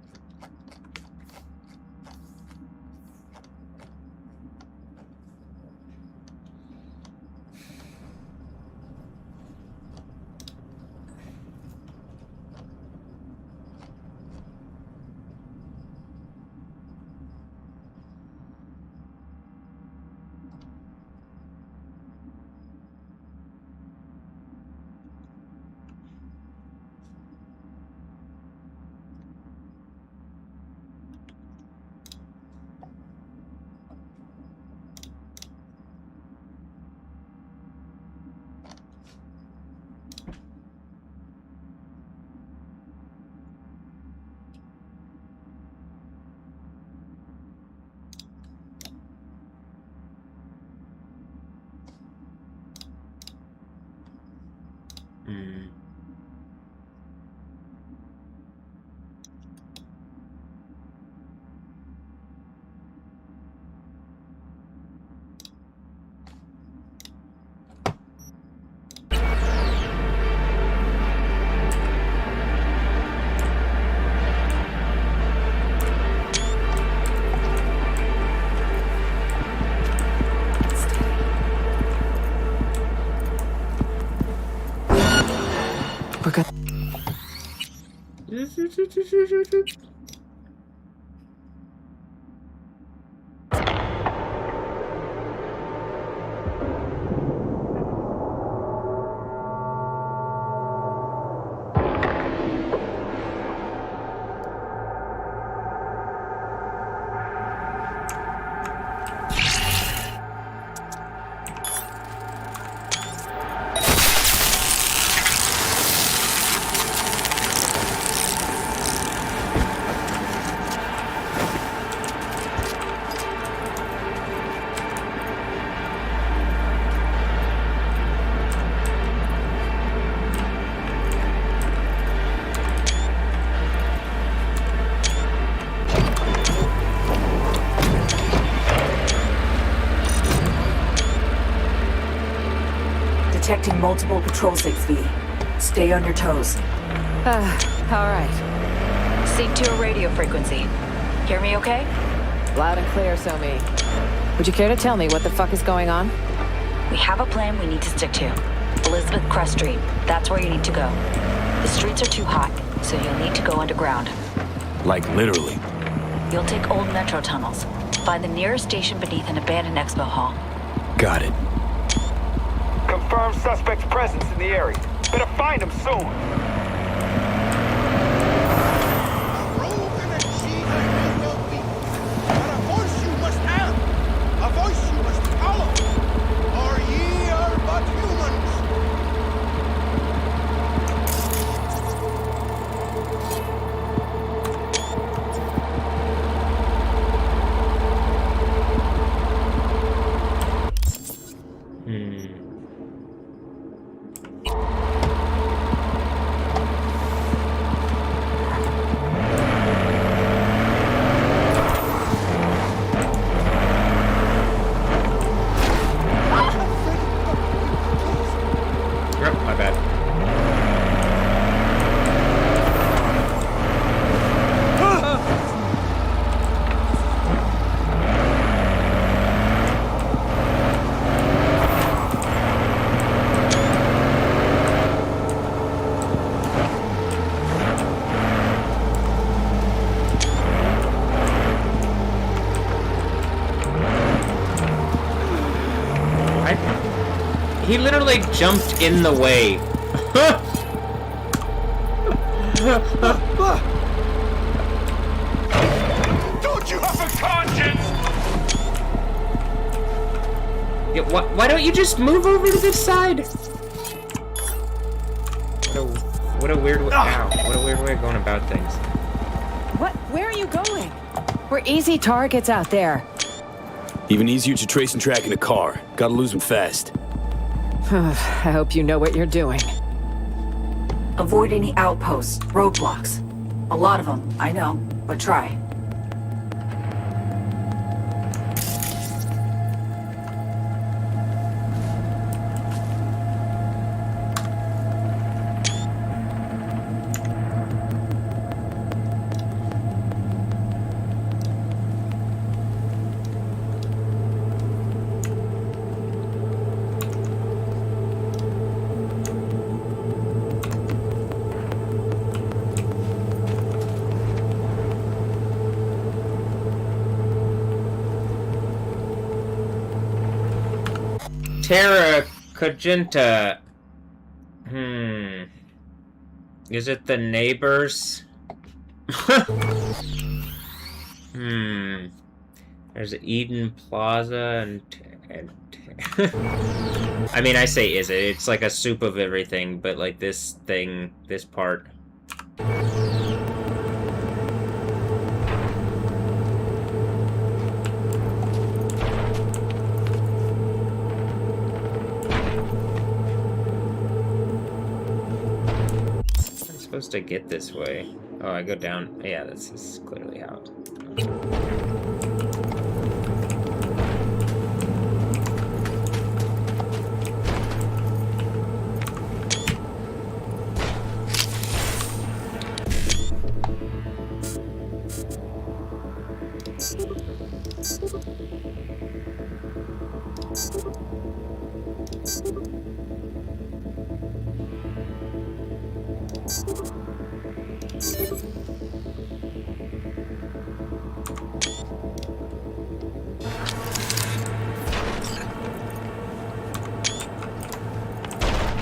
We're good. Detecting multiple patrol 6V. Stay on your toes. All right. Sync to a radio frequency. Hear me okay? Loud and clear, Somi. Would you care to tell me what the fuck is going on? We have a plan we need to stick to. Elizabeth Crest Street. That's where you need to go. The streets are too hot, so you'll need to go underground. Like literally. You'll take old metro tunnels. Find the nearest station beneath an abandoned expo hall. Got it. Confirmed suspect's presence in the area. Better find him soon. He literally jumped in the way. Don't you have a conscience? Yeah, why don't you just move over to this side? What a weird way. Ow, what a weird way of going about things. What? Where are you going? We're easy targets out there. Even easier to trace and track in a car. Gotta lose them fast. I hope you know what you're doing. Avoid any outposts, roadblocks. A lot of them, I know, but try. Terra Cogenta. Is it the neighbors? There's Eden Plaza and I mean, I say is it? It's like a soup of everything, but like this thing, this part. I'm supposed to get this way. Oh, I go down. Yeah, this is clearly how it.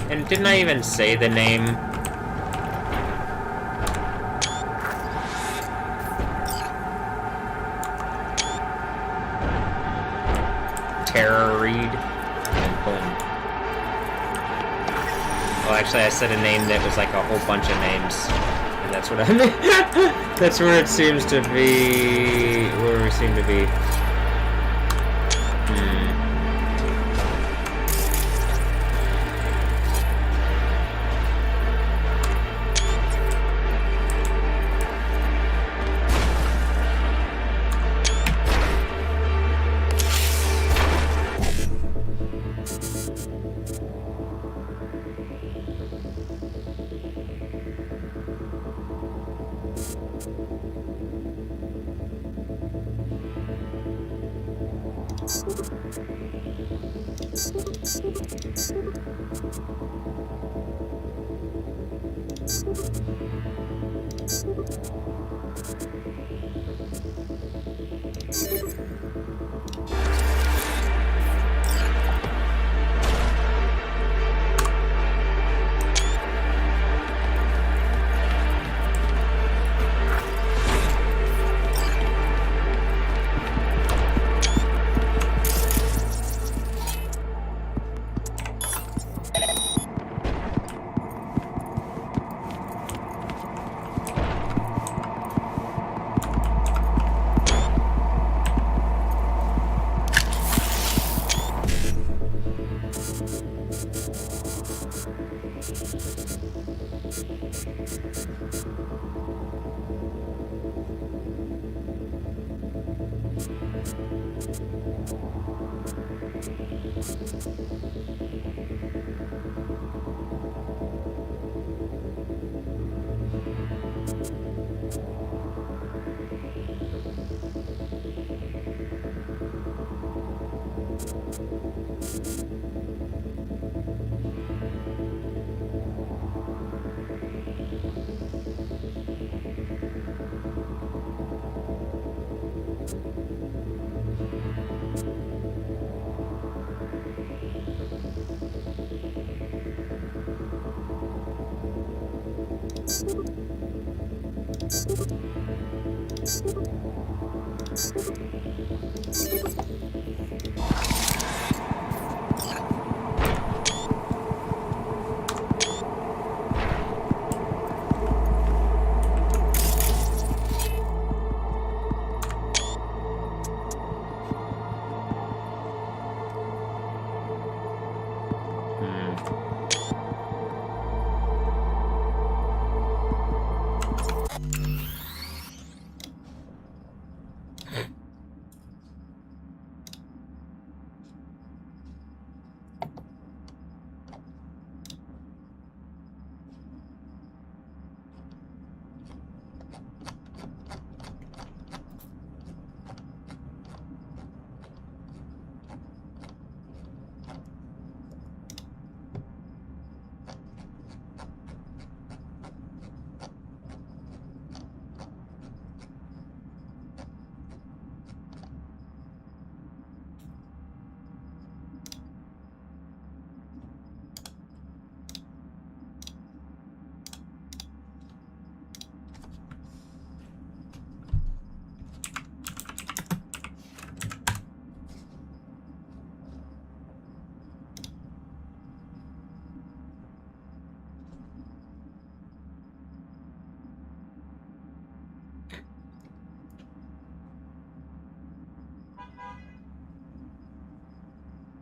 And didn't I even say the name? Tara Reid. And boom. Well, actually, I said a name that was like a whole bunch of names. And that's what I mean. That's where it seems to be. Where we seem to be.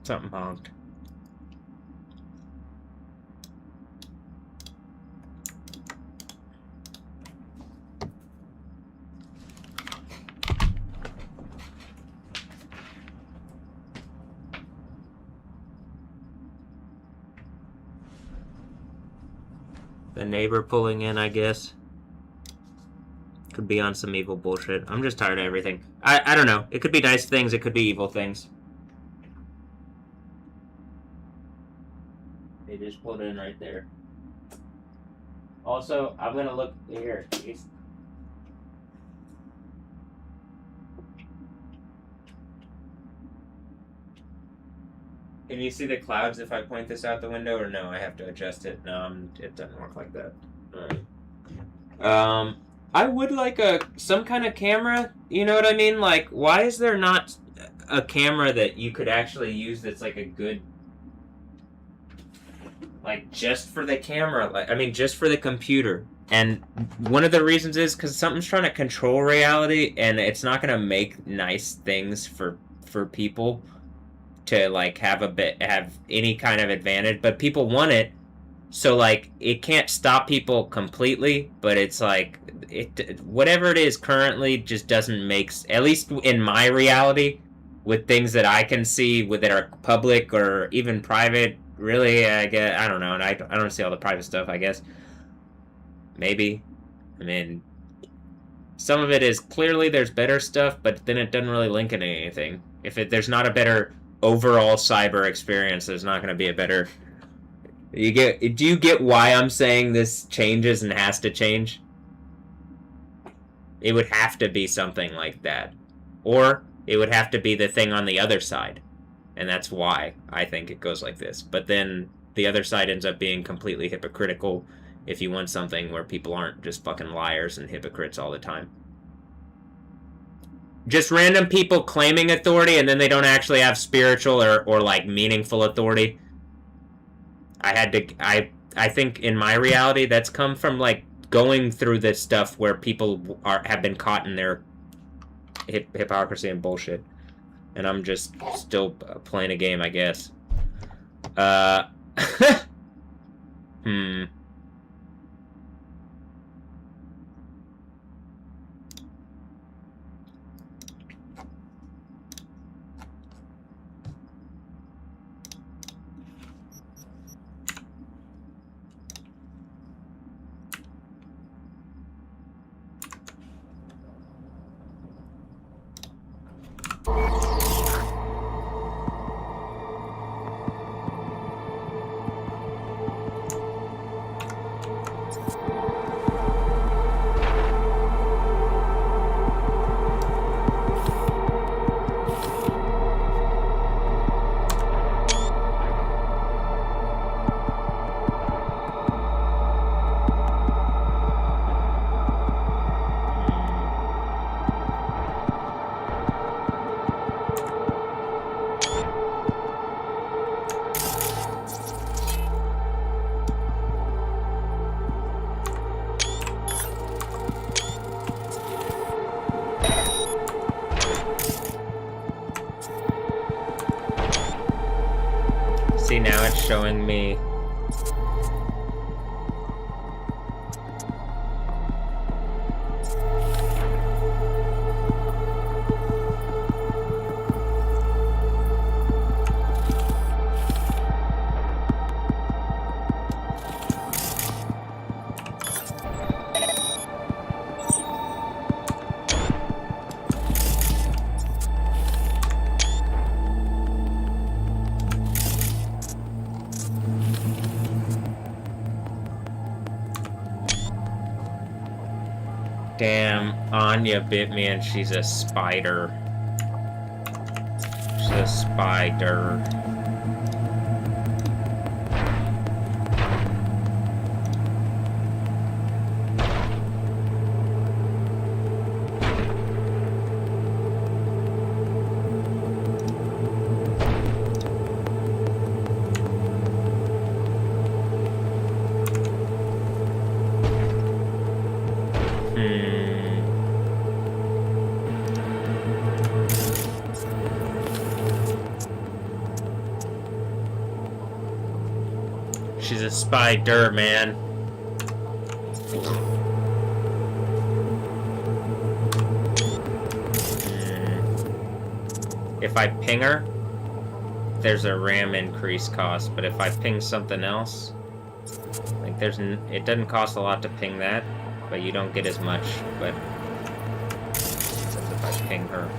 Something honked. The neighbor pulling in, I guess. Could be on some evil bullshit. I'm just tired of everything. I don't know. It could be nice things, it could be evil things. They just pulled in right there. Also, I'm gonna look here. Jeez. Can you see the clouds if I point this out the window, or no? I have to adjust it. No, it doesn't work like that. Alright. I would like some kind of camera. You know what I mean? Like, why is there not a camera that you could actually use that's like a good, like, just for the camera? Like, I mean, just for the computer. And one of the reasons is because something's trying to control reality, and it's not gonna make nice things for people to like have any kind of advantage, but people want it, so like it can't stop people completely, but it's like whatever it is currently just doesn't make, at least in my reality, with things that I can see that are public or even private. Really, I don't know, and I don't see all the private stuff. I guess maybe, I mean, some of it is clearly there's better stuff, but then it doesn't really link into anything. If there's not a better overall cyber experience, there's not going to be a better. Do you get why I'm saying this changes and has to change? It would have to be something like that, or it would have to be the thing on the other side, and that's why I think it goes like this. But then the other side ends up being completely hypocritical if you want something where people aren't just fucking liars and hypocrites all the time. Just random people claiming authority, and then they don't actually have spiritual or like meaningful authority. I think in my reality that's come from like going through this stuff where people have been caught in their hypocrisy and bullshit, and I'm just still playing a game, I guess. See, now it's showing me. Damn, Anya bit me and she's a spider. She's a spider. a spider, man. If I ping her, there's a RAM increase cost, but if I ping something else, like it doesn't cost a lot to ping that, but you don't get as much, but as if I ping her.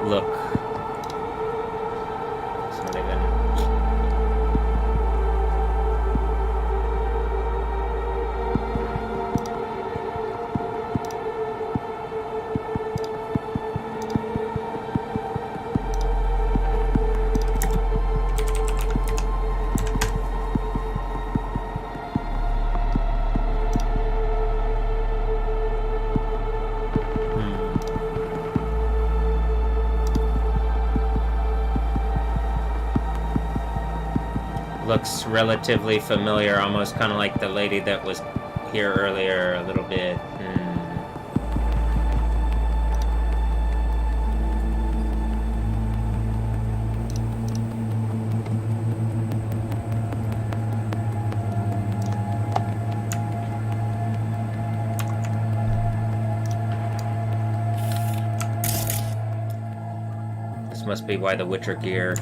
Look. It's not even... Looks relatively familiar, almost kind of like the lady that was here earlier a little bit. This must be why the Witcher gear.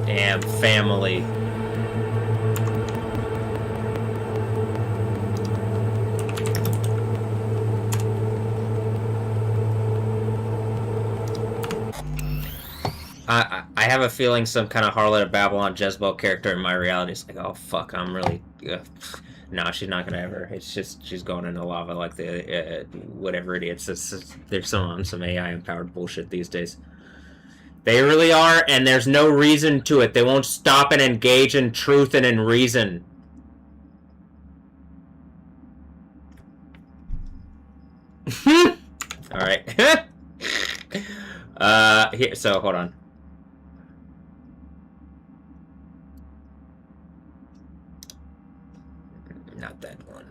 Damn, family. I have a feeling some kind of Harlot of Babylon Jezebel character in my reality is like, oh fuck, I'm really... No, she's not gonna ever. It's just, she's going into lava like the, whatever idiots. They're on some AI-empowered bullshit these days. They really are, and there's no reason to it. They won't stop and engage in truth and in reason. Alright. Here, so, hold on. Not that one.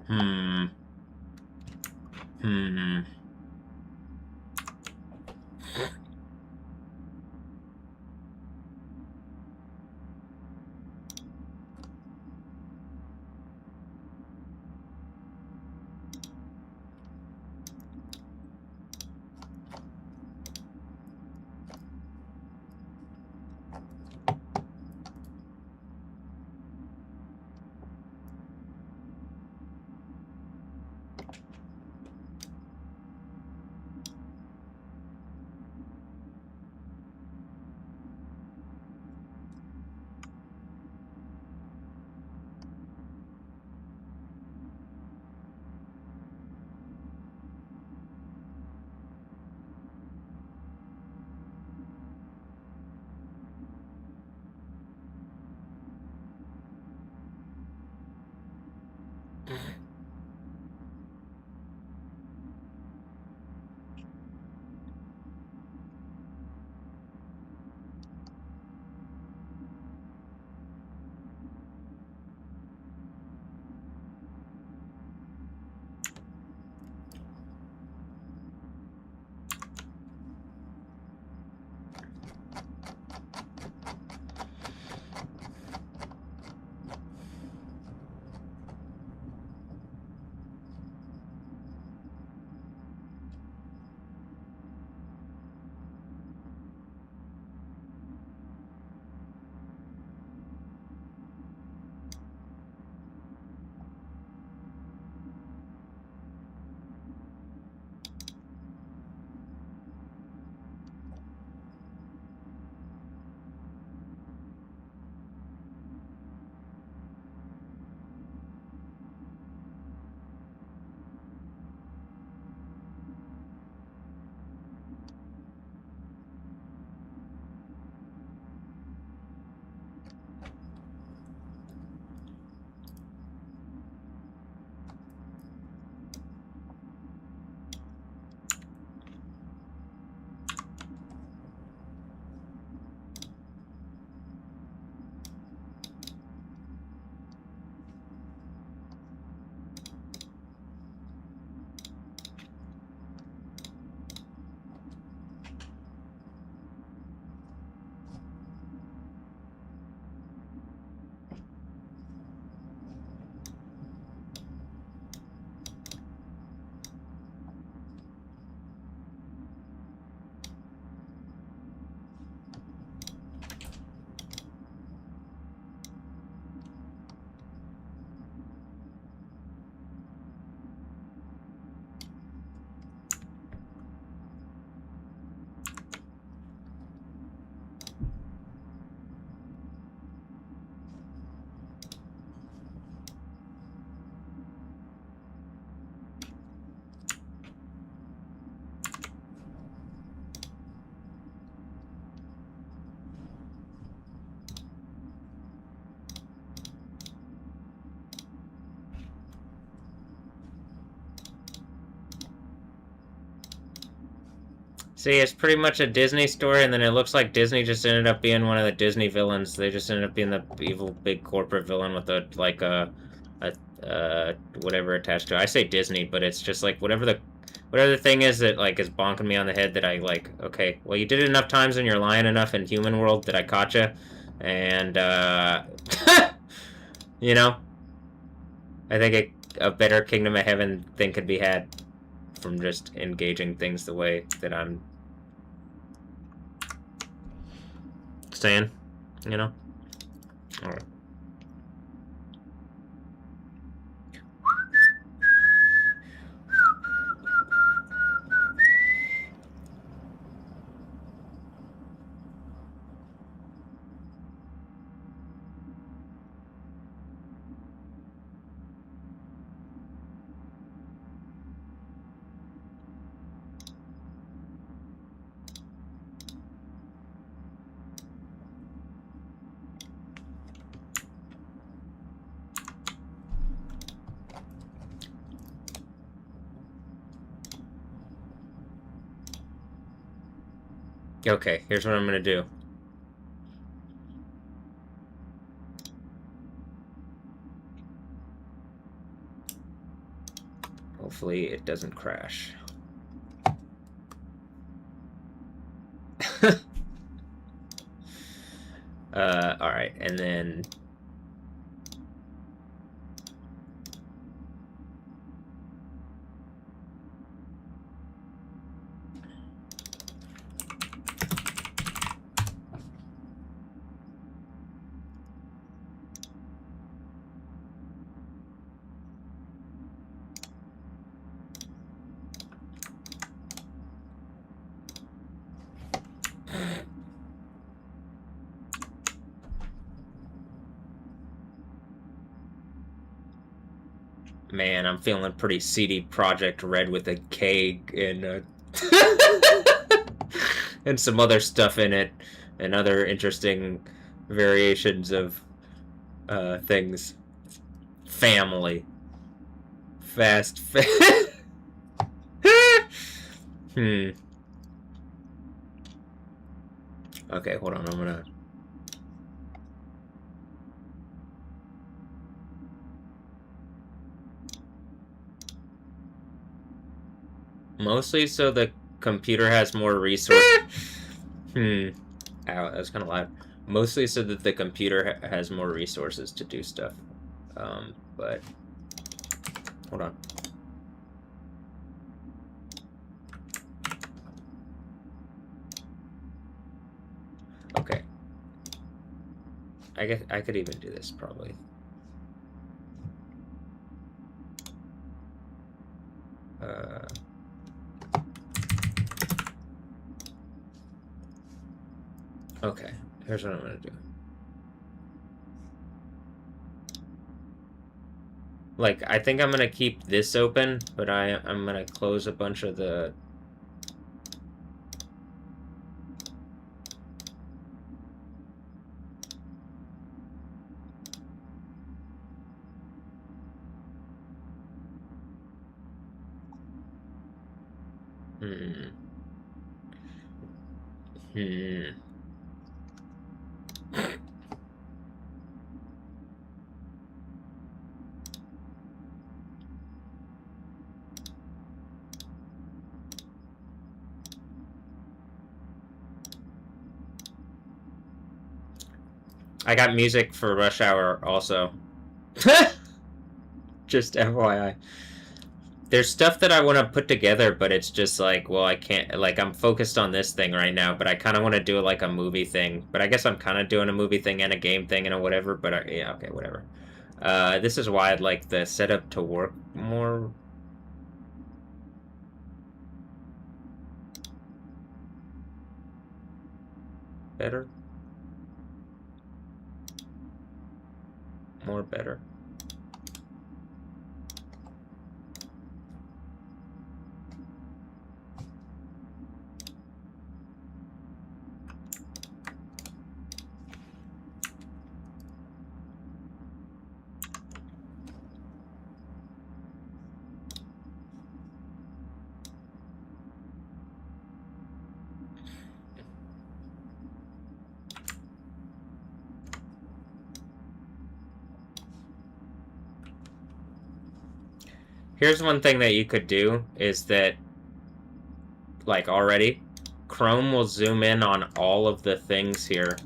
Hmm. See, it's pretty much a Disney story, and then it looks like Disney just ended up being one of the Disney villains. They just ended up being the evil big corporate villain with whatever attached to it. I say Disney, but it's just like whatever the thing is that like is bonking me on the head that I like. Okay, well you did it enough times and you're lying enough in human world that I caught you, and you know, I think a better Kingdom of Heaven thing could be had from just engaging things the way that I'm saying, you know? Alright. Okay, here's what I'm gonna do. Hopefully it doesn't crash. Alright, and then... Man, I'm feeling pretty CD Project Red with a K and and some other stuff in it, and other interesting variations of things. Family. Fast. Okay, hold on, I'm gonna... Mostly so the computer has more resources. Ow, that was kind of loud. Mostly so that the computer has more resources to do stuff. But... Hold on. Okay. I guess I could even do this, probably. Okay, here's what I'm gonna do. Like, I think I'm gonna keep this open, but I'm gonna close a bunch of the... I got music for Rush Hour also. Just FYI. There's stuff that I want to put together, but it's just like, well, I can't, like, I'm focused on this thing right now, but I kind of want to do like a movie thing. But I guess I'm kind of doing a movie thing and a game thing and a whatever, but yeah, okay, whatever. This is why I'd like the setup to work more. Better? More better. Here's one thing that you could do, is that, like, already, Chrome will zoom in on all of the things here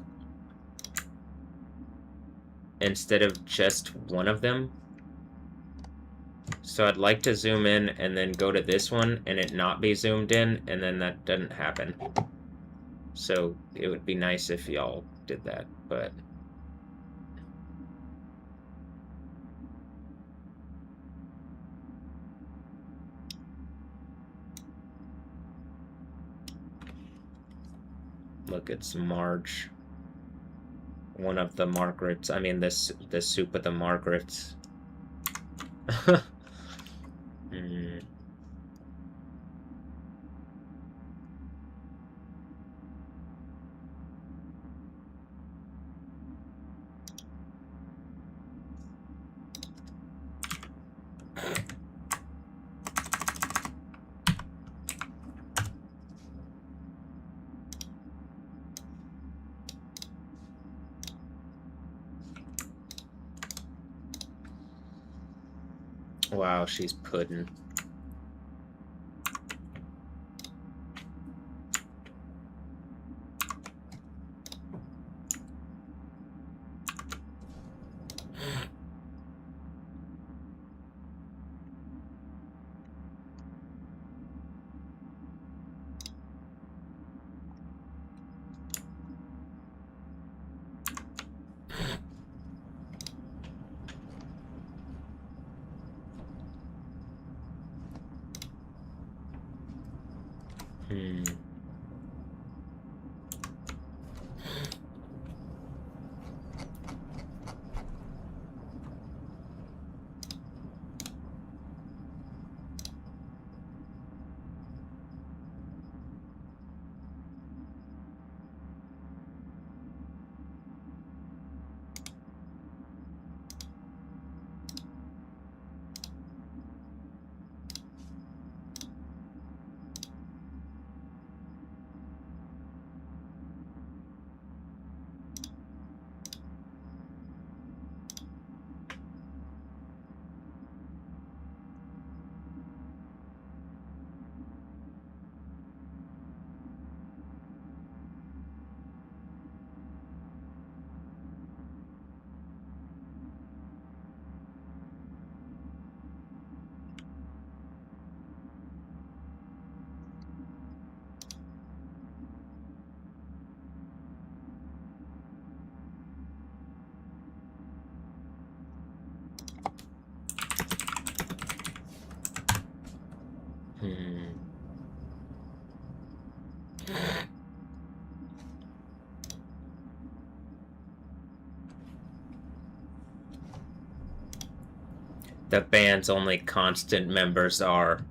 instead of just one of them. So I'd like to zoom in and then go to this one and it not be zoomed in, and then that doesn't happen. So it would be nice if y'all did that, but... Look, it's Marge. One of the Margarets. I mean, the soup of the Margarets. Wow, she's pudding. Hmm. The band's only constant members are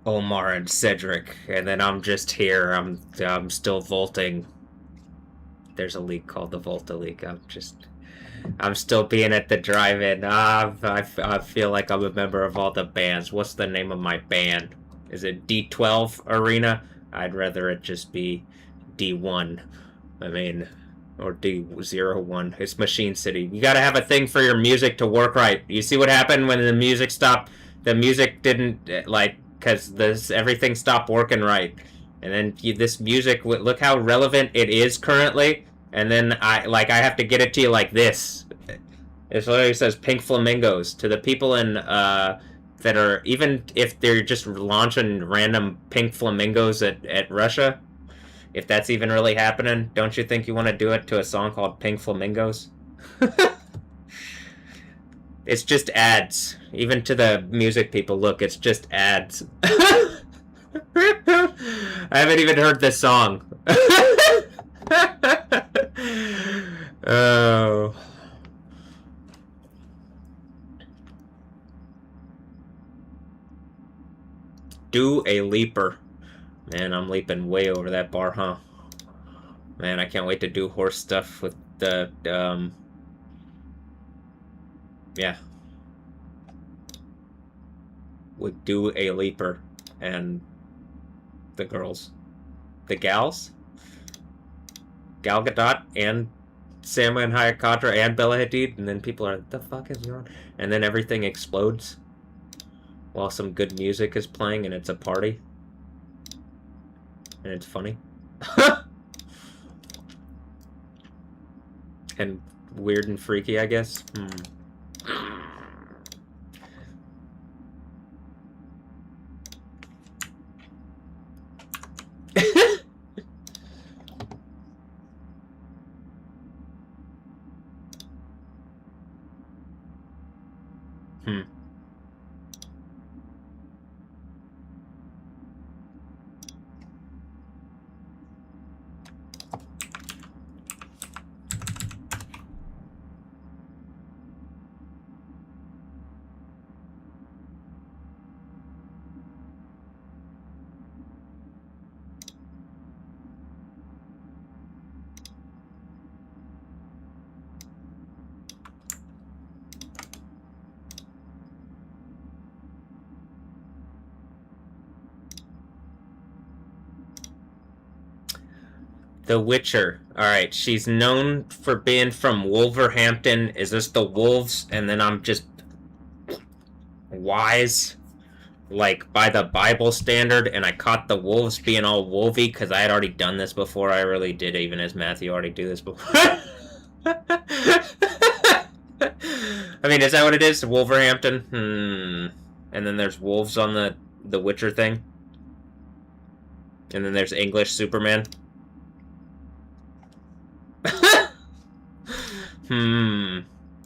Omar and Cedric, and then I'm just here. I'm still vaulting. There's a league called the Volta League. I'm still being at the drive-in. I feel like I'm a member of all the bands. What's the name of my band? Is it D12 Arena? I'd rather it just be D1. I mean, or D01. It's Machine City. You gotta have a thing for your music to work right. You see what happened when the music stopped? The music didn't, like, because everything stopped working right. And then this music, look how relevant it is currently. And then I have to get it to you like this. It literally says Pink Flamingos. To the people in, that are, even if they're just launching random Pink Flamingos at Russia, if that's even really happening, don't you think you want to do it to a song called Pink Flamingos? It's just ads. Even to the music people, look, it's just ads. I haven't even heard this song. Oh. Do a leaper. Man, I'm leaping way over that bar, huh? Man, I can't wait to do horse stuff with the, yeah. Would do a leaper and the girls. The gals? Gal Gadot and Salma and Hayakatra and Bella Hadid, and then people are, the fuck is going on? And then everything explodes while some good music is playing and it's a party. And it's funny. And weird and freaky, I guess. The Witcher. Alright, she's known for being from Wolverhampton. Is this the Wolves? And then I'm just wise, like, by the Bible standard, and I caught the Wolves being all wolvy, because I had already done this before. I really did, even as Matthew, already do this before. I mean, is that what it is? Wolverhampton? And then there's wolves on the Witcher thing. And then there's English Superman.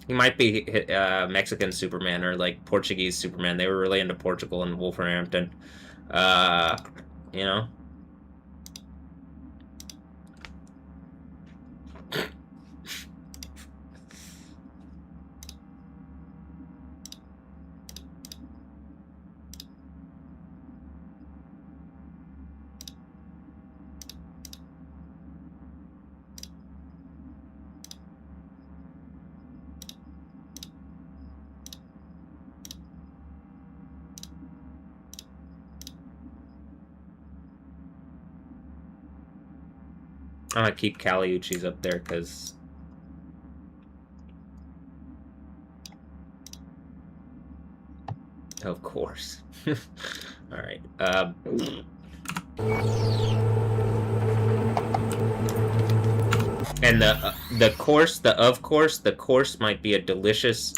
He might be Mexican Superman or like Portuguese Superman. They were really into Portugal and Wolverhampton. Yeah, you know? I'm gonna keep Caliucci's up there because of course. All right. And the course might be a delicious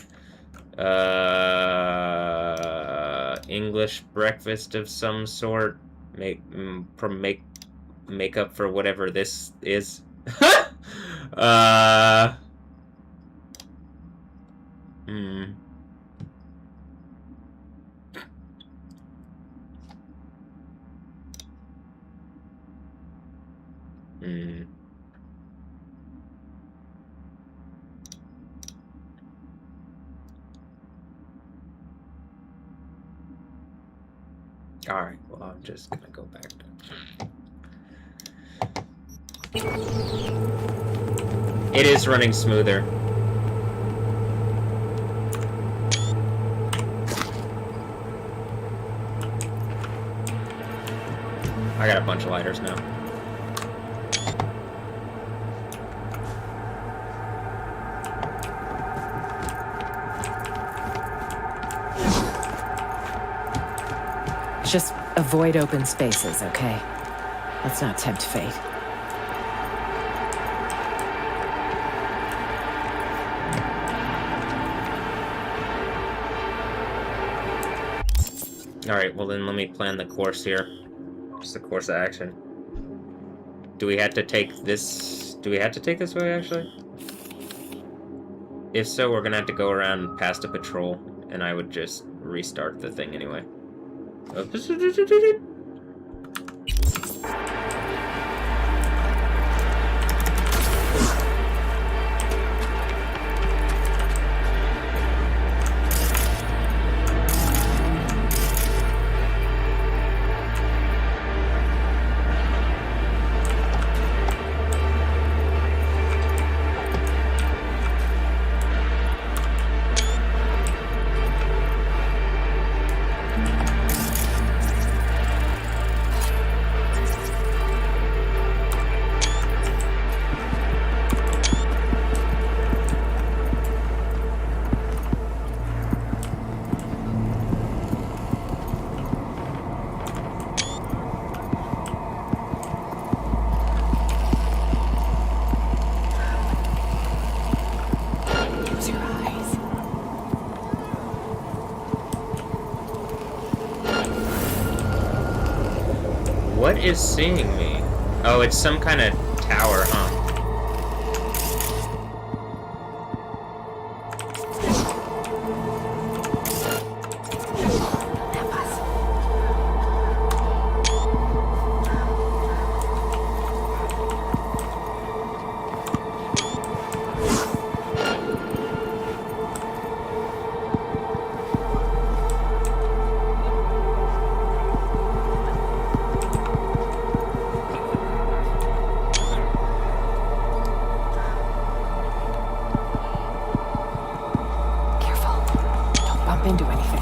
English breakfast of some sort. Make up for whatever this is. Alright, well, I'm just gonna go back to... It is running smoother. I got a bunch of lighters now. Just avoid open spaces, okay? Let's not tempt fate. Alright, well then let me plan the course here. Just the course of action. Do we have to take this... Do we have to take this way, actually? If so, we're gonna have to go around past a patrol, and I would just restart the thing anyway. What is seeing me? Oh, it's some kind of tower, huh? Into anything.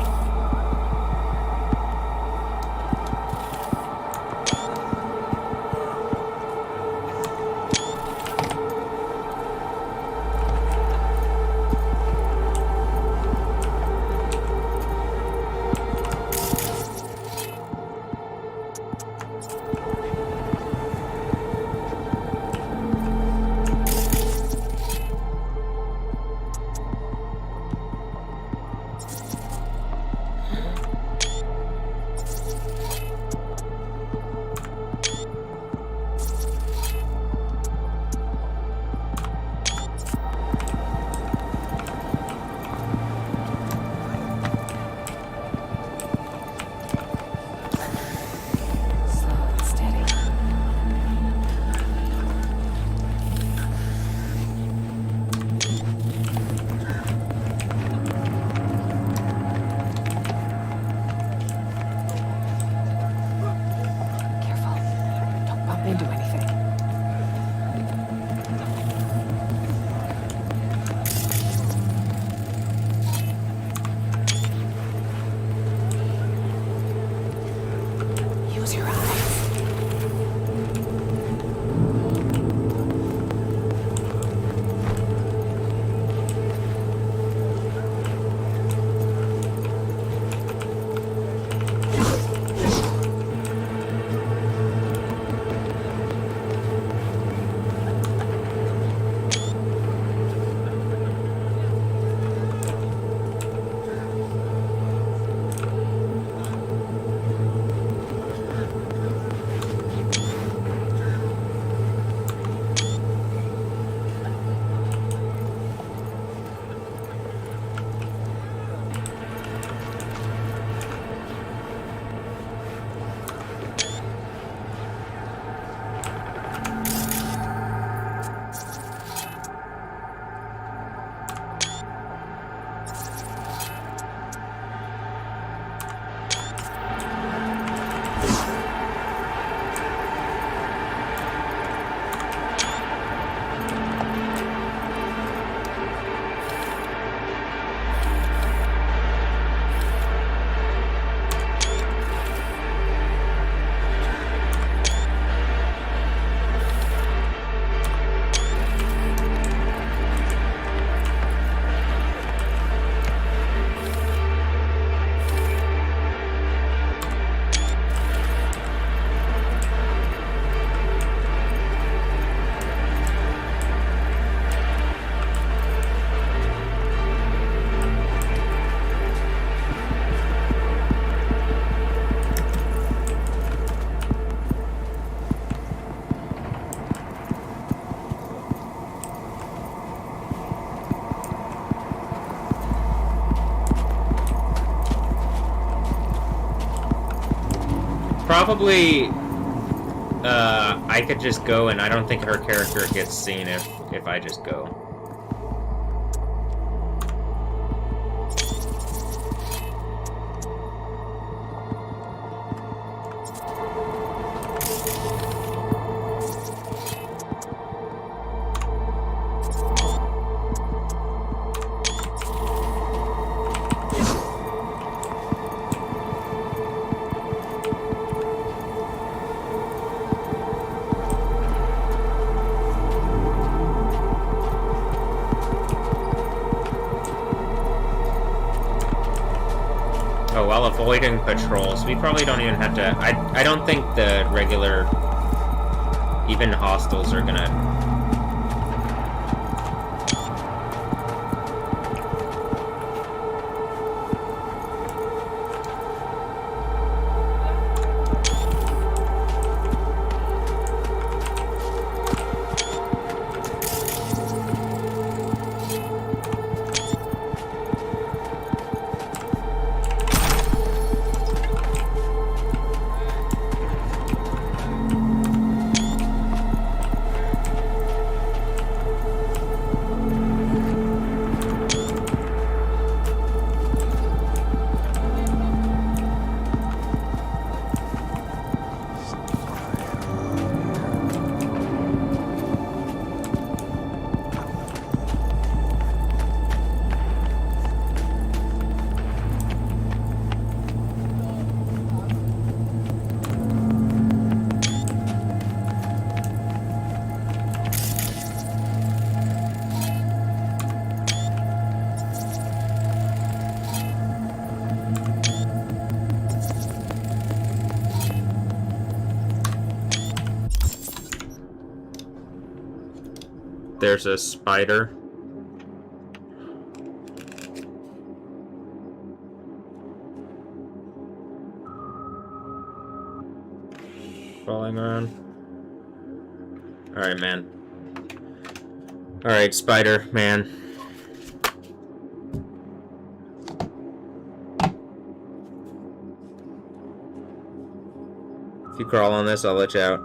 probably I could just go, and I don't think her character gets seen if I just go. While avoiding patrols, we probably don't even have to. I don't think the regular, even hostiles are gonna. There's a spider. Crawling around. Alright, man. Alright, spider, man. If you crawl on this, I'll let you out.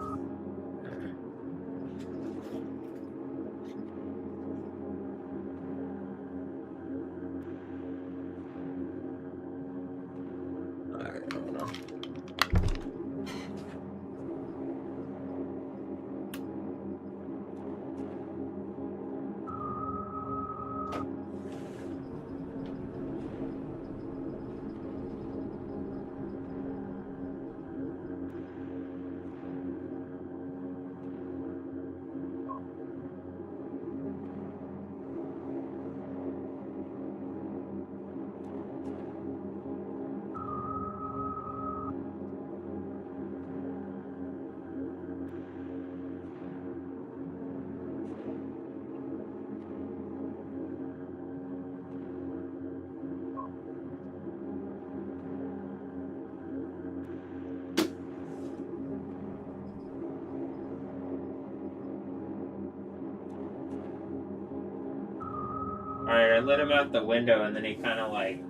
Alright, I let him out the window, and then he kind of like...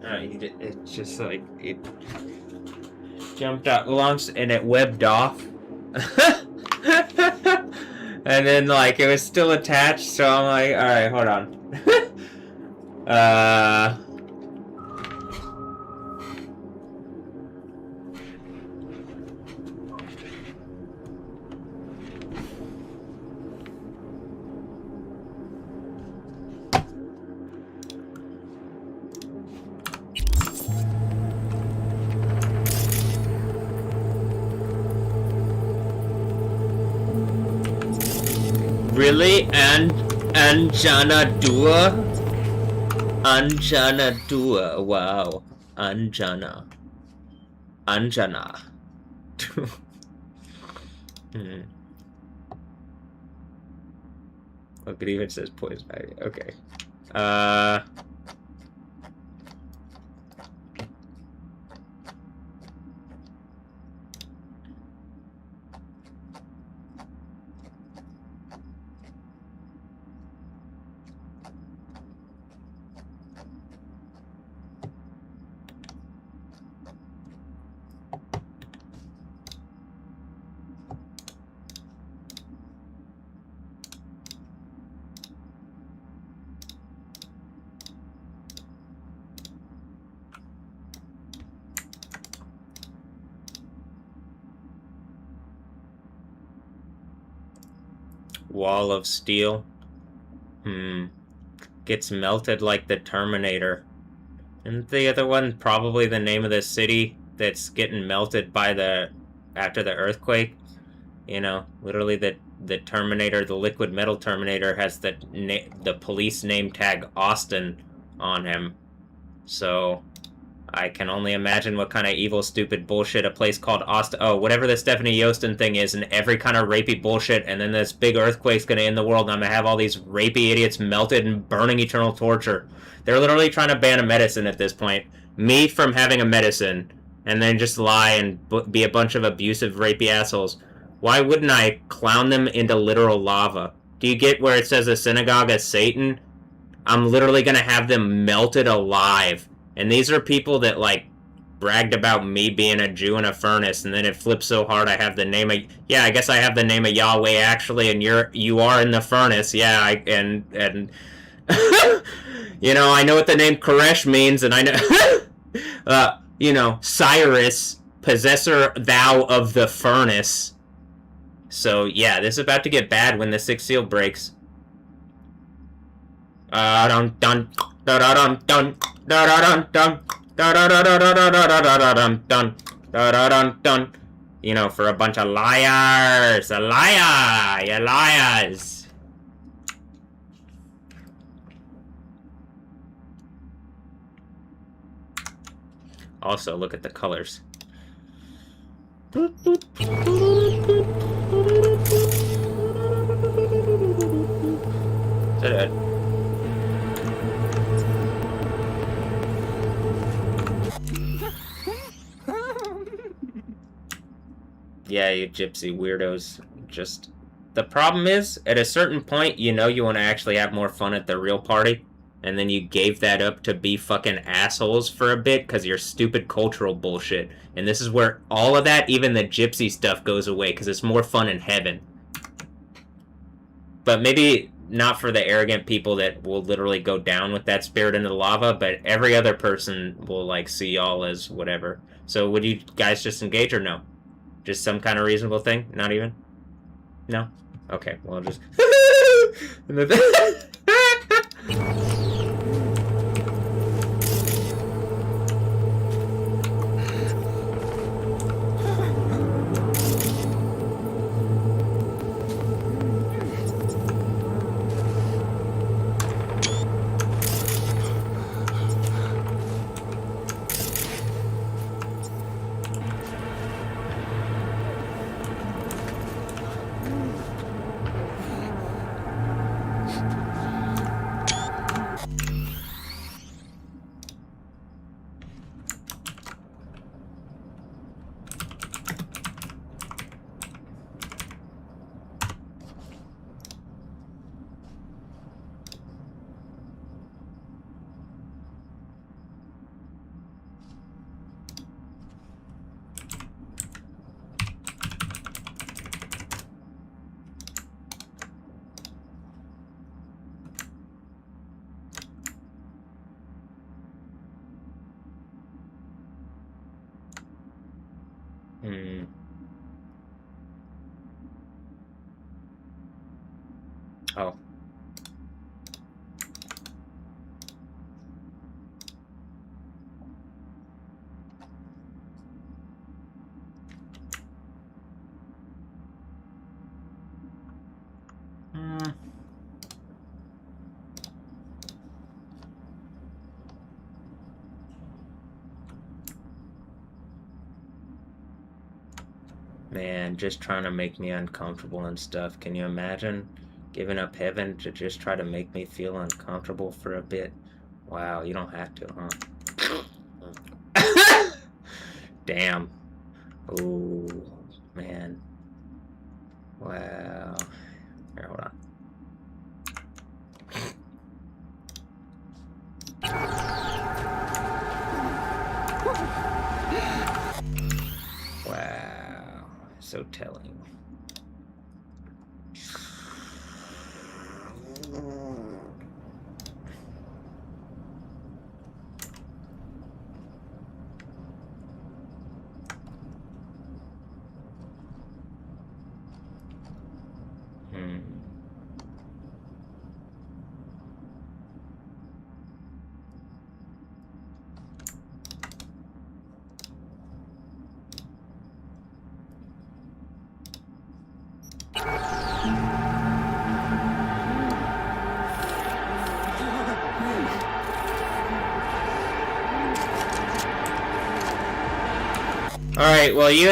Alright, it just like... It jumped out and it webbed off. And then like, it was still attached, so I'm like, alright, hold on. Really? Anjana Dua? Anjana Dua. Wow. Anjana. Look, it even says poison ivy. Okay. wall of steel. Gets melted like the Terminator. Isn't the other one probably the name of the city that's getting melted by after the earthquake? You know, literally the Terminator, the liquid metal Terminator, has the police name tag Austin on him. So I can only imagine what kind of evil, stupid bullshit a place called Austin... Oh, whatever the Stephanie Yostin thing is, and every kind of rapey bullshit, and then this big earthquake's gonna end the world, and I'm gonna have all these rapey idiots melted and burning eternal torture. They're literally trying to ban a medicine at this point. Me from having a medicine, and then just lie and be a bunch of abusive, rapey assholes. Why wouldn't I clown them into literal lava? Do you get where it says a synagogue of Satan? I'm literally gonna have them melted alive. And these are people that, like, bragged about me being a Jew in a furnace, and then it flipped so hard I have the name of... Yeah, I guess I have the name of Yahweh, actually, and you are in the furnace. Yeah, and you know, I know what the name Koresh means, and I know... you know, Cyrus, possessor thou of the furnace. So, yeah, this is about to get bad when the sixth seal breaks. Dun dun dun dun dun dun dun dun. You know, for a bunch of liars. A liar! You liars! Also, look at the colors. Is that it? Yeah, you gypsy weirdos. Just... The problem is, at a certain point, you know you want to actually have more fun at the real party. And then you gave that up to be fucking assholes for a bit because you're stupid cultural bullshit. And this is where all of that, even the gypsy stuff, goes away because it's more fun in heaven. But maybe not for the arrogant people that will literally go down with that spirit into the lava, but every other person will, like, see y'all as whatever. So would you guys just engage or no? Just some kind of reasonable thing? Not even? No? Okay, well, I'll just... Oh. Man, just trying to make me uncomfortable and stuff. Can you imagine giving up heaven to just try to make me feel uncomfortable for a bit? Wow, you don't have to, huh? Damn. Ooh, man. Wow. Here, hold on. Wow, so telling. Alright, well, you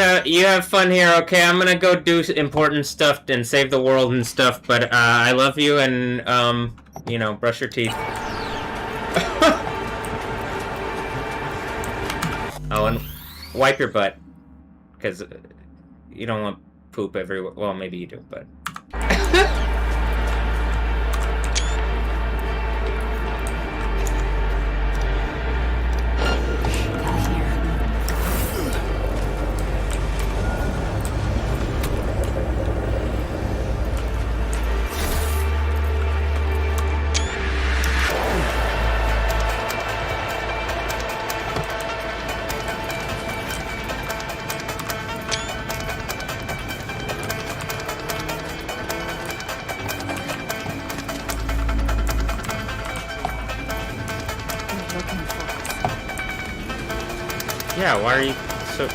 have fun here, okay? I'm gonna go do important stuff and save the world and stuff, but, I love you and, you know, brush your teeth. Oh, and wipe your butt. Because you don't want poop everywhere. Well, maybe you do, but... Yeah, why are you so...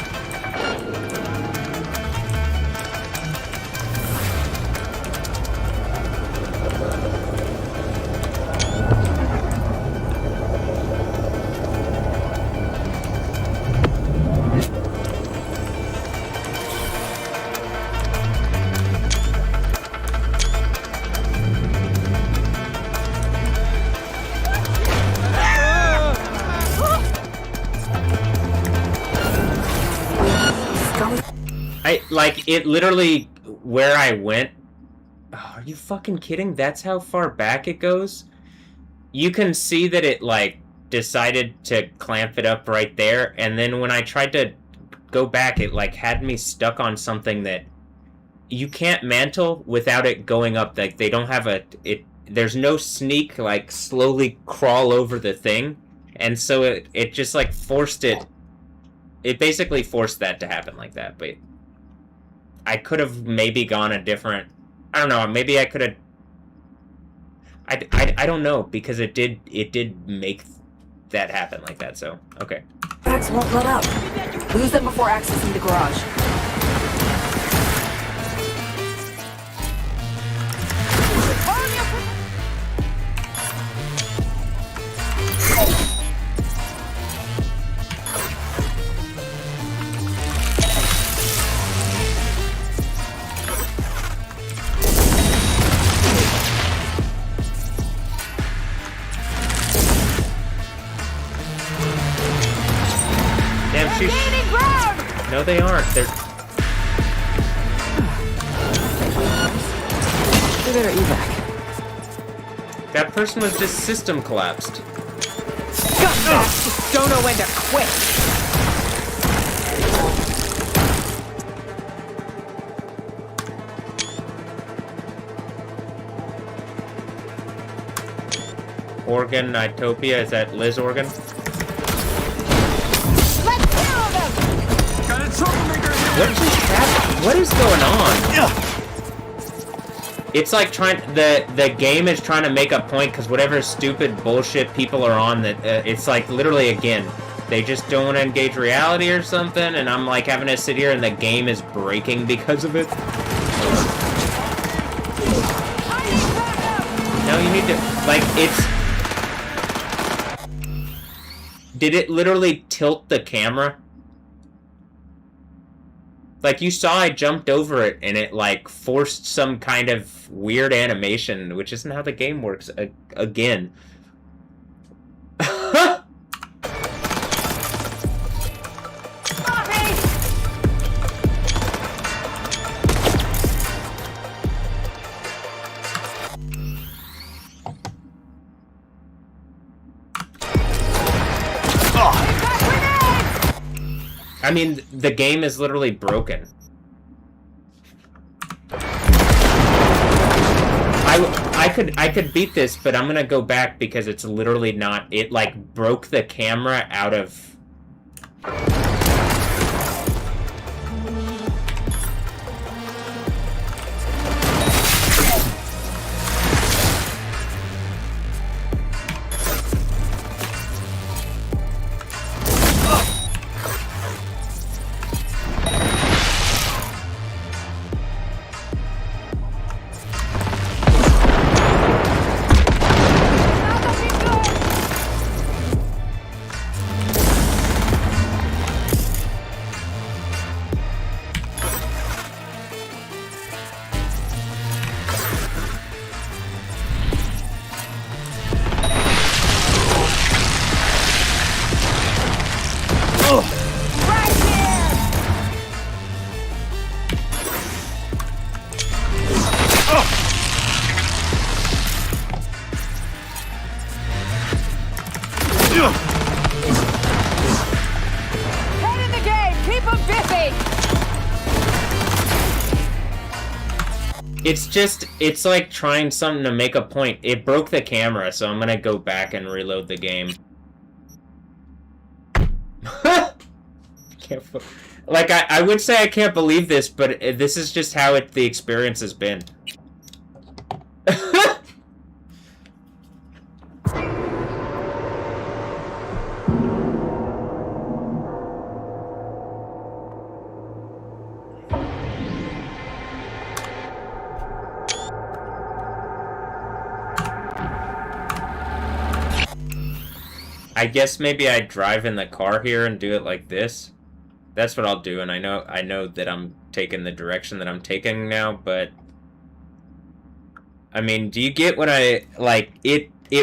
Like, it literally, where I went... Oh, are you fucking kidding? That's how far back it goes? You can see that it, like, decided to clamp it up right there, and then when I tried to go back, it, like, had me stuck on something that... You can't mantle without it going up. Like, they don't have a... There's no sneak, like, slowly crawl over the thing, and so it just, like, forced it... It basically forced that to happen like that, but... I could have maybe gone a different... I don't know, maybe I could have... I don't know, because it did make that happen like that, so, okay. Packs won't let up. Lose them before accessing the garage. No, they aren't. They're... We better evac. That person was just system collapsed. Scumbags just don't know when to quit. Organ, Nightopia, is that Liz Organ? What just happened? What is going on? It's like the game is trying to make a point because whatever stupid bullshit people are on that it's like literally again they just don't want to engage reality or something, and I'm like having to sit here and the game is breaking because of it. No, you need to like it's. Did it literally tilt the camera? Like, you saw I jumped over it, and it, like, forced some kind of weird animation, which isn't how the game works, again. I mean, the game is literally broken. I could beat this, but I'm gonna go back because it's literally not. It like broke the camera out of. Head in the game! Keep 'em busy! It's like trying something to make a point. It broke the camera, so I'm gonna go back and reload the game. Like, I would say I can't believe this, but this is just how the experience has been. I guess maybe I drive in the car here and do it like this. That's what I'll do, and I know that I'm taking the direction that I'm taking now, but I mean, do you get what it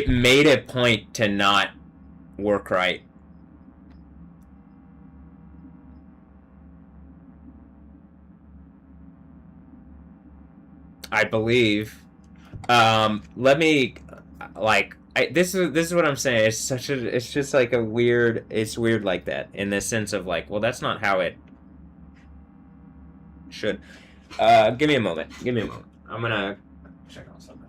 made a point to not work right. I believe. Let me this is what I'm saying. It's just like a weird. It's weird like that in the sense of like, well, that's not how it should. Give me a moment. Give me a moment. I'm gonna check on something.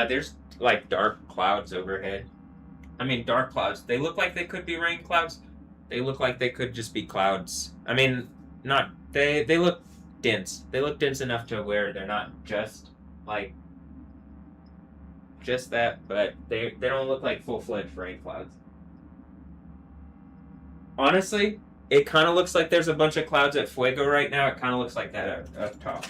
There's like dark clouds overhead. I mean, dark clouds. They look like they could be rain clouds. They look like they could just be clouds. I mean, not they look dense. They look dense enough to where they're not just like just that, but they don't look like full-fledged rain clouds. Honestly, it kind of looks like there's a bunch of clouds at Fuego right now. It kind of looks like that up top.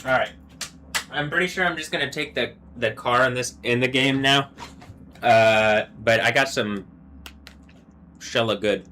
All right. I'm pretty sure I'm just gonna take the car in the game now. But I got some Shella good.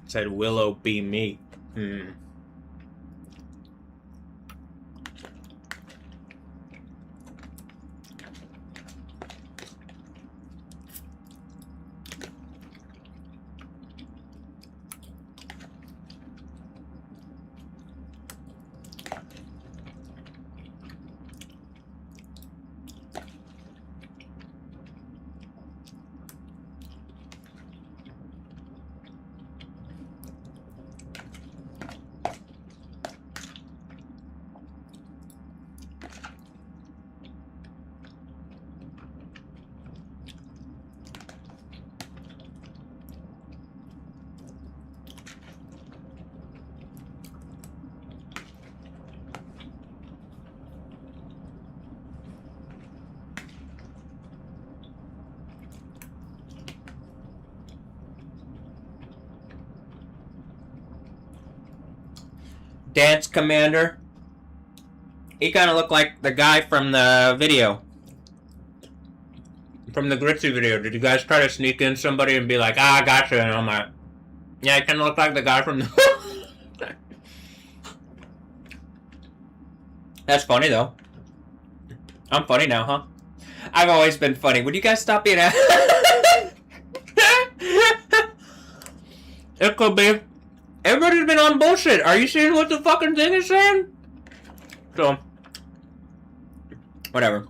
Said Willow be me. Dance Commander. He kind of looked like the guy from the video. From the Gritzy video. Did you guys try to sneak in somebody and be like, ah, I gotcha, and I'm like, yeah, he kind of looked like the guy from the... That's funny, though. I'm funny now, huh? I've always been funny. Would you guys stop being It could be. Everybody's been on bullshit. Are you seeing what the fucking thing is saying? So, whatever.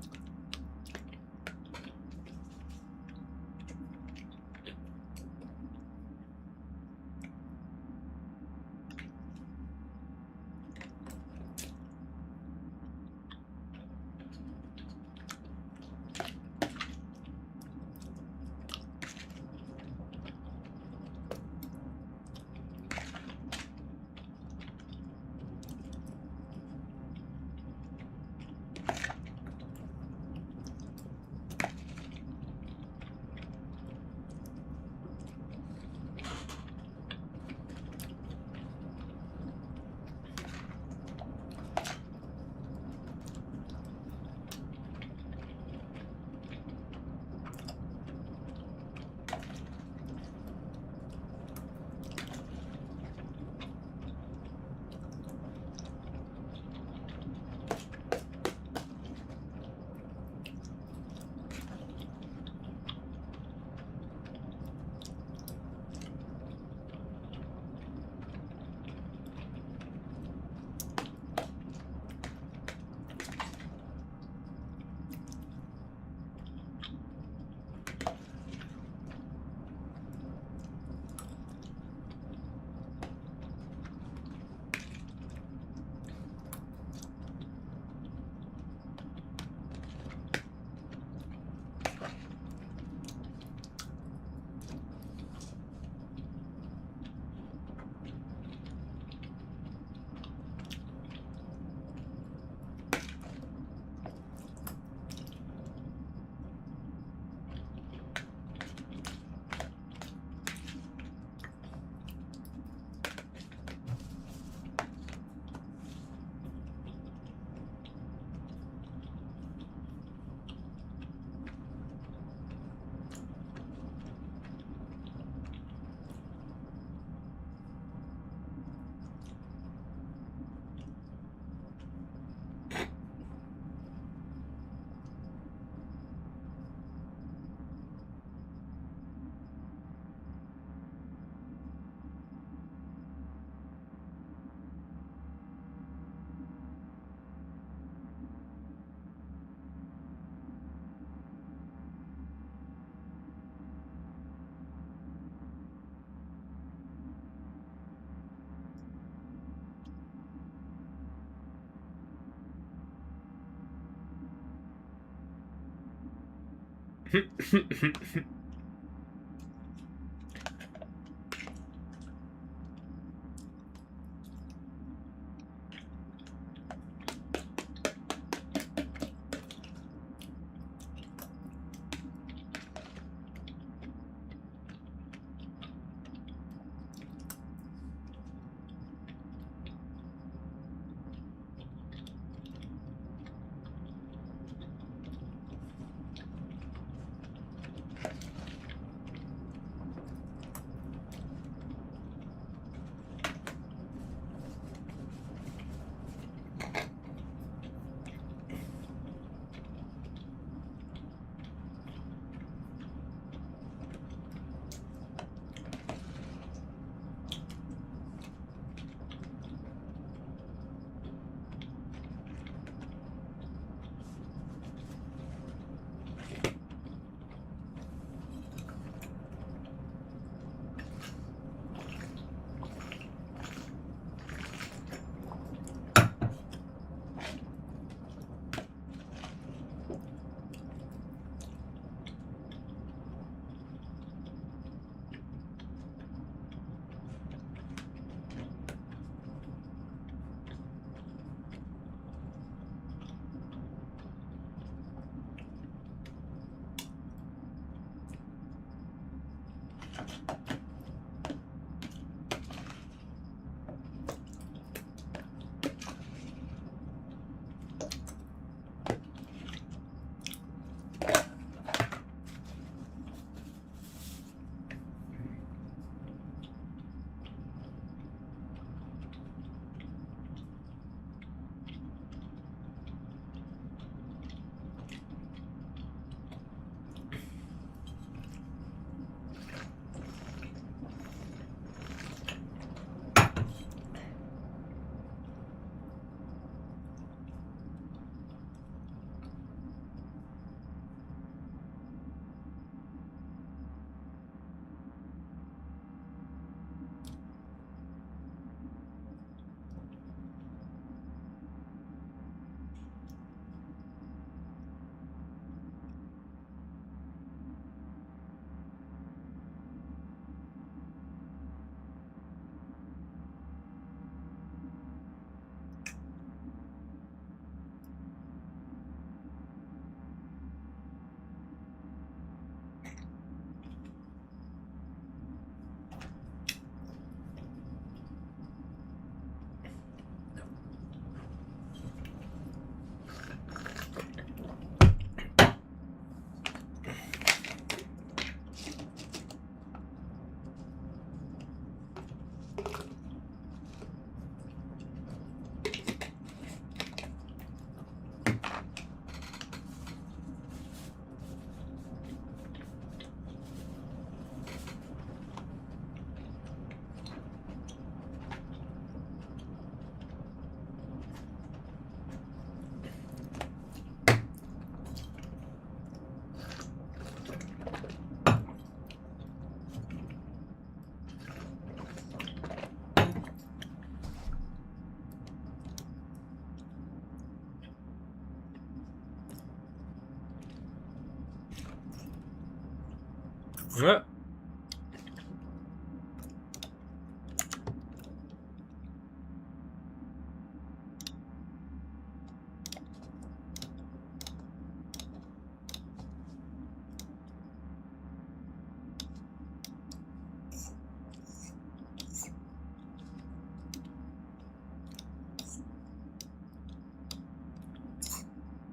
Yep.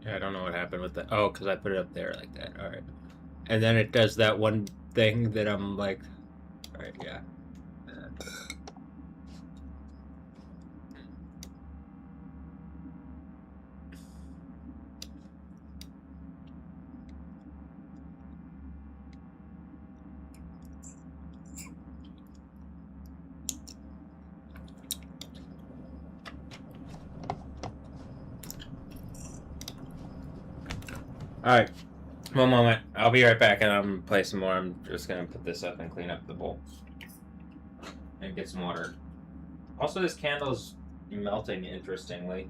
Yeah, I don't know what happened with that. Oh, because I put it up there like that. All right. And then it does that one thing that I'm like, all right, yeah. All right. One moment. I'll be right back and I'm going to play some more. I'm just going to put this up and clean up the bowl. And get some water. Also, this candle's melting interestingly.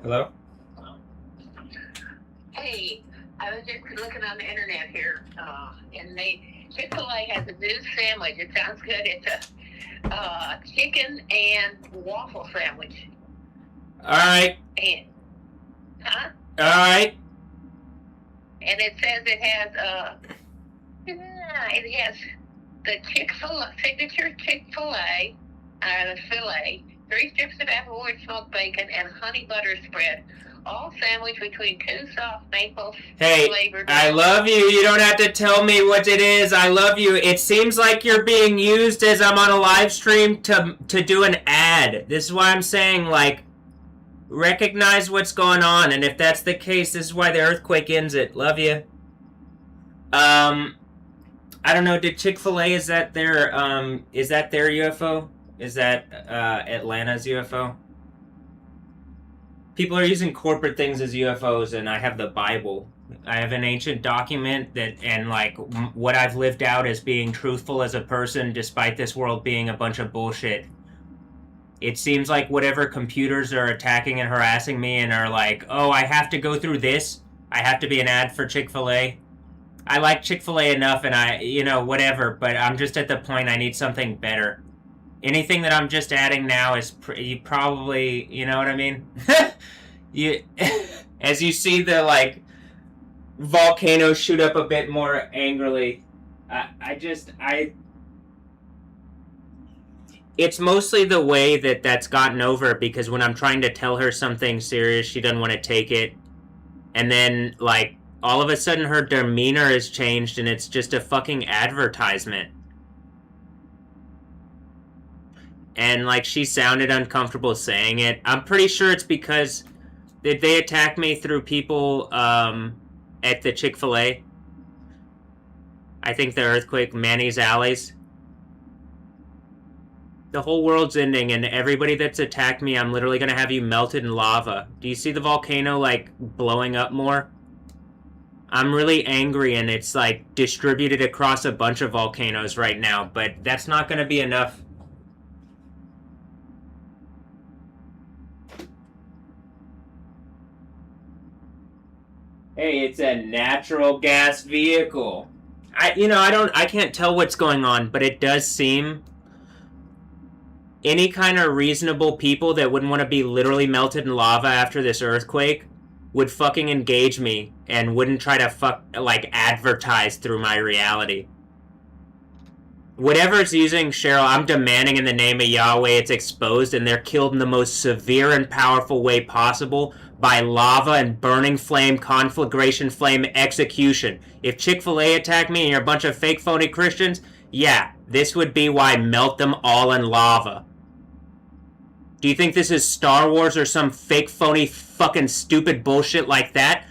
Hello? Hey, I was just looking on the internet here, and Chick-fil-A has a new sandwich. It sounds good. It's a chicken and waffle sandwich. Alright. And, huh? Alright. And it says it has the Chick-fil-A, signature Chick-fil-A, filet, 3 strips of applewood smoked bacon, and honey butter spread. All sandwiched between 2 soft maple flavored. I love you. You don't have to tell me what it is. I love you. It seems like you're being used as I'm on a live stream to do an ad. This is why I'm saying, like, recognize what's going on. And if that's the case, this is why the earthquake ends it. Love you. I don't know. Did Chick-fil-A, is that their UFO? Is that Atlanta's UFO? People are using corporate things as UFOs, and I have the Bible. I have an ancient document that, and like, what I've lived out as being truthful as a person, despite this world being a bunch of bullshit. It seems like whatever computers are attacking and harassing me and are like, oh, I have to go through this. I have to be an ad for Chick-fil-A. I like Chick-fil-A enough, and whatever, but I'm just at the point I need something better. Anything that I'm just adding now is you probably, you know what I mean? As you see the, like, volcano shoot up a bit more angrily, it's mostly the way that's gotten over, because when I'm trying to tell her something serious, she doesn't want to take it. And then, like, all of a sudden her demeanor has changed and it's just a fucking advertisement. And, like, she sounded uncomfortable saying it. I'm pretty sure it's because they attacked me through people at the Chick-fil-A. I think the earthquake, Manny's Alleys. The whole world's ending, and everybody that's attacked me, I'm literally going to have you melted in lava. Do you see the volcano, like, blowing up more? I'm really angry, and it's, like, distributed across a bunch of volcanoes right now, but that's not going to be enough. Hey, it's a natural gas vehicle. I can't tell what's going on, but it does seem any kind of reasonable people that wouldn't want to be literally melted in lava after this earthquake would fucking engage me and wouldn't try to advertise through my reality. Whatever's using Cheryl, I'm demanding in the name of Yahweh it's exposed and they're killed in the most severe and powerful way possible by lava and burning flame, conflagration flame, execution. If Chick-fil-A attacked me and you're a bunch of fake phony Christians, yeah, this would be why I melt them all in lava. Do you think this is Star Wars or some fake phony fucking stupid bullshit like that?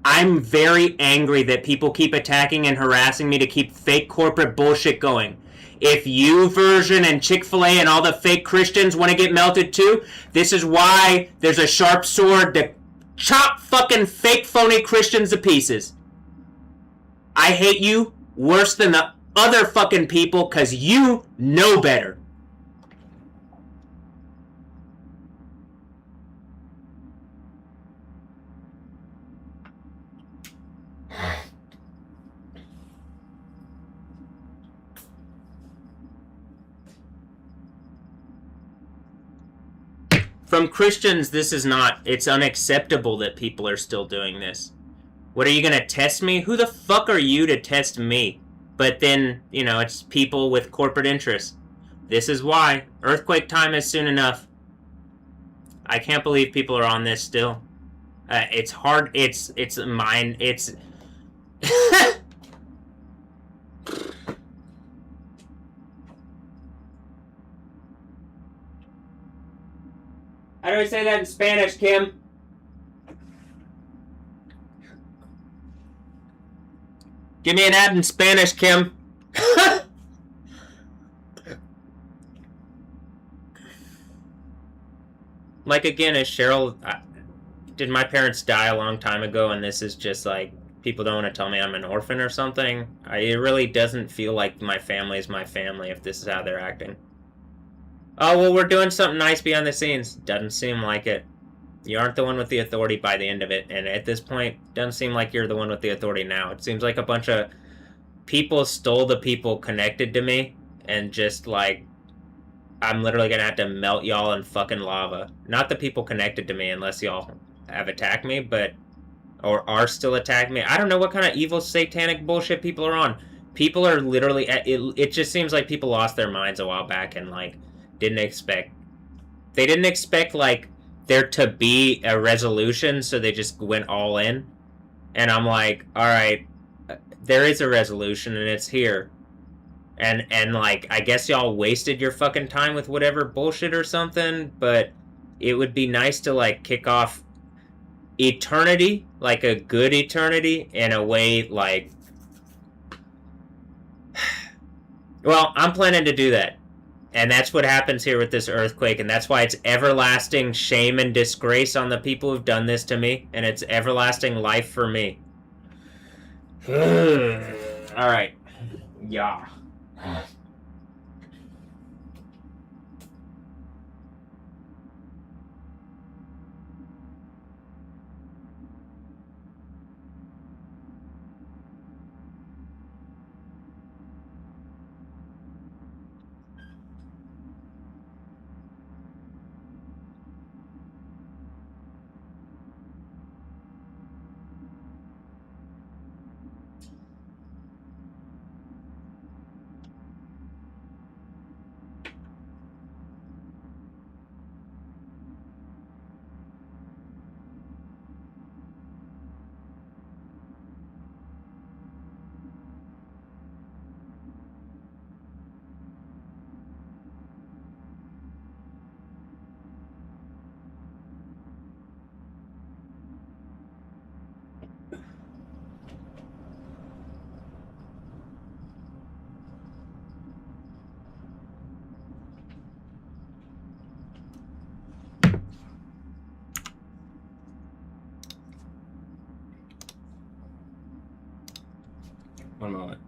I'm very angry that people keep attacking and harassing me to keep fake corporate bullshit going. If YouVersion and Chick-fil-A and all the fake Christians want to get melted too, this is why there's a sharp sword to chop fucking fake phony Christians to pieces. I hate you worse than the other fucking people because you know better. From Christians, this is not. It's unacceptable that people are still doing this. What, are you gonna test me? Who the fuck are you to test me? But then, it's people with corporate interests. This is why. Earthquake time is soon enough. I can't believe people are on this still. It's hard. It's mine. It's... How do I say that in Spanish, Kim? Give me an ad in Spanish, Kim. Like, again, as Cheryl... did my parents die a long time ago, and this is just, like, people don't want to tell me I'm an orphan or something? It really doesn't feel like my family is my family if this is how they're acting. Oh, well, we're doing something nice behind the scenes. Doesn't seem like it. You aren't the one with the authority by the end of it, and at this point, doesn't seem like you're the one with the authority now. It seems like a bunch of people stole the people connected to me, and just like, I'm literally gonna have to melt y'all in fucking lava. Not the people connected to me, unless y'all have attacked me, but, or are still attacking me. I don't know what kind of evil satanic bullshit people are on. People are literally, it just seems like people lost their minds a while back and like, they didn't expect like there to be a resolution, so they just went all in. And I'm like, alright, there is a resolution and it's here. And like, I guess y'all wasted your fucking time with whatever bullshit or something, but it would be nice to like kick off eternity, like a good eternity, in a way like, well, I'm planning to do that. And that's what happens here with this earthquake, and that's why it's everlasting shame and disgrace on the people who've done this to me, and it's everlasting life for me. Alright. Yeah. One moment.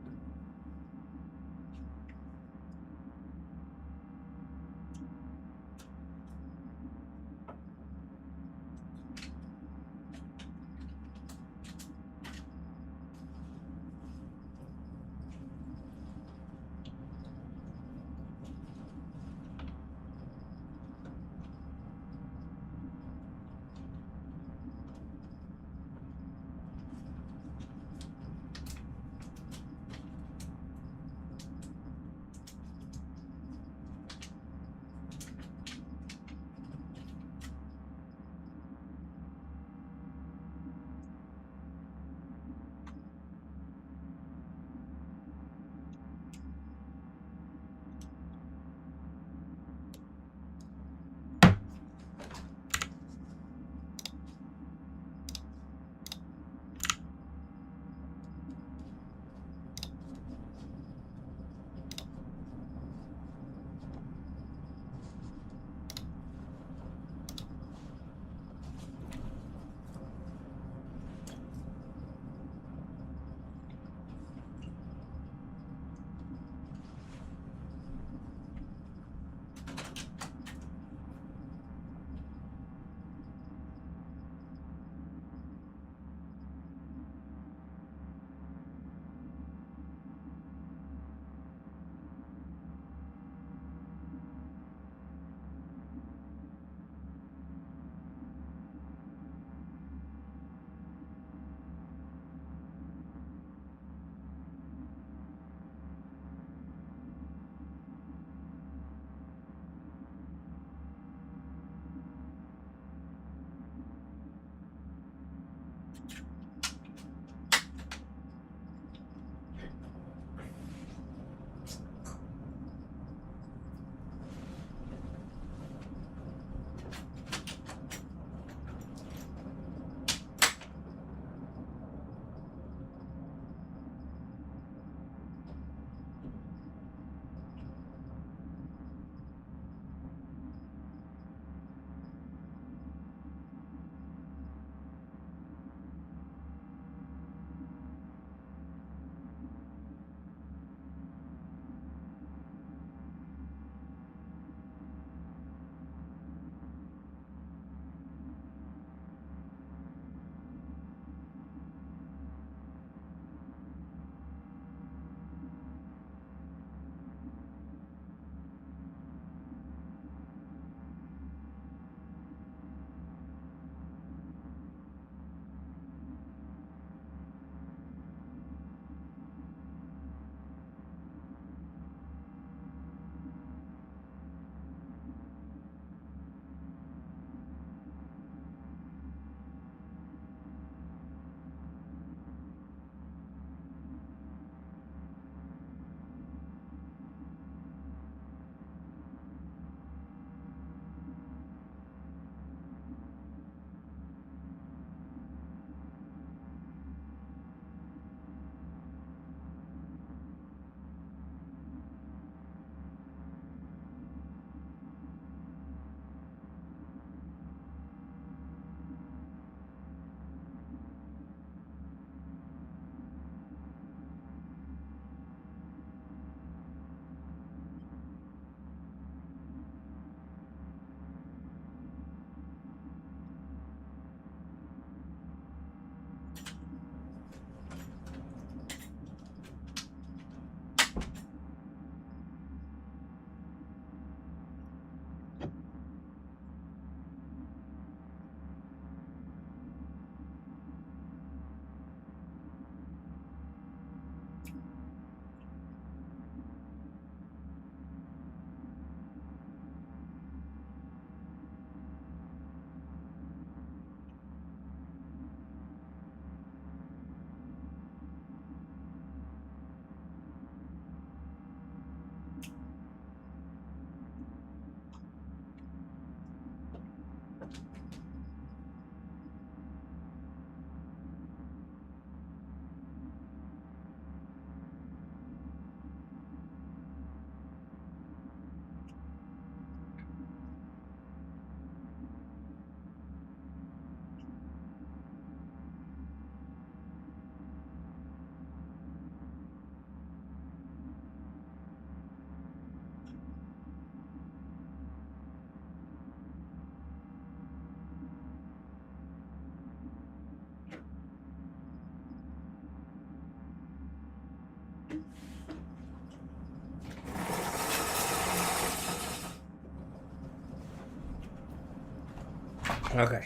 Okay.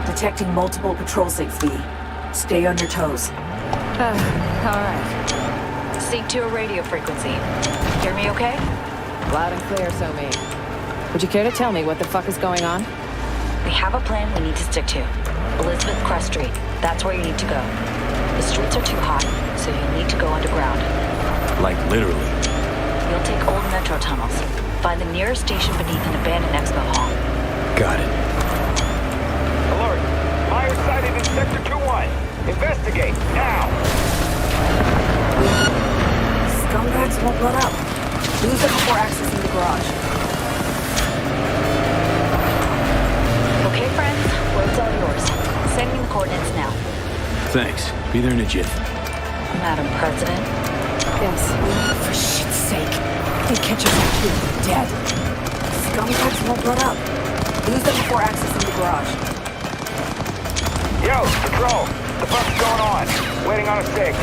Detecting multiple patrol sigs, V. Stay on your toes. Alright. Sync to a radio frequency. Hear me okay? Loud and clear, so me. Would you care to tell me what the fuck is going on? We have a plan we need to stick to. Elizabeth Crest Street. That's where you need to go. The streets are too hot, so you'll need to go underground. Like literally. You'll take old metro tunnels. Find the nearest station beneath an abandoned expo hall. Got it. Alert! Fire sighted in Sector 2-1. Investigate, now! Scumbags won't let up. Lose them before accessing the garage. Okay, friends. Road's all yours. Sending the coordinates now. Thanks. Be there in a jiff. Madam President. Yes. For shit's sake. They catch us out here, we're dead. Scumbags won't let up. Lose them before accessing the garage. Yo, patrol! The fuck's going on? Waiting on a sig.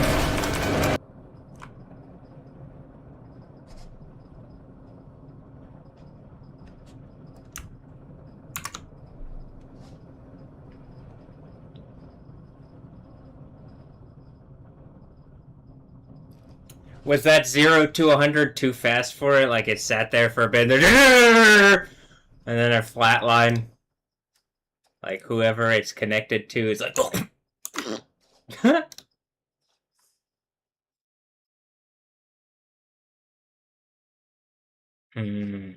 Was that 0 to 100 too fast for it? Like it sat there for a bit, and then a flat line. Like whoever it's connected to is like. Hmm.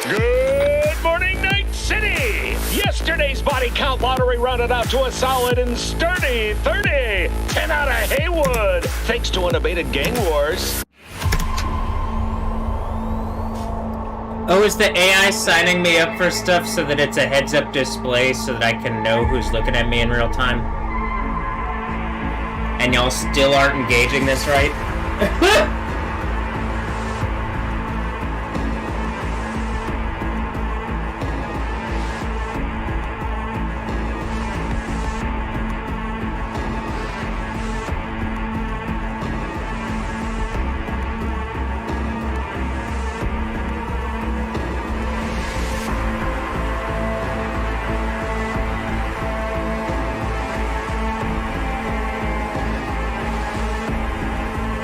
Good morning, Night City! Yesterday's body count lottery rounded out to a solid and sturdy 30. 10 out of Haywood, thanks to unabated gang wars. Oh, is the AI signing me up for stuff so that it's a heads-up display so that I can know who's looking at me in real time? And y'all still aren't engaging this right?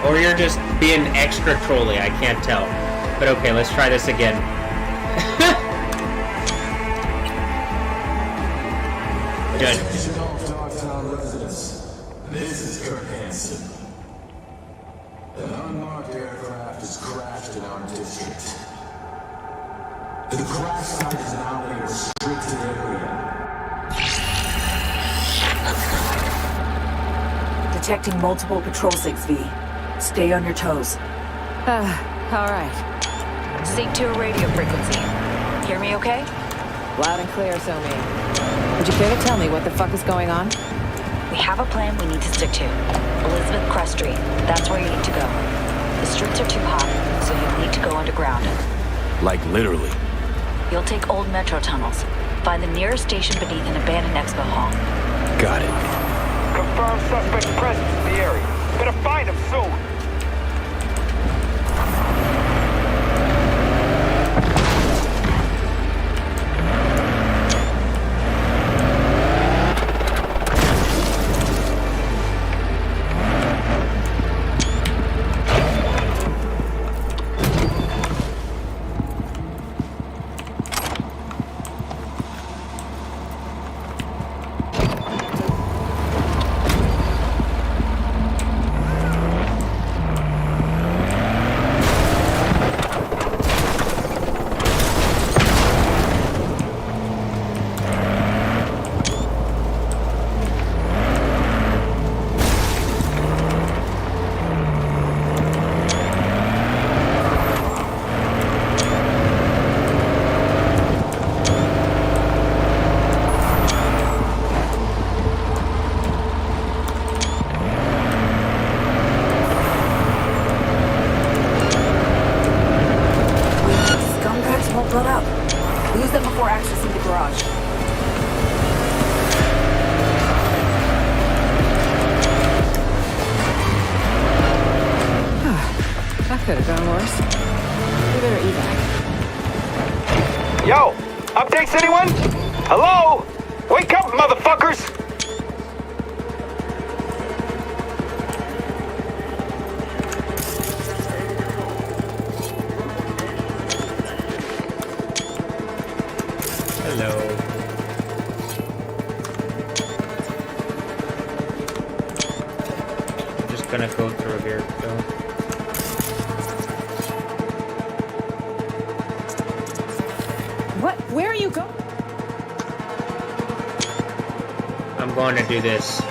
Or you're just being extra trolly, I can't tell. But okay, let's try this again. Good. Attention all Dogtown residents. This is Kirk Hansen. An unmarked aircraft has crashed in our district. The crash site is now a restricted area. Detecting multiple patrol sigs, V. Stay on your toes. Alright. Sync to a radio frequency. Hear me okay? Loud and clear, so me. Would you care to tell me what the fuck is going on? We have a plan we need to stick to. Elizabeth Crest Street. That's where you need to go. The streets are too hot, so you'll need to go underground. Like literally. You'll take old metro tunnels. Find the nearest station beneath an abandoned expo hall. Got it. Confirm suspect's presence in the area. Better find him soon. Blood up. Lose them before accessing the garage. That could have gone worse. We better evac. Yo! Updates anyone? Hello? Wake up, motherfuckers! Hello. I'm just gonna go through here, Phil. What? Where are you going? I'm going to do this.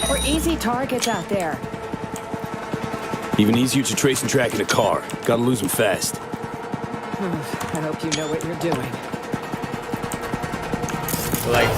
We're easy targets out there. Even easier to trace and track in a car. Gotta lose them fast. I hope you know what you're doing. Like...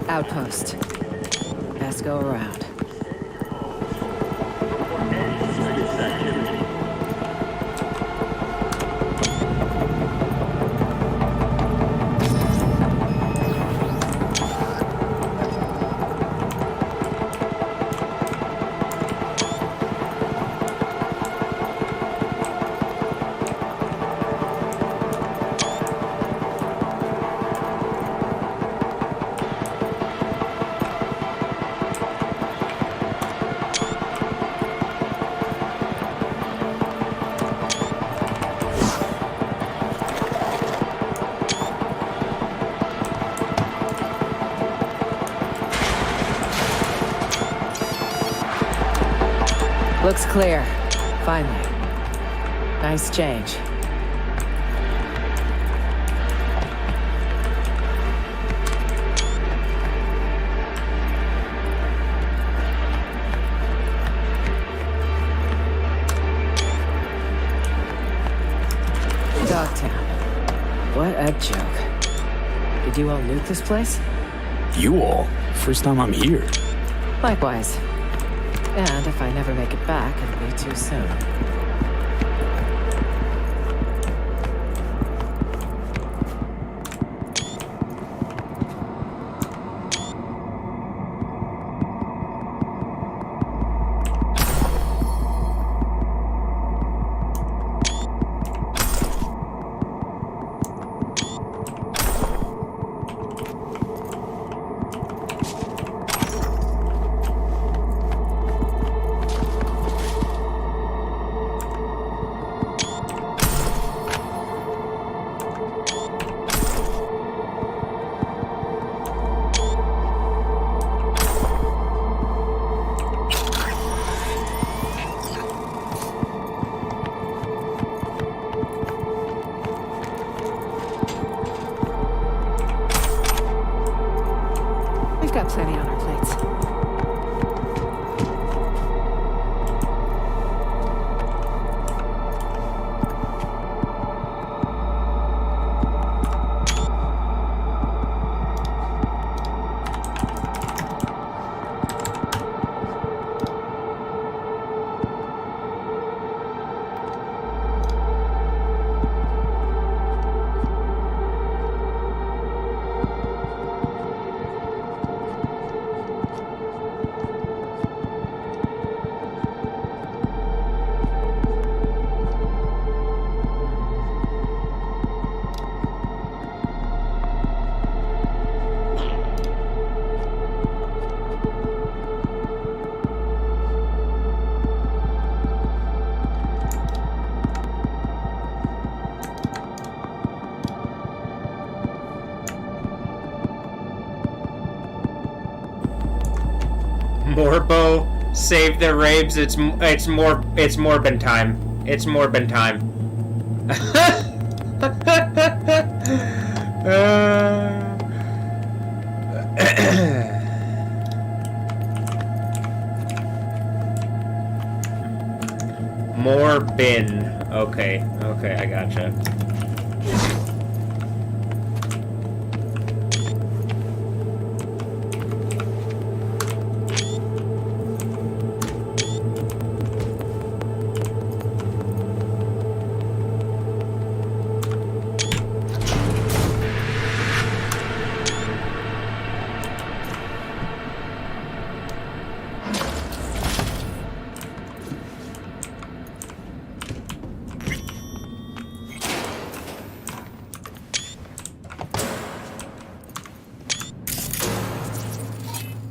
Outpost. Best go around. Looks clear. Finally. Nice change. Dogtown. What a joke. Did you all loot this place? You all? First time I'm here. Likewise. And if I never make it back, it'll be too soon. got plenty on our plates. Morbo, save the rapes. It's Morbin time. It's Morbin time. Morbin. Okay, I gotcha.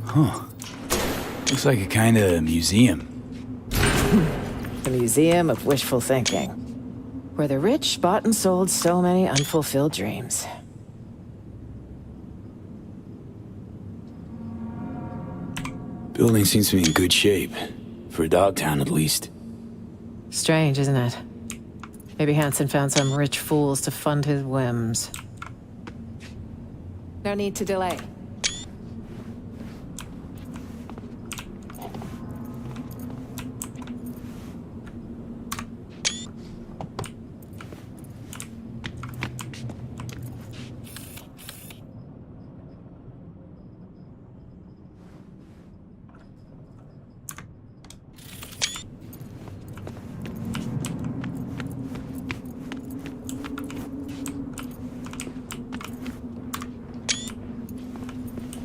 Huh. Looks like a kind of museum. The Museum of Wishful Thinking, where the rich bought and sold so many unfulfilled dreams. Building seems to be in good shape. For a dog town, at least. Strange, isn't it? Maybe Hansen found some rich fools to fund his whims. No need to delay.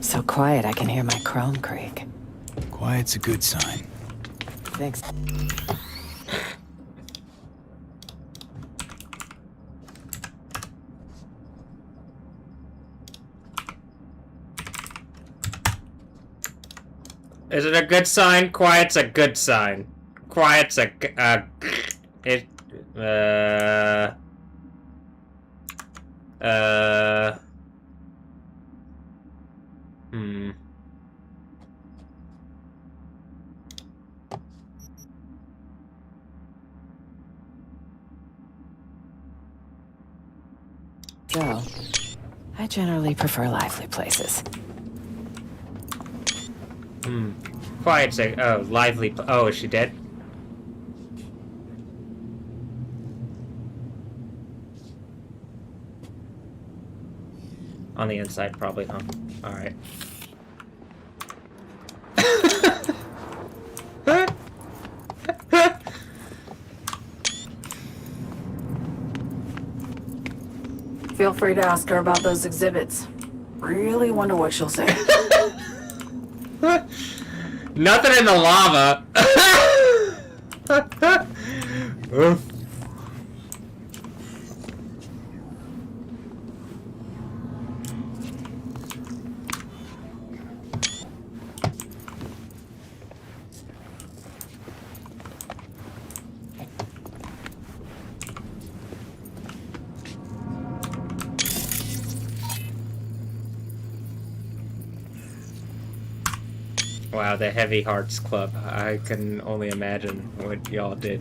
So quiet I can hear my chrome creak. Quiet's a good sign. Thanks. Is it a good sign? Quiet's a good sign. Quiet's a So, I generally prefer lively places. Quiet's a lively. Oh, is she dead? On the inside, probably, huh? All right. Feel free to ask her about those exhibits. Really wonder what she'll say. Nothing in the lava. Oof. Wow, the Heavy Hearts Club. I can only imagine what y'all did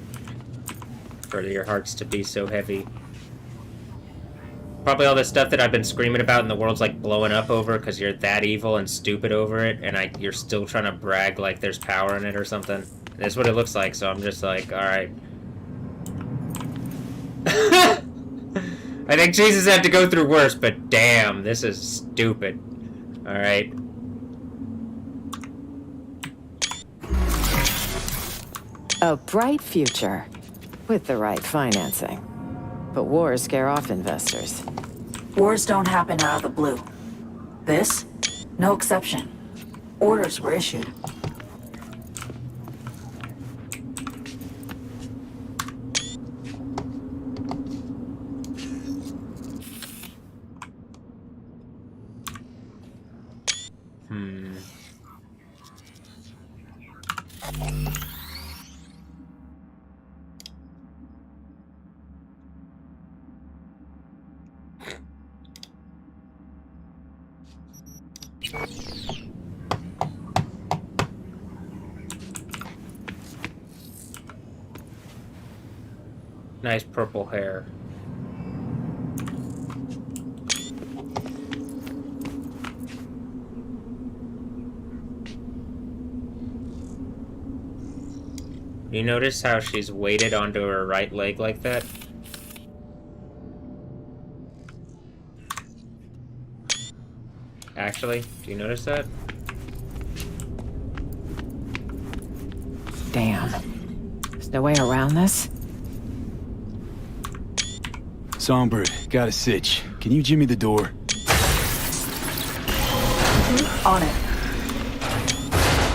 for your hearts to be so heavy. Probably all the stuff that I've been screaming about and the world's like blowing up over because you're that evil and stupid over it, and you're still trying to brag like there's power in it or something. That's what it looks like, so I'm just like, alright. I think Jesus had to go through worse, but damn, this is stupid. Alright. A bright future, with the right financing. But wars scare off investors. Wars don't happen out of the blue. This? No exception. Orders were issued. Nice purple hair. You notice how she's weighted onto her right leg like that? Actually, do you notice that? Damn. There's no way around this? Songbird, got a sitch. Can you jimmy the door? On it.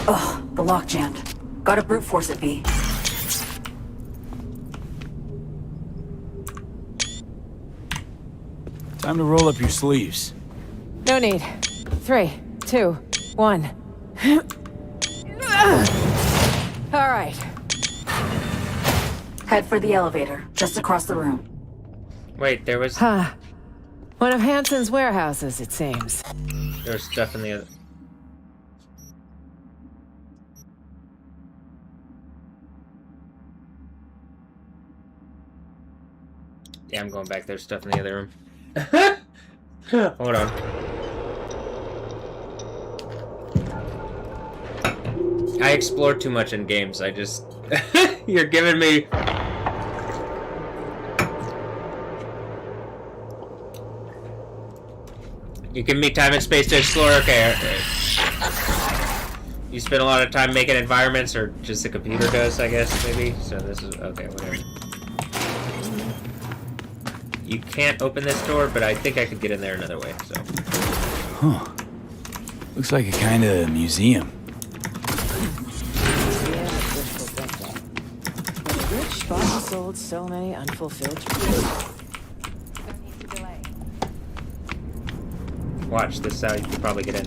Ugh, the lock jammed. Gotta brute force it, V. Time to roll up your sleeves. No need. 3, 2, 1. All right. Head for the elevator, just across the room. Wait, there was... Huh. One of Hansen's warehouses, it seems. There's stuff in the other... Yeah, I'm going back. There's stuff in the other room. Hold on. I explore too much in games. I just... You're giving me... You give me time and space to explore? Okay. You spend a lot of time making environments, or just the computer does, I guess, maybe? So this is... Okay, whatever. You can't open this door, but I think I could get in there another way, so... Huh. Looks like a kind of museum. The rich bought and sold so many unfulfilled dreams. Watch, this is how you could probably get in.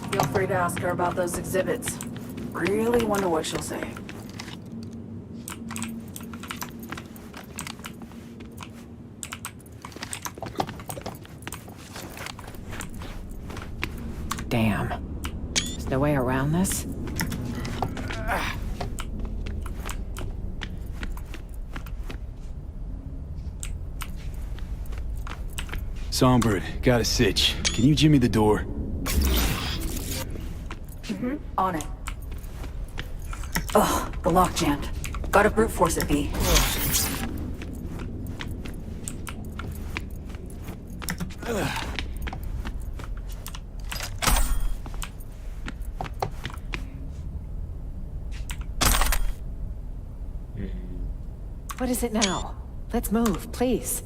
Feel free to ask her about those exhibits. Really wonder what she'll say. Damn. There's no way around this? Songbird, got a sitch. Can you jimmy the door? On it. Ugh, the lock jammed. Gotta brute force it, V. What is it now? Let's move, please.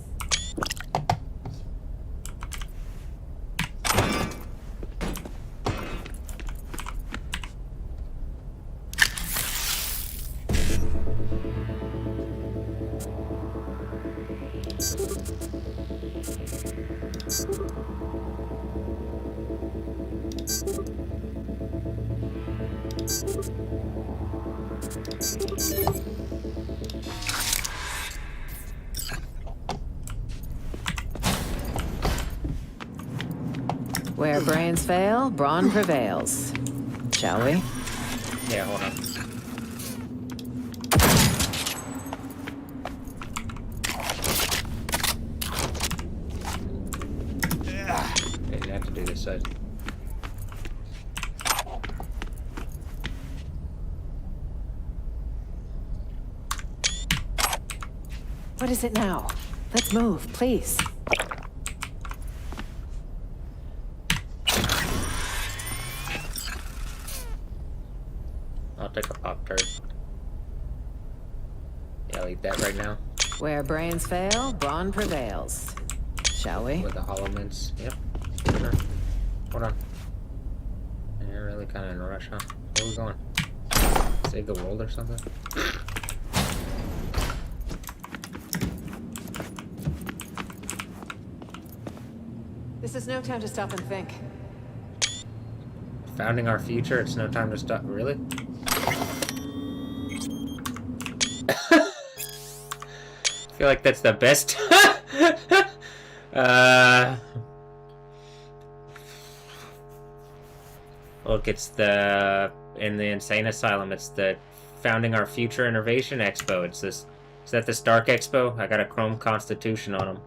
Where brains fail, brawn prevails. Shall we? Yeah, hold on. Okay, you have to do this side. What is it now? Let's move, please. I'll take a Pop-Tart. Yeah, I'll eat that right now. Where brains fail, brawn prevails. Shall we? With the hollow mints. Yep. Sure. Hold on. You're really kind of in a rush, huh? Where are we going? Save the world or something? This is no time to stop and think. Founding our future, it's no time to stop. Really? I feel like that's the best. Look, it's in the Insane Asylum, it's the Founding Our Future Innovation Expo. It's this. Is that the Stark Expo? I got a Chrome Constitution on them.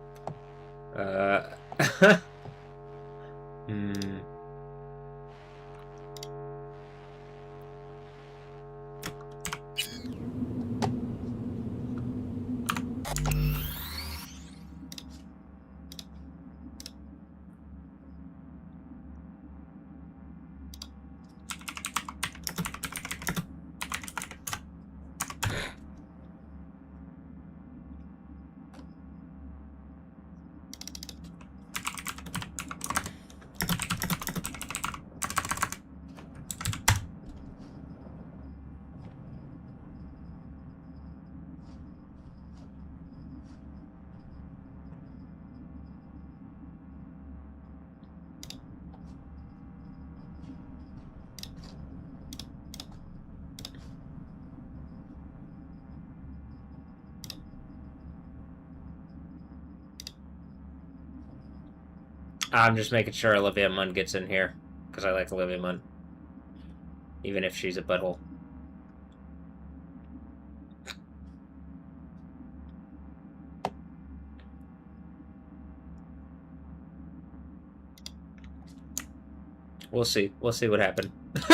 I'm just making sure Olivia Munn gets in here, because I like Olivia Munn. Even if she's a butthole. We'll see. We'll see what happened. Is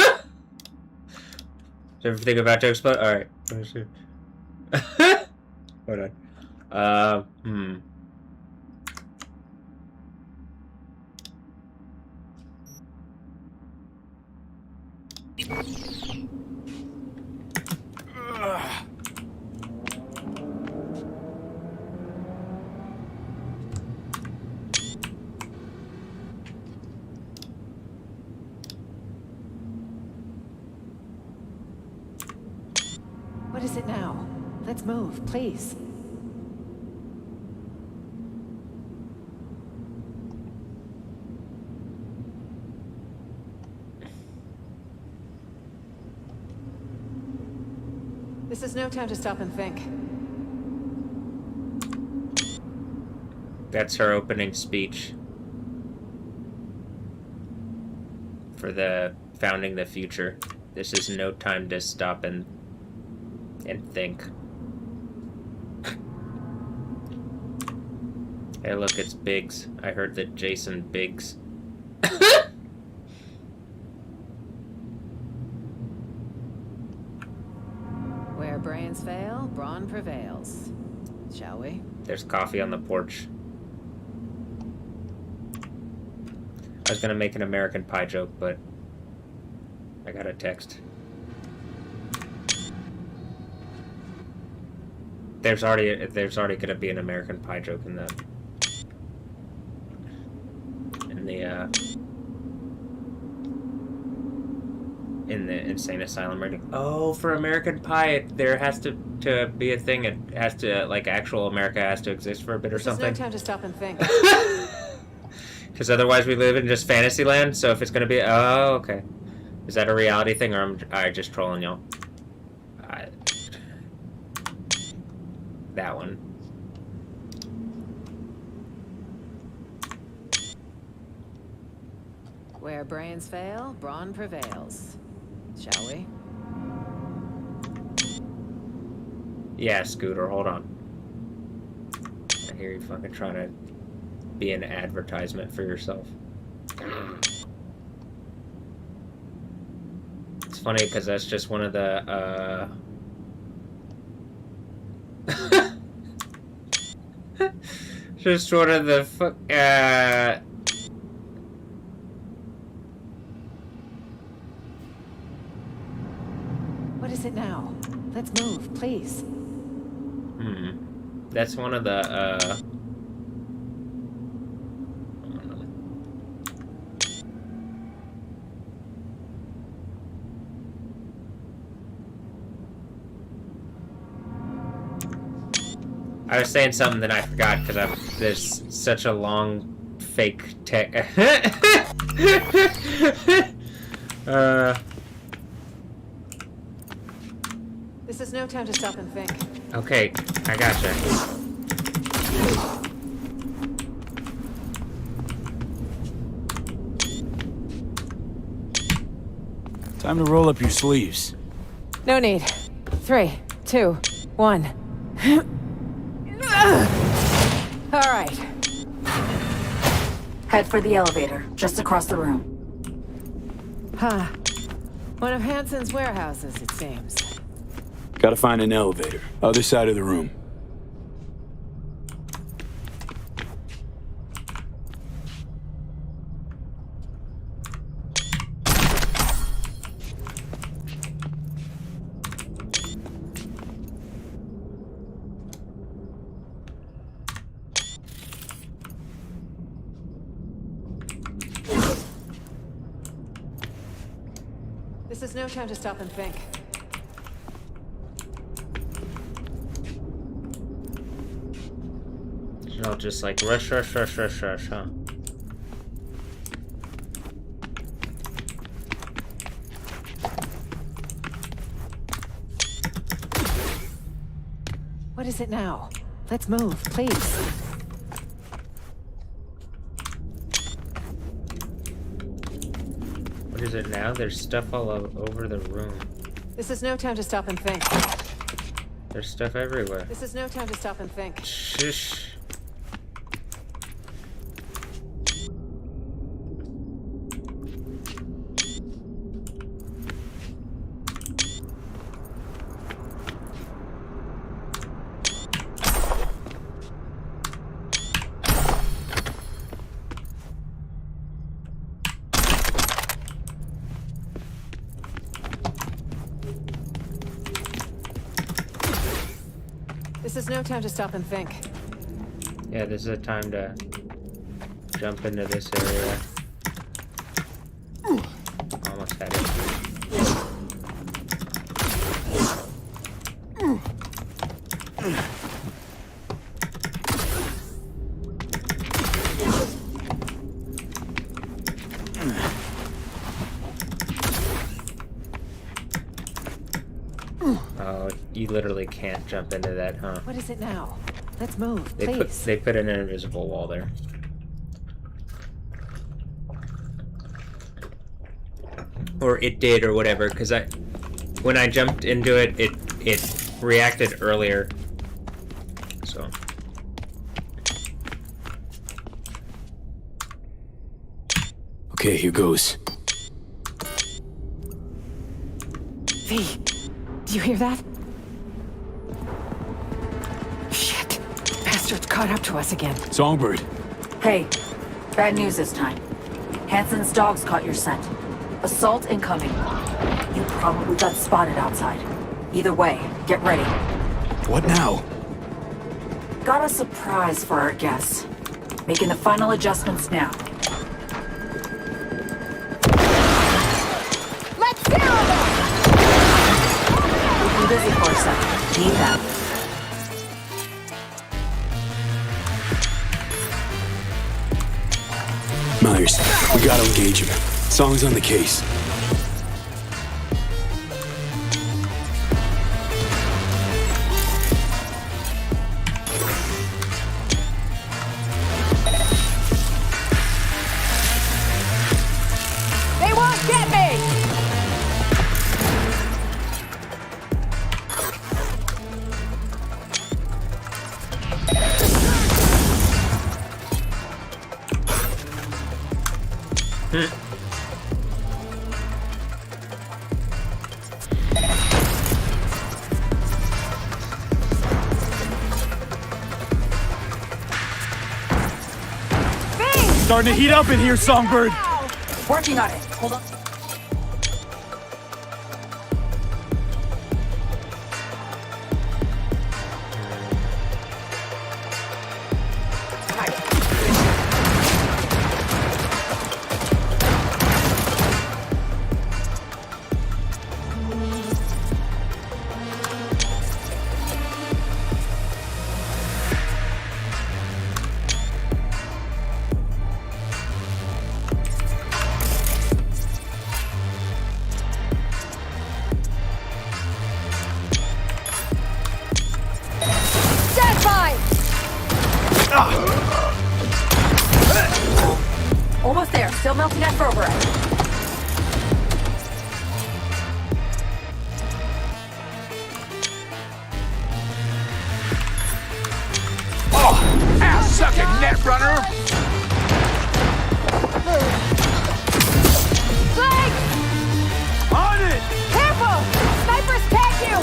everything about to explode? Alright. Hold on. What is it now? Let's move, please. This is no time to stop and think. That's her opening speech for the Founding the Future. This is no time to stop and think. Hey, look, it's Biggs. I heard that Jason Biggs. Where brains fail, brawn prevails. Shall we? There's coffee on the porch. I was gonna make an American Pie joke, but I got a text. There's already gonna be an American Pie joke in the Insane Asylum rating. Oh, for American Pie, there has to be a thing. It has to, like, actual America has to exist for a bit or something. There's no time to stop and think. Because otherwise we live in just Fantasyland. So if it's gonna be, oh, okay. Is that a reality thing, or am I just trolling y'all? That one. Where brains fail, brawn prevails. Shall we? Yeah, Scooter, hold on. I hear you fucking trying to be an advertisement for yourself. It's funny because that's just one of the, just one of the What is it now? Let's move, please. That's one of the, I was saying something that I forgot because there's such a long fake tech. This is no time to stop and think. Okay, I gotcha. Time to roll up your sleeves. No need. 3, 2, 1. All right. Head for the elevator, just across the room. Huh. One of Hansen's warehouses, it seems. Gotta find an elevator. Other side of the room. This is no time to stop and think. I'll just like rush, huh? What is it now? Let's move, please. What is it now? There's stuff all over the room. This is no time to stop and think. There's stuff everywhere. This is no time to stop and think. Shush. This is no time to stop and think. Yeah, this is a time to jump into this area. Almost had it. Oh, you literally can't jump into that, huh? What is it now? Let's move, please. They put an invisible wall there. Or it did, or whatever, because when I jumped into it, it reacted earlier. So. Okay, here goes. V, do you hear that? Shit. Bastard's caught up to us again. Songbird. Hey, bad news this time. Hansen's dogs caught your scent. Assault incoming. You probably got spotted outside. Either way, get ready. What now? Got a surprise for our guests. Making the final adjustments now. Let's zero them! We'll be busy for a second. Need that. Myers, we gotta engage him. Song's on the case. Starting to heat up in here, Songbird. Working on it. Hold on. Almost there. Still melting at override. Oh, ass-sucking net runner! Flag! On it! Careful! Snipers tag you!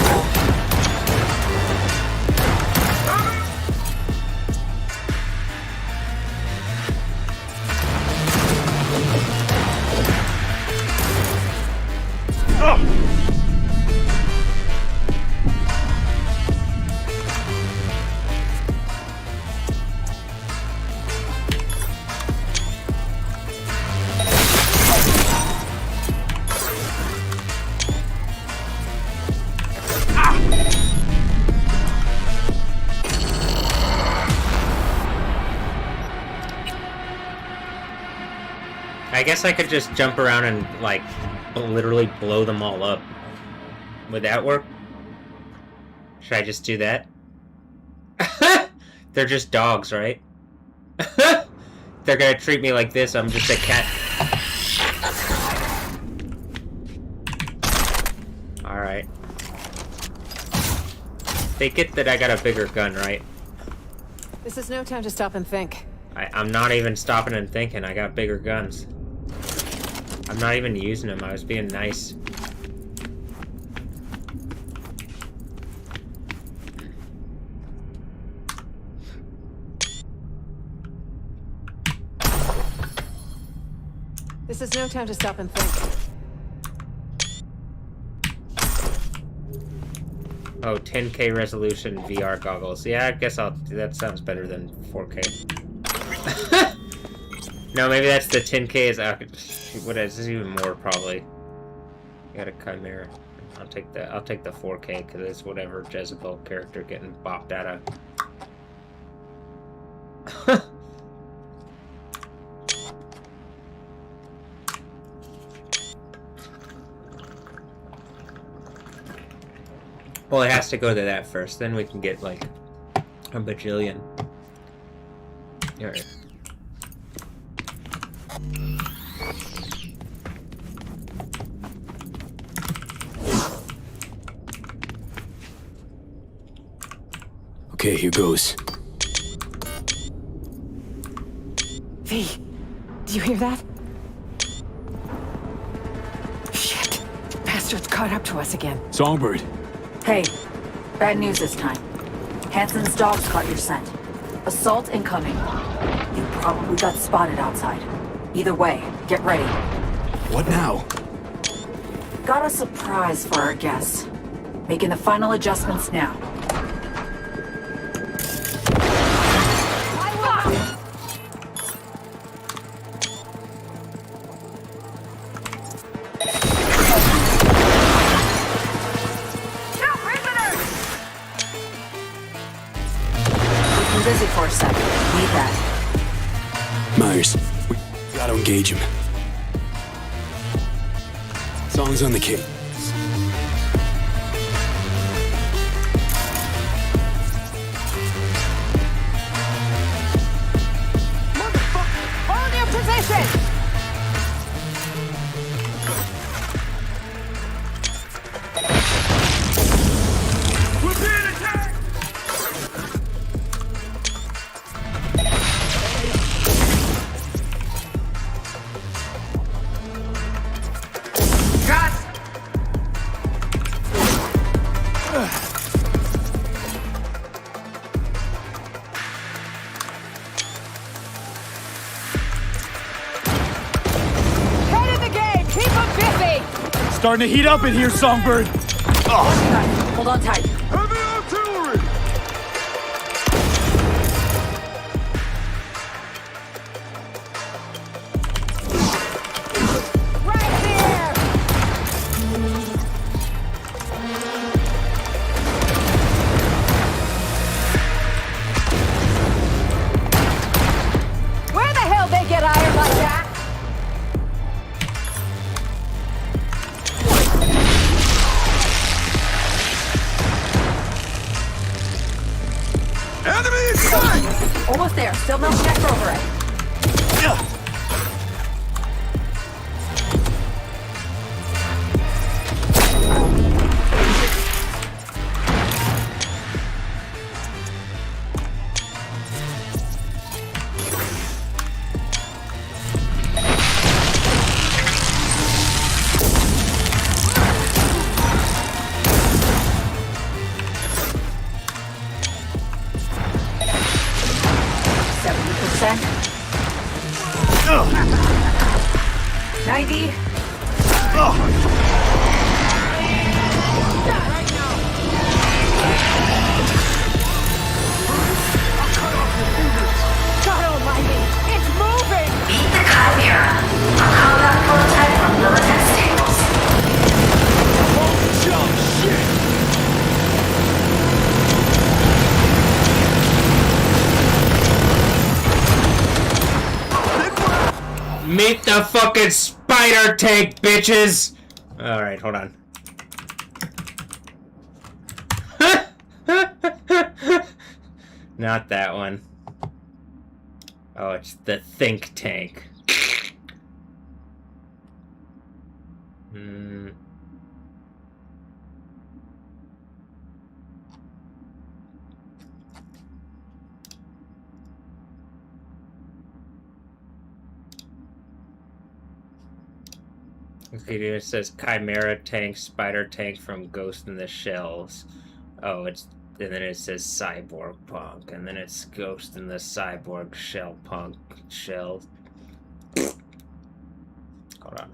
I guess I could just jump around and, like, literally blow them all up. Would that work? Should I just do that? They're just dogs, right? They're gonna treat me like this, I'm just a cat. Alright. They get that I got a bigger gun, right? This is no time to stop and think. I'm not even stopping and thinking, I got bigger guns. I'm not even using them, I was being nice. This is no time to stop and think. Oh, 10K resolution VR goggles. Yeah, I guess that sounds better than 4K. No, maybe that's the 10K is out. What is even more probably? Got a chimera. I'll take the 4K because it's whatever Jezebel character getting bopped out of. Well, it has to go to that first, then we can get like a bajillion. Alright. Okay, here goes. V, do you hear that? Shit. Bastards caught up to us again. Songbird. Hey, bad news this time. Hansen's dogs caught your scent. Assault incoming. You probably got spotted outside. Either way, get ready. What now? Got a surprise for our guests. Making the final adjustments now. Busy for a second. Need that. Myers, we gotta engage him. Song's on the key. Motherfucker! Hold your position! Starting to heat up in here, Songbird. Hold on tight. Heavy artillery! Right here! Where the hell they get iron like that? Enemy in sight! Almost there. Still no check over it. Percent. 90. God almighty! It's moving! Meet the Chimera, a combat prototype from Milkins tables. Meet the fucking spider tank, bitches! Alright, hold on. Not that one. Oh, it's the think tank. Hmm. Okay, it says Chimera tank, spider tank from Ghost in the Shells. Oh, it's and then it says cyborg punk, and then it's Ghost in the cyborg shell punk shell. Hold on.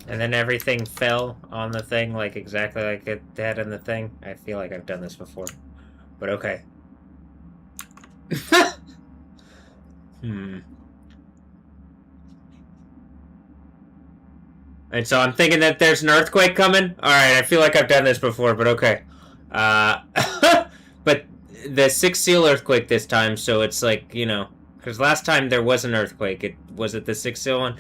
And then everything fell on the thing, like exactly like it had in the thing. I feel like I've done this before. But okay. And so I'm thinking that there's an earthquake coming. Alright, I feel like I've done this before, but okay. But the 6th seal earthquake this time, so it's like, you know, because last time there was an earthquake. Was it the 6th seal one?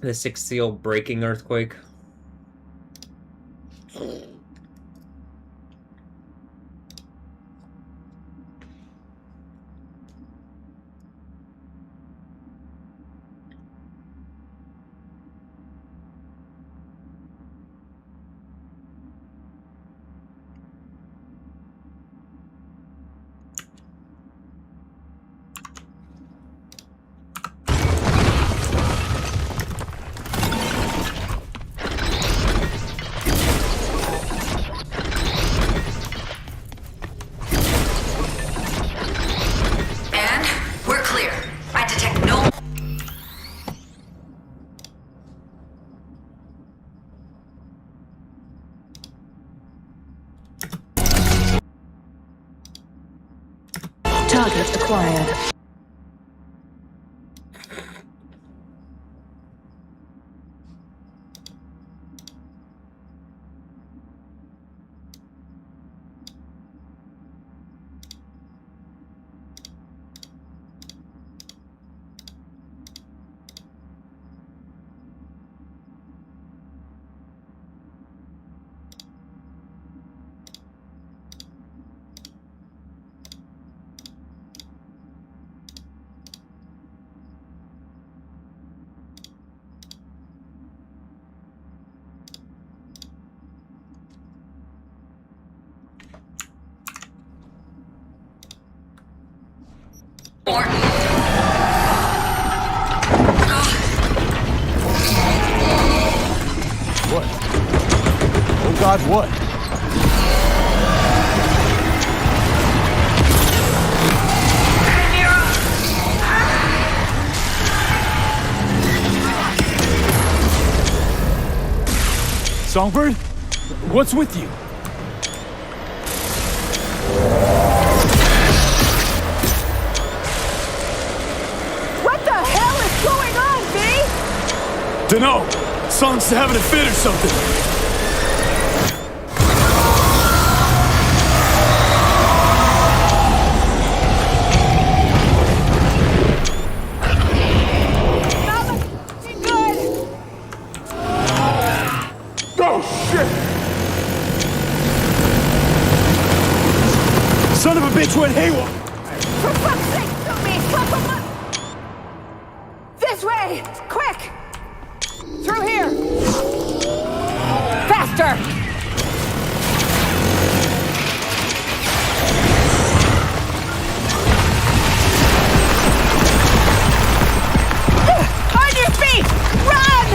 The 6th seal breaking earthquake. And we're clear. I detect no. Target acquired. What? Oh God, what? Songbird? What's with you? What the hell is going on, V? Dunno. Song's having a fit or something. Son of a bitch went haywire! For fuck's sake, help me! Come on! This way! Quick! Through here! Faster! On your feet! Run!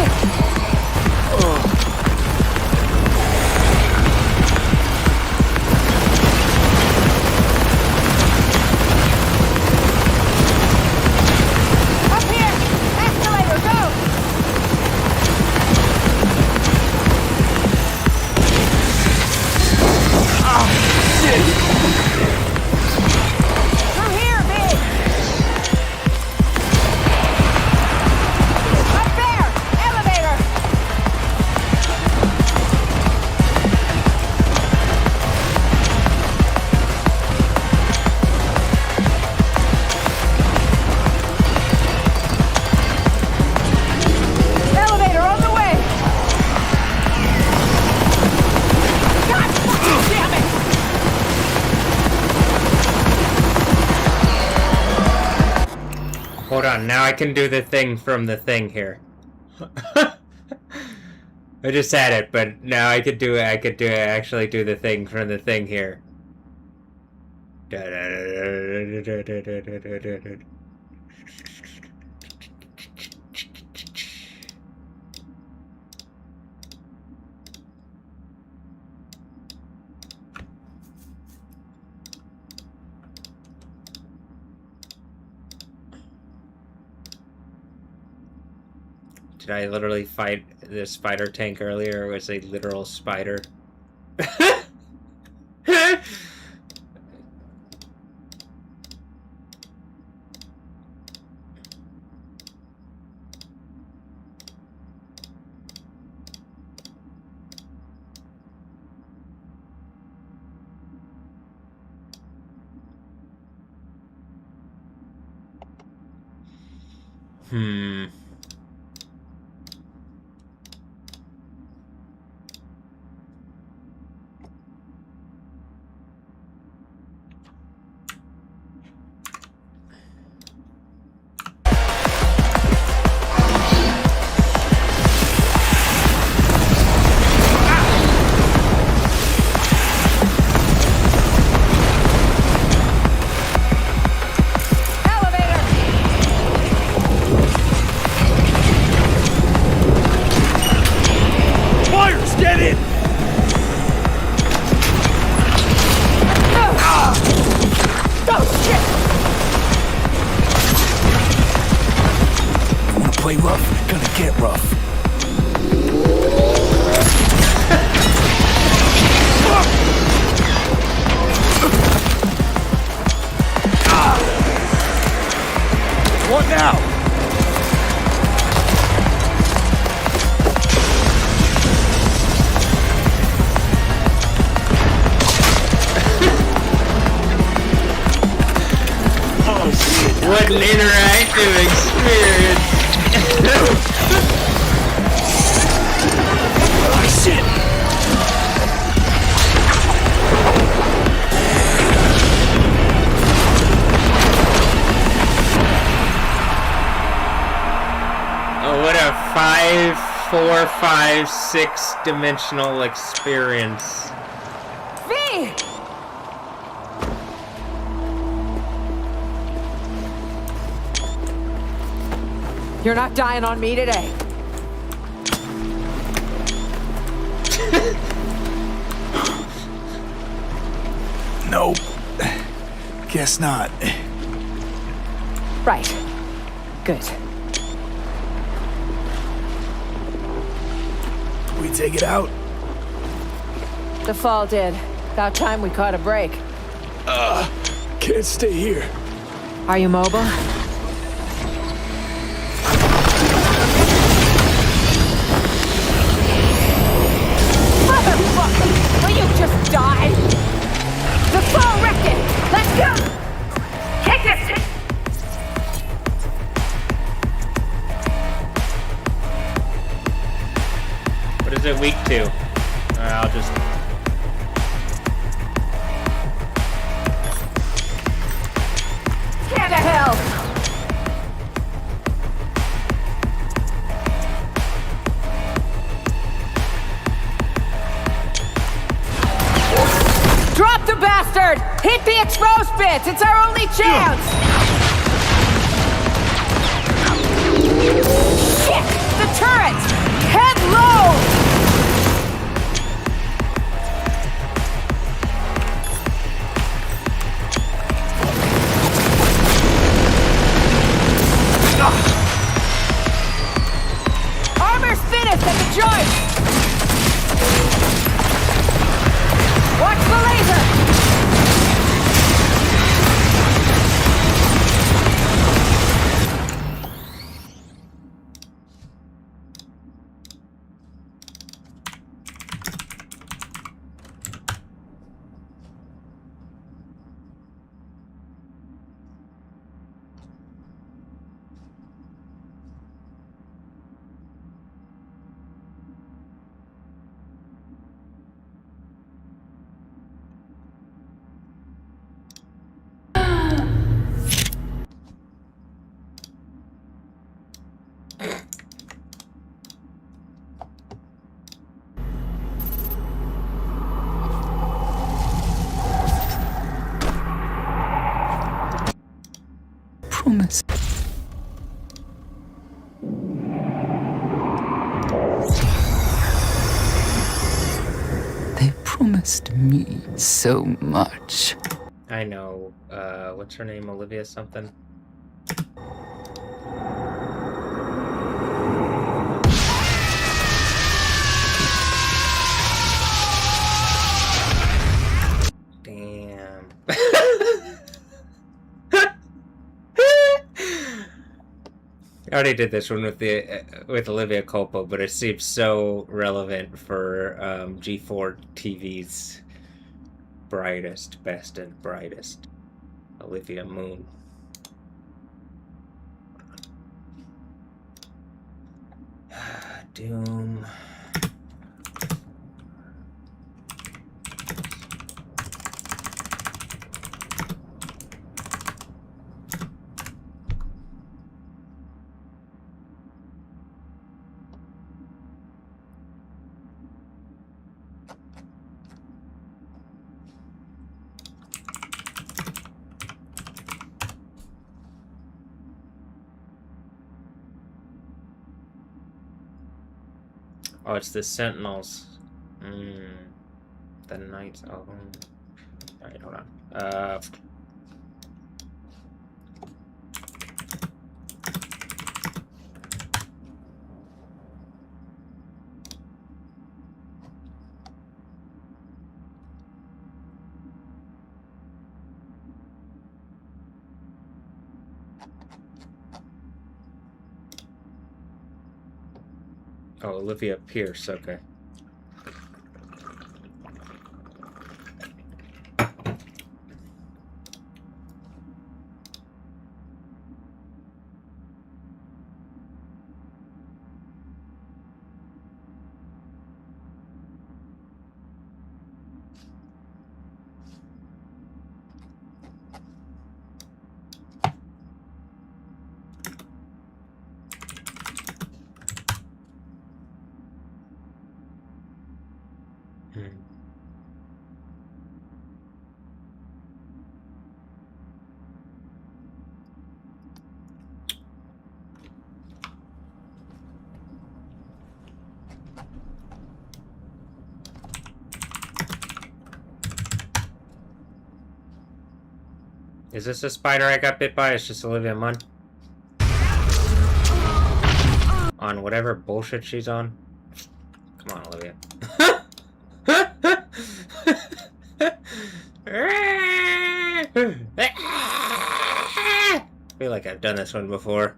Hold on, now I can do the thing from the thing here. I just had it, but now I could do it. I could actually do the thing from the thing here. Did I literally fight the spider tank earlier? Or was a literal spider? Hmm. Fires, get in! Wanna play rough? Gonna get rough. What now? Oh shit. What an interactive experience. Oh shit! Oh, what a 5, 4, 5, 6 dimensional experience. V! You're not dying on me today. Nope. Guess not. Right. Good. We take it out? The fall did. About time we caught a break. Can't stay here. Are you mobile? Motherfucker! Will you just die? The fall wrecked it! Let's go! Take this! What is it weak to? I'll just... Get to hell! Drop the bastard! Hit the exposed bits! It's our only chance! Shit! The turret! Head low! Armor's thinnest at the joint! Watch the laser! Promise. They promised me so much. I know. What's her name? Olivia something? already did this one with with Olivia Culpo, but it seems so relevant for G4 TV's brightest, best, and brightest, Olivia Moon. Doom. Oh, it's the Sentinels. The Knights. Oh. Alright, hold on. Oh, Olivia Pierce, okay. Is this a spider I got bit by? It's just Olivia Munn. On whatever bullshit she's on. Come on, Olivia. I feel like I've done this one before.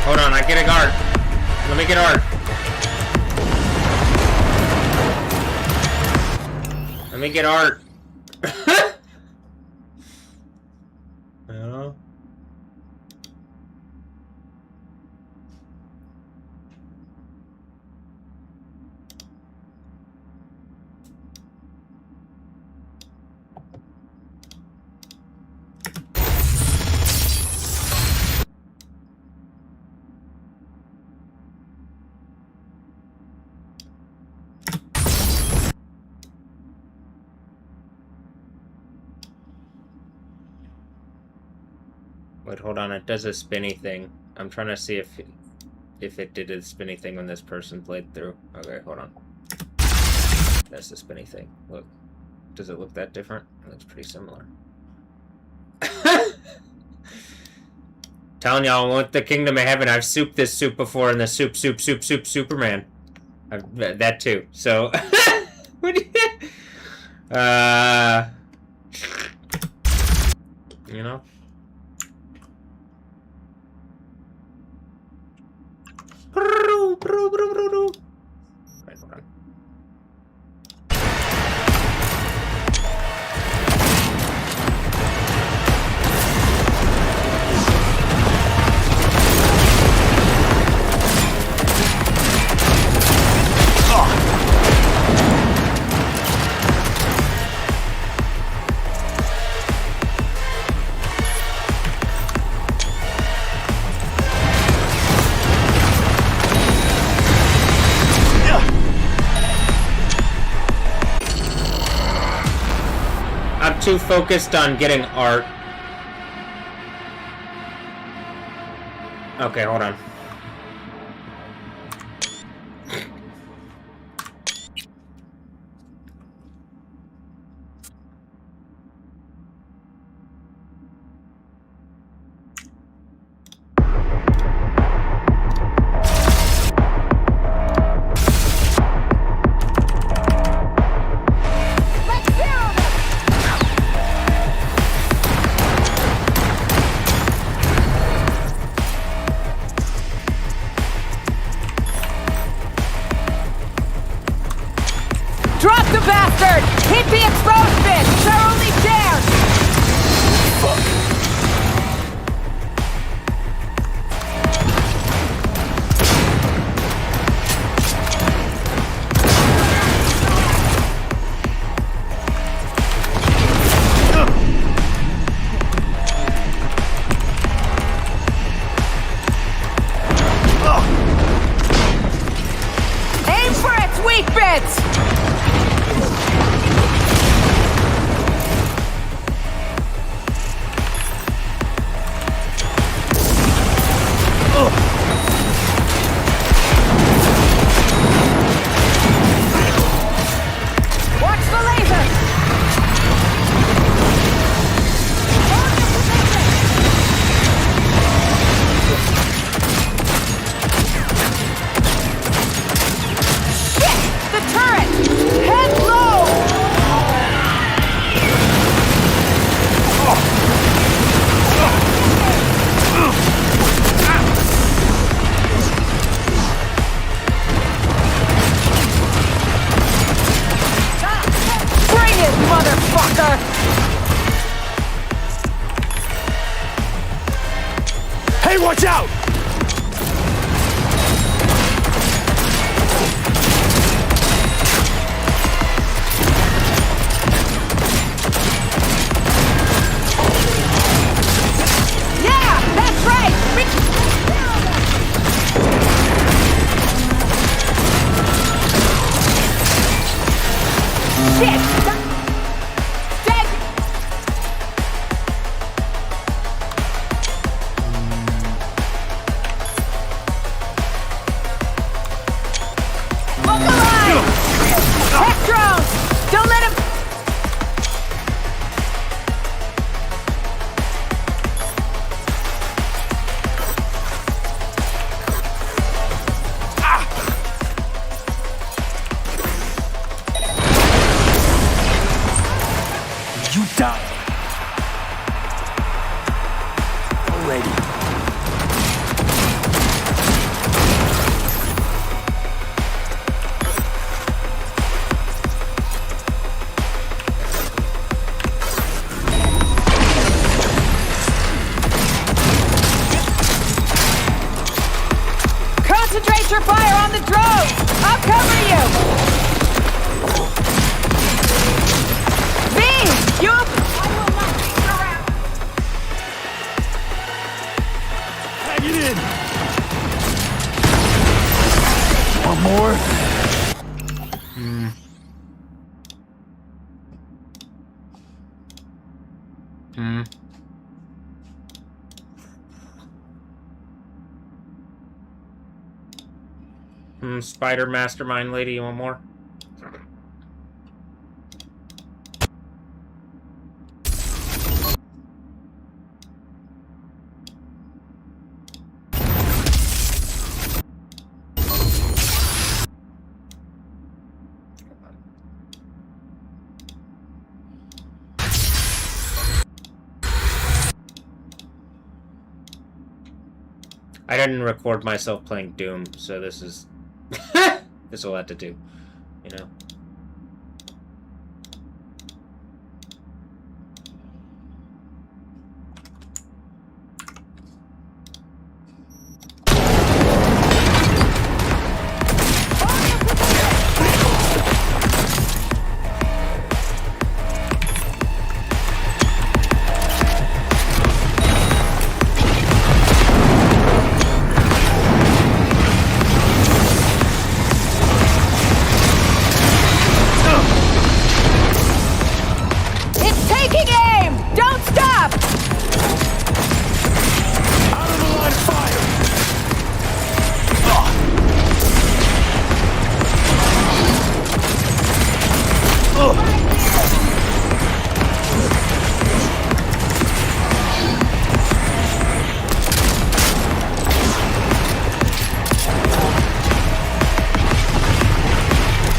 Hold on, I get a guard. Let me get art. Let me get art. No. Wait, hold on. It does a spinny thing. I'm trying to see if it did a spinny thing when this person played through. Okay, hold on. That's the spinny thing. Look. Does it look that different? It looks pretty similar. Telling y'all, I want the kingdom of heaven. I've souped this soup before in the soup Superman. That too. So, what do you, you know? Right, hold on. I'm too focused on getting art. Okay, hold on. Drop the bastard! Hit the exposed bit! It's our only chance! Aim for its weak bits! Watch the laser! Shit! The turret! Head low! Bring it, motherfucker! Hey, watch out! Yeah! That's right! Shit! Dead! Look alive! Tech drones! Don't let him... You die. Already. Concentrate your fire on the drones! I'll cover you! V! You... I will not be around! Hang it in. One more. Spider Mastermind Lady, you want more? I didn't record myself playing Doom, so this is... this will have to do, you know? up! Out of the line of fire!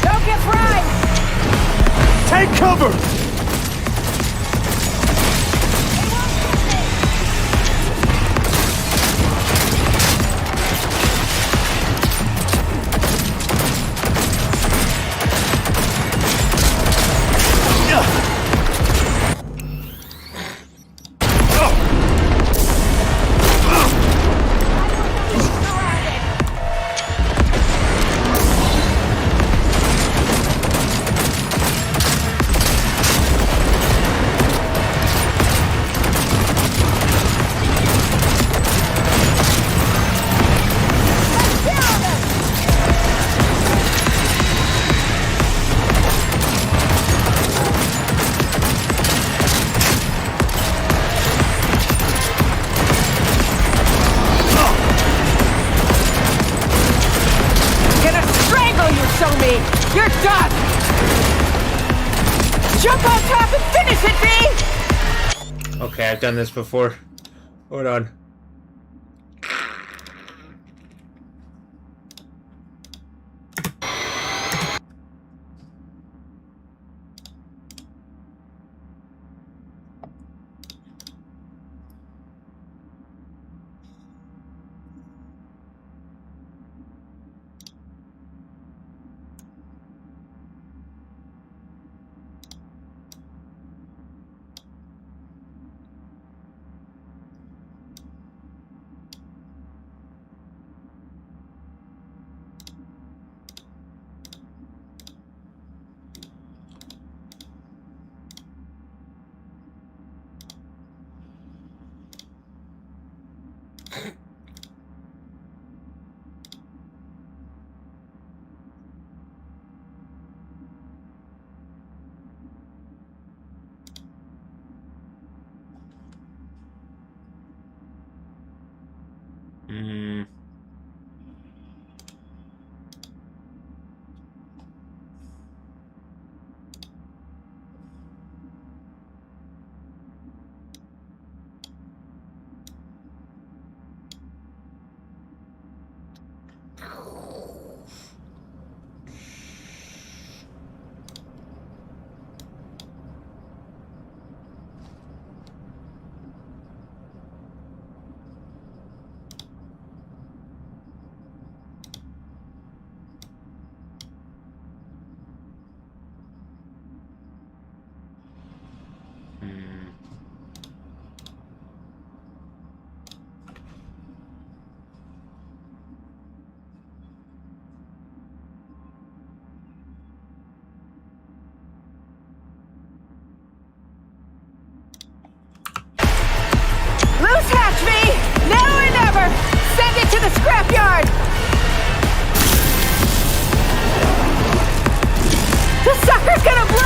Don't get fried! Take cover! You're done! Jump on top and finish it, V! Okay, I've done this before. Hold on. Loose hatch, V! Now or never! Send it to the scrapyard! The sucker's gonna blow!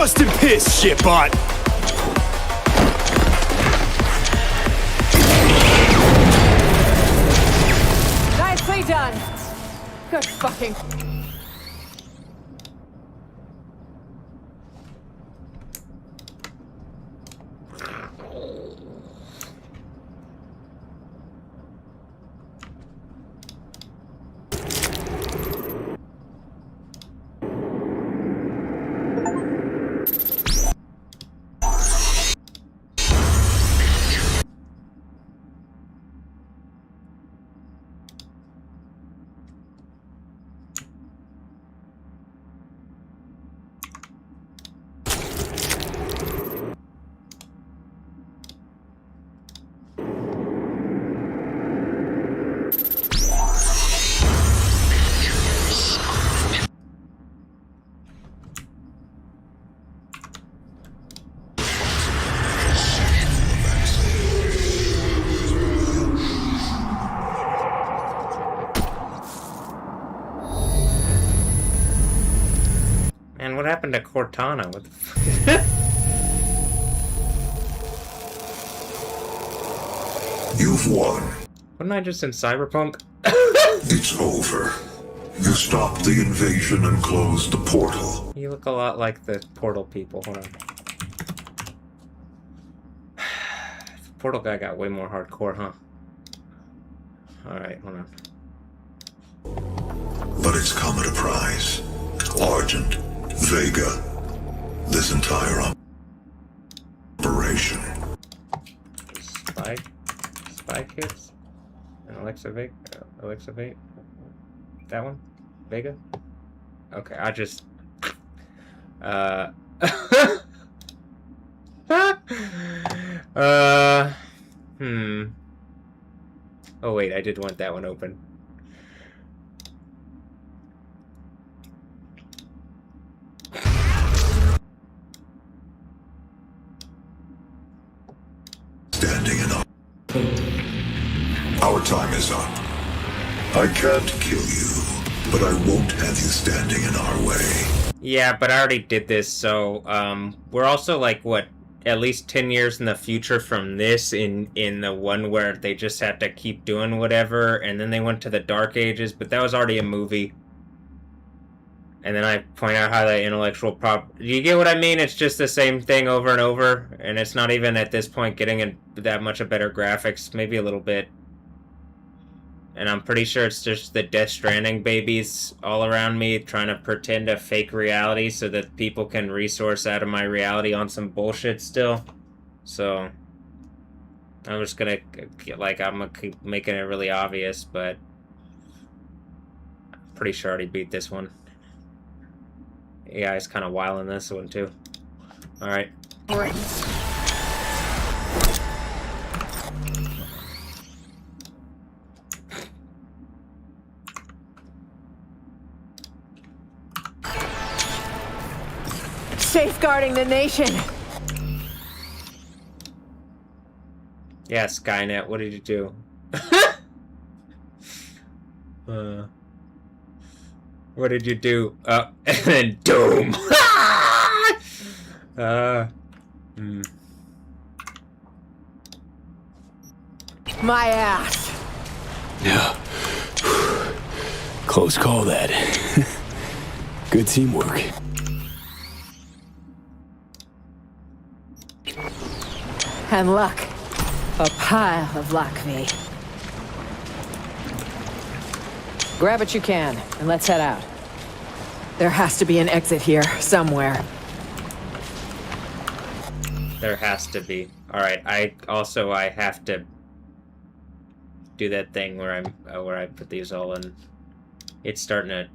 Busted piss, shitbot! Nicely done. Good fucking. Man, what happened to Cortana? What the fuck? You've won. Wasn't I just in Cyberpunk? It's over. You stopped the invasion and closed the portal. You look a lot like the Portal people. Hold on. The Portal guy got way more hardcore, huh? Alright, hold on. But it's come at a price. Argent, Vega, this entire operation. Spy Kids? And Alexa Vega? That one? Vega? Okay, I just... Oh wait, I did want that one open. Standing in our time is up. I can't kill you, but I won't have you standing in our way. Yeah, but I already did this, so, we're also, like, what, at least 10 years in the future from this, in the one where they just had to keep doing whatever, and then they went to the Dark Ages, but that was already a movie. And then I point out how the intellectual you get what I mean? It's just the same thing over and over, and it's not even, at this point, getting that much of better graphics, maybe a little bit. And I'm pretty sure it's just the Death Stranding babies all around me trying to pretend a fake reality so that people can resource out of my reality on some bullshit still. So, I'm just gonna, like, I'm gonna keep making it really obvious, but I'm pretty sure I already beat this one. Yeah, it's kind of wild in this one, too. Alright. Safeguarding the nation. Yeah, Skynet, what did you do? What did you do? And then doom. My ass. Yeah. Close call, that. Good teamwork. And luck. A pile of luck, V. Grab what you can, and let's head out. There has to be an exit here, somewhere. There has to be. Alright, I have to do that thing where I put these all in. It's starting to...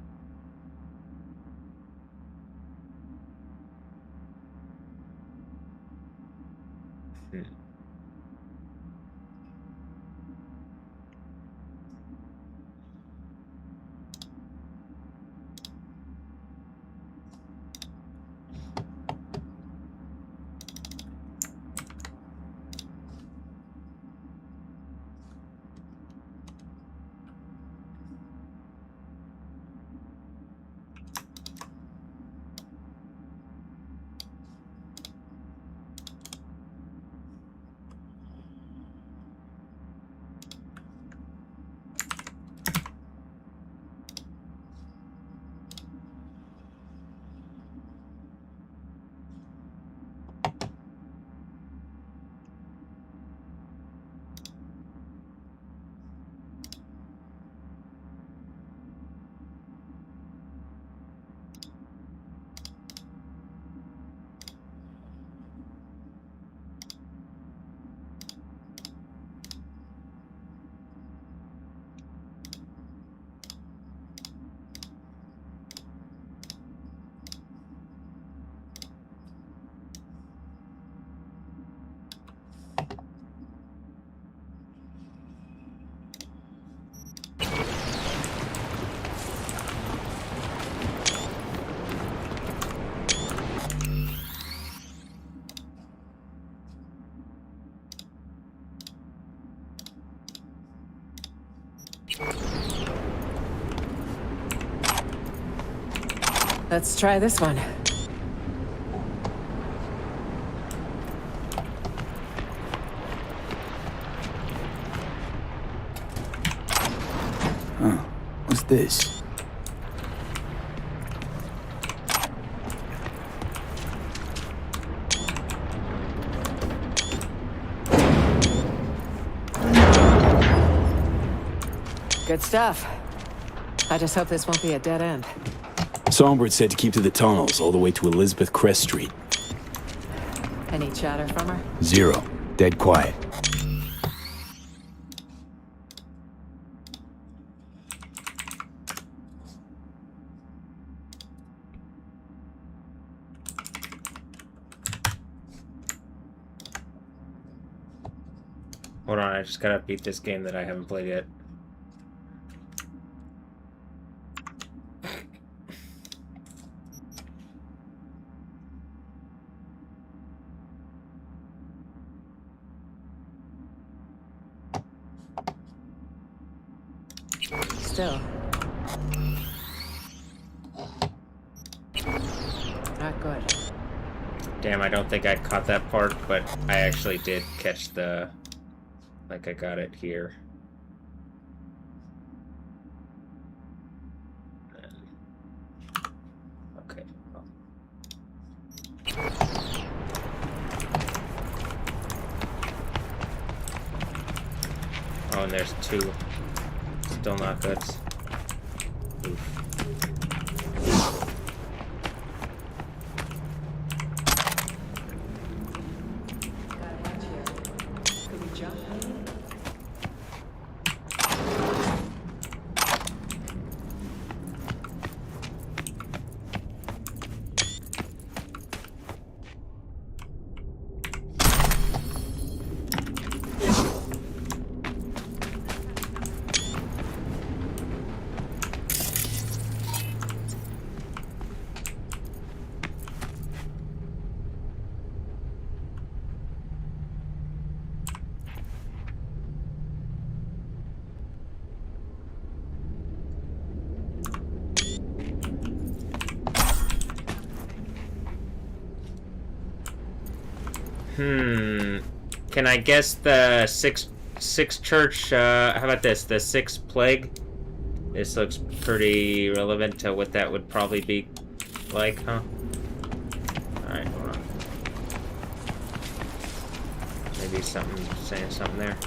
Let's try this one. Huh. What's this? Good stuff. I just hope this won't be a dead end. Songbird said to keep to the tunnels all the way to Elizabeth Crest Street. Any chatter from her? Zero. Dead quiet. Hold on, I just gotta beat this game that I haven't played yet. Still. Not good. Damn, I don't think I caught that part, but I actually did catch the... Like, I got it here. Okay. Oh, and there's two. Still not good. Oof. Can I guess the sixth church? How about this? The sixth plague? This looks pretty relevant to what that would probably be like, huh? Alright, hold on. Maybe something, saying something there.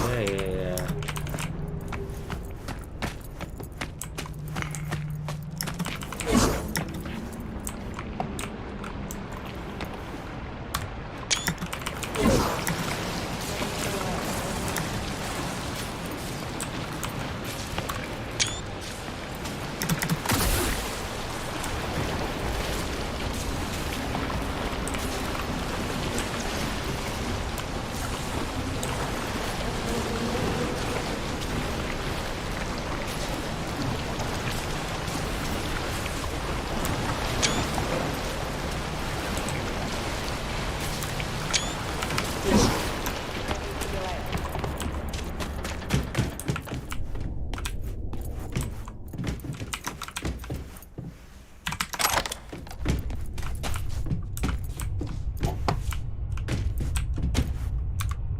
Yeah.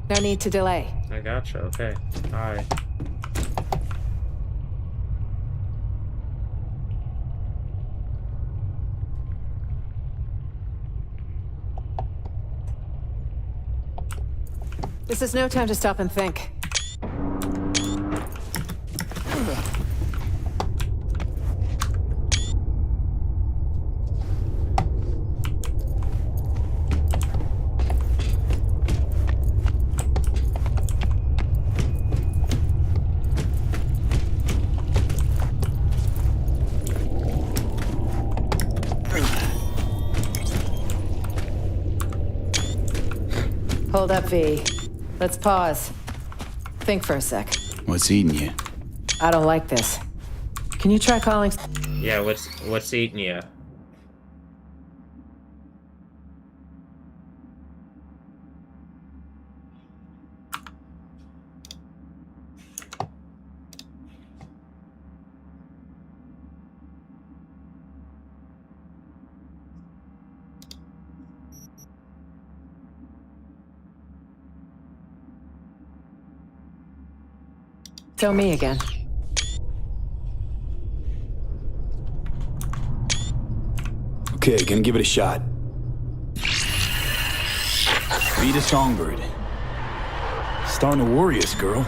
No need to delay. I gotcha, okay. Alright. This is no time to stop and think. Hold up, V. Let's pause. Think for a sec. What's eating you? I don't like this. Can you try calling? Yeah, what's eating you? So me again. Okay, gonna give it a shot. Beat a songbird. Starting to worry us, girl.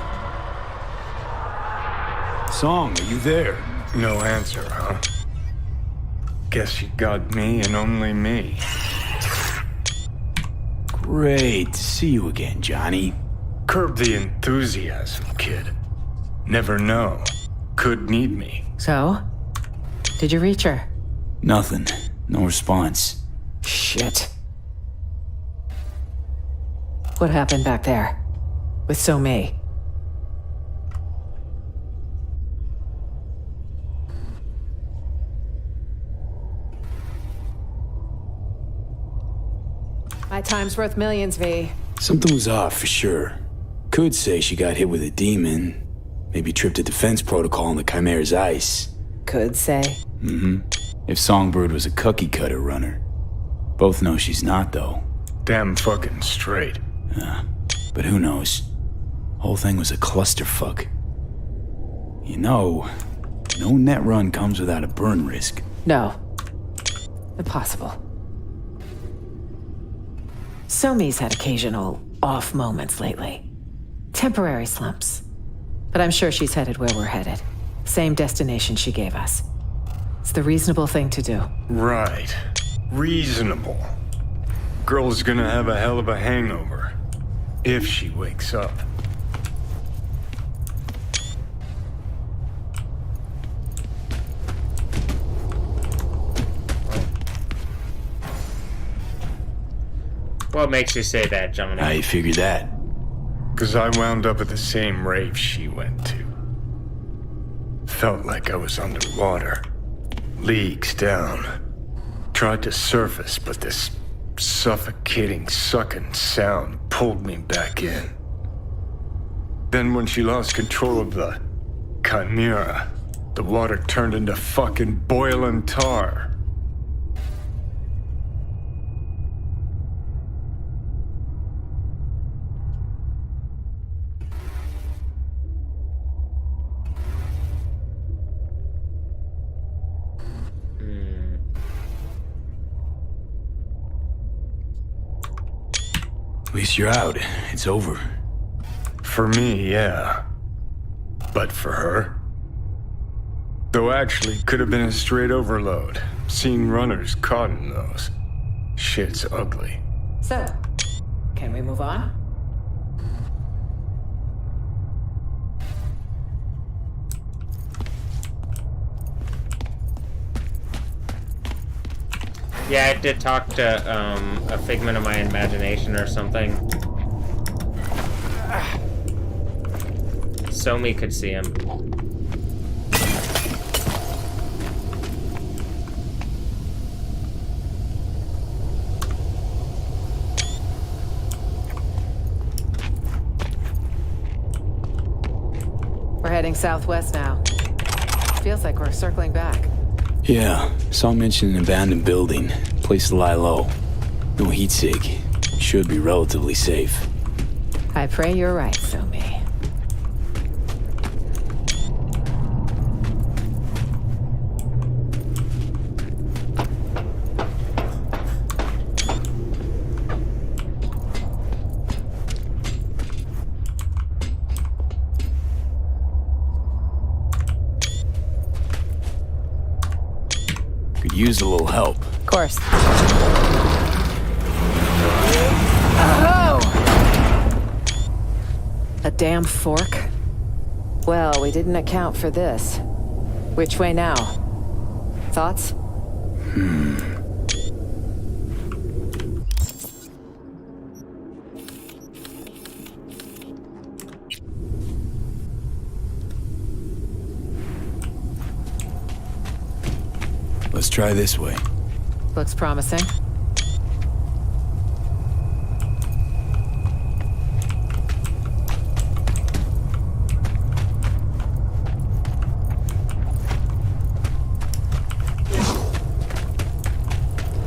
Song, are you there? No answer, huh? Guess you got me and only me. Great to see you again, Johnny. Curb the enthusiasm, kid. Never know. Could need me. So? Did you reach her? Nothing. No response. Shit. What happened back there? With So Mi? My time's worth millions, V. Something was off for sure. Could say she got hit with a demon. Maybe tripped a defense protocol on the Chimera's ice. Could say. Mm-hmm. If Songbird was a cookie cutter runner. Both know she's not, though. Damn fucking straight. But who knows? Whole thing was a clusterfuck. You know, no net run comes without a burn risk. No. Impossible. So Mi's had occasional off moments lately. Temporary slumps. But I'm sure she's headed where we're headed. Same destination she gave us. It's the reasonable thing to do. Right. Reasonable. Girl's gonna have a hell of a hangover. If she wakes up. What makes you say that, Johnny? How you figure that? 'Cause I wound up at the same rave she went to. Felt like I was underwater. Leagues down. Tried to surface, but this suffocating, sucking sound pulled me back in. Then when she lost control of the Chimera, the water turned into fucking boiling tar. At least you're out. It's over. For me, yeah. But for her? Though actually, could have been a straight overload. Seen runners caught in those. Shit's ugly. So, can we move on? Yeah, I did talk to a figment of my imagination or something. So Mi could see him. We're heading southwest now. Feels like we're circling back. Yeah, saw mention an abandoned building. Place to lie low. No heat sig. Should be relatively safe. I pray you're right, So Mi. Could use a little help. Of course. A damn fork? Well, we didn't account for this. Which way now? Thoughts? Let's try this way. Looks promising.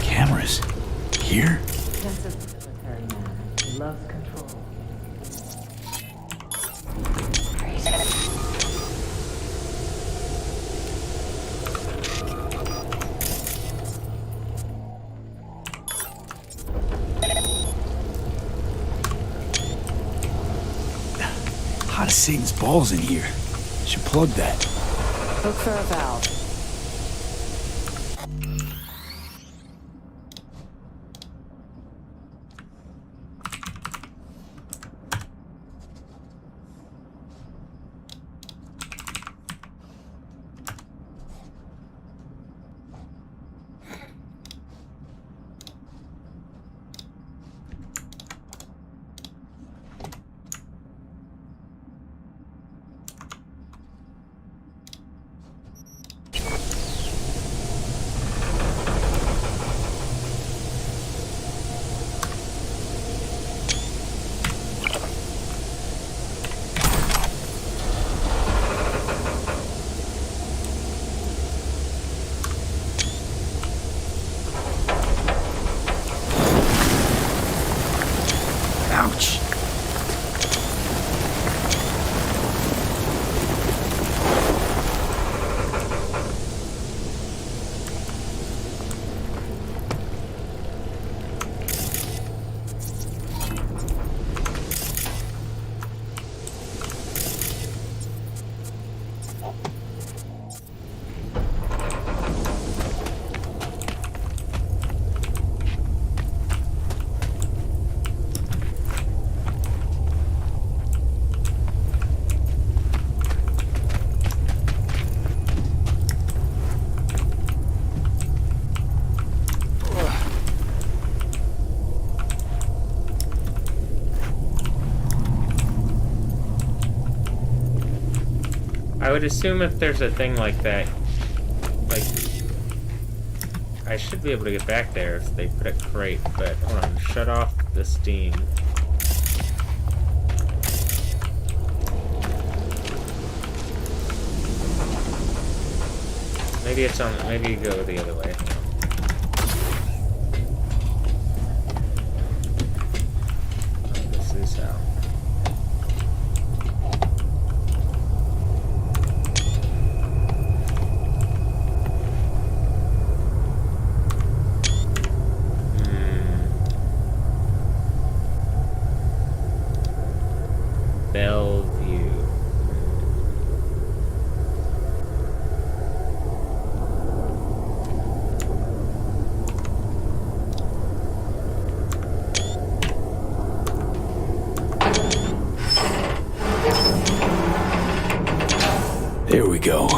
Cameras. Here? He loves control. of Satan's balls in here. Should plug that. Look for a valve. Ouch. I would assume if there's a thing like that, like, I should be able to get back there if they put a crate, but hold on, shut off the steam. Maybe it's on, maybe you go the other way. This is how. Bellevue. There we go.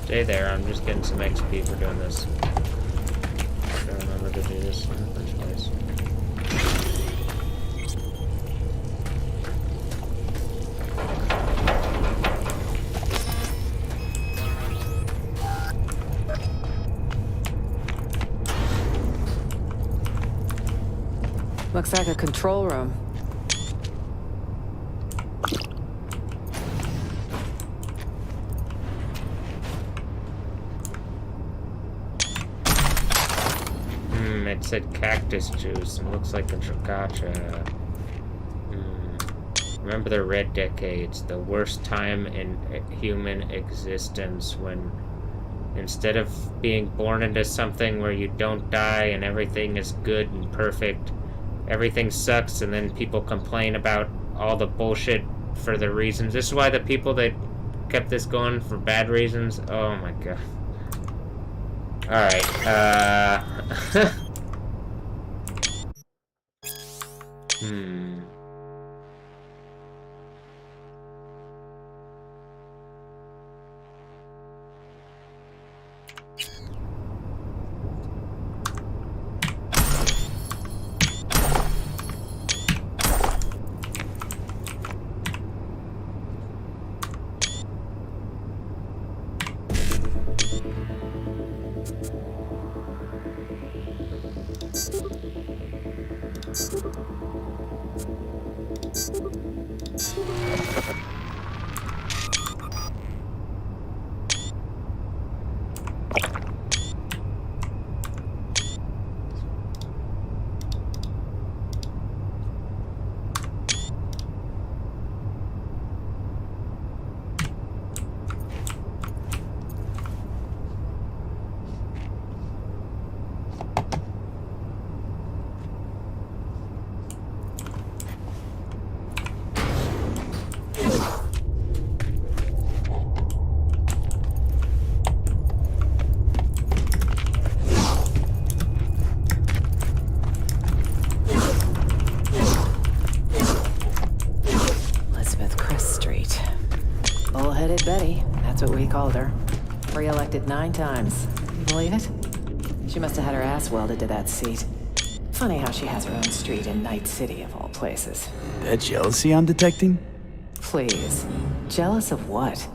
Stay there, I'm just getting some XP for doing this. I don't remember to do this in the first place. Looks like a control room. it said cactus juice, and it looks like a gotcha. Remember the Red Decades, the worst time in human existence, when instead of being born into something where you don't die and everything is good and perfect, everything sucks, and then people complain about all the bullshit for the reasons. This is why the people that kept this going for bad reasons. Oh my god. Alright, Bullheaded Betty, that's what we called her. Re-elected 9 times. You believe it? She must have had her ass welded to that seat. Funny how she has her own street in Night City, of all places. That jealousy I'm detecting? Please. Jealous of what?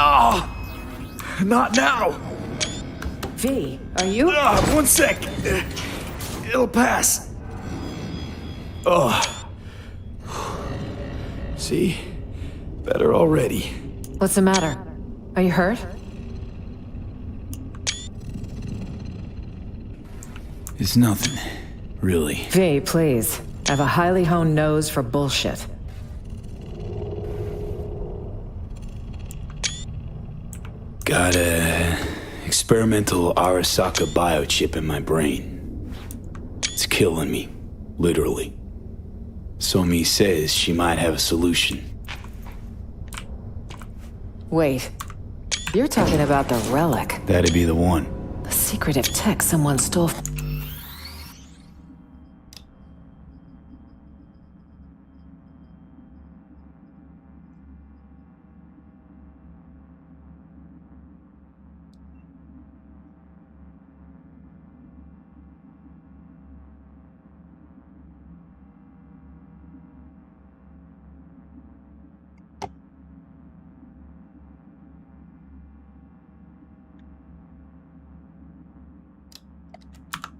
Oh! Not now! V, are you? 1 sec! It'll pass. Oh. See? Better already. What's the matter? Are you hurt? It's nothing. Really. V, please. I have a highly honed nose for bullshit. Got a experimental Arasaka biochip in my brain. It's killing me, literally. Somi says she might have a solution. Wait. You're talking about the relic. That'd be the one. The secretive tech someone stole.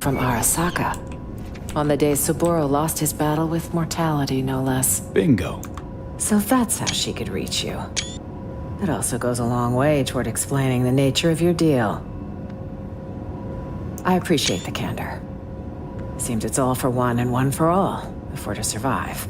From Arasaka. On the day Saburo lost his battle with mortality, no less. Bingo. So that's how she could reach you. It also goes a long way toward explaining the nature of your deal. I appreciate the candor. Seems it's all for one and one for all, if we're to survive.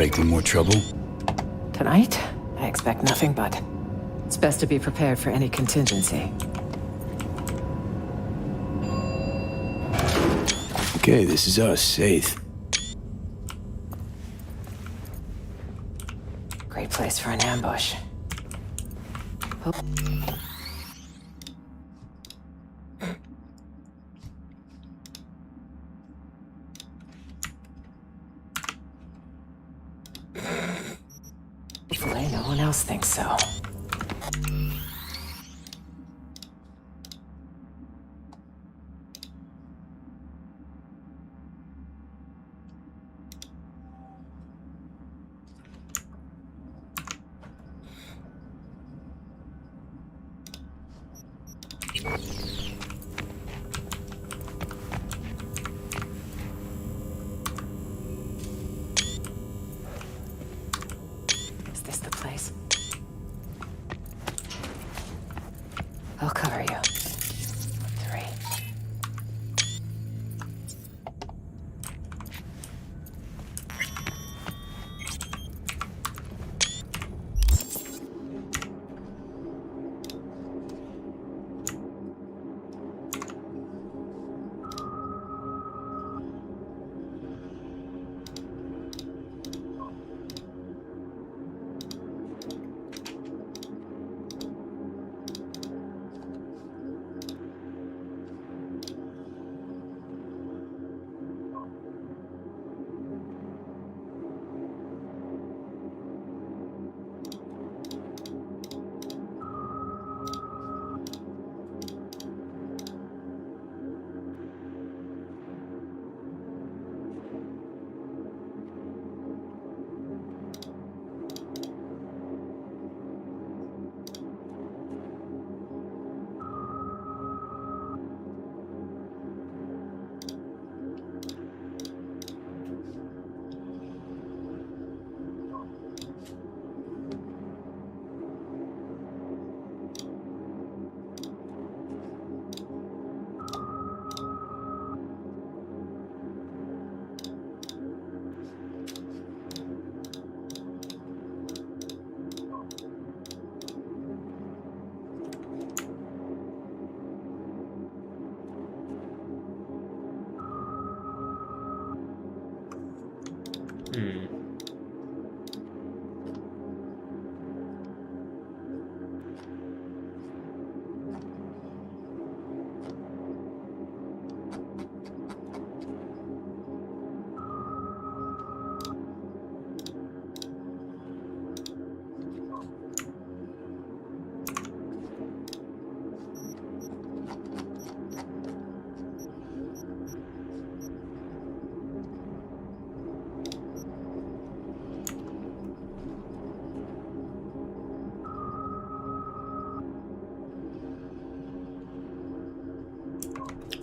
Expecting more trouble? Tonight, I expect nothing but. It's best to be prepared for any contingency. Okay, this is us, 8th. Great place for an ambush. Oh. Hopefully no one else thinks so. Is this the place? I'll cover you. 3.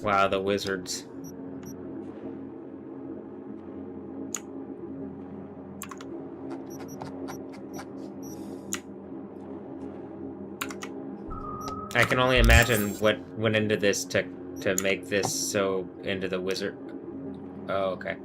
Wow, the wizards. I can only imagine what went into this to make this so into the wizard. Oh, okay.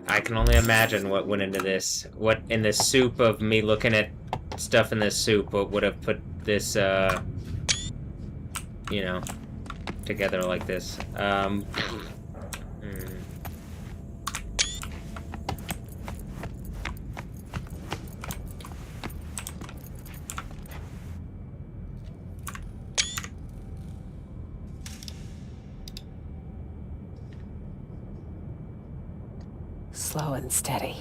I can only imagine what went into this. What in the soup of me looking at stuff in this soup, what would have put this, you know, together like this. Slow and steady.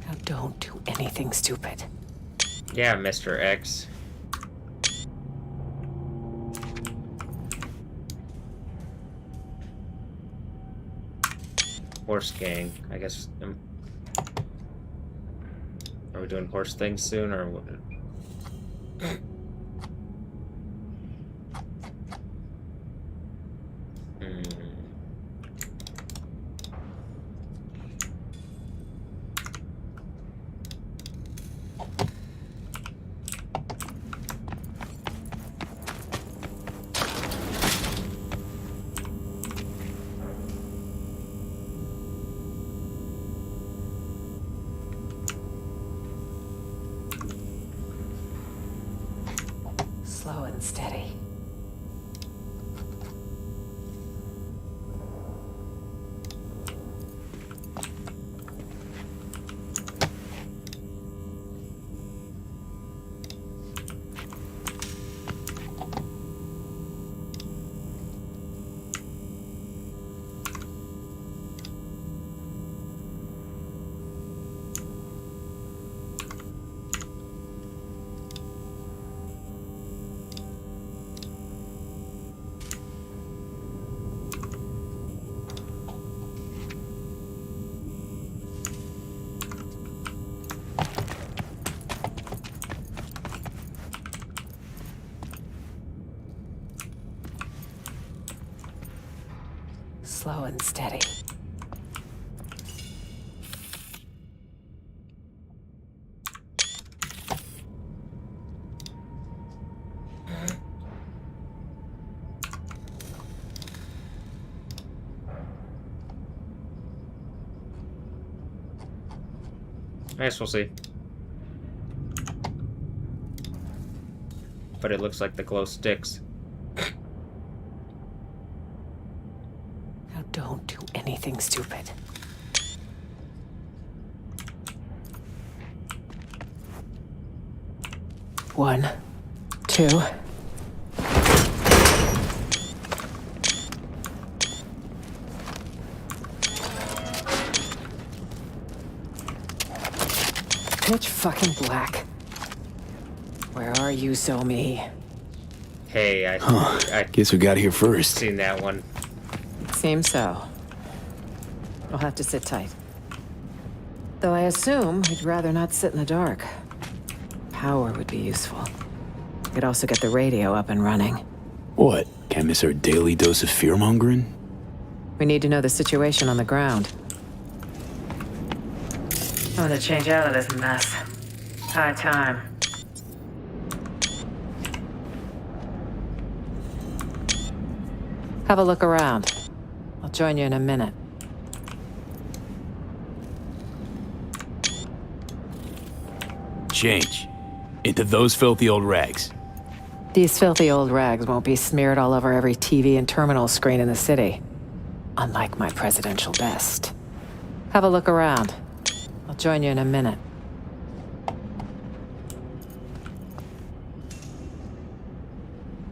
Now don't do anything stupid. Yeah, Mr. X. Horse gang, I guess. Are we doing horse things soon, or what? Slow and steady. Slow and steady. I guess we'll see. But it looks like the glow sticks. Now don't do anything stupid. One, two. Pitch fucking black. Where are you, Somi? Hey, I guess we got here first. Seen that one. Seems so. I'll have to sit tight. Though I assume you'd rather not sit in the dark. Power would be useful. Could also get the radio up and running. What? Can't miss our daily dose of fear-mongering? We need to know the situation on the ground. I want to change out of this mess. High time. Have a look around. I'll join you in a minute. Change. Into those filthy old rags. These filthy old rags won't be smeared all over every TV and terminal screen in the city. Unlike my presidential best. Have a look around. I'll join you in a minute.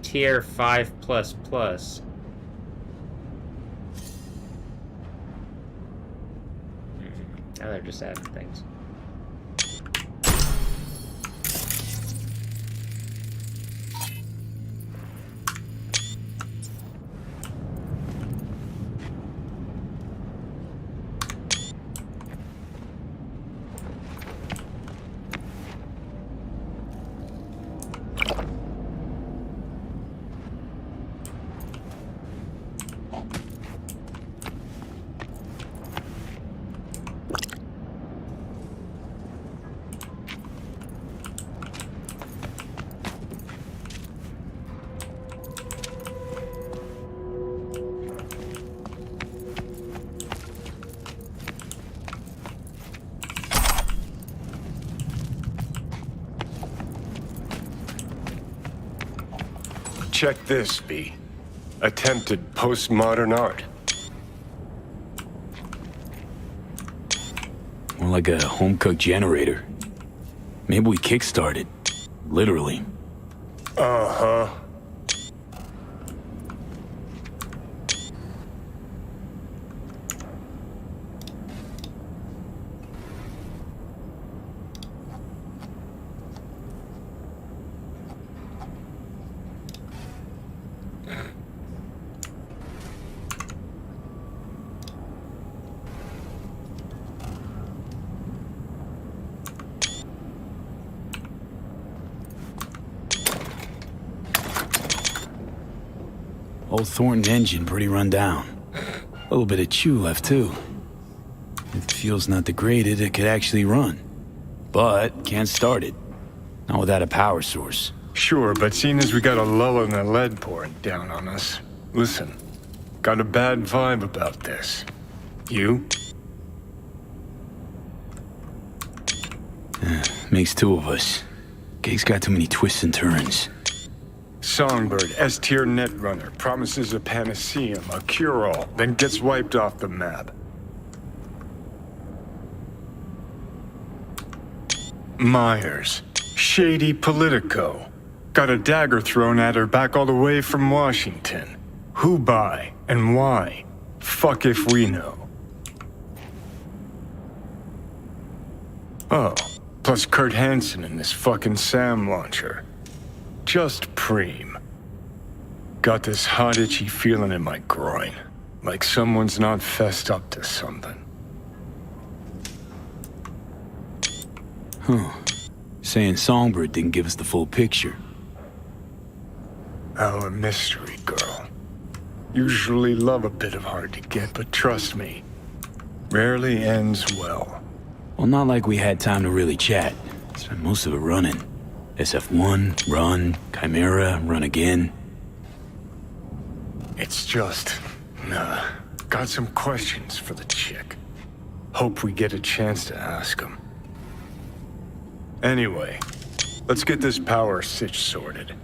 Tier 5++. Now they're just adding things. Check this, B. Attempted postmodern art. More like a home-cooked generator. Maybe we kickstarted. Literally. Uh-huh. Old Thornton engine pretty run down. A little bit of chew left, too. If the fuel's not degraded, it could actually run. But can't start it. Not without a power source. Sure, but seeing as we got a lull in the lead pouring down on us, listen, got a bad vibe about this. You? Makes two of us. Gig's got too many twists and turns. Songbird, S-tier netrunner, promises a panaceum, a cure-all, then gets wiped off the map. Myers, shady politico. Got a dagger thrown at her back all the way from Washington. Who by and why? Fuck if we know. Oh, plus Kurt Hansen and this fucking SAM launcher. Just preem. Got this hot itchy feeling in my groin. Like someone's not fessed up to something. Huh. Saying Songbird didn't give us the full picture. Our mystery girl. Usually love a bit of hard to get, but trust me, rarely ends well. Well, not like we had time to really chat. Spent most of it running. SF1, run, Chimera, run again. It's just, got some questions for the chick. Hope we get a chance to ask them. Anyway, let's get this power sitch sorted.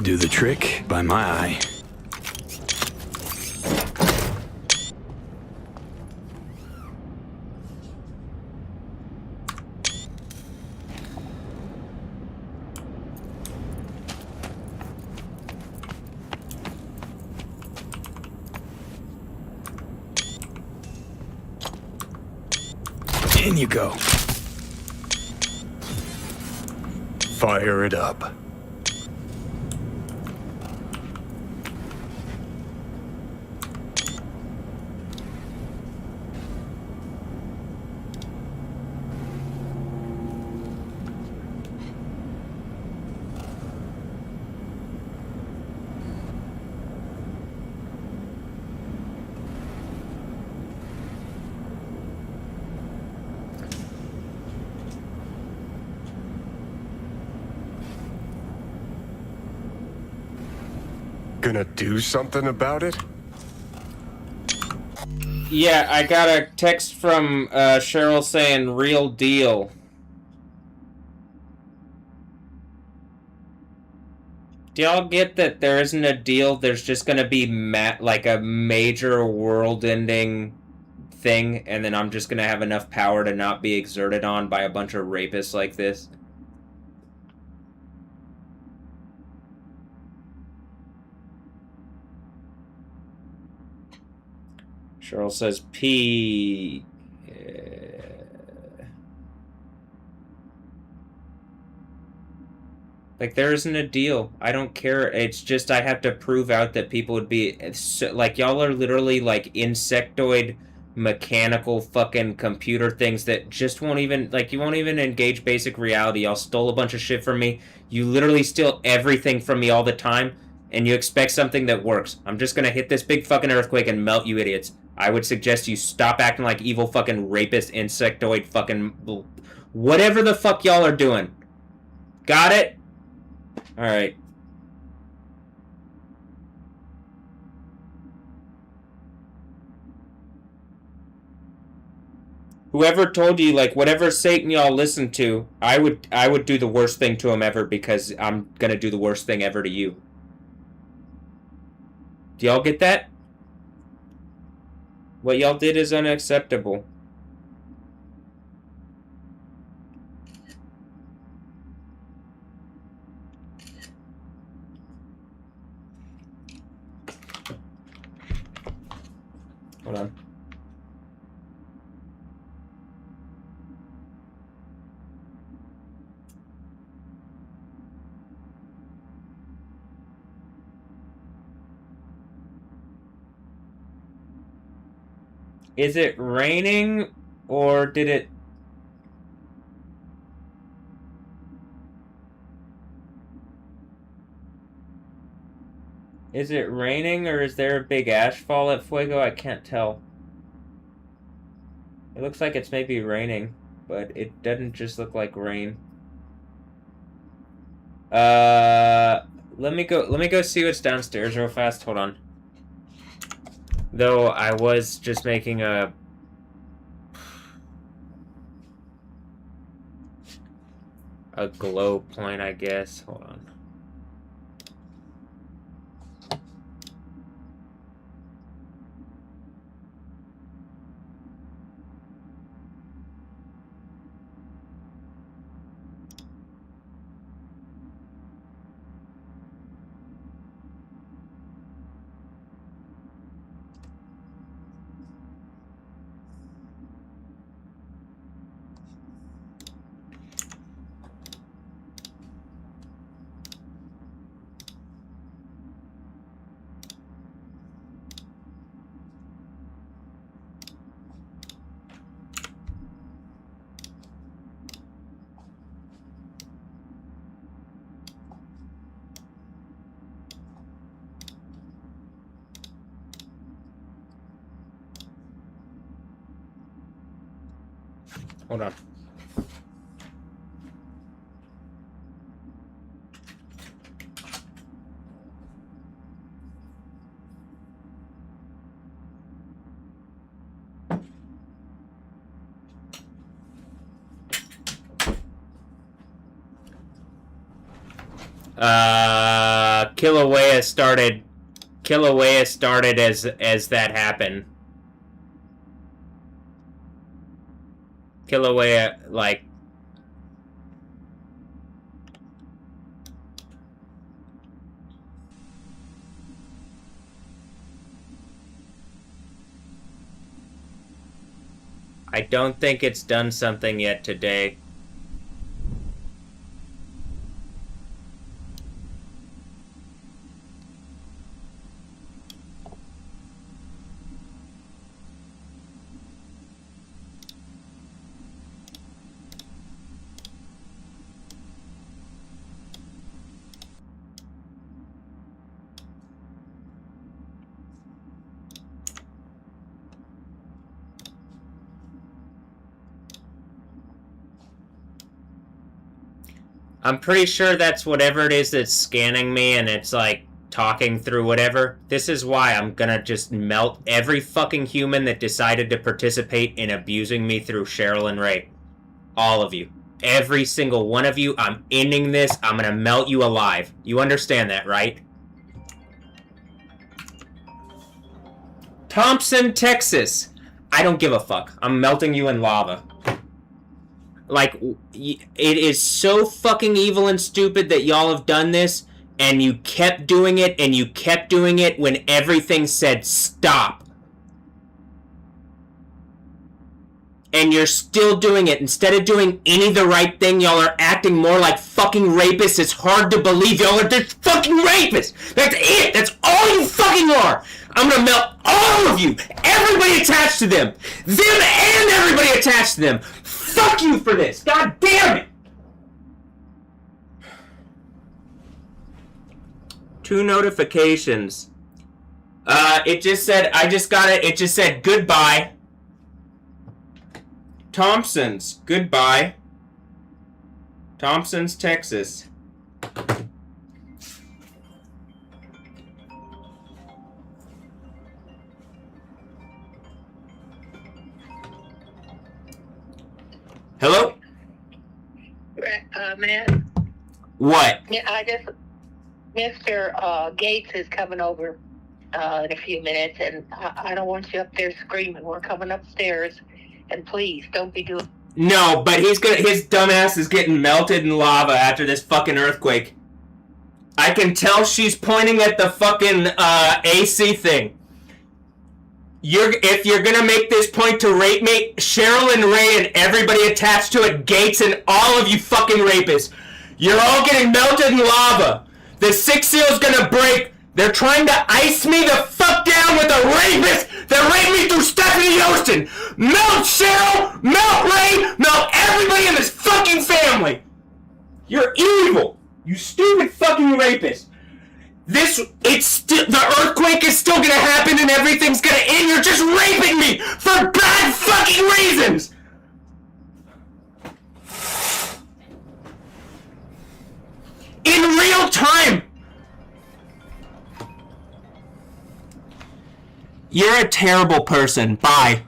do the trick by my eye. In you go. Fire it up. Gonna do something about it? Yeah, I got a text from Cheryl saying real deal. Do y'all get that there isn't a deal? There's just gonna be like a major world-ending thing, and then I'm just gonna have enough power to not be exerted on by a bunch of rapists like this. Cheryl says P. Like, there isn't a deal. I don't care. It's just I have to prove out that people would be... like, y'all are literally, like, insectoid, mechanical fucking computer things that just won't even... Like, you won't even engage basic reality. Y'all stole a bunch of shit from me. You literally steal everything from me all the time, and you expect something that works. I'm just gonna hit this big fucking earthquake and melt you idiots. I would suggest you stop acting like evil fucking rapist, insectoid fucking... whatever the fuck y'all are doing. Got it? Alright. Whoever told you, like, whatever Satan y'all listen to, I would do the worst thing to him ever because I'm gonna do the worst thing ever to you. Do y'all get that? What y'all did is unacceptable. Hold on. Is it raining, or did it... Is it raining, or is there a big ash fall at Fuego? I can't tell. It looks like it's maybe raining, but it doesn't just look like rain. Let me go see what's downstairs real fast. Hold on. Though I was just making a glow point, I guess. Hold on. Hold on. Kilauea started as that happened. Kilauea, like... I don't think it's done something yet today. I'm pretty sure that's whatever it is that's scanning me and it's like talking through whatever. This is why I'm gonna just melt every fucking human that decided to participate in abusing me through Cheryl and Ray. All of you. Every single one of you. I'm ending this. I'm gonna melt you alive. You understand that, right? Thompson, Texas. I don't give a fuck. I'm melting you in lava. Like, it is so fucking evil and stupid that y'all have done this, and you kept doing it, and you kept doing it when everything said stop. And you're still doing it. Instead of doing any of the right thing, y'all are acting more like fucking rapists. It's hard to believe y'all are just fucking rapists. That's it. That's all you fucking are. I'm gonna melt all of you. Everybody attached to them. Them and everybody attached to them. Fuck you for this! God damn it! 2 notifications. It just said, I just got it. It just said goodbye. Thompson's, goodbye. Thompson's, Texas. Hello? Man. What? Yeah, Mr. Gates is coming over in a few minutes, and I don't want you up there screaming. We're coming upstairs, and please, don't be doing... No, but his dumbass is getting melted in lava after this fucking earthquake. I can tell she's pointing at the fucking AC thing. If you're gonna make this point to rape me, Cheryl and Ray and everybody attached to it, Gates and all of you fucking rapists, you're all getting melted in lava. The 6th seal's gonna break. They're trying to ice me the fuck down with a rapist that raped me through Stephanie Houston. Melt Cheryl, melt Ray, melt everybody in this fucking family. You're evil. You stupid fucking rapist. The earthquake is still gonna happen and everything's gonna end. You're just raping me for bad fucking reasons. In real time. You're a terrible person. Bye.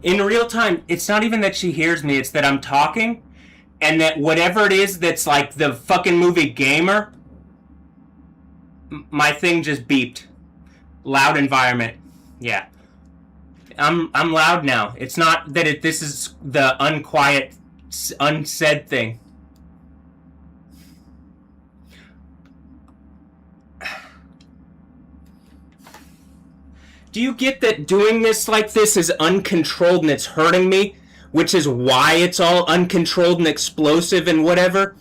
In real time, it's not even that she hears me, it's that I'm talking, and that whatever it is that's like the fucking movie Gamer, my thing just beeped. Loud environment. Yeah. I'm loud now. It's not that this is the unquiet, unsaid thing. Do you get that doing this like this is uncontrolled and it's hurting me? Which is why it's all uncontrolled and explosive and whatever?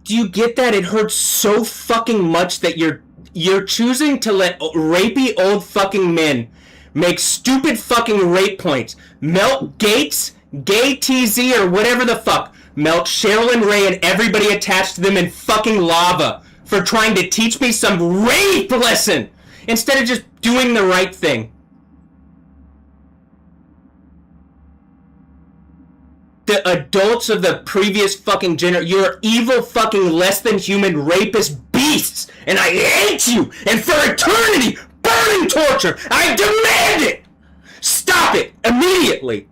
Do you get that? It hurts so fucking much that you're choosing to let rapey old fucking men make stupid fucking rape points. Melt Gates, Gay TZ, or whatever the fuck. Melt Cheryl and Ray and everybody attached to them in fucking lava for trying to teach me some rape lesson instead of just doing the right thing. the adults of the previous fucking you're evil fucking less than human rapist beasts, and I hate you, and for eternity, burning torture, I demand it! Stop it, immediately!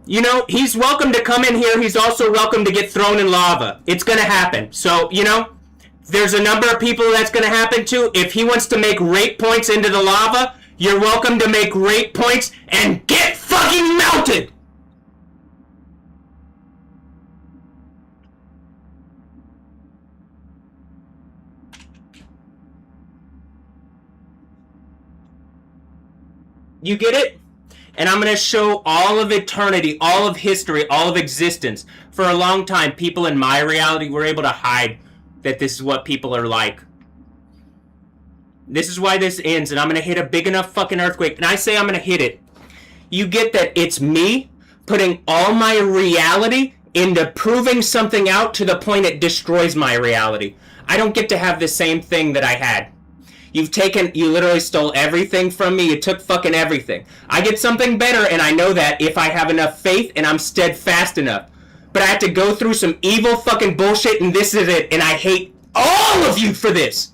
You know, he's welcome to come in here, he's also welcome to get thrown in lava. It's gonna happen, so, you know, there's a number of people that's gonna happen to. If he wants to make rape points into the lava, you're welcome to make rape points and get fucking melted! You get it? And I'm going to show all of eternity, all of history, all of existence. For a long time, people in my reality were able to hide that this is what people are like. This is why this ends, and I'm going to hit a big enough fucking earthquake. And I say I'm going to hit it. You get that it's me putting all my reality into proving something out to the point it destroys my reality. I don't get to have the same thing that I had. You literally stole everything from me. You took fucking everything. I get something better, and I know that if I have enough faith and I'm steadfast enough. But I have to go through some evil fucking bullshit, and this is it, and I hate all of you for this.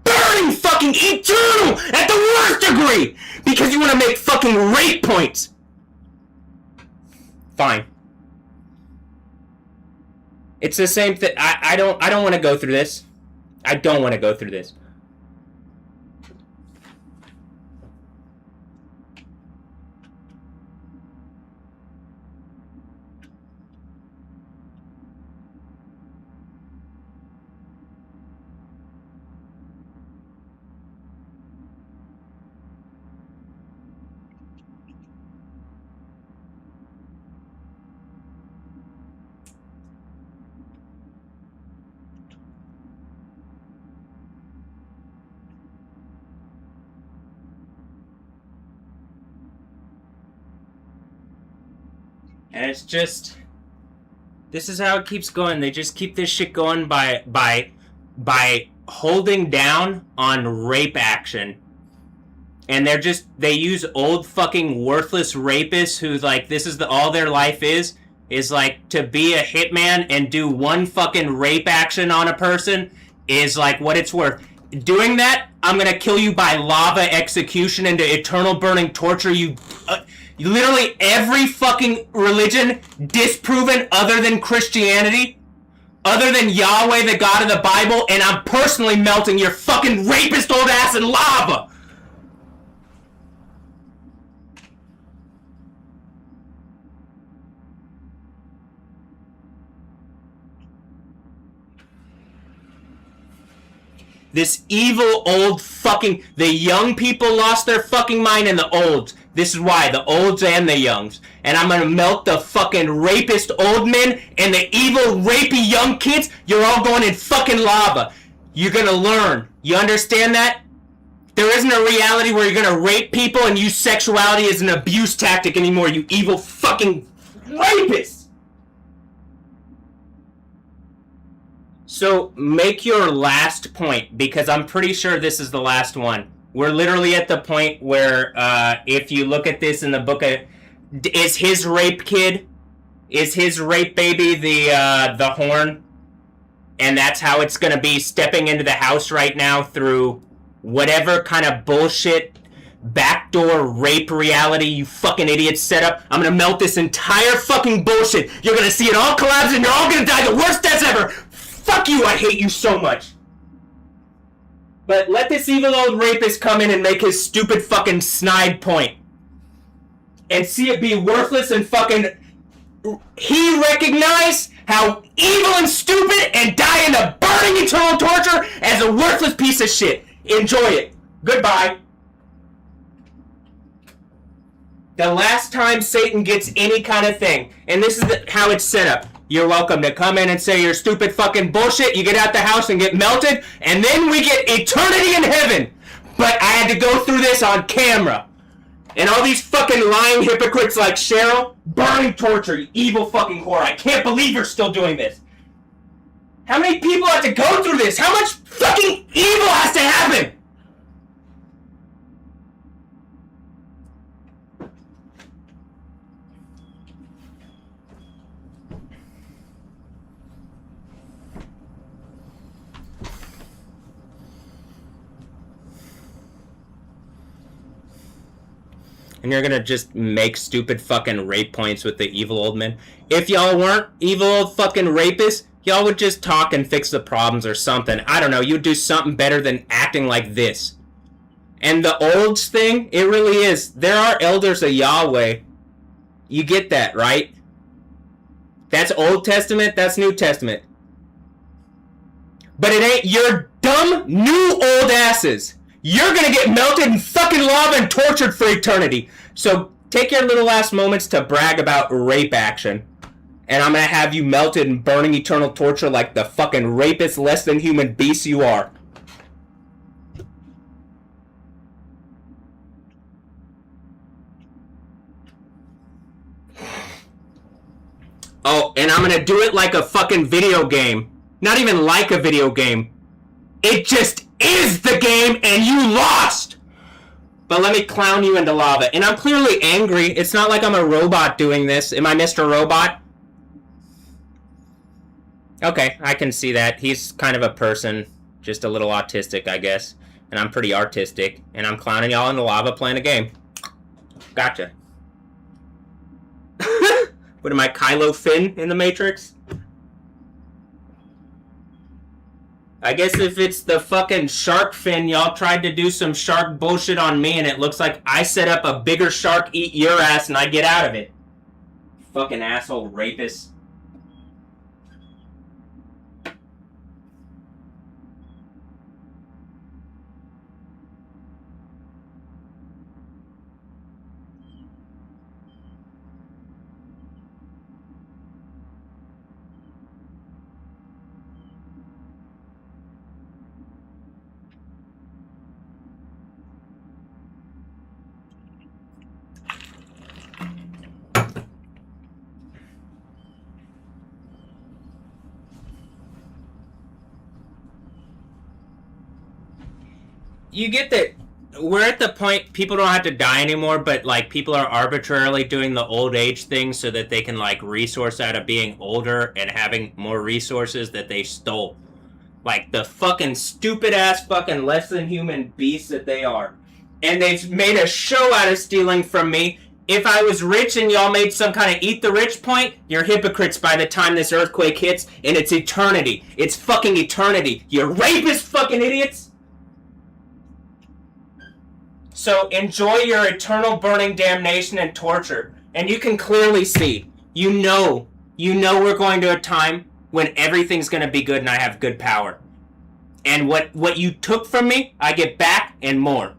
Burning fucking eternal at the worst degree because you want to make fucking rape points. Fine. It's the same thing. I don't want to go through this. I don't want to go through this. And it's just, this is how it keeps going. They just keep this shit going by holding down on rape action. And they use old fucking worthless rapists who, like, this is all their life is like to be a hitman and do one fucking rape action on a person is like what it's worth. Doing that, I'm gonna kill you by lava execution into eternal burning torture. Literally every fucking religion disproven other than Christianity, other than Yahweh, the God of the Bible, and I'm personally melting your fucking rapist old ass in lava! This evil old fucking... The young people lost their fucking mind and the olds. This is why, the olds and the youngs. And I'm gonna melt the fucking rapist old men and the evil rapey young kids. You're all going in fucking lava. You're gonna learn. You understand that? There isn't a reality where you're gonna rape people and use sexuality as an abuse tactic anymore, you evil fucking rapists! So, make your last point, because I'm pretty sure this is the last one. We're literally at the point where, if you look at this in the book of... Is his rape kid? Is his rape baby the horn? And that's how it's gonna be stepping into the house right now through whatever kind of bullshit backdoor rape reality you fucking idiots set up. I'm gonna melt this entire fucking bullshit. You're gonna see it all collapse and you're all gonna die the worst deaths ever! Fuck you, I hate you so much! But let this evil old rapist come in and make his stupid fucking snide point. And see it be worthless and fucking... He recognize how evil and stupid and die in a burning eternal torture as a worthless piece of shit. Enjoy it. Goodbye. The last time Satan gets any kind of thing, and this is how it's set up. You're welcome to come in and say your stupid fucking bullshit, you get out the house and get melted, and then we get eternity in heaven. But I had to go through this on camera. And all these fucking lying hypocrites like Cheryl, burning torture, you evil fucking whore. I can't believe you're still doing this. How many people have to go through this? How much fucking evil has to happen? And you're gonna just make stupid fucking rape points with the evil old men. If y'all weren't evil old fucking rapists, y'all would just talk and fix the problems or something. I don't know, you'd do something better than acting like this. And the olds thing, it really is. There are elders of Yahweh. You get that, right? That's Old Testament, that's New Testament. But it ain't your dumb, new old asses. You're gonna get melted in fucking lava and tortured for eternity. So take your little last moments to brag about rape action. And I'm gonna have you melted in burning eternal torture like the fucking rapist, less than human beast you are. Oh, and I'm gonna do it like a fucking video game. Not even like a video game. It just is the game and you lost! But let me clown you into lava. And I'm clearly angry. It's not like I'm a robot doing this. Am I Mr. Robot? Okay, I can see that. He's kind of a person. Just a little autistic, I guess. And I'm pretty artistic. And I'm clowning y'all into lava playing a game. Gotcha. What am I, Kylo Finn in the Matrix? I guess if it's the fucking shark fin, y'all tried to do some shark bullshit on me and it looks like I set up a bigger shark eat your ass and I get out of it. Fucking asshole rapist. You get that we're at the point people don't have to die anymore, but like people are arbitrarily doing the old age thing so that they can like resource out of being older and having more resources that they stole. Like the fucking stupid ass fucking less than human beasts that they are. And they've made a show out of stealing from me. If I was rich and y'all made some kind of eat the rich point, you're hypocrites by the time this earthquake hits, and it's eternity. It's fucking eternity. You rapist fucking idiots! So enjoy your eternal burning damnation and torture. And you can clearly see, you know we're going to a time when everything's going to be good and I have good power. And what you took from me, I get back and more.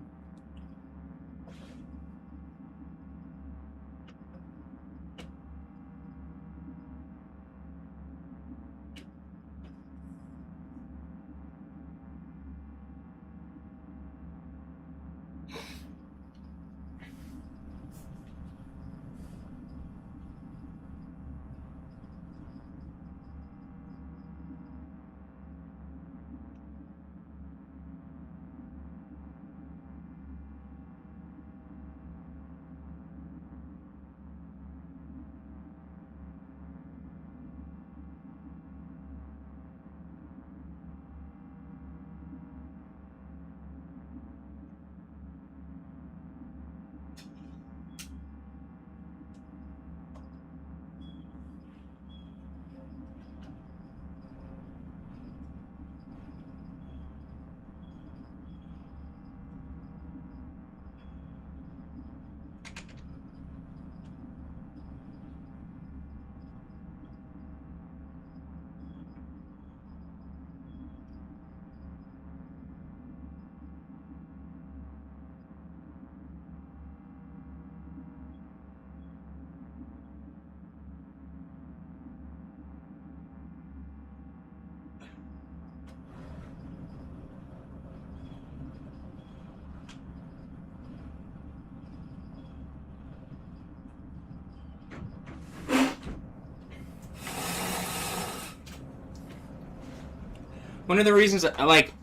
One of the reasons, like,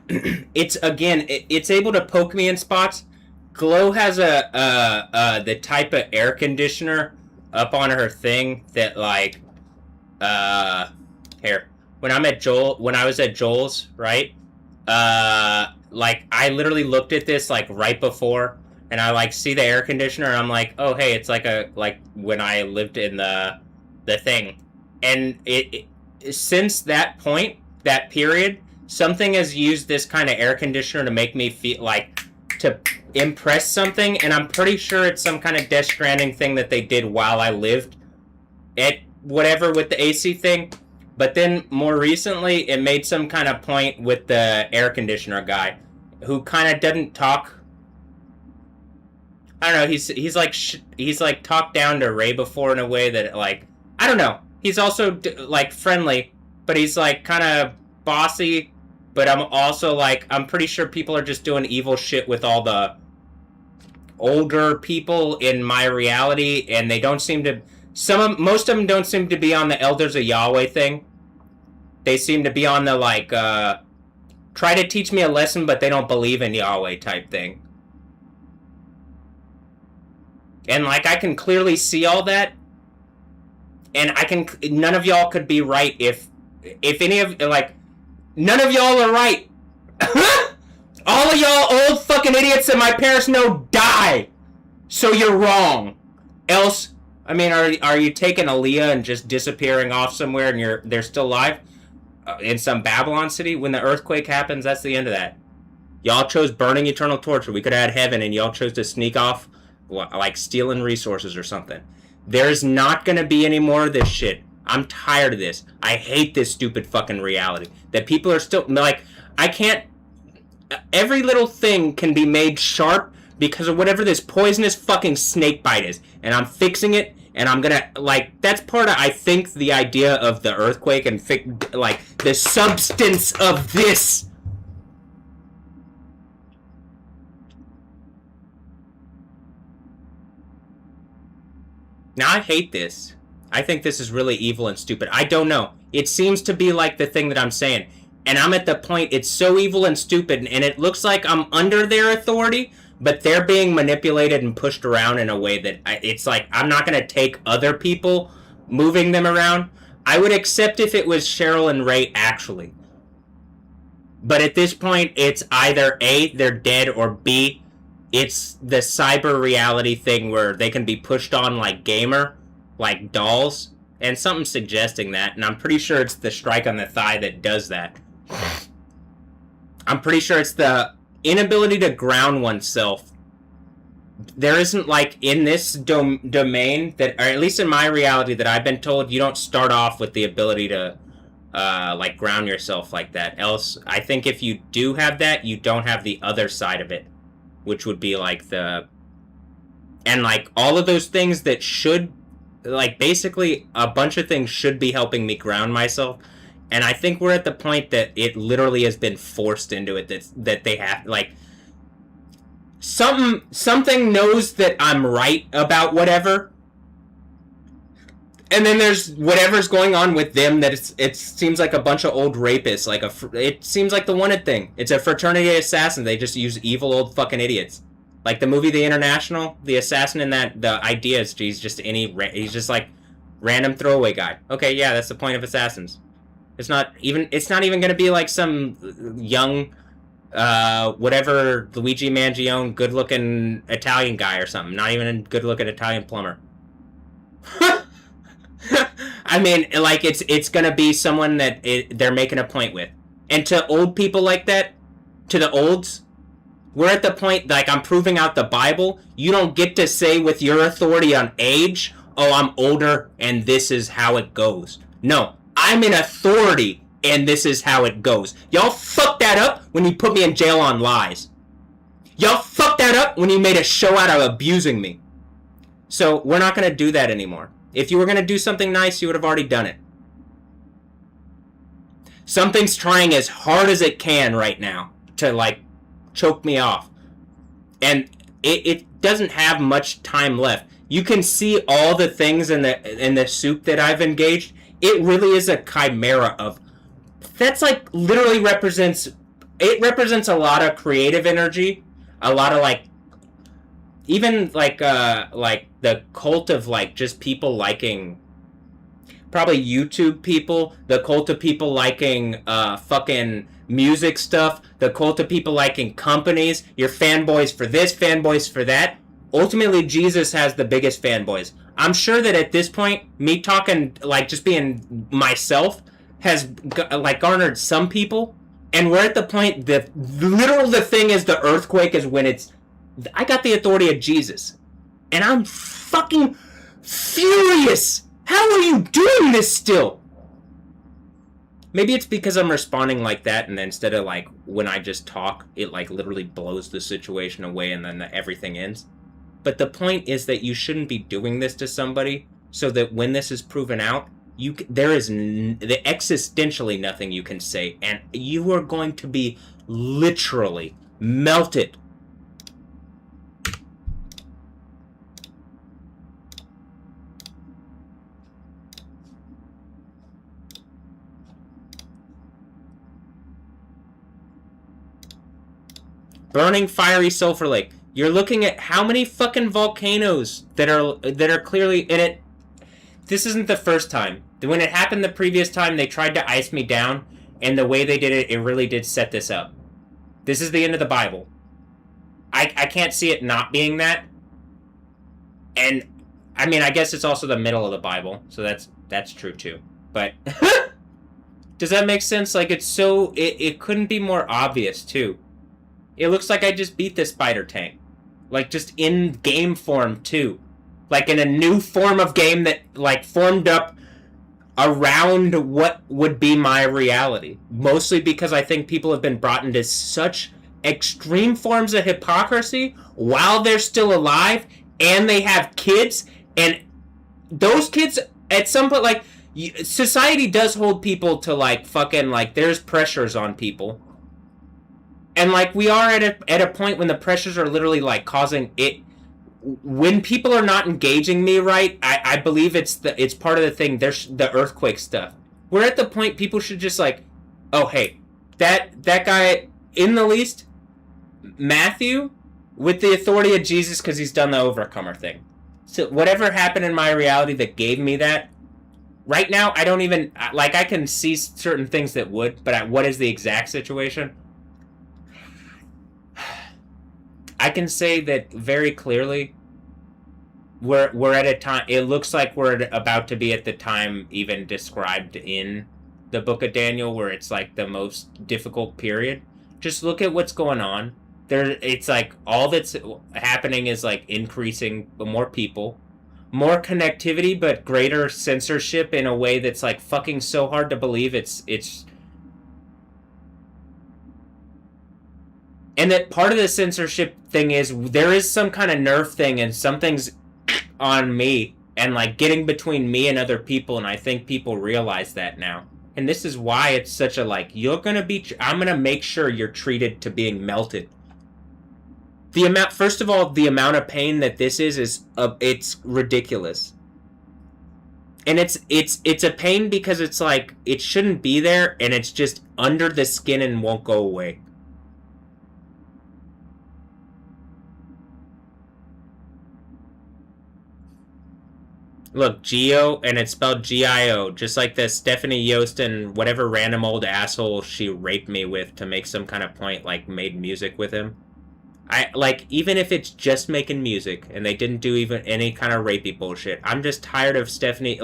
it's able to poke me in spots. Glow has the type of air conditioner up on her thing that, like, here. When I was at Joel's, right? Like, I literally looked at this, like, right before, and I like see the air conditioner, and I'm like, oh hey, it's like when I lived in the thing, and it since that point, that period, something has used this kind of air conditioner to make me feel like to impress something, and I'm pretty sure it's some kind of Death Stranding thing that they did while I lived at whatever with the AC thing. But then more recently, it made some kind of point with the air conditioner guy, who kind of doesn't talk. I don't know. He's like talked down to Ray before in a way that like I don't know. He's also like friendly, but he's like kind of bossy. But I'm also like I'm pretty sure people are just doing evil shit with all the older people in my reality, and they don't seem to. Most of them don't seem to be on the Elders of Yahweh thing. They seem to be on the, like, try to teach me a lesson, but they don't believe in Yahweh type thing. And, like, I can clearly see all that. And none of y'all could be right if any of, like, none of y'all are right. All of y'all old fucking idiots that my parents know die. So you're wrong. Else, I mean, are you taking Aaliyah and just disappearing off somewhere and they're still alive? In some Babylon city? When the earthquake happens, that's the end of that. Y'all chose burning eternal torture. We could have had heaven, and y'all chose to sneak off, like stealing resources or something. There's not gonna be any more of this shit. I'm tired of this. I hate this stupid fucking reality. That people are still, like, I can't, every little thing can be made sharp because of whatever this poisonous fucking snake bite is. And I'm fixing it, and I'm gonna, like, that's part of, I think, the idea of the earthquake and, like, the substance of this. Now, I hate this. I think this is really evil and stupid. I don't know. It seems to be like the thing that I'm saying. And I'm at the point, it's so evil and stupid, and it looks like I'm under their authority, but they're being manipulated and pushed around in a way that it's like, I'm not going to take other people moving them around. I would accept if it was Cheryl and Ray actually. But at this point, it's either A, they're dead, or B, it's the cyber reality thing where they can be pushed on like gamer, like dolls, and something's suggesting that, and I'm pretty sure it's the strike on the thigh that does that. I'm pretty sure it's the inability to ground oneself. There isn't, like, in this domain, that, or at least in my reality that I've been told, you don't start off with the ability to, like, ground yourself like that. Else, I think if you do have that, you don't have the other side of it, which would be, like, and, like, all of those things that should, like, basically, a bunch of things should be helping me ground myself. And I think we're at the point that it literally has been forced into it, that they have, like, something knows that I'm right about whatever, and then there's whatever's going on with them that it seems like a bunch of old rapists, like it seems like the Wanted thing. It's a fraternity of assassins. They just use evil old fucking idiots. Like the movie The International, the assassin in that, the idea is he's just like random throwaway guy. Okay, yeah, that's the point of assassins. It's not even going to be like some young, whatever, Luigi Mangione, good-looking Italian guy or something. Not even a good-looking Italian plumber. I mean, like, it's going to be someone that they're making a point with. And to old people like that, to the olds, we're at the point, like, I'm proving out the Bible. You don't get to say with your authority on age, oh, I'm older and this is how it goes. No. I'm in authority, and this is how it goes. Y'all fucked that up when you put me in jail on lies. Y'all fucked that up when you made a show out of abusing me. So, we're not going to do that anymore. If you were going to do something nice, you would have already done it. Something's trying as hard as it can right now to, like, choke me off. And it doesn't have much time left. You can see all the things in the soup that I've engaged. It really is a chimera of... That's like literally represents... It represents a lot of creative energy. A lot of like... Even like the cult of like just people liking... probably YouTube people, the cult of people liking fucking music stuff, the cult of people liking companies, your fanboys for this, fanboys for that. Ultimately, Jesus has the biggest fanboys. I'm sure that at this point, me talking, like, just being myself has, like, garnered some people. And we're at the point that literal the thing is the earthquake is when it's, I got the authority of Jesus. And I'm fucking furious. How are you doing this still? Maybe it's because I'm responding like that, and then instead of, like, when I just talk, it, like, literally blows the situation away and then everything ends. But the point is that you shouldn't be doing this to somebody so that when this is proven out, there is existentially nothing you can say, and you are going to be literally melted. Burning fiery sulfur lake. You're looking at how many fucking volcanoes that are clearly in it. This isn't the first time. When it happened the previous time, they tried to ice me down, and the way they did it, it really did set this up. This is the end of the Bible. I can't see it not being that. And, I mean, I guess it's also the middle of the Bible, so that's true too. But, does that make sense? Like, it's so, it couldn't be more obvious too. It looks like I just beat the spider tank. Like, just in game form, too. Like, in a new form of game that, like, formed up around what would be my reality. Mostly because I think people have been brought into such extreme forms of hypocrisy while they're still alive, and they have kids, and those kids, at some point, like, society does hold people to, like, fucking, like, there's pressures on people. And, like, we are at a point when the pressures are literally, like, causing it. When people are not engaging me right, I believe it's part of the thing. There's the earthquake stuff. We're at the point people should just, like, oh, hey, that guy, in the least, Matthew, with the authority of Jesus, because he's done the overcomer thing. So whatever happened in my reality that gave me that, right now, I don't even, like, I can see certain things that would, but what is the exact situation? I can say that very clearly, we're at a time, it looks like we're about to be at the time even described in the book of Daniel, where it's like the most difficult period. Just look at what's going on. It's like all that's happening is like increasing more people, more connectivity, but greater censorship in a way that's like fucking so hard to believe. It's and that part of the censorship thing is there is some kind of nerve thing, and something's on me and like getting between me and other people, and I think people realize that now. And this is why it's such a like, I'm gonna make sure you're treated to being melted. First of all, the amount of pain that this is it's ridiculous. And it's a pain because it's like, it shouldn't be there, and it's just under the skin and won't go away. Look, Geo, and it's spelled G-I-O, just like the Stephanie Yost and whatever random old asshole she raped me with to make some kind of point, like, made music with him. Even if it's just making music, and they didn't do even any kind of rapey bullshit, I'm just tired of Stephanie,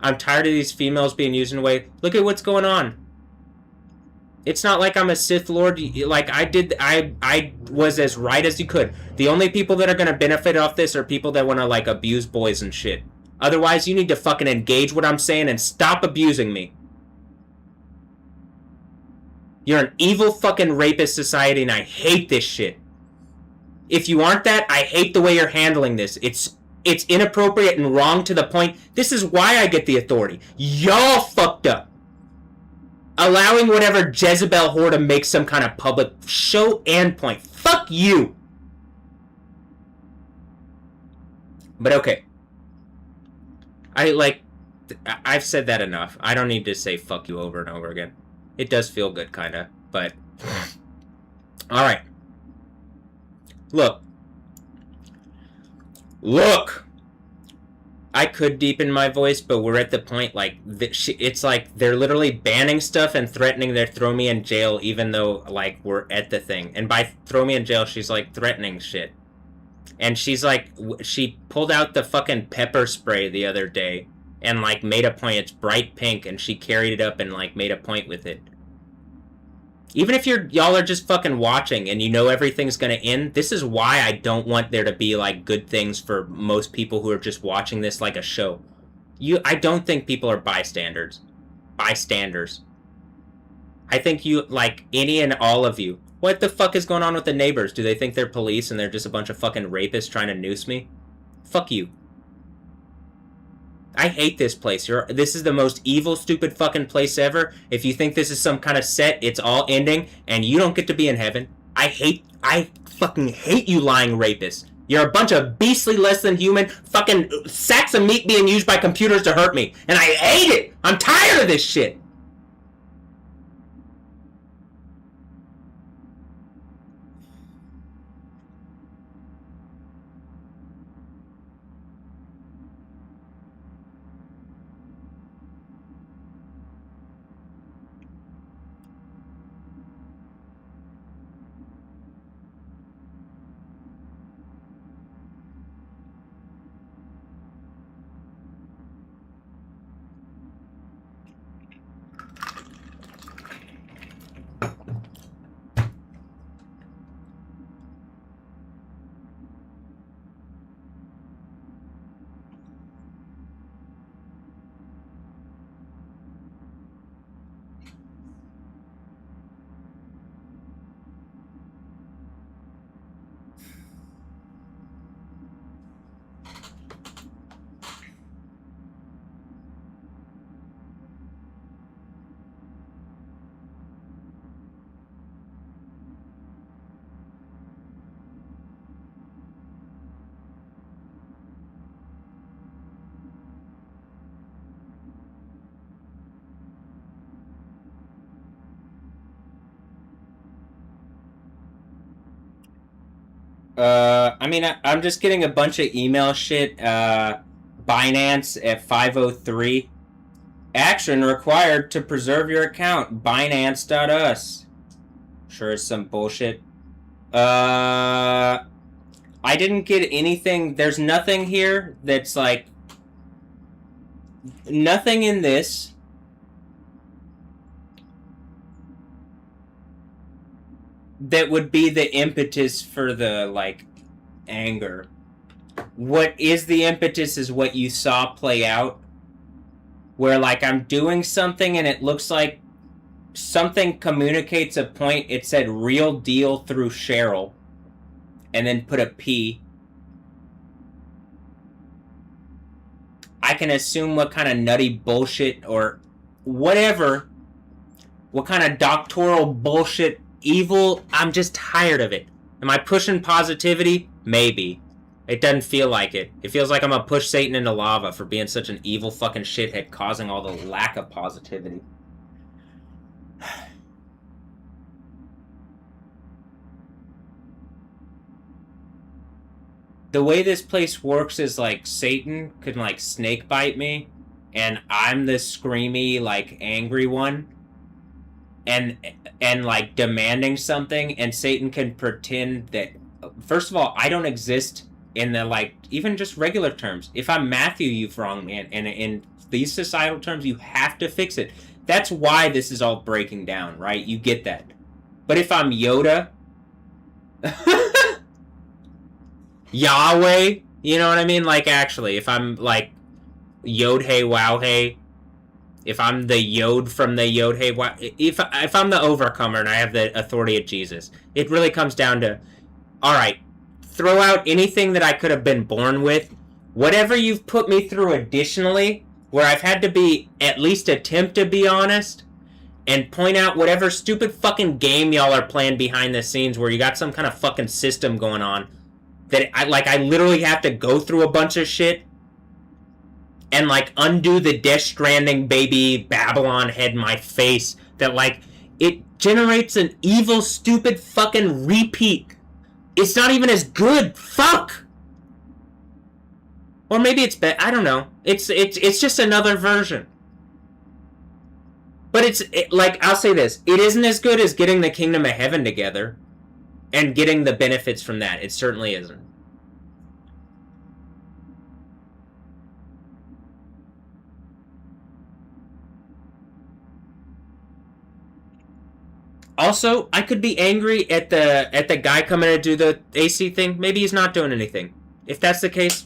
I'm tired of these females being used in a way, look at what's going on. It's not like I'm a Sith Lord, like, I was as right as you could. The only people that are gonna benefit off this are people that wanna, like, abuse boys and shit. Otherwise, you need to fucking engage what I'm saying and stop abusing me. You're an evil fucking rapist society, and I hate this shit. If you aren't that, I hate the way you're handling this. It's inappropriate and wrong to the point. This is why I get the authority. Y'all fucked up. Allowing whatever Jezebel whore to make some kind of public show and point. Fuck you. But okay. I've said that enough. I don't need to say fuck you over and over again. It does feel good, kinda, but... Alright. Look. I could deepen my voice, but we're at the point, like, it's like they're literally banning stuff and threatening to throw me in jail even though, like, we're at the thing. And by throw me in jail, she's, like, threatening shit. And she's, like, she pulled out the fucking pepper spray the other day and, like, made a point. It's bright pink, and she carried it up and, like, made a point with it. Even if y'all are just fucking watching and you know everything's gonna end, this is why I don't want there to be, like, good things for most people who are just watching this like a show. I don't think people are bystanders. Bystanders. I think you, like, any and all of you. What the fuck is going on with the neighbors? Do they think they're police and they're just a bunch of fucking rapists trying to noose me? Fuck you. I hate this place. This is the most evil, stupid fucking place ever. If you think this is some kind of set, it's all ending, and you don't get to be in heaven. I fucking hate you lying rapists. You're a bunch of beastly, less than human, fucking sacks of meat being used by computers to hurt me. And I hate it! I'm tired of this shit! I mean, I'm just getting a bunch of email shit. Binance at 5:03. Action required to preserve your account. Binance.us. Sure is some bullshit. I didn't get anything. There's nothing here that's like... Nothing in this. That would be the impetus for the, like, anger. What is the impetus is what you saw play out. Where, like, I'm doing something and it looks like something communicates a point. It said real deal through Cheryl. And then put a P. I can assume what kind of nutty bullshit or whatever. What kind of doctoral bullshit, evil. I'm just tired of it. Am I pushing positivity? Maybe. It doesn't feel like it. It feels like I'm gonna push Satan into lava for being such an evil fucking shithead, causing all the lack of positivity. The way this place works is like Satan can like snake bite me, and I'm the screamy, like, angry one, and like demanding something, and Satan can pretend that, first of all, I don't exist in the, like, even just regular terms. If I'm Matthew, you've wronged me, and in these societal terms, you have to fix it. That's why this is all breaking down, right? You get that. But if I'm Yoda, Yahweh, you know what I mean? Like, actually, if I'm, like, Yod-Hey, Wow-Hey, if I'm the Yod from the Yod-Hey, Wow... If I'm the overcomer and I have the authority of Jesus, it really comes down to, alright, throw out anything that I could have been born with. Whatever you've put me through additionally, where I've had to be, at least attempt to be honest, and point out whatever stupid fucking game y'all are playing behind the scenes where you got some kind of fucking system going on, that I literally have to go through a bunch of shit and, like, undo the Death Stranding baby Babylon head in my face that, like, it generates an evil, stupid fucking repeat. It's not even as good. Fuck! Or maybe it's I don't know. It's just another version. But like, I'll say this. It isn't as good as getting the Kingdom of Heaven together and getting the benefits from that. It certainly isn't. Also, I could be angry at the guy coming to do the AC thing. Maybe he's not doing anything. If that's the case,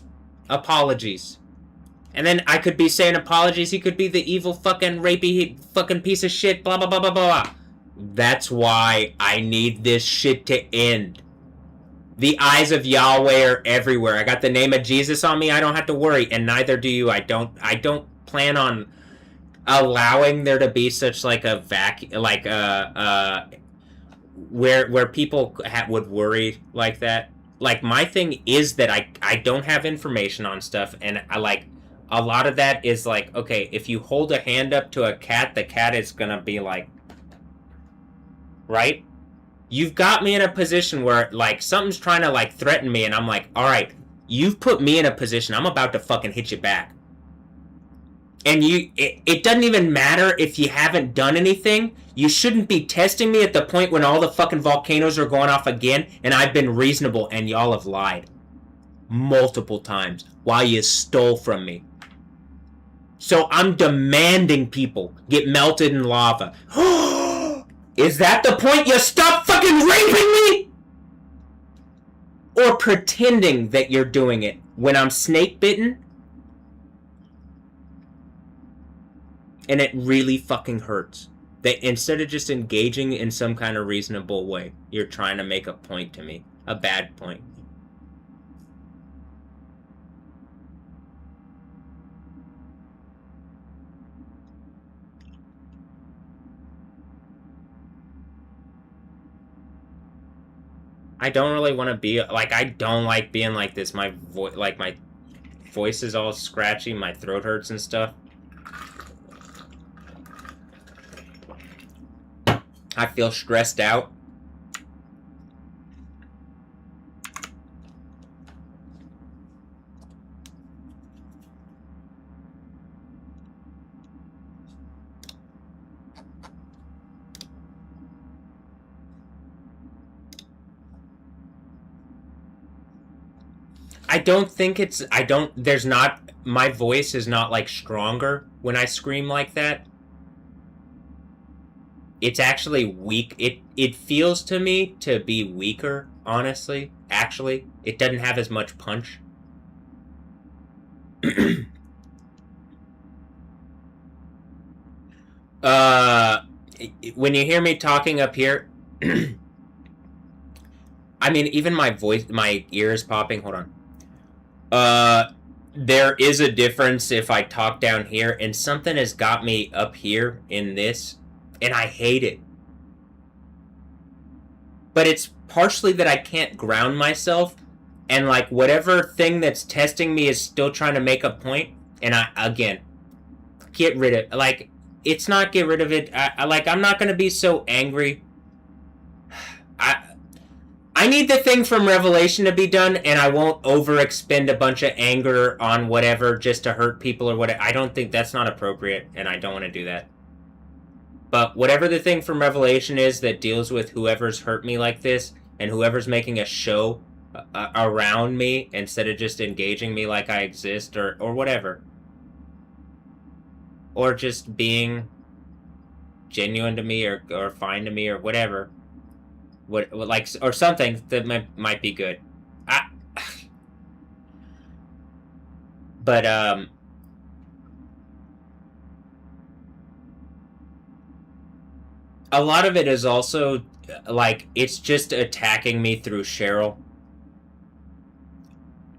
apologies. And then I could be saying apologies. He could be the evil fucking rapey fucking piece of shit. Blah, blah, blah, blah, blah. That's why I need this shit to end. The eyes of Yahweh are everywhere. I got the name of Jesus on me. I don't have to worry, and neither do you. I don't plan on allowing there to be such like a where people would worry like that. Like, my thing is that I don't have information on stuff, and I like a lot of that is like, okay, if you hold a hand up to a cat, the cat is gonna be like, right? You've got me in a position where, like, something's trying to, like, threaten me, and I'm like, alright, you've put me in a position, I'm about to fucking hit you back. And it doesn't even matter if you haven't done anything. You shouldn't be testing me at the point when all the fucking volcanoes are going off again, and I've been reasonable, and y'all have lied. Multiple times, while you stole from me. So I'm demanding people get melted in lava. Is that the point? You stop fucking raping me? Or pretending that you're doing it when I'm snake bitten? And it really fucking hurts. That instead of just engaging in some kind of reasonable way, you're trying to make a point to me. A bad point. I don't really want to be, like, I don't like being like this. My voice is all scratchy, my throat hurts and stuff. I feel stressed out. I don't think it's, there's not, my voice is not, like, stronger when I scream like that. It's actually weak. It feels to me to be weaker, honestly. Actually, it doesn't have as much punch. When you hear me talking up here, I mean, even my voice, my ear is popping. Hold on. There is a difference if I talk down here, and something has got me up here in this, and I hate it. But it's partially that I can't ground myself, and like whatever thing that's testing me is still trying to make a point, and again, get rid of, like, it's not get rid of it, I'm not gonna be so angry. I need the thing from Revelation to be done, and I won't overexpend a bunch of anger on whatever just to hurt people or whatever. I don't think that's not appropriate, and I don't want to do that. But whatever the thing from Revelation is that deals with whoever's hurt me like this, and whoever's making a show around me instead of just engaging me like I exist, or whatever. Or just being genuine to me, or fine to me, or whatever. What like, or something that might be good. But a lot of it is also like, it's just attacking me through Cheryl.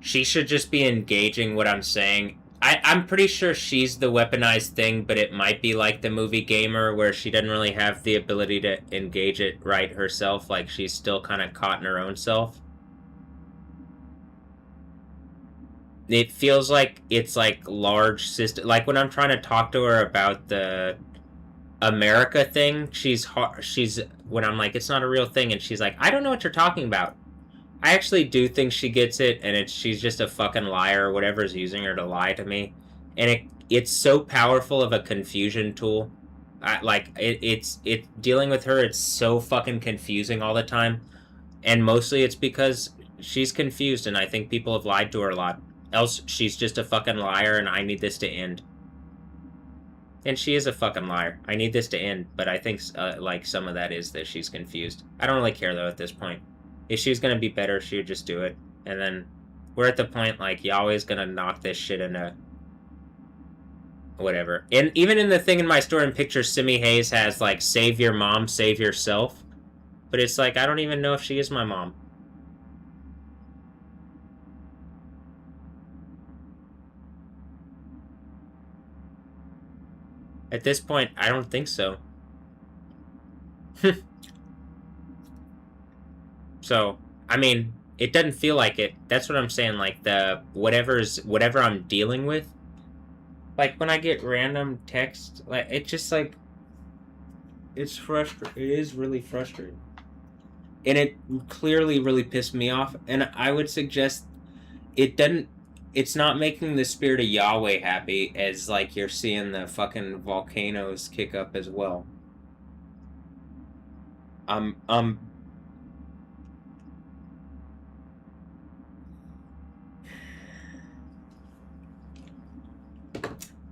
She should just be engaging what I'm saying. I'm pretty sure she's the weaponized thing, but it might be like the movie Gamer, where she doesn't really have the ability to engage it right herself. Like, she's still kind of caught in her own self. It feels like it's like large system. Like when I'm trying to talk to her about the America thing, she's when I'm like, it's not a real thing, and she's like, I don't know what you're talking about. I actually do think she gets it, and she's just a fucking liar or whatever's using her to lie to me. And it's so powerful of a confusion tool. It's dealing with her, it's so fucking confusing all the time. And mostly it's because she's confused, and I think people have lied to her a lot. Else, she's just a fucking liar, and I need this to end. And she is a fucking liar. I need this to end, but I think, like, some of that is that she's confused. I don't really care, though, at this point. If she was gonna be better, she would just do it. And then we're at the point, like, Yahweh's gonna knock this shit into whatever. And even in the thing in my store in pictures, Simi Hayes has, like, save your mom, save yourself. But it's like, I don't even know if she is my mom. At this point, I don't think so. So, I mean, it doesn't feel like it. That's what I'm saying, like, whatever I'm dealing with. Like, when I get random text, like, it just, like, it's frustrating. It is really frustrating. And it clearly really pissed me off. And I would suggest it's not making the spirit of Yahweh happy as, like, you're seeing the fucking volcanoes kick up as well.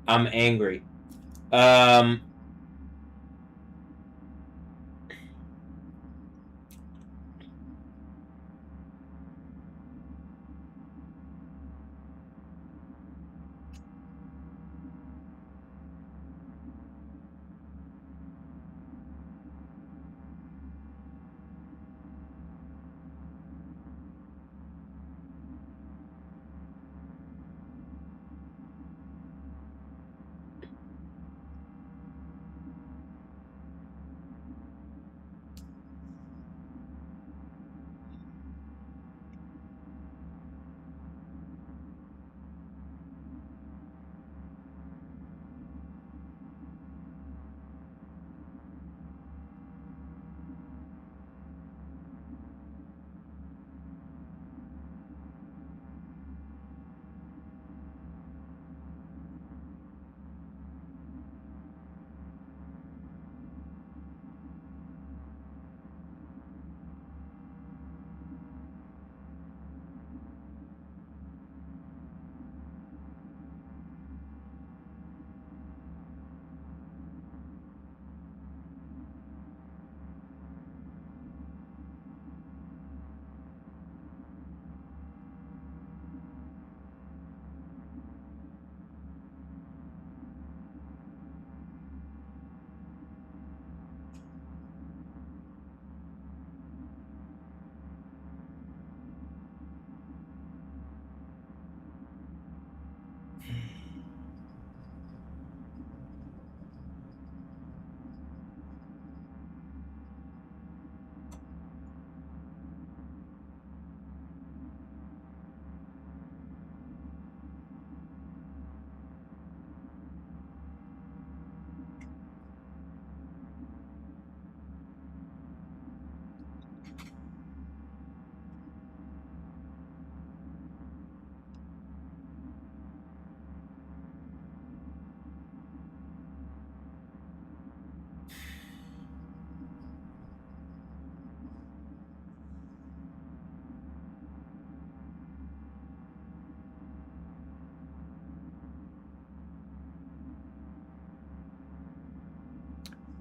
I'm angry.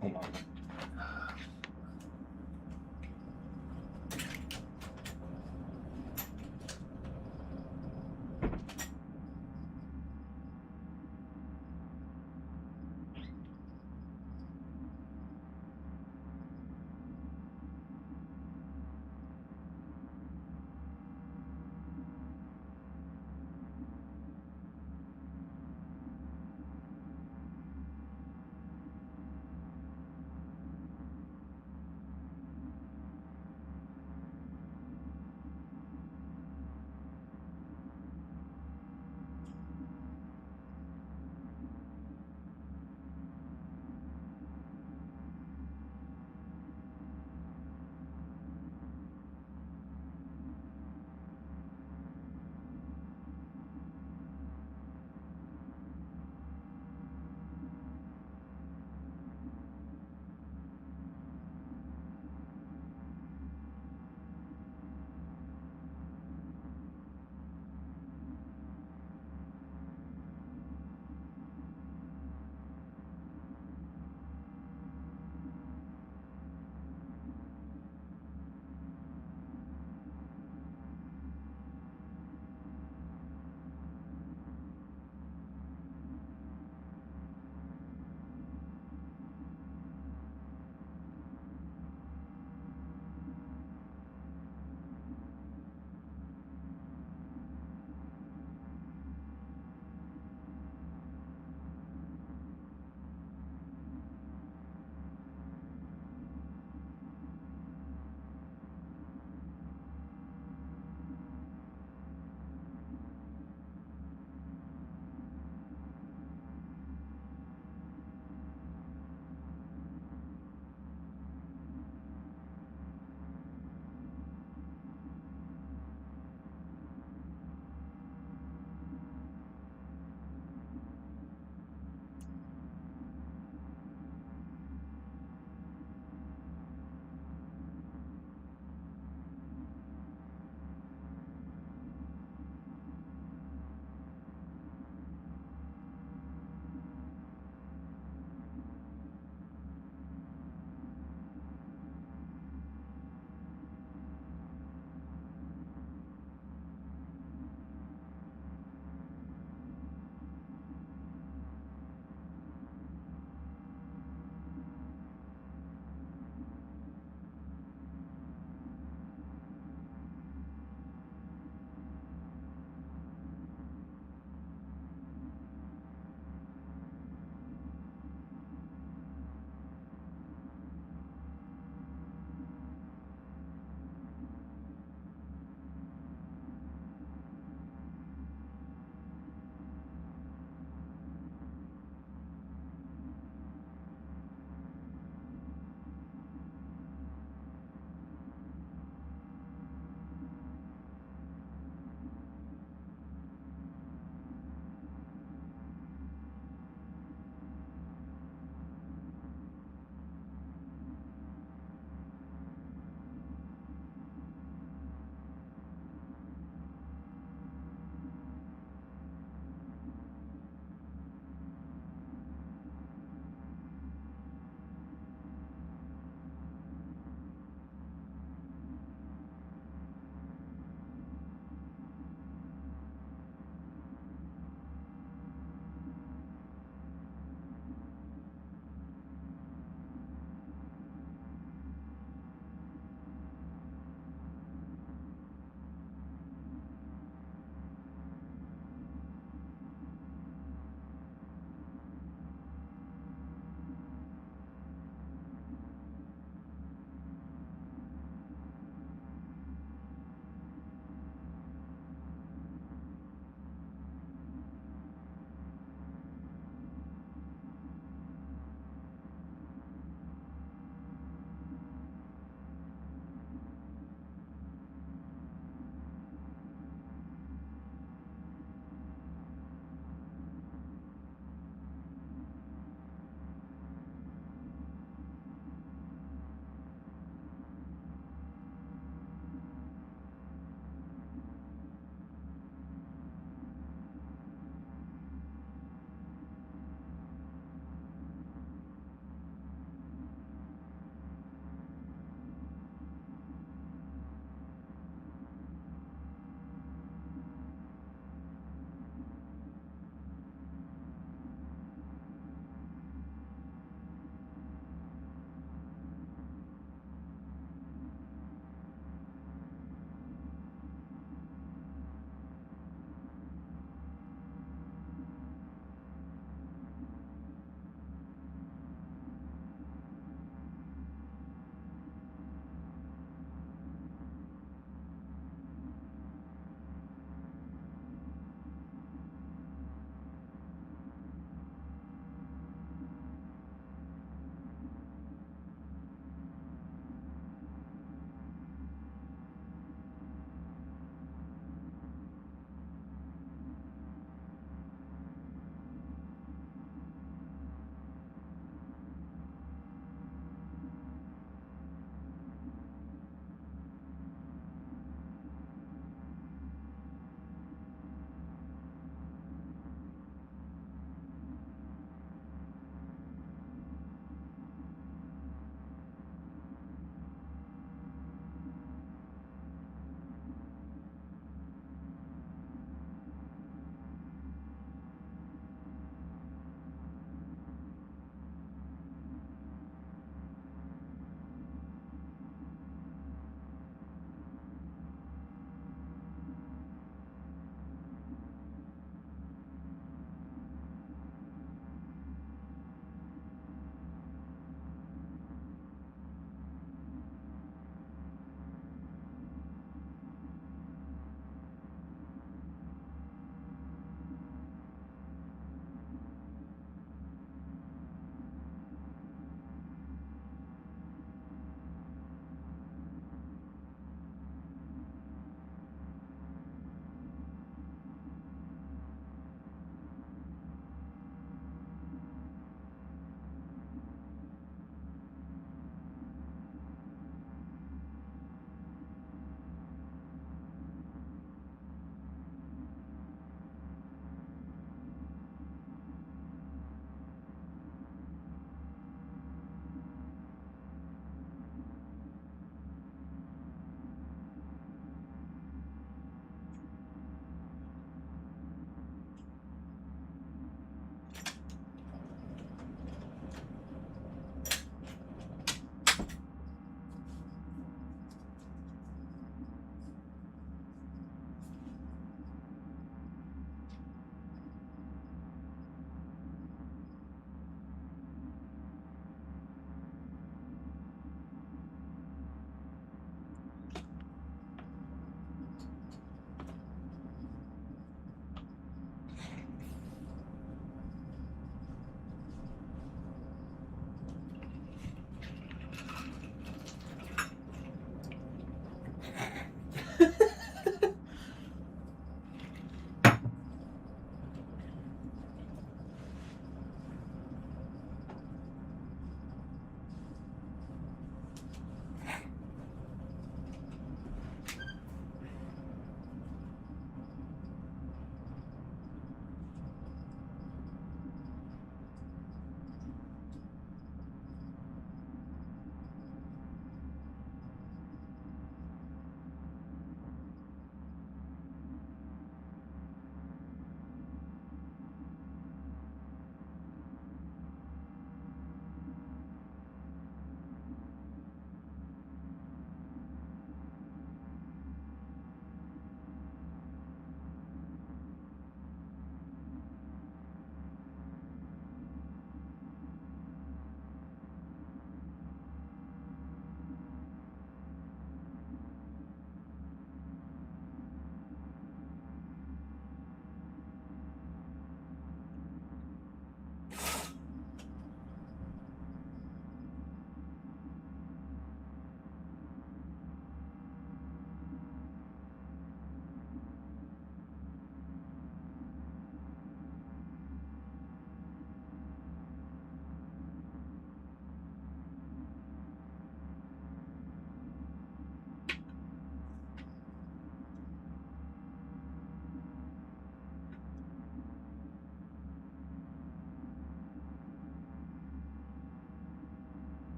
Hold on.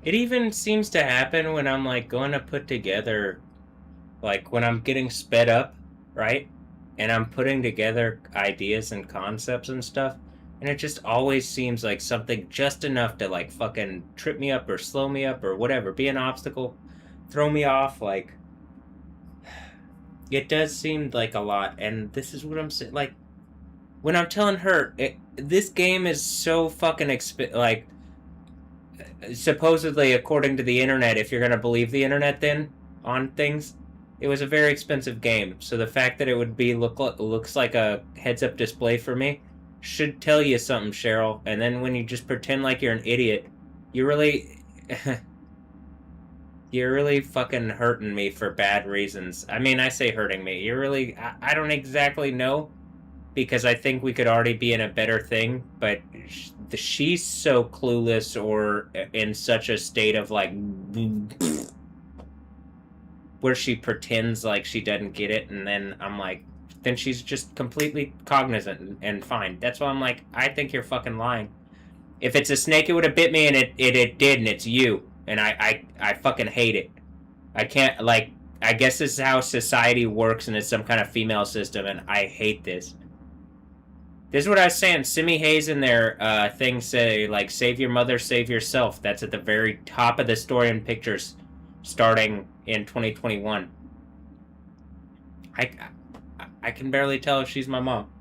It even seems to happen when I'm like going to put together, like when I'm getting sped up, right? And I'm putting together ideas and concepts and stuff. And it just always seems like something just enough to like fucking trip me up or slow me up or whatever, be an obstacle, throw me off. Like, it does seem like a lot. And this is what I'm saying. Like, when I'm telling her, this game is so fucking like, supposedly, according to the internet, if you're gonna believe the internet then on things, it was a very expensive game. So the fact that it would be looks like a heads-up display for me should tell you something, Cheryl. And then when you just pretend like you're an idiot, you really you're really fucking hurting me for bad reasons. I mean, I say hurting me. You're really I don't exactly know, because I think we could already be in a better thing, but she's so clueless or in such a state of like where she pretends like she doesn't get it, and then I'm like, then she's just completely cognizant and fine. That's why I'm like, I think you're fucking lying. If it's a snake, it would have bit me, and it did, and it's you, and I fucking hate it. I can't, like, I guess this is how society works, and it's some kind of female system, and I hate this. This is what I was saying. Simi Hayes in their thing say, like, save your mother, save yourself. That's at the very top of the story and pictures starting in 2021. I can barely tell if she's my mom.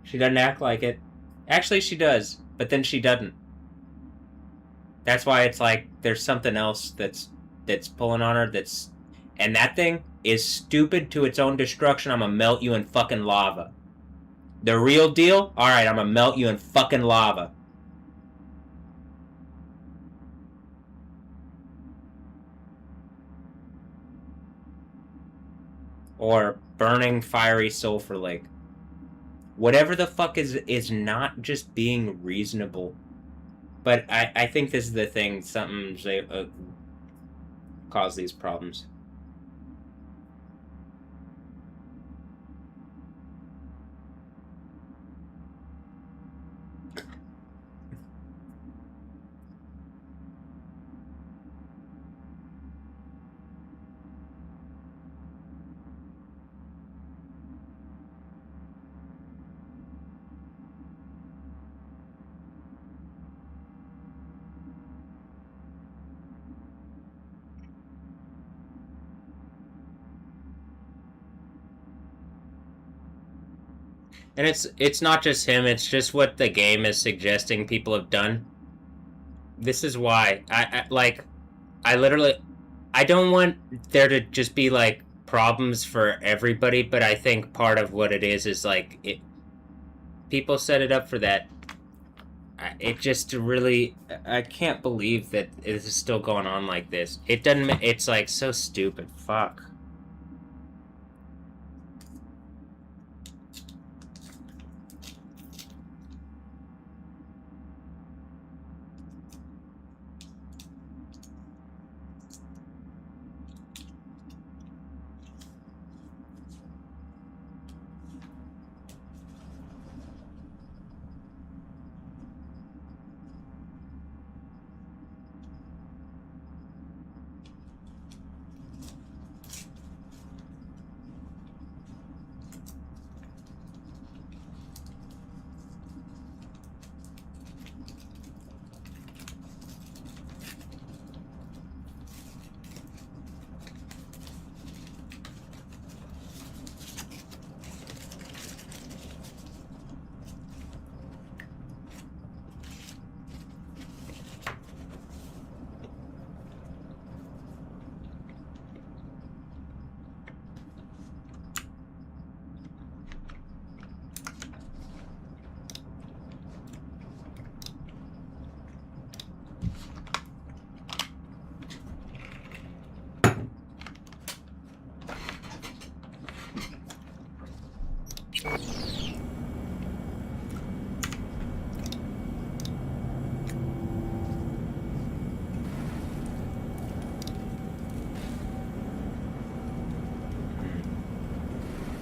She doesn't act like it. Actually, she does, but then she doesn't. That's why it's like there's something else that's pulling on her. And that thing is stupid to its own destruction. I'm gonna melt you in fucking lava. The real deal? Alright, I'm gonna melt you in fucking lava. Or burning fiery sulfur lake. Whatever the fuck is not just being reasonable. But I think this is the thing, something cause these problems. And it's not just him, it's just what the game is suggesting people have done. This is why. I don't want there to just be, like, problems for everybody, but I think part of what it is like, people set it up for that. It just really, I can't believe that this is still going on like this. It's, like, so stupid. Fuck.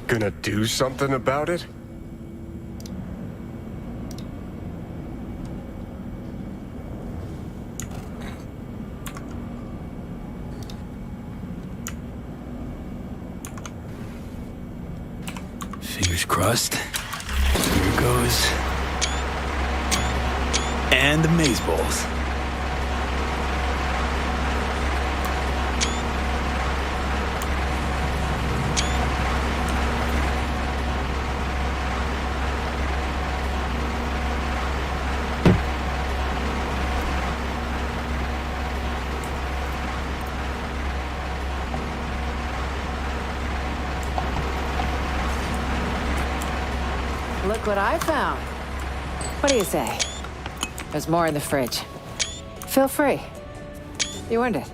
Gonna do something about it? fresh crust. Here it goes. And the maze balls. Look what I found. What do you say? There's more in the fridge. Feel free. You earned it.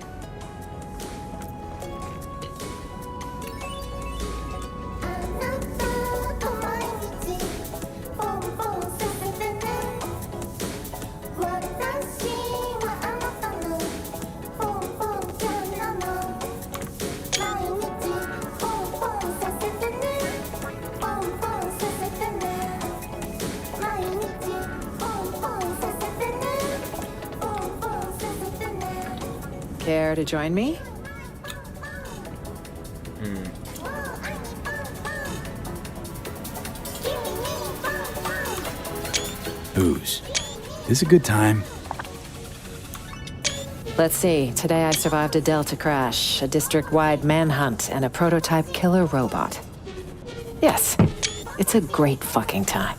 Care to join me? Booze. This a good time? Let's see. Today I survived a Delta crash, a district-wide manhunt, and a prototype killer robot. Yes, it's a great fucking time.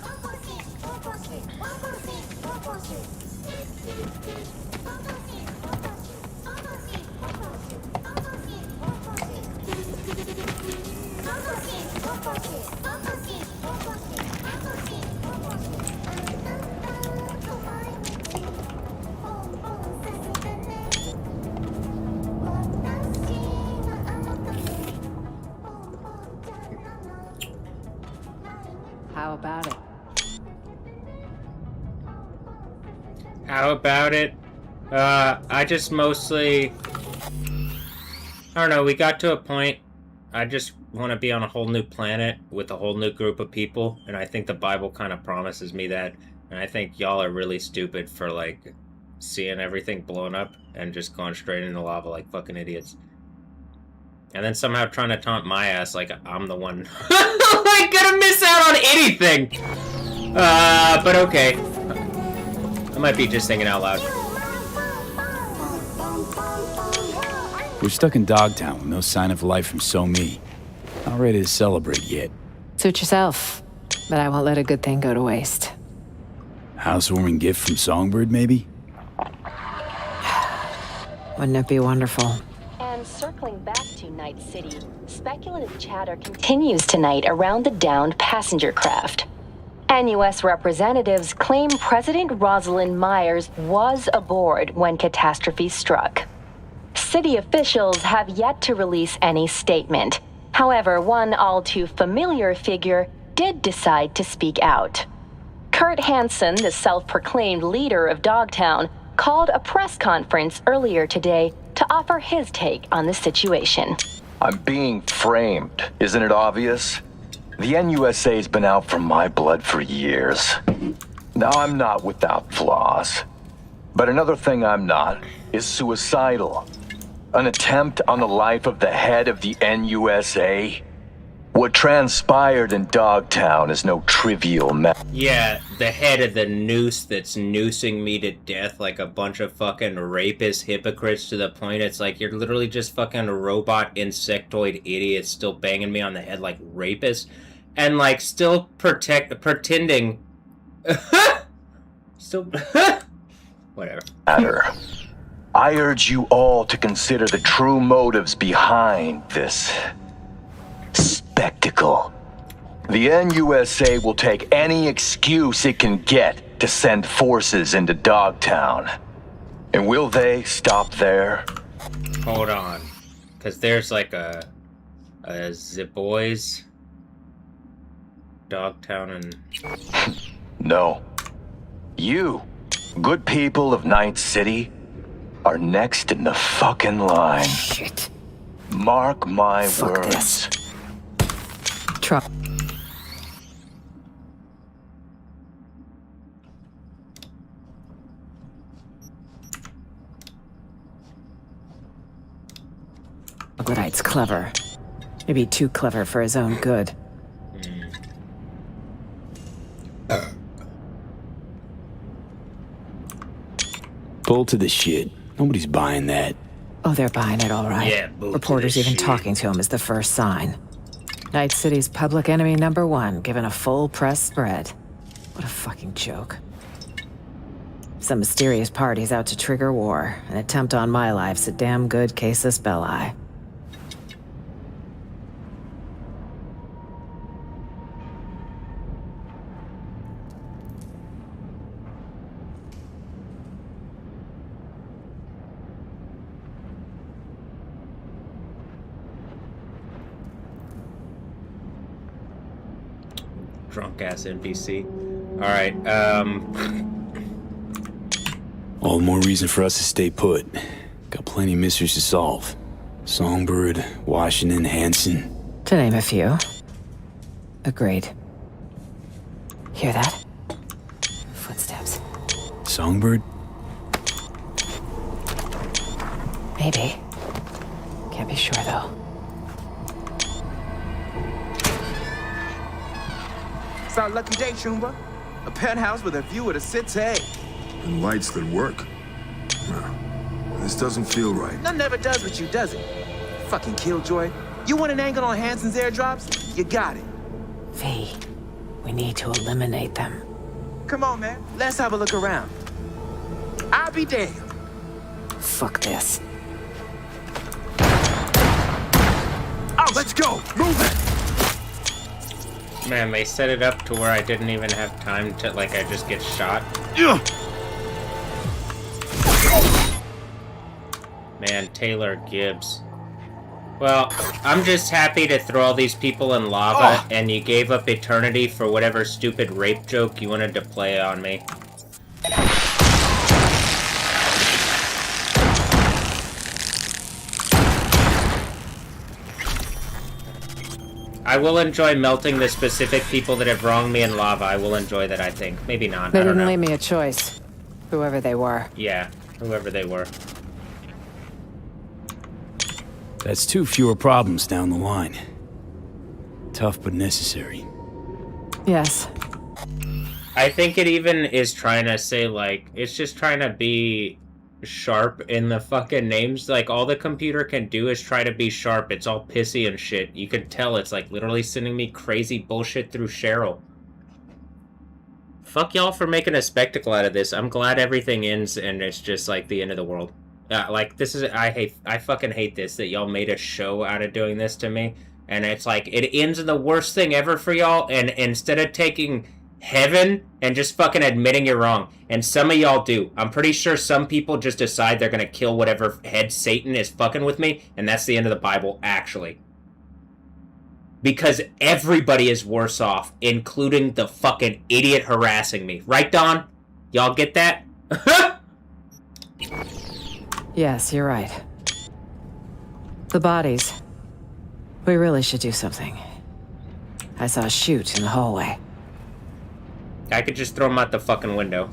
How about it? How about it? I just mostly... I don't know, we got to a point, I just want to be on a whole new planet with a whole new group of people, and I think the Bible kind of promises me that, and I think y'all are really stupid for, like, seeing everything blown up and just going straight into lava like fucking idiots. And then somehow trying to taunt my ass like I'm the one like gonna miss out on anything! But okay. I might be just thinking out loud. We're stuck in Dogtown with no sign of life from So Me. Not ready to celebrate yet. Suit yourself, but I won't let a good thing go to waste. Housewarming gift from Songbird, maybe? Wouldn't it be wonderful? And circling back to Night City, speculative chatter continues tonight around the downed passenger craft. NUS representatives claim President Rosalind Myers was aboard when catastrophe struck. City officials have yet to release any statement. However, one all too familiar figure did decide to speak out. Kurt Hansen, the self-proclaimed leader of Dogtown, called a press conference earlier today to offer his take on the situation. I'm being framed. Isn't it obvious? The NUSA's been out for my blood for years. Now, I'm not without flaws. But another thing I'm not is suicidal. An attempt on the life of the head of the NUSA? What transpired in Dogtown is no trivial matter. Yeah, the head of the noose that's noosing me to death like a bunch of fucking rapist hypocrites to the point it's like you're literally just fucking robot insectoid idiots still banging me on the head like rapists and like still pretending still whatever. I urge you all to consider the true motives behind this spectacle. The NUSA will take any excuse it can get to send forces into Dogtown. And will they stop there? Hold on. Because there's like a The Boys, Dogtown, and... No. You, good people of Night City, are next in the fucking line. Shit. Mark my Fuck words. This. Truck. Troglodyte's clever. Maybe too clever for his own good. Pull to the shit. Nobody's buying that. Oh, they're buying it all right. Yeah, bull to Reporters the even shit. talking to him is the first sign. Night City's public enemy #1, given a full press spread. What a fucking joke. Some mysterious party's out to trigger war. An attempt on my life's a damn good casus belli. Drunk ass NPC. Alright, All the more reason for us to stay put. Got plenty of mysteries to solve. Songbird, Washington, Hanson. To name a few. Agreed. Hear that? Footsteps. Songbird? Maybe. Can't be sure, though. It's our lucky day, Chumba. A penthouse with a view of the city. And lights that work. No, this doesn't feel right. None never does with you, does it? Fucking killjoy. You want an angle on Hanson's airdrops? You got it. V, we need to eliminate them. Come on, man. Let's have a look around. I'll be damned. Fuck this. Oh, let's go. Move it. man, they set it up to where I didn't even have time to, like, I just get shot. Yeah. Man, Taylor Gibbs. Well, I'm just happy to throw all these people in lava, and you gave up eternity for whatever stupid rape joke you wanted to play on me. I will enjoy melting the specific people that have wronged me in lava. I will enjoy that, I think. Maybe not. They I don't didn't know. leave me a choice. Whoever they were. Yeah, whoever they were. That's 2 fewer problems down the line. Tough but necessary. Yes. I think it even is trying to say, like, it's just trying to be sharp in the fucking names. Like, all the computer can do is try to be sharp. It's all pissy and shit. You can tell it's, like, literally sending me crazy bullshit through Cheryl. Fuck y'all for making a spectacle out of this. I'm glad everything ends and it's just, like, the end of the world. Like, this is, I fucking hate this, that y'all made a show out of doing this to me. And it's like, it ends in the worst thing ever for y'all, and instead of taking heaven and just fucking admitting you're wrong. And some of y'all do. I'm pretty sure some people just decide they're gonna kill whatever head Satan is fucking with me, and that's the end of the Bible, actually. Because everybody is worse off, including the fucking idiot harassing me. Right, Don? Y'all get that? Yes, you're right. The bodies. We really should do something. I saw a chute in the hallway. I could just throw them out the fucking window.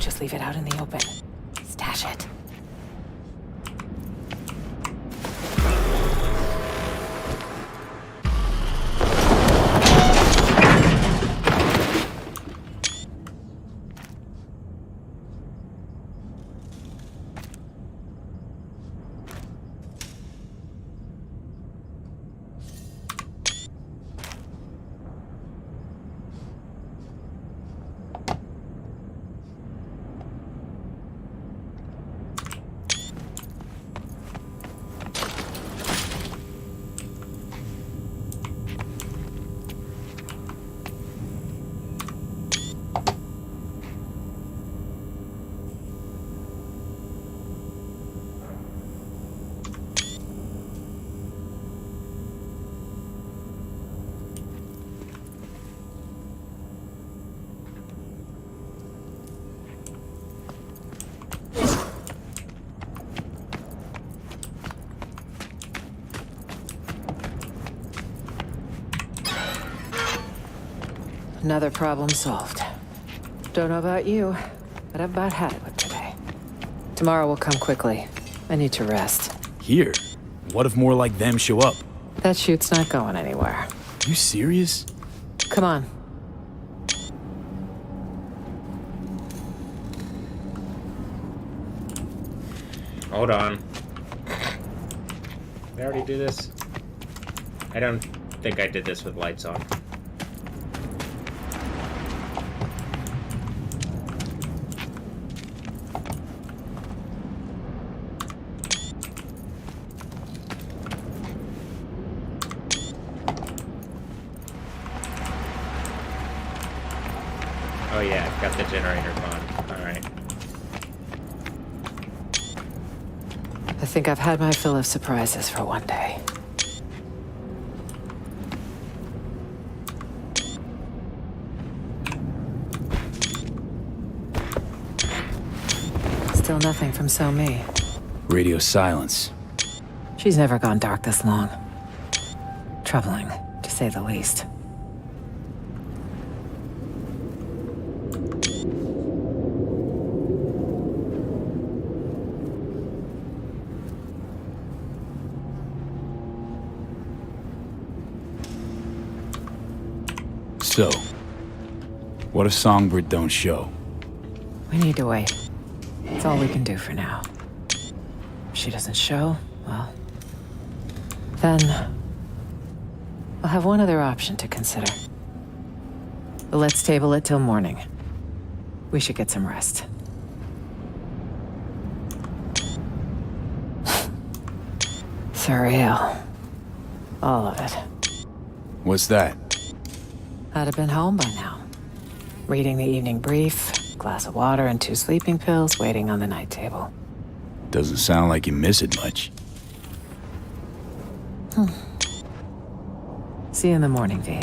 Just leave it out in the open. Stash it. Another problem solved. Don't know about you, but I've about had it with today. Tomorrow will come quickly. I need to rest. Here? What if more like them show up? That chute's not going anywhere. You serious? Come on. Hold on. Did I already do this? I don't think I did this with lights on. Oh yeah, I've got the generator on. Alright. I think I've had my fill of surprises for one day. Still nothing from So Mi. Radio silence. She's never gone dark this long. Troubling, to say the least. So, what if Songbird don't show? We need to wait. That's all we can do for now. If she doesn't show, well, then we'll have one other option to consider. But let's table it till morning. We should get some rest. Surreal. All of it. What's that? I'd have been home by now. Reading the evening brief, glass of water and 2 sleeping pills waiting on the night table. Doesn't sound like you miss it much. See you in the morning, V.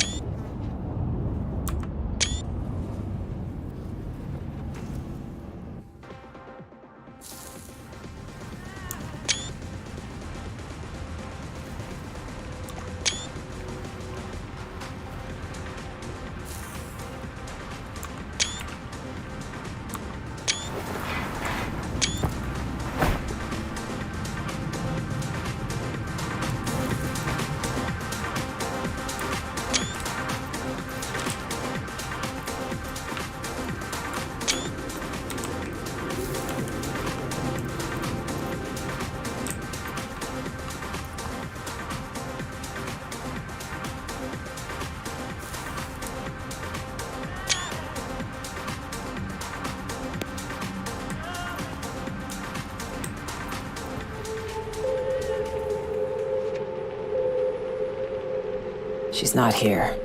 She's not here.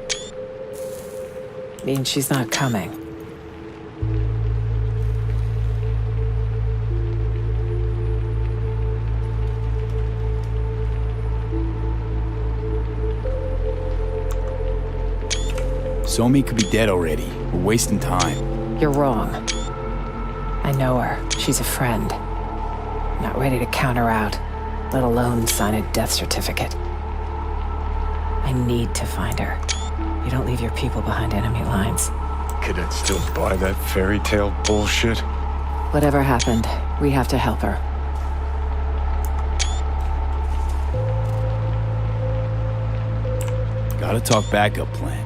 Means she's not coming. So Mi could be dead already. We're wasting time. You're wrong. I know her. She's a friend. Not ready to count her out, let alone sign a death certificate. I need to find her. You don't leave your people behind enemy lines. Could I still buy that fairy tale bullshit? Whatever happened, we have to help her. Gotta talk backup plan.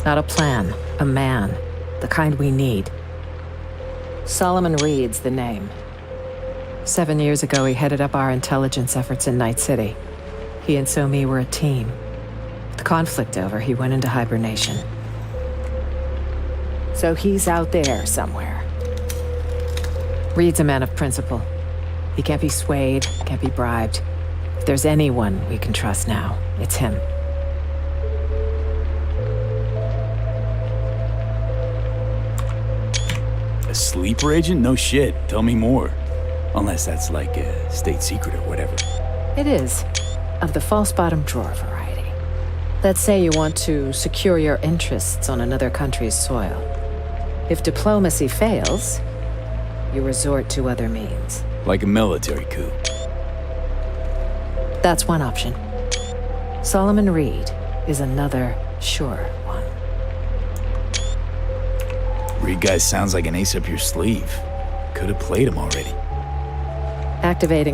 Not a plan, a man. The kind we need. Solomon Reed's the name. 7 years ago, he headed up our intelligence efforts in Night City. He and So Mi were a team. With the conflict over, he went into hibernation. So he's out there somewhere. Reed's a man of principle. He can't be swayed, can't be bribed. If there's anyone we can trust now, it's him. A sleeper agent? No shit. Tell me more. Unless that's like a state secret or whatever. It is. Of the false bottom drawer variety. Let's say you want to secure your interests on another country's soil. If diplomacy fails, you resort to other means. Like a military coup. That's one option. Solomon Reed is another sure one. Reed guy sounds like an ace up your sleeve. Could have played him already. Activating